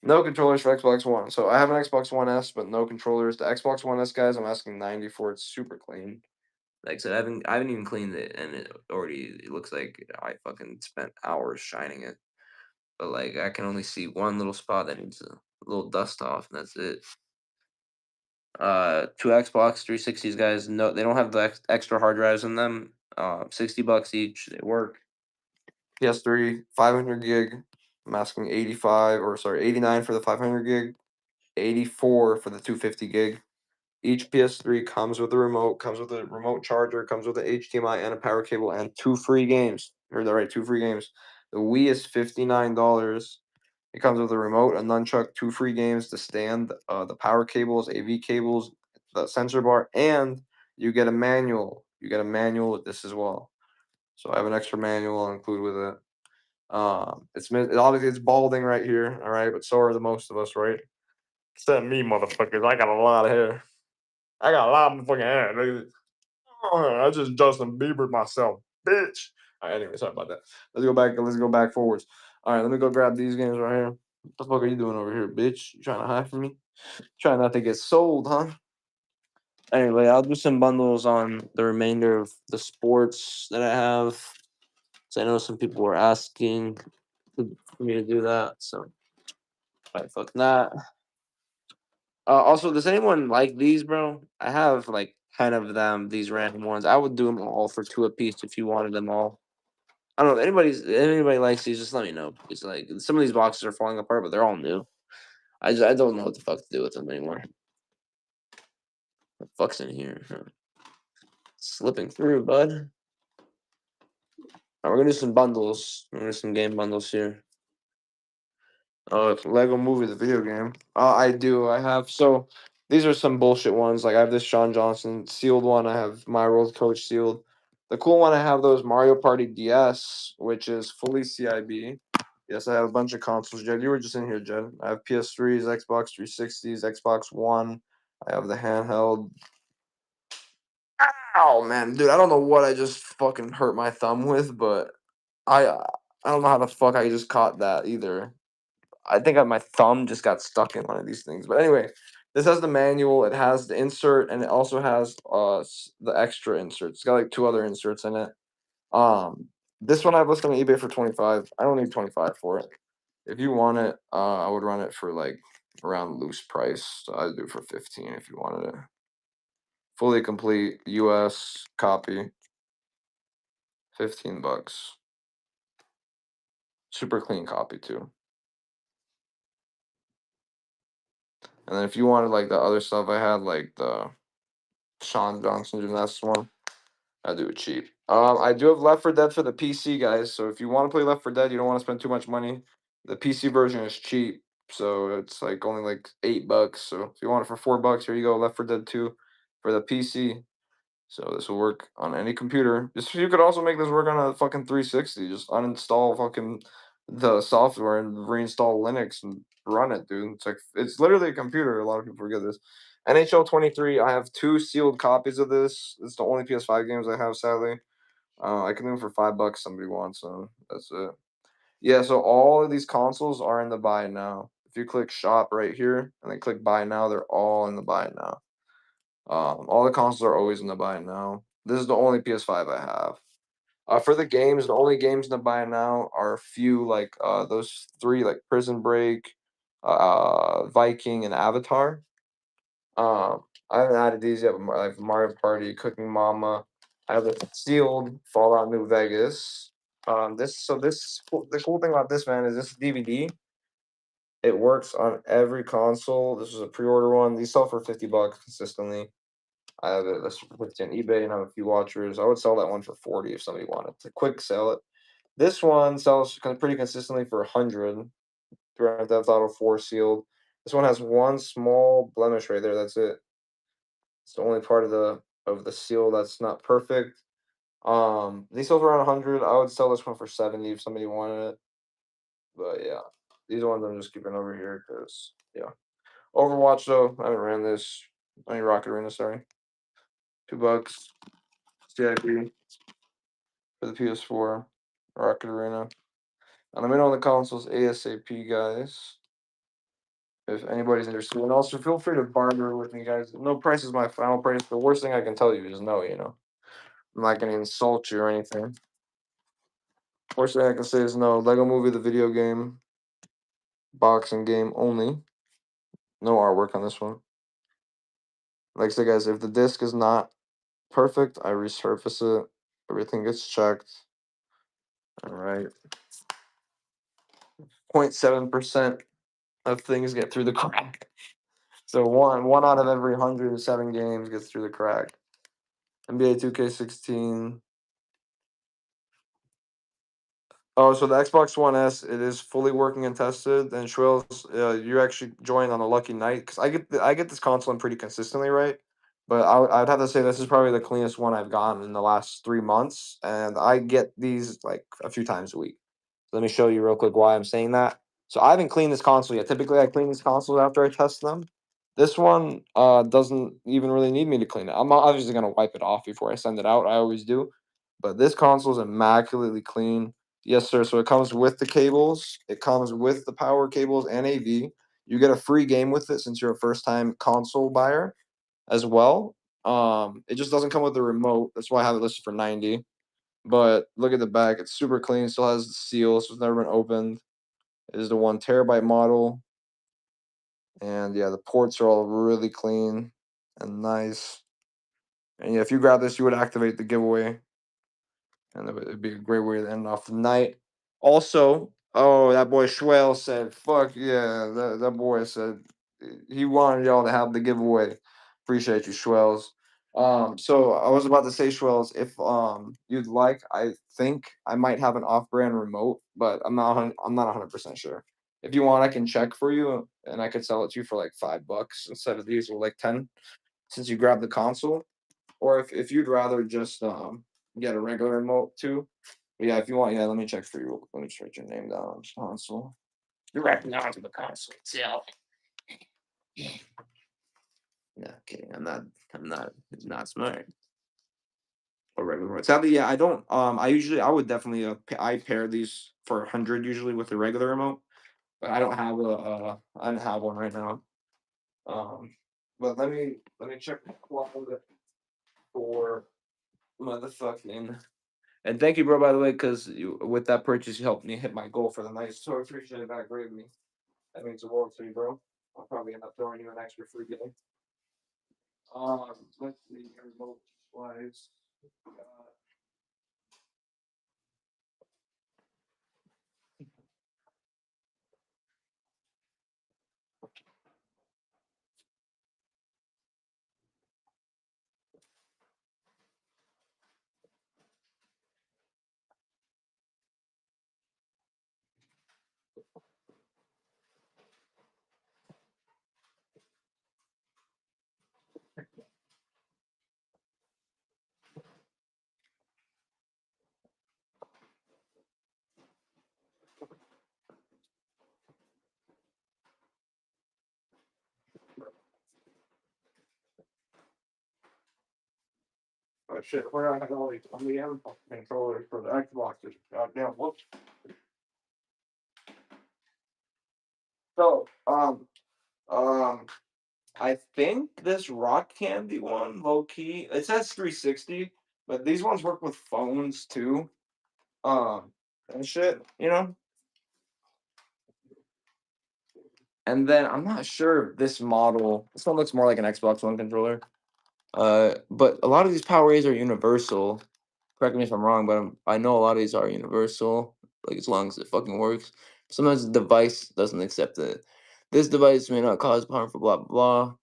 No controllers for Xbox One. So I have an Xbox One S, but no controllers. The Xbox One S, guys, I'm asking 90 for. It's super clean. Like I said, I haven't even cleaned it, and it looks like I fucking spent hours shining it. But like I can only see one little spot that needs a little dust off, and that's it. Two Xbox 360s, guys. No, they don't have the extra hard drives in them. $60 each. They work. PS3, 500 gig. I'm asking 85, or sorry, 89 for the 500 gig, 84 for the 250 gig. Each PS3 comes with a remote, comes with a remote charger, comes with an HDMI and a power cable, and two free games. Heard that right? Two free games. The Wii is $59. It comes with a remote, a nunchuck, two free games, the stand, the power cables, AV cables, the sensor bar, and you get a manual. You get a manual with this as well. So I have an extra manual I'll include with it. Obviously it's balding right here, all right, but so are the most of us, right? Except me, motherfuckers. I got a lot of hair. I got a lot of fucking hair. Look at this. Oh, I just Justin Bieber myself, bitch. All right, anyway, sorry about that. Let's go back. Let's go back forwards. All right, let me go grab these games right here. What the fuck are you doing over here, bitch? You trying to hide from me? Trying not to get sold, huh? Anyway, I'll do some bundles on the remainder of the sports that I have. So I know some people were asking for me to do that. So, all right, fuck that. Also, does anyone like these, bro? I have like 10 of them, these random ones. I would do them all for two apiece if you wanted them all. I don't know if anybody likes these, just let me know. It's like some of these boxes are falling apart, but they're all new. I don't know what the fuck to do with them anymore. What the fuck's in here? Huh? Slipping through, bud. All right, we're gonna do some bundles. We're gonna do some game bundles here. Oh, it's Lego Movie, the video game. I do. I have these are some bullshit ones. Like I have this Sean Johnson sealed one. I have My World Coach sealed. The cool one I have those Mario Party DS, which is fully CIB. Yes, I have a bunch of consoles. Jed, you were just in here, Jed. I have PS3s, Xbox 360s, Xbox One. I have the handheld. Oh man, dude, I don't know what I just fucking hurt my thumb with, but I don't know how the fuck I just caught that either. I think my thumb just got stuck in one of these things. But anyway, this has the manual. It has the insert, and it also has the extra insert. It's got like two other inserts in it. This one I've listed on eBay for 25. I don't need 25 for it. If you want it, I would run it for like around loose price. So I'd do it for 15 if you wanted it. Fully complete US copy. 15 bucks. Super clean copy too. And then if you wanted like the other stuff I had, like the Sean Johnson gymnastics one, I do it cheap. I do have Left 4 Dead for the PC, guys. So if you want to play Left 4 Dead, you don't want to spend too much money. The PC version is cheap, so it's like only like $8. So if you want it for $4, here you go, Left 4 Dead 2 for the PC. So this will work on any computer. You could also make this work on a fucking 360. Just uninstall fucking the software and reinstall Linux and run it, dude. It's literally a computer. A lot of people forget this. NHL 23. I have two sealed copies of this. It's the only PS5 games I have, sadly. I can do them for $5. Somebody wants them. That's it. Yeah. So all of these consoles are in the buy now. If you click shop right here and then click buy now, they're all in the buy now. All the consoles are always in the buy now. This is the only PS5 I have. For the games, the only games in the buy now are a few like those three like Prison Break, Viking, and Avatar. I haven't added these yet, but like Mario Party, Cooking Mama. I have the sealed Fallout New Vegas. The cool thing about this, man, is this DVD. It works on every console. This was a pre-order one. These sell for $50 consistently. I have it. That's listed on eBay and I have a few watchers. I would sell that one for 40 if somebody wanted to quick sell it. This one sells pretty consistently for 100. Grand Theft Auto 4 sealed. This one has one small blemish right there. That's it. It's the only part of the seal that's not perfect. These sell for around 100. I would sell this one for 70 if somebody wanted it. But yeah, these ones I'm just keeping over here because yeah. Overwatch though, I haven't ran this. I mean Rocket Arena, sorry. $2. CIP for the PS4. Rocket Arena. And let me know on the consoles ASAP, guys. If anybody's interested. And also feel free to barter with me, guys. No price is my final price. The worst thing I can tell you is no, you know. I'm not gonna insult you or anything. Worst thing I can say is no. Lego Movie the video game. Boxing game only. No artwork on this one. Like I said, guys, if the disc is not perfect, I resurface it. Everything gets checked. Alright. 0.7% of things get through the crack. So one out of every 107 games gets through the crack. NBA 2K16. Oh, so the Xbox One S, it is fully working and tested. And Schwells, you actually joined on a lucky night because I get this console in pretty consistently, right? But I'd have to say this is probably the cleanest one I've gotten in the last 3 months, and I get these like a few times a week. Let me show you real quick why I'm saying that. So I haven't cleaned this console yet. Typically, I clean these consoles after I test them. This one doesn't even really need me to clean it. I'm obviously gonna wipe it off before I send it out. I always do. But this console is immaculately clean. Yes, sir. So it comes with the cables. It comes with the power cables and AV. You get a free game with it since you're a first-time console buyer as well. It just doesn't come with the remote. That's why I have it listed for 90. But look at the back. It's super clean. Still has the seal, so it's never been opened. It is the 1 TB model. And yeah, the ports are all really clean and nice. And yeah, if you grab this, you would activate the giveaway. And it'd be a great way to end off the night. Also, oh, that boy Schwell said, fuck yeah. That boy said he wanted y'all to have the giveaway. Appreciate you, Schwells. So I was about to say, Schwells, if you'd like, I think I might have an off-brand remote, but I'm not 100% sure. If you want, I can check for you and I could sell it to you for like $5 instead of the usual like 10 since you grabbed the console. Or if you'd rather just get a regular remote too. But yeah, if you want, yeah, let me check for you. Let me just write your name down on this console. You're writing down to the console itself. No, kidding. It's not smart. Or regular remote. Sadly, yeah, I don't. I would definitely. I pair these for 100 usually with a regular remote, but I don't have I don't have one right now. Um, but let me check the quality for motherfucking. And thank you, bro, by the way, because with that purchase, you helped me hit my goal for the night. So I appreciate that greatly. That means the world to you, bro. I'll probably end up throwing you an extra free game. Let's see, remote wise. Oh shit, where I got all these on the M controllers for the Xboxes. Goddamn, whoops. So, um, I think this rock candy one, low key, it says 360, but these ones work with phones too. And shit, you know? And then I'm not sure if this model, this one looks more like an Xbox One controller. But a lot of these Power Aids are universal. Correct me if I'm wrong, but I know a lot of these are universal. Like as long as it fucking works. Sometimes the device doesn't accept it. This device may not cause harm for blah blah blah.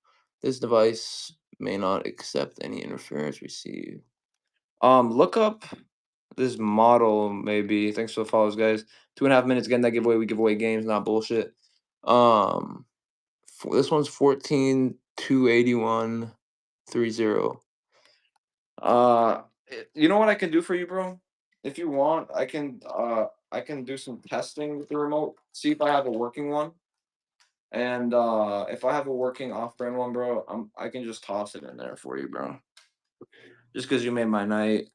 This device May not accept any interference received. Look up this model maybe. Thanks for the follows, guys. 2.5 minutes getting that giveaway. We give away games, not bullshit. Um, this one's 14,281,30. You know what I can do for you, bro? If you want, I can do some testing with the remote. See if I have a working one. And if I have a working off-brand one, bro, I can just toss it in there for you, bro. Just because you made my night.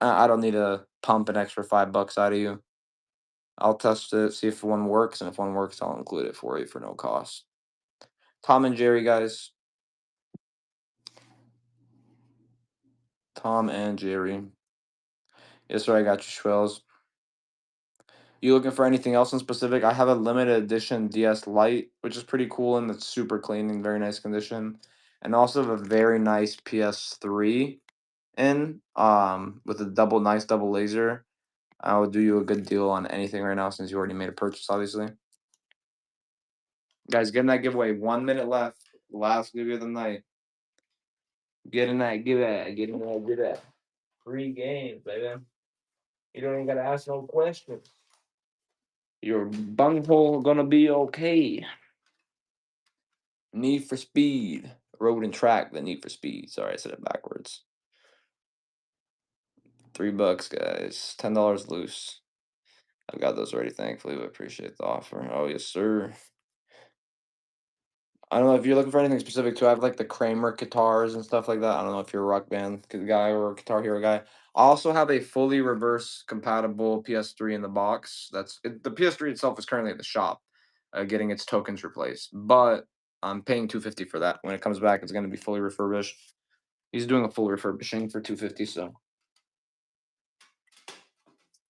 I don't need to pump an extra $5 out of you. I'll test it, see if one works, and if one works, I'll include it for you for no cost. Tom and Jerry, guys. Tom and Jerry. Yes, sir, I got you, Schwells. You looking for anything else in specific? I have a limited edition DS Lite, which is pretty cool and it's super clean and very nice condition. And also have a very nice PS3 in with a nice double laser. I will do you a good deal on anything right now since you already made a purchase, obviously. Guys, get in that giveaway. 1 minute left. Last giveaway of the night. Get in that giveaway. Get in that giveaway. Free games, baby. You don't even gotta ask no questions. Your bunghole gonna be okay. Need for Speed. Road and Track, the Need for Speed. Sorry, I said it backwards. $3, guys. $10 loose. I've got those already, thankfully. We appreciate the offer. Oh, yes, sir. I don't know if you're looking for anything specific too. I have like the Kramer guitars and stuff like that. I don't know if you're a Rock Band guy or a Guitar Hero guy. I also have a fully reverse compatible PS3 in the box. The PS3 itself is currently at the shop, getting its tokens replaced. But I'm paying 250 for that. When it comes back, it's going to be fully refurbished. He's doing a full refurbishing for 250. So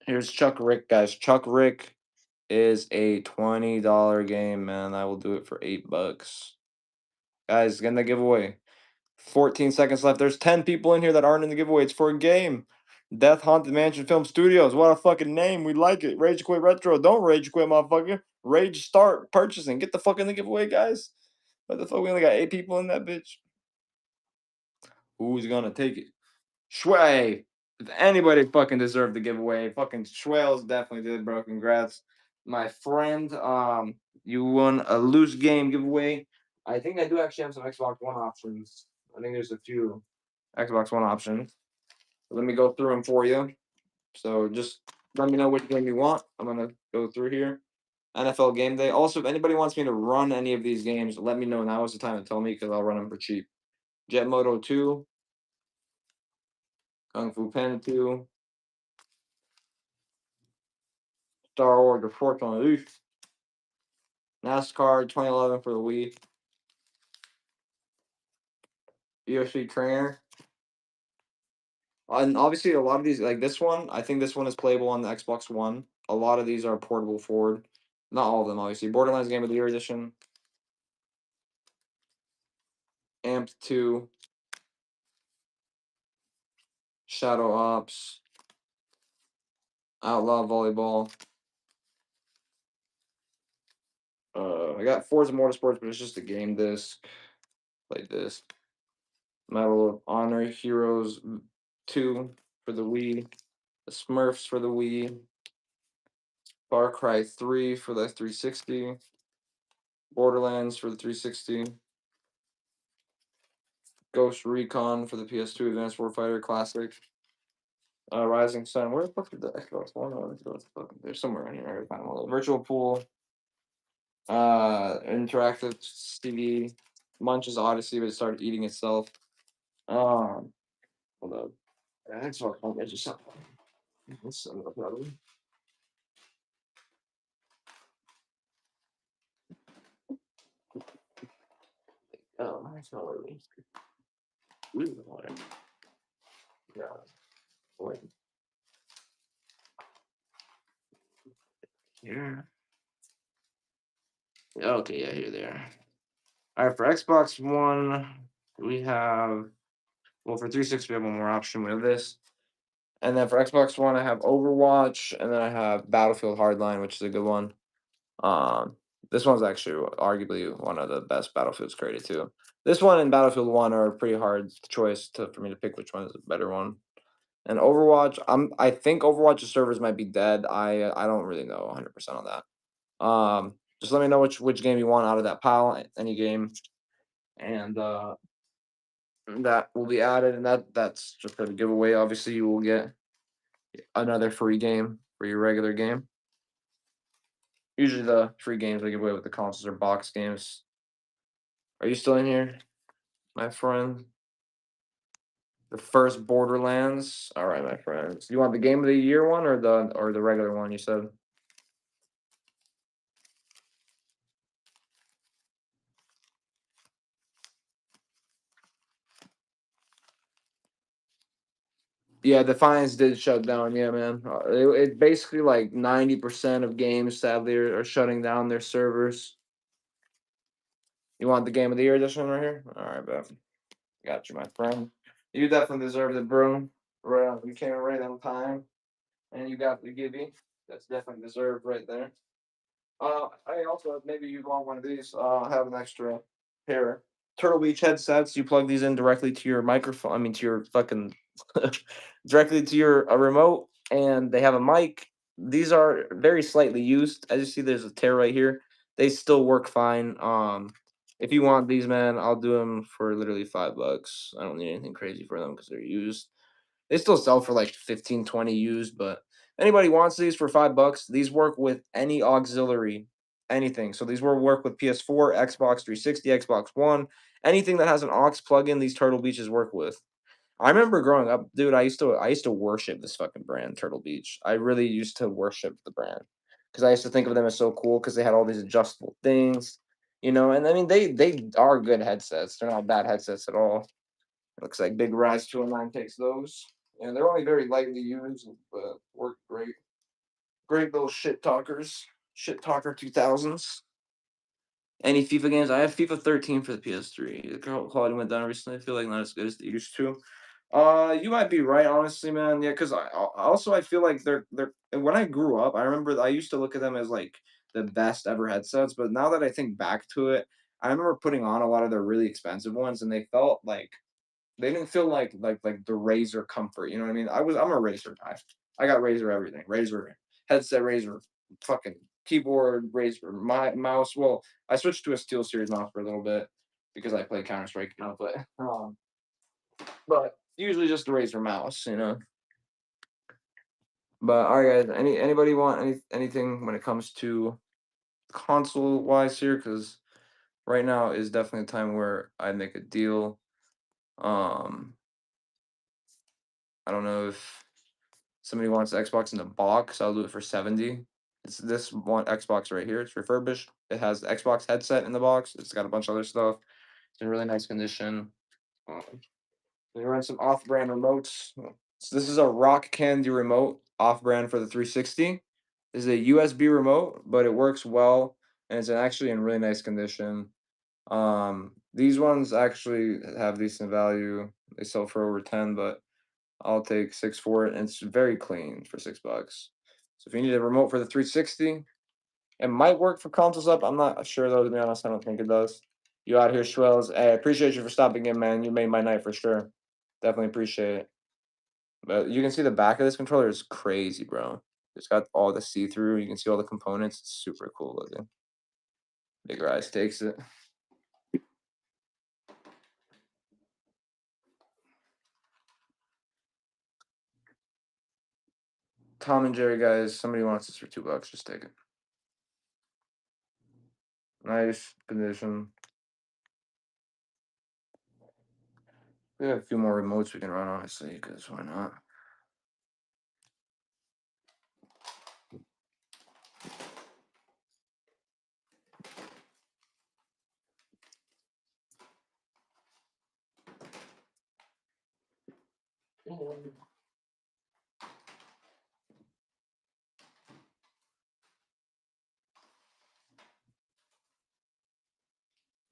here's Chuck Rick, guys. Chuck Rick is a $20 game, man. I will do it for $8. Guys, getting the giveaway. 14 seconds left. There's 10 people in here that aren't in the giveaway. It's for a game. Death Haunted Mansion Film Studios. What a fucking name. We like it. Rage Quit Retro. Don't rage quit, motherfucker. Rage start purchasing. Get the fuck in the giveaway, guys. What the fuck? We only got 8 people in that bitch. Who's gonna take it? Shway. If anybody fucking deserved the giveaway, fucking Schwales definitely did, bro. Congrats. My friend, you won a loose game giveaway. I think I do actually have some Xbox One options. I think there's a few Xbox One options. Let me go through them for you. So just let me know which game you want. I'm gonna go through here. NFL Game Day. Also, if anybody wants me to run any of these games, let me know. Now is the time to tell me because I'll run them for cheap. Jet Moto 2, Kung Fu Panda 2, Star Wars: The Force Unleashed, NASCAR 2011 for the Wii, UFC Trainer. And obviously, a lot of these, like this one, I think this one is playable on the Xbox One. A lot of these are portable forward. Not all of them, obviously. Borderlands Game of the Year Edition, Amp 2, Shadow Ops, Outlaw Volleyball. I got Forza Motorsports, but it's just a game disc. Like this. Medal of Honor Heroes 2 for the Wii. The Smurfs for the Wii. Far Cry 3 for the 360. Borderlands for the 360. Ghost Recon for the PS2 Advanced Warfighter Classic. Rising Sun. Where the fuck did the Xbox One? They're somewhere in here. I gotta find them all. Virtual Pool. Interactive CD. Munch's Odyssey, but it started eating itself. Hold up. Xbox One. I just saw. What's the problem? Oh, that's not what it is. Yeah. Wait. Here. Okay, yeah, here they are. All right, for Xbox One, we have, well, for 360, we have one more option. We have this. And then for Xbox One, I have Overwatch, and then I have Battlefield Hardline, which is a good one. This one's actually arguably one of the best Battlefields created too. This one and Battlefield 1 are a pretty hard choice for me to pick which one is a better one. And Overwatch, I think Overwatch's servers might be dead. I don't really know 100% on that. Just let me know which game you want out of that pile, any game, and that will be added. And that's just for the giveaway. Obviously, you will get another free game for your regular game. Usually, the free games I give away with the consoles are box games. Are you still in here, my friend? The first Borderlands. All right, my friends. You want the game of the year one or the regular one? You said. Yeah, Defiance did shut down. Yeah, man. It basically like 90% of games sadly are shutting down their servers. You want the game of the year edition right here? All right, bet. Got you, my friend. You definitely deserve it, bro. Right, you came right on time, and you got the gibby. That's definitely deserved right there. I also maybe you want one of these. Have an extra pair. Turtle Beach headsets. You plug these in directly to your microphone. I mean, to your fucking directly to your remote, and they have a mic. These are very slightly used. As you see, there's a tear right here. They still work fine. If you want these, man, I'll do them for literally $5. I don't need anything crazy for them because they're used. They still sell for like 15, 20 used, but anybody wants these for $5. These work with any auxiliary, anything. So these will work with PS4, Xbox 360, Xbox One, anything that has an aux plug-in. These Turtle Beaches work with. I remember growing up, dude. I used to worship this fucking brand, Turtle Beach. I really used to worship the brand because I used to think of them as so cool because they had all these adjustable things, And I mean, they are good headsets. They're not bad headsets at all. Looks like Big Rise 209 takes those. And they're only very lightly used, but work great. Great little shit talkers. Shit talker 2000s. Any FIFA games? I have FIFA 13 for the PS3. The quality went down recently. I feel like not as good as they used to. You might be right, honestly, man. Yeah, because I feel like they're when I grew up, I remember I used to look at them as like the best ever headsets, but now that I think back to it, I remember putting on a lot of their really expensive ones, and they felt like they didn't feel like the Razer comfort. You know what I mean? I'm a Razer guy. I got Razer everything. Razer headset, Razer fucking keyboard, Razer my mouse. Well, I switched to a Steel Series mouse for a little bit because I play Counter Strike now, but usually just a Razer mouse. But all right, guys. Anybody want anything when it comes to console wise here? Because right now is definitely a time where I make a deal. Um, I don't know if somebody wants Xbox in the box, I'll do it for 70. It's this one Xbox right here. It's refurbished. It has the Xbox headset in the box. It's got a bunch of other stuff. It's in really nice condition. Um, they run some off-brand remotes. So this is a rock candy remote, off-brand for the 360. This is a USB remote, but it works well, and it's actually in really nice condition. These ones actually have decent value. They sell for over 10, but I'll take 6 for it, and it's very clean for $6. So if you need a remote for the 360, it might work for consoles up. I'm not sure though, to be honest. I don't think it does. You out here, Schwells. Hey, I appreciate you for stopping in, man. You made my night for sure. Definitely appreciate it. But you can see the back of this controller is crazy, bro. It's got all the see-through. You can see all the components. It's super cool looking. Bigger Eyes takes it. Tom and Jerry, guys. Somebody wants this for $2. Just take it. Nice condition. We have a few more remotes we can run, honestly, because why not?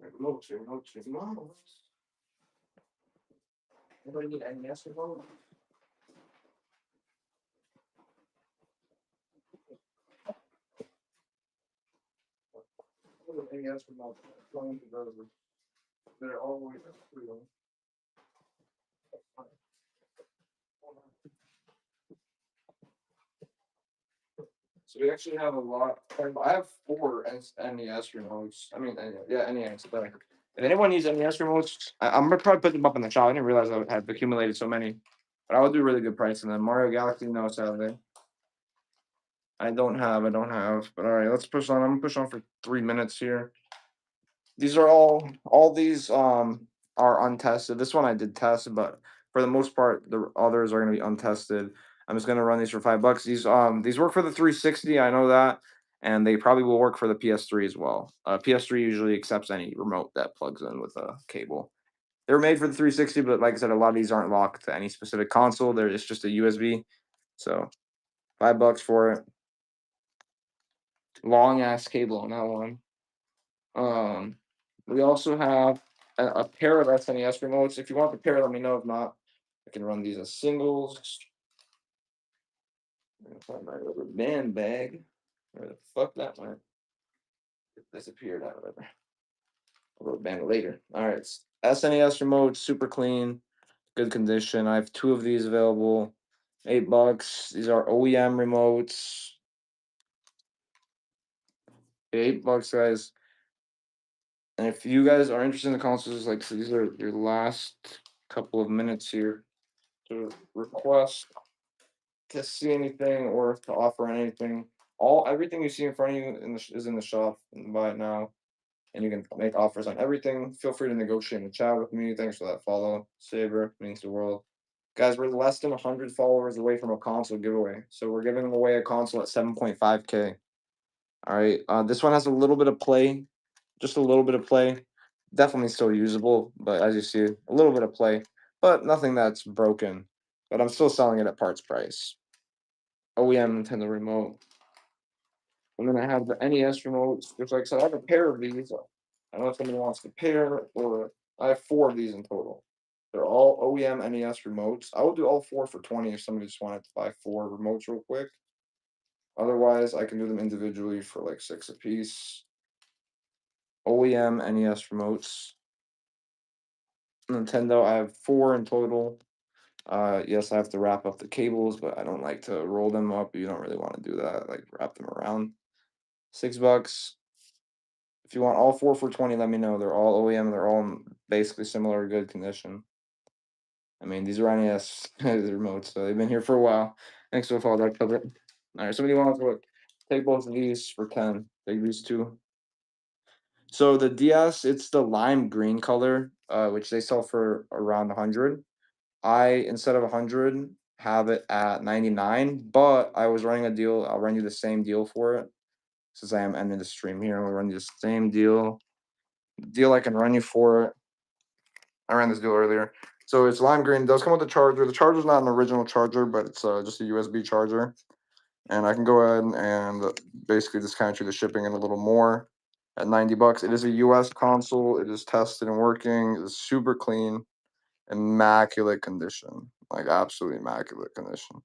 Remotes, remotes, remotes. Anybody need any NES remote? NES remote. They're always free. So we actually have a lot. I have four NES remotes. I mean, yeah, NES. But if anyone needs NES remotes, I'm gonna probably put them up in the shop. I didn't realize I had accumulated so many, but I would do really good price on them. Mario Galaxy, no, sadly. I don't have. But all right, let's push on. I'm gonna push on for 3 minutes here. These are all these are untested. This one I did test, but for the most part, the others are gonna be untested. I'm just gonna run these for $5. These work for the 360. I know that, and they probably will work for the PS3 as well. PS3 usually accepts any remote that plugs in with a cable. They're made for the 360, but like I said, a lot of these aren't locked to any specific console. It's just a USB. So $5 for it. Long ass cable on that one. Um, we also have a pair of SNES remotes. If you want the pair, let me know. If not, I can run these as singles. I'm gonna find my rubber band bag. Where the fuck that went? It disappeared out of it. I'll rubber band it later. All right, SNES remote, super clean, good condition. I have two of these available. $8. These are OEM remotes. $8, guys. And if you guys are interested in the consoles, like so these are your last couple of minutes here to request to see anything or to offer anything. Everything you see in front of you is in the shop. And buy it now, and you can make offers on everything. Feel free to negotiate and chat with me. Thanks for that follow, Saber. Means the world, guys. We're less than 100 followers away from a console giveaway, so we're giving away a console at 7.5K. All right, this one has a little bit of play, just a little bit of play. Definitely still usable, but as you see, a little bit of play, but nothing that's broken. But I'm still selling it at parts price. OEM Nintendo remote. And then I have the NES remotes, which, like I said, I have a pair of these. I don't know if somebody wants to pair, or I have four of these in total. They're all OEM NES remotes. I will do all four for 20 if somebody just wanted to buy four remotes real quick. Otherwise, I can do them individually for like six a piece. OEM NES remotes. Nintendo, I have four in total. Yes, I have to wrap up the cables, but I don't like to roll them up. You don't really want to do that, like wrap them around. $6. If you want all four for 20, let me know. They're all OEM. They're all in basically similar good condition. I mean, these are NES remotes, so they've been here for a while. Thanks for the follow, Dark Puppet. All right, somebody wants to take both of these for 10. Take these two. So the DS, it's the lime green color, which they sell for around 100. I, instead of 100, have it at 99, but I was running a deal. I'll run you the same deal for it. Since I am ending the stream here, I'll run you the same deal I can run you for it. I ran this deal earlier. So it's lime green. It does come with the charger. The charger's not an original charger, but it's just a USB charger. And I can go ahead and basically discount you the shipping and a little more at $90. It is a US console. It is tested and working. It's super clean, immaculate condition, like absolutely immaculate condition.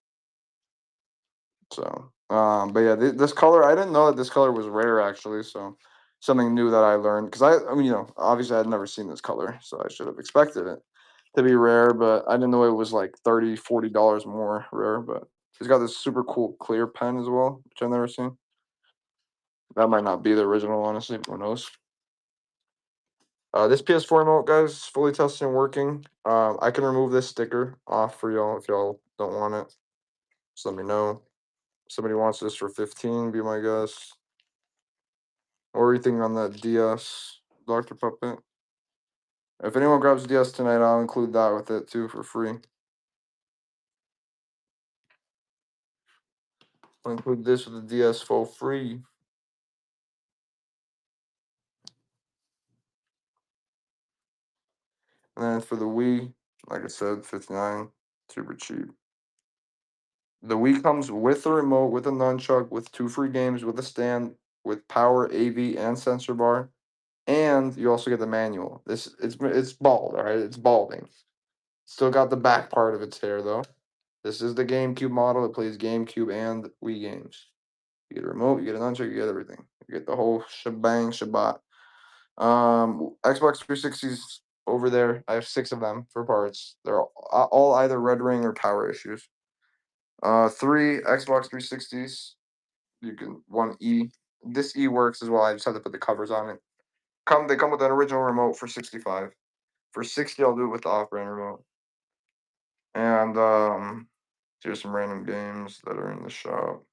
So, but yeah, this color, I didn't know that this color was rare actually. So, something new that I learned because I mean, obviously I had never seen this color, so I should have expected it to be rare, but I didn't know it was like $30, $40 more rare. But it's got this super cool clear pen as well, which I've never seen. That might not be the original, honestly. Who knows? This PS4 remote, guys, is fully tested and working. I can remove this sticker off for y'all if y'all don't want it. Just let me know. Somebody wants this for 15, be my guest. Or anything on that DS, Dr. Puppet. If anyone grabs DS tonight, I'll include that with it too for free. I'll include this with the DS for free. And then for the Wii, like I said, 59, super cheap. The Wii comes with a remote, with a nunchuck, with two free games, with a stand, with power, AV, and sensor bar, and you also get the manual. It's bald, all right. It's balding. Still got the back part of its hair though. This is the GameCube model. It plays GameCube and Wii games. You get a remote, you get a nunchuck, you get everything. You get the whole shebang, shabat. Xbox 360s over there. I have 6 of them for parts. They're all either red ring or power issues. 3 Xbox 360s. You can one E. This E works as well. I just have to put the covers on it. They come with an original remote for 65. For 60, I'll do it with the off-brand remote. And here's some random games that are in the shop.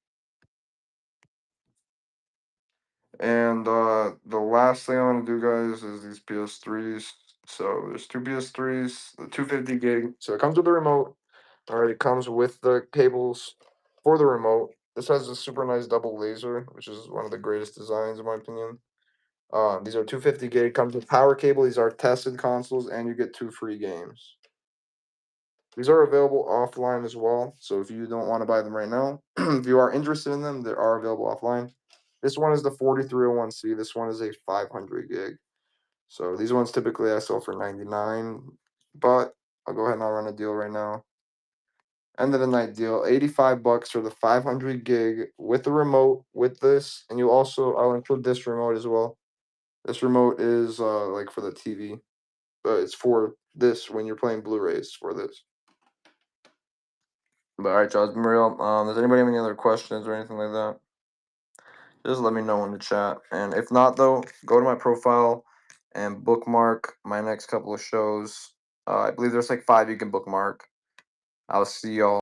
And the last thing I want to do, guys, is these PS3s. So there's 2 PS3s, the 250 gig. So it comes with the remote. All right, it comes with the cables for the remote. This has a super nice double laser, which is one of the greatest designs in my opinion. These are 250 gig. Comes with power cable. These are tested consoles, and you get 2 free games. These are available offline as well. So if you don't want to buy them right now, if you are interested in them, they are available offline. This one is the 4301C. This one is a 500 gig. So these ones typically I sell for 99, but I'll go ahead and I'll run a deal right now. End of the night deal, 85 bucks for the 500 gig with the remote, with this, and I'll include this remote as well. This remote is like for the TV, but it's for this when you're playing Blu-rays for this. But all right, y'all, it's been real. Does anybody have any other questions or anything like that? Just let me know in the chat. And if not, though, go to my profile and bookmark my next couple of shows. I believe there's like 5 you can bookmark. I'll see y'all.